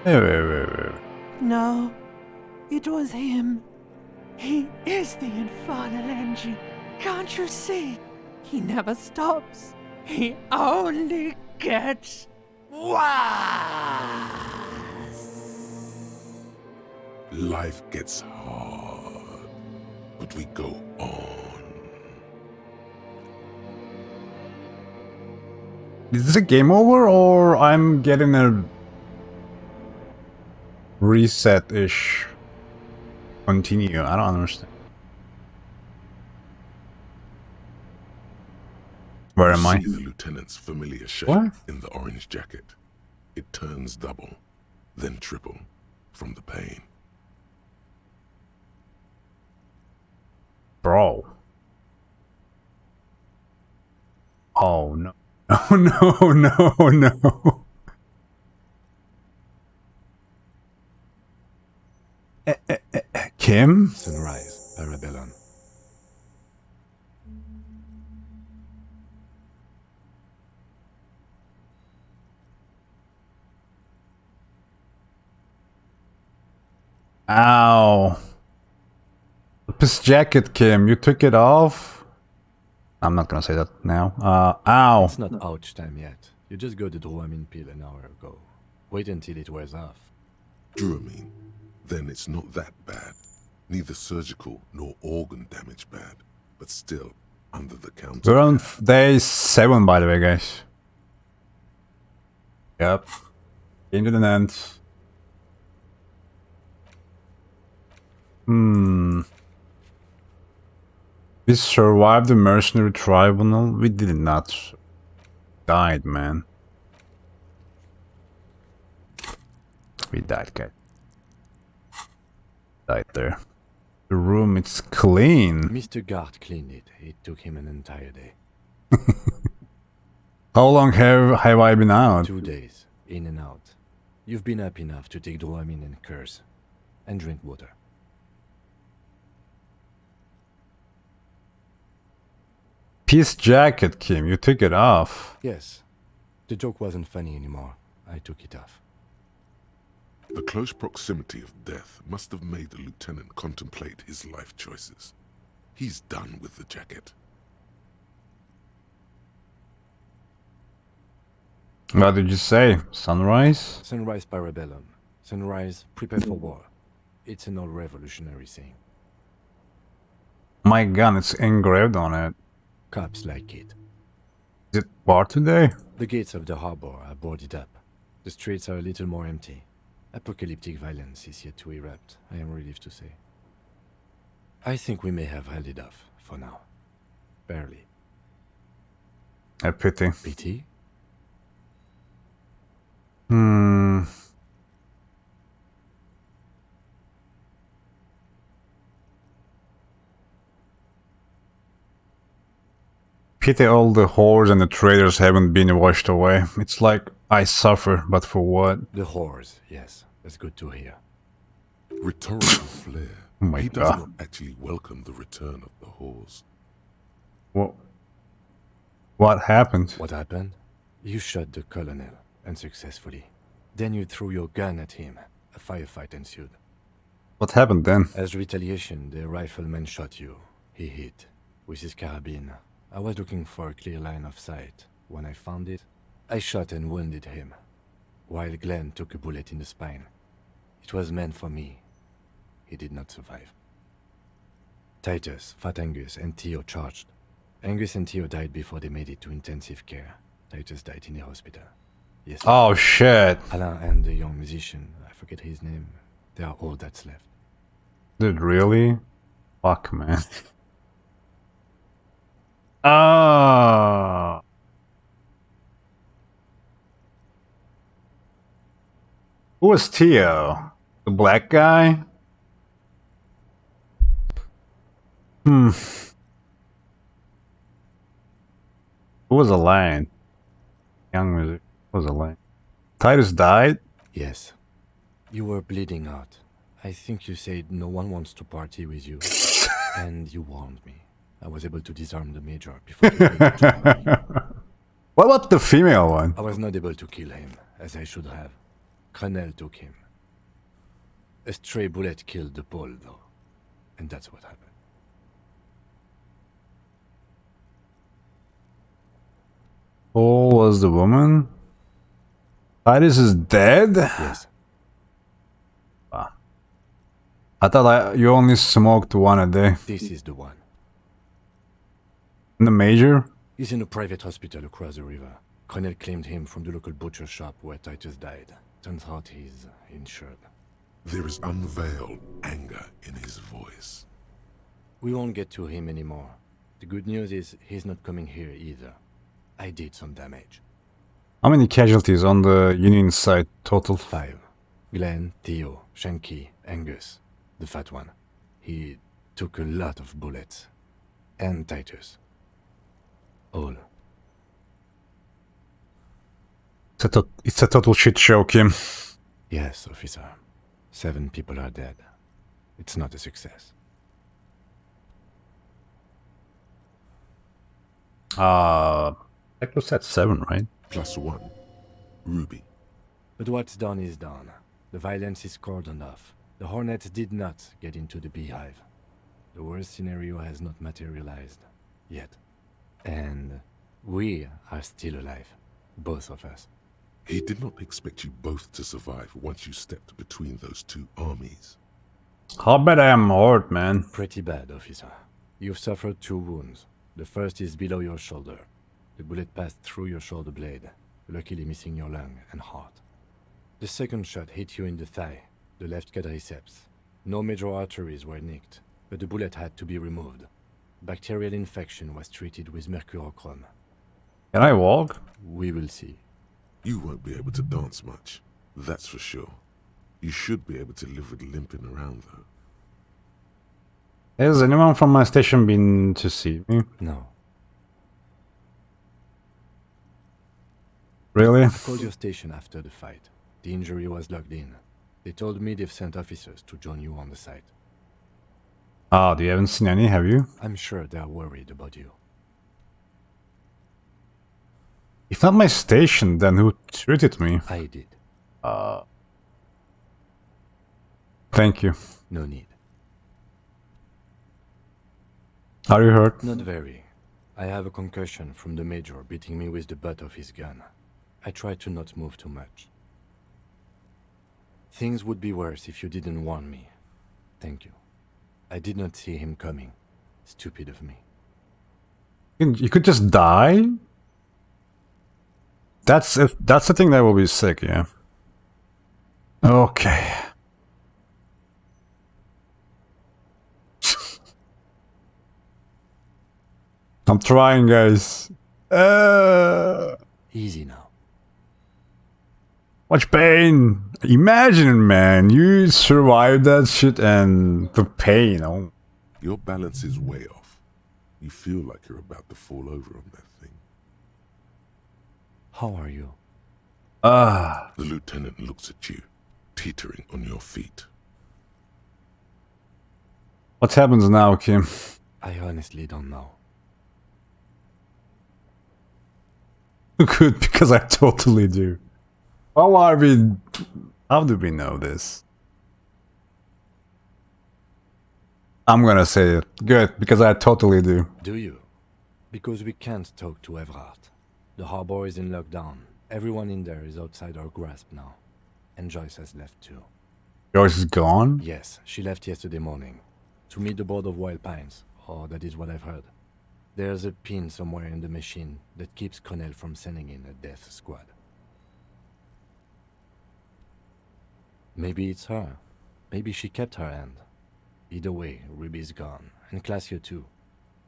Wait. No, it was him. He is the infernal engine. Can't you see? He never stops. He only gets worse. Life gets hard, but we go on. Is this a game over or I'm getting a reset-ish continue? I don't understand. Where am I? See the lieutenant's familiar shape What? in the orange jacket. It turns double, then triple from the pain. Bro. Oh no. Oh no. Kim? Sunrise, Parabellum. Ow. This jacket, Kim, you took it off? I'm not gonna say that now. Ow. It's not ouch time yet. You just got the Dramamine pill an hour ago. Wait until it wears off. Dramamine? Then it's not that bad. Neither surgical nor organ damage bad, but still under the counter. We're on day 7, by the way, guys. Yep. Came to the end. We survived the mercenary tribunal. We did not. Died, man. We died, guys. Died there. The room, it's clean. Mr. Gart cleaned it. It took him an entire day. How long have I been out? 2 days, in and out. You've been up enough to take Dramamine and curse. And drink water. Peace jacket, Kim. You took it off. Yes. The joke wasn't funny anymore. I took it off. The close proximity of death must have made the lieutenant contemplate his life choices. He's done with the jacket. What did you say? Sunrise? Sunrise Parabellum. Sunrise, prepare for war. It's an old revolutionary saying. My gun, it's engraved on it. Cops like it. Is it war today? The gates of the harbor are boarded up. The streets are a little more empty. Apocalyptic violence is yet to erupt, I am relieved to say. I think we may have held it off, for now. Barely. A pity. Pity? Pity all the whores and the traitors haven't been washed away. It's like, I suffer, but for what? The whores, yes. That's good to hear. Rhetorical flair. Oh my He does God. not actually welcome the return of the whores. What happened? What happened? You shot the colonel, unsuccessfully. Then you threw your gun at him. A firefight ensued. What happened then? As retaliation, the rifleman shot you. He hit with his carabine. I was looking for a clear line of sight. When I found it, I shot and wounded him, while Glenn took a bullet in the spine. It was meant for me. He did not survive. Titus, Fat Angus, and Theo charged. Angus and Theo died before they made it to intensive care. Titus died in the hospital. Yes. Oh shit. Alain and the young musician, I forget his name. They are all that's left. Dude, really? Fuck, man. Ah. Who was Theo? The black guy? Who was Alain? Young music. Who was Alain? Titus died? Yes. You were bleeding out. I think you said no one wants to party with you. And you warned me. I was able to disarm the major before the major joined me. What about the female one? I was not able to kill him, as I should have. Crenel took him. A stray bullet killed the Pole, though. And that's what happened. Paul was the woman? Titus is dead? Yes. Ah. I thought you only smoked one a day. This is the one. In the major? He's in a private hospital across the river. Crenel claimed him from the local butcher shop where Titus died. Turns out he's insured. There is unveiled anger in his voice. We won't get to him anymore. The good news is he's not coming here either. I did some damage. How many casualties on the Union side total? 5. Glenn, Theo, Shanky, Angus, the fat one. He took a lot of bullets. And Titus. All. It's a total shit show, Kim. Yes, officer. 7 people are dead. It's not a success. That was at 7, right? +1. Ruby. But what's done is done. The violence is cordoned off. The Hornets did not get into the beehive. The worst scenario has not materialized. Yet. And we are still alive. Both of us. He did not expect you both to survive once you stepped between those two armies. How bad I am hurt, man. Pretty bad, officer. You've suffered 2 wounds. The first is below your shoulder. The bullet passed through your shoulder blade, luckily missing your lung and heart. The second shot hit you in the thigh, the left quadriceps. No major arteries were nicked, but the bullet had to be removed. Bacterial infection was treated with mercurochrome. Can I walk? We will see. You won't be able to dance much, that's for sure. You should be able to live with limping around, though. Has anyone from my station been to see me? No. Really? I called your station after the fight. The injury was logged in. They told me they've sent officers to join you on the site. Ah, you haven't seen any, have you? I'm sure they're worried about you. If not my station, then who treated me? I did. Thank you. No need. Are you hurt? Not very. I have a concussion from the major beating me with the butt of his gun. I try to not move too much. Things would be worse if you didn't warn me. Thank you. I did not see him coming. Stupid of me. You could just die? That's the thing that will be sick, yeah. Okay. I'm trying, guys. Easy now. Much pain. Imagine, man, you survived that shit and the pain. Oh. Your balance is way off. You feel like you're about to fall over on that thing. How are you? The lieutenant looks at you, teetering on your feet. What happens now, Kim? I honestly don't know. Good, because I totally do. How are we... How do we know this? I'm gonna say it. Good, because I totally do. Do you? Because we can't talk to Evrard. The harbor is in lockdown. Everyone in there is outside our grasp now. And Joyce has left too. Joyce is gone? Yes, she left yesterday morning. To meet the board of Wild Pines, or that is what I've heard. There's a pin somewhere in the machine that keeps Connell from sending in a death squad. Maybe it's her. Maybe she kept her hand. Either way, Ruby's gone, and Classio too.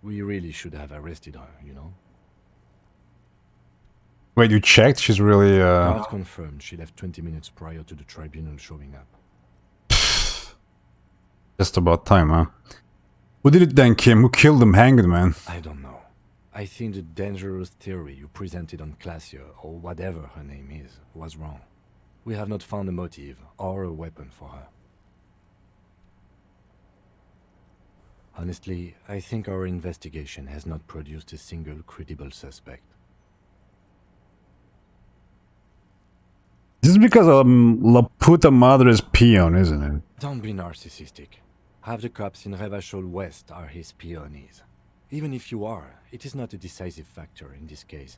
We really should have arrested her, you know? Wait, you checked? She's really, Guard confirmed she left 20 minutes prior to the tribunal showing up. Just about time, huh? Who did it then, Kim? Who killed him, hanged man? I don't know. I think the dangerous theory you presented on Classio, or whatever her name is, was wrong. We have not found a motive or a weapon for her. Honestly, I think our investigation has not produced a single credible suspect. This is because La Puta Madre's peon, isn't it? Don't be narcissistic. Half the cops in Revachol West are his peonies. Even if you are, it is not a decisive factor in this case.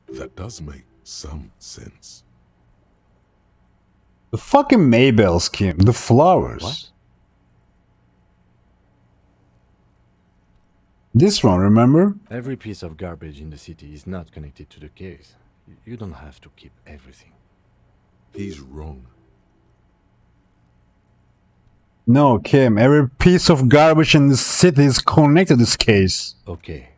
That does make some sense. The fucking Maybell scheme, the flowers. What? This one, remember? Every piece of garbage in the city is not connected to the case. You don't have to keep everything. He's wrong. No, Kim, every piece of garbage in the city is connected to this case. Okay.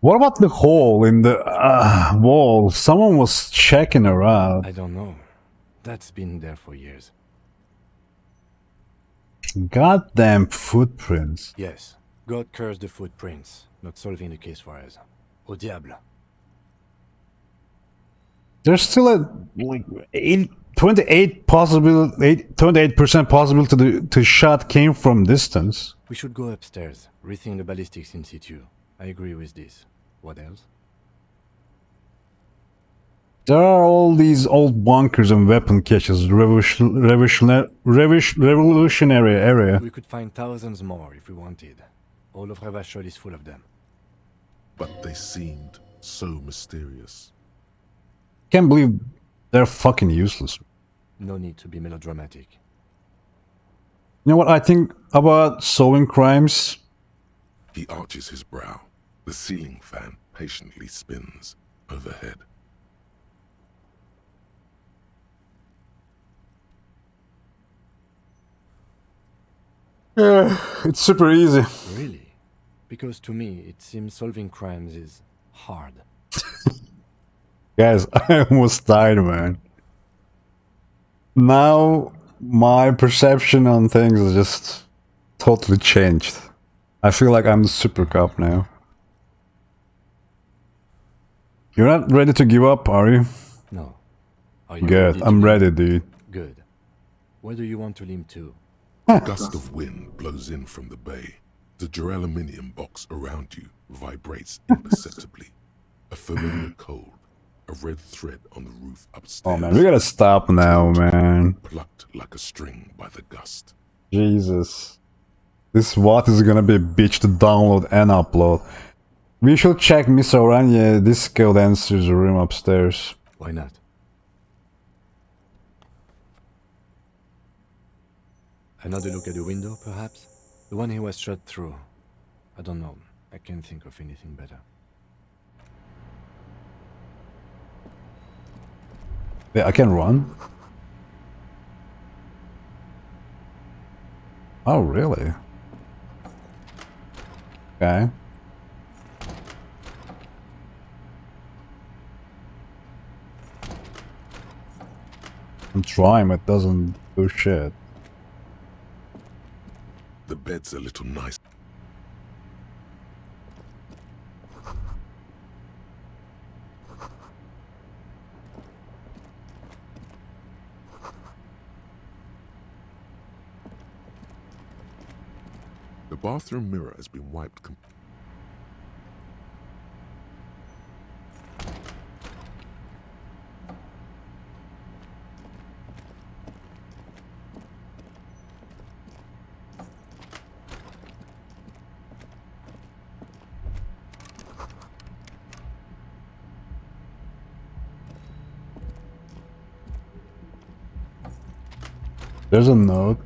What about the hole in the wall? Someone was checking her out. I don't know. That's been there for years. Goddamn footprints. Yes. God curse the footprints. Not solving the case for us. Au diable. There's still a like 28% possibility the shot came from distance. We should go upstairs. Rethink the ballistics in situ. I agree with this. What else? There are all these old bunkers and weapon caches. Revolutionary area. We could find thousands more if we wanted. All of Revachol is full of them. But they seemed so mysterious. Can't believe they're fucking useless. No need to be melodramatic. You know what I think about solving crimes? He arches his brow. The ceiling fan patiently spins overhead. It's super easy. Really? Because to me, it seems solving crimes is hard. Guys, I almost died, man. Now, my perception on things is just totally changed. I feel like I'm the super cop now. You're not ready to give up, are you? No. Are you Good, ready I'm to ready, dude. Good. Where do you want to limp to? A gust of wind blows in from the bay. The duraluminum box around you vibrates imperceptibly. A familiar cold, a red thread on the roof upstairs. Oh man, we gotta stop now, man. Plucked like a string by the gust. Jesus. This what is gonna be a bitch to download and upload. We should check Miss Oranje Disco Dancer's room upstairs. Why not? Another look at the window, perhaps? The one he was shot through. I don't know. I can't think of anything better. Yeah, I can run. Oh, really? Okay. I'm trying, but it doesn't do shit. The bed's a little nice. The bathroom mirror has been wiped There's a note.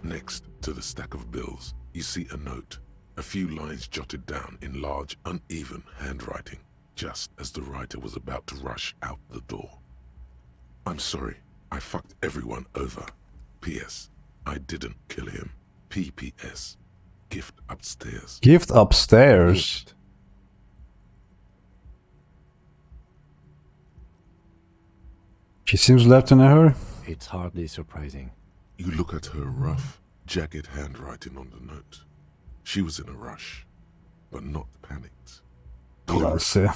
Next to the stack of bills, you see a note. A few lines jotted down in large, uneven handwriting, just as the writer was about to rush out the door. I'm sorry, I fucked everyone over. P.S. I didn't kill him. P.P.S. Gift upstairs. Gift upstairs. She seems left in a hurry. It's hardly surprising. You look at her rough, jagged handwriting on the note. She was in a rush, but not panicked. Classy.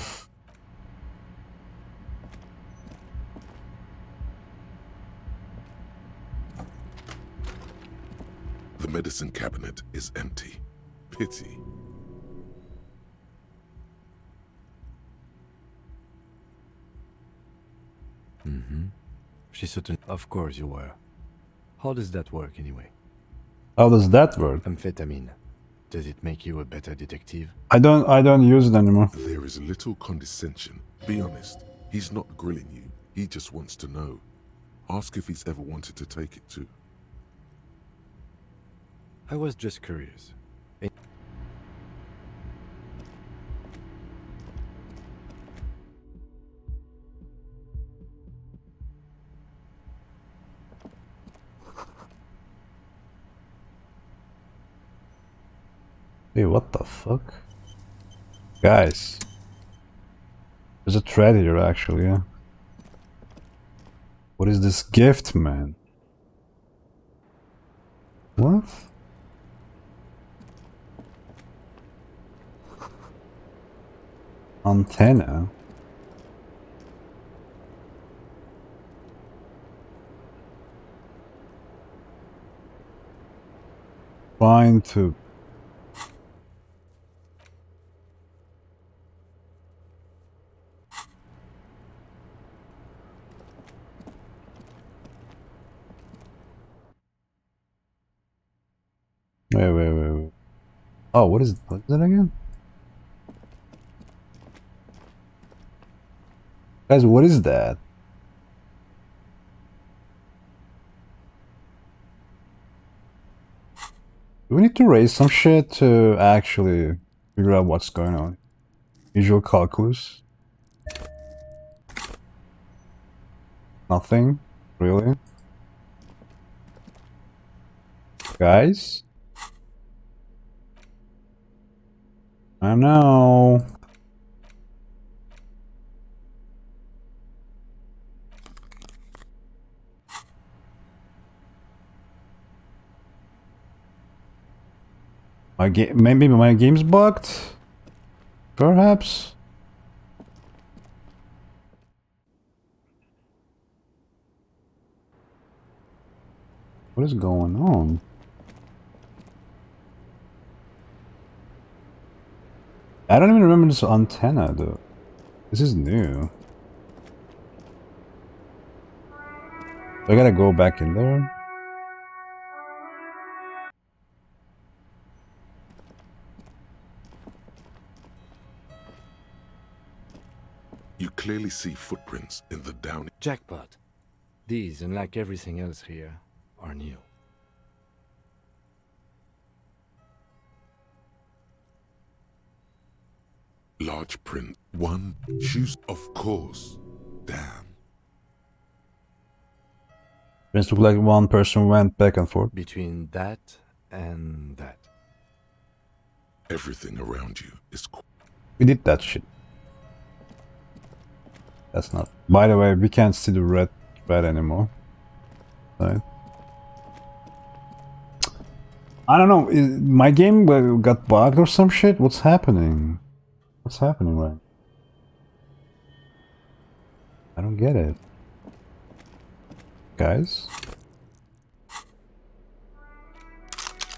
The medicine cabinet is empty. Pity. Mm-hmm. She certainly... Of course you were. How does that work anyway? How does that work? Amphetamine. Does it make you a better detective? I don't use it anymore. There is little condescension. Be honest. He's not grilling you. He just wants to know. Ask if he's ever wanted to take it too. I was just curious. Hey, what the fuck? Guys. There's a thread here actually, yeah. What is this gift, man? What? Antenna? Trying to... Wait. Oh, what is that again? Guys, what is that? Do we need to raise some shit to actually figure out what's going on? Visual calculus? Nothing? Really? Guys? I know. Maybe my game's bugged? Perhaps? What is going on? I don't even remember this antenna though. This is new. So I gotta go back in there. You clearly see footprints in the down. Jackpot. These, unlike everything else here, are new. Large print. One shoes, of course. Damn. It looked like one person went back and forth. Between that and that. Everything around you is... We did that shit. That's not... By the way, we can't see the red anymore. Right? I don't know, my game got bugged or some shit? What's happening? What's happening, right? I don't get it. guys?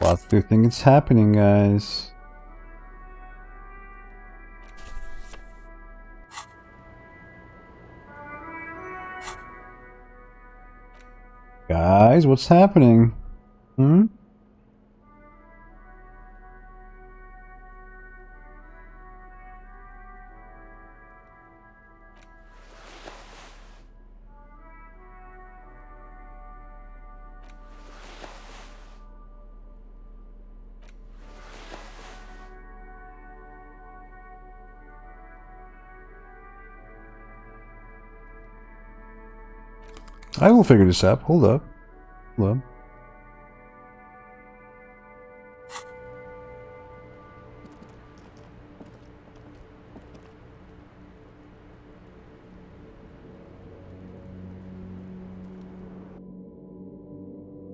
What do you think is happening, guys? Guys, what's happening? Hmm? I will figure this out. Hold up. Hold up.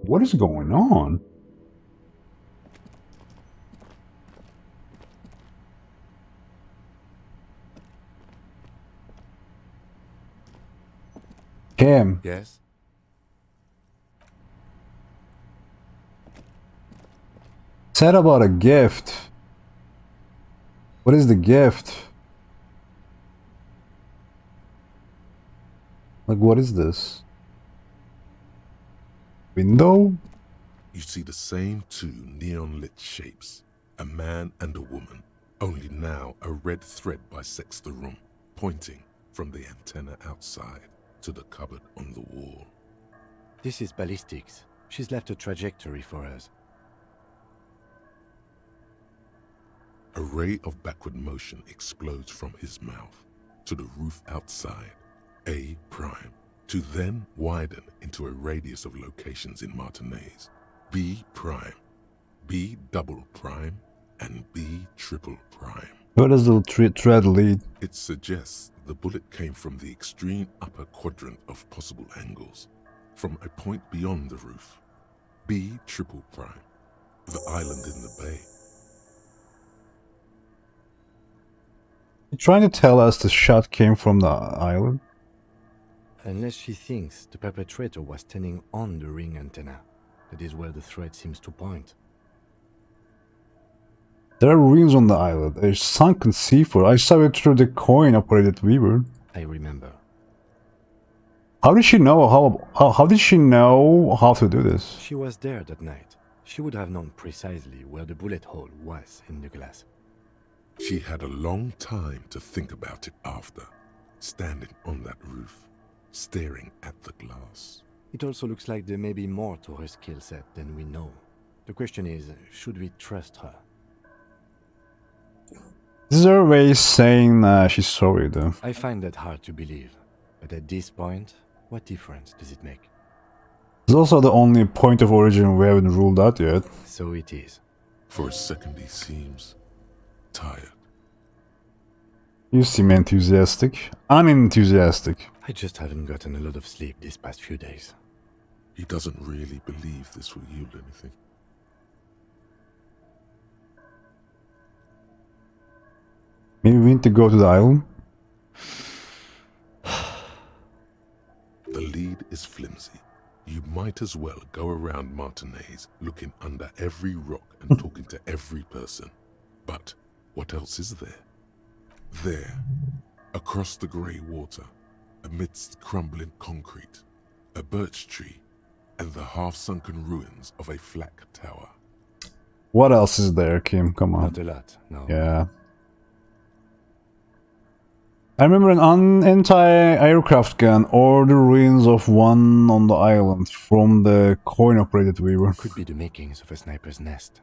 What is going on? Cam. Yes? Said about a gift. What is the gift? Like, what is this? Window? You see the same two neon-lit shapes, a man and a woman, only now a red thread bisects the room, pointing from the antenna outside to the cupboard on the wall. This is ballistics. She's left a trajectory for us. A ray of backward motion explodes from his mouth to the roof outside, A prime, to then widen into a radius of locations in Martinez, B prime, B double prime, and B triple prime. Where does the thread lead? It suggests the bullet came from the extreme upper quadrant of possible angles, from a point beyond the roof, B triple prime, the island in the bay. You're trying to tell us the shot came from the island? Unless she thinks the perpetrator was standing on the ring antenna. That is where the thread seems to point. There are ruins on the island. A sunken seafloor. I saw it through the coin-operated weaver. I remember. How did she know how did she know how to do this? She was there that night. She would have known precisely where the bullet hole was in the glass. She had a long time to think about it after, standing on that roof, staring at the glass. It also looks like there may be more to her skill set than we know. The question is, should we trust her? This is her way of saying she's sorry, though. I find that hard to believe. But at this point, what difference does it make? It's also the only point of origin we haven't ruled out yet. So it is. For a second he seems tired. You seem enthusiastic. Unenthusiastic. I just haven't gotten a lot of sleep these past few days. He doesn't really believe this will yield anything. Maybe we need to go to the island? The lead is flimsy. You might as well go around Martinez looking under every rock and talking to every person. But what else is there? There, across the grey water, amidst crumbling concrete, a birch tree, and the half-sunken ruins of a flak tower. What else is there, Kim? Come on. Not a lot, no. Yeah. I remember an anti-aircraft gun or the ruins of one on the island from the coin-operated weaver. Could be the makings of a sniper's nest.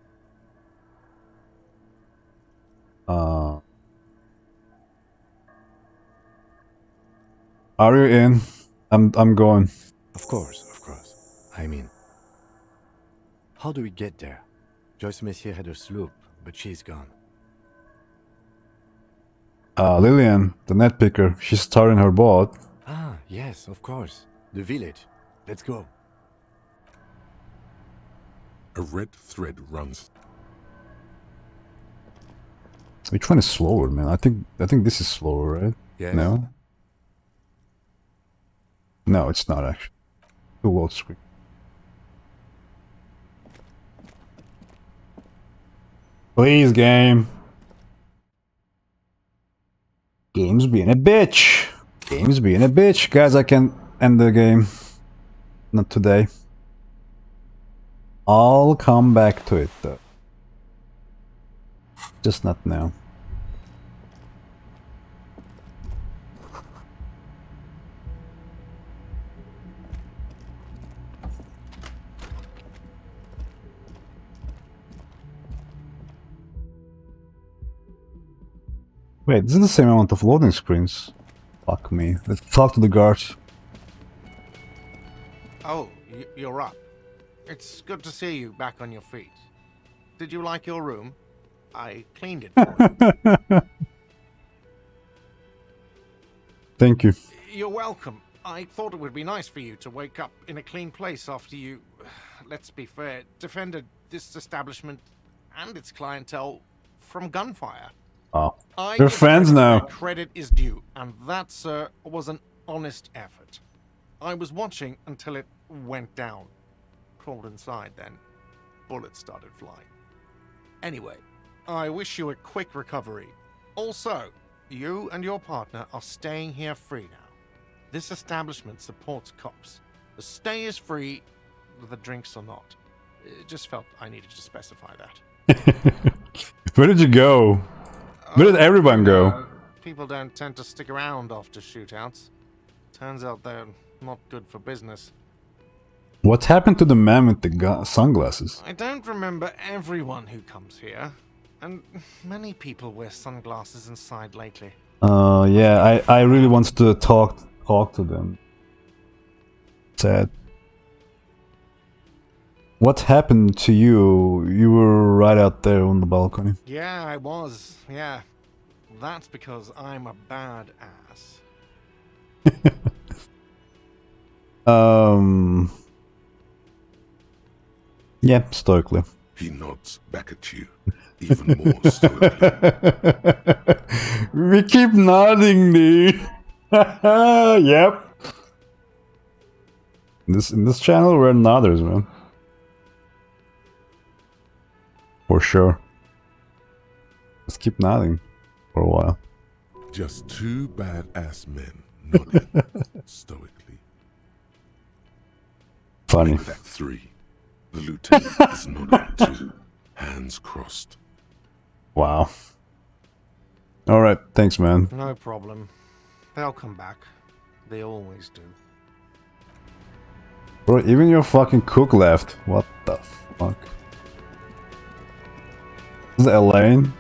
Are you in? I'm going. Of course. I mean, how do we get there? Joyce Messier had a sloop, but she's gone. Lillian, the net picker, she's starting her boat. Ah, yes, of course. The village. Let's go. A red thread runs. Which one is slower, man? I think this is slower, right? Yes. No? No, it's not actually. to load screen. Please, game. Game's being a bitch. Game's being a bitch. Guys, I can end the game. Not today. I'll come back to it though. Just not now. Wait, this is the same amount of loading screens. Fuck me. Let's talk to the guard. Oh, you're up. It's good to see you back on your feet. Did you like your room? I cleaned it for you. Thank you. You're welcome. I thought it would be nice for you to wake up in a clean place after you, let's be fair, defended this establishment and its clientele from gunfire. Oh. We're friends now. Credit is due, and that, sir, was an honest effort. I was watching until it went down. Crawled inside, then bullets started flying. Anyway, I wish you a quick recovery. Also, you and your partner are staying here free now. This establishment supports cops. The stay is free, the drinks are not. It just felt I needed to specify that. Where did you go? Where did everyone go? People don't tend to stick around after shootouts. Turns out they're not good for business. What happened to the man with the sunglasses? I don't remember everyone who comes here, and many people wear sunglasses inside lately. Yeah, I really wanted to talk to them. Sad. What happened to you? You were right out there on the balcony. Yeah, I was. Yeah. That's because I'm a bad ass. Yeah, stoically. He nods back at you, even more stoically. We keep nodding, dude. Yep. In this channel, we're nodders, man. For sure. Let's keep nodding for a while. Just two badass men nodding stoically. Funny. Make that three. The lieutenant is nodding too, hands crossed. Wow. Alright, thanks, man. No problem. They'll come back. They always do. Bro, even your fucking cook left. What the fuck? Is it Elaine?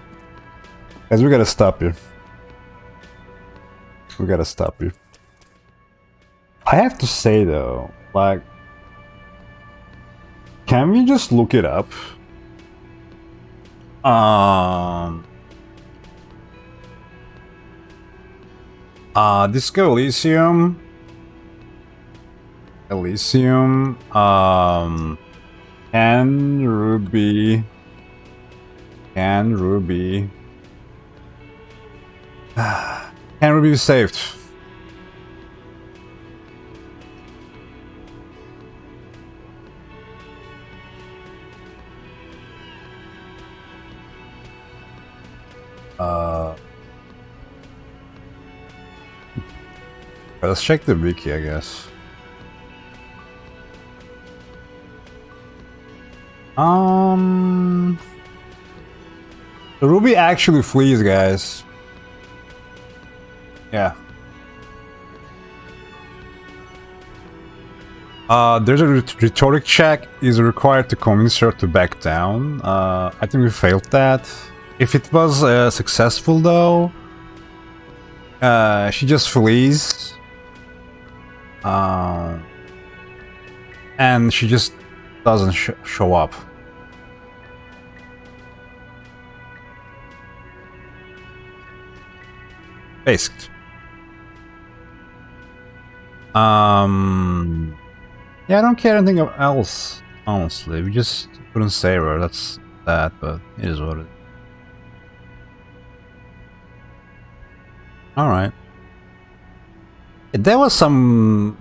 Guys, we gotta stop here. We gotta stop here. I have to say though, like, can we just look it up? Disco Elysium. Can Ruby be saved? Let's check the wiki, I guess. Ruby actually flees, guys. Yeah. There's a rhetoric check is required to convince her to back down. I think we failed that. If it was successful though, she just flees. And she just doesn't show up. Based. Yeah, I don't care anything else, honestly. We just couldn't save her, that's that, but it is what it is. Alright. There was some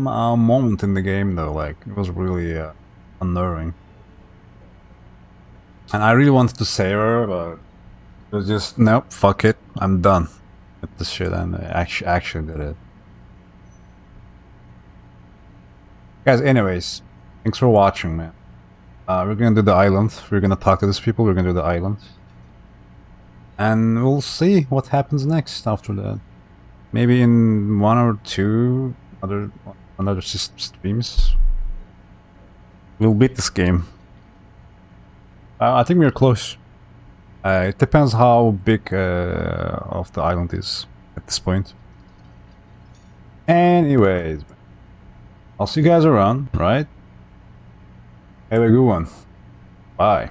moment in the game though, like it was really unnerving, and I really wanted to save her, but it was just nope, fuck it, I'm done with this shit, and I actually did it. Guys, anyways, thanks for watching, man. We're gonna do the island. We're gonna talk to these people. We're gonna do the island, and we'll see what happens next after that. Maybe in 1 or 2 another streams, we'll beat this game. I think we're close. It depends how big of the island is at this point. Anyways, I'll see you guys around, right? Have a good one. Bye.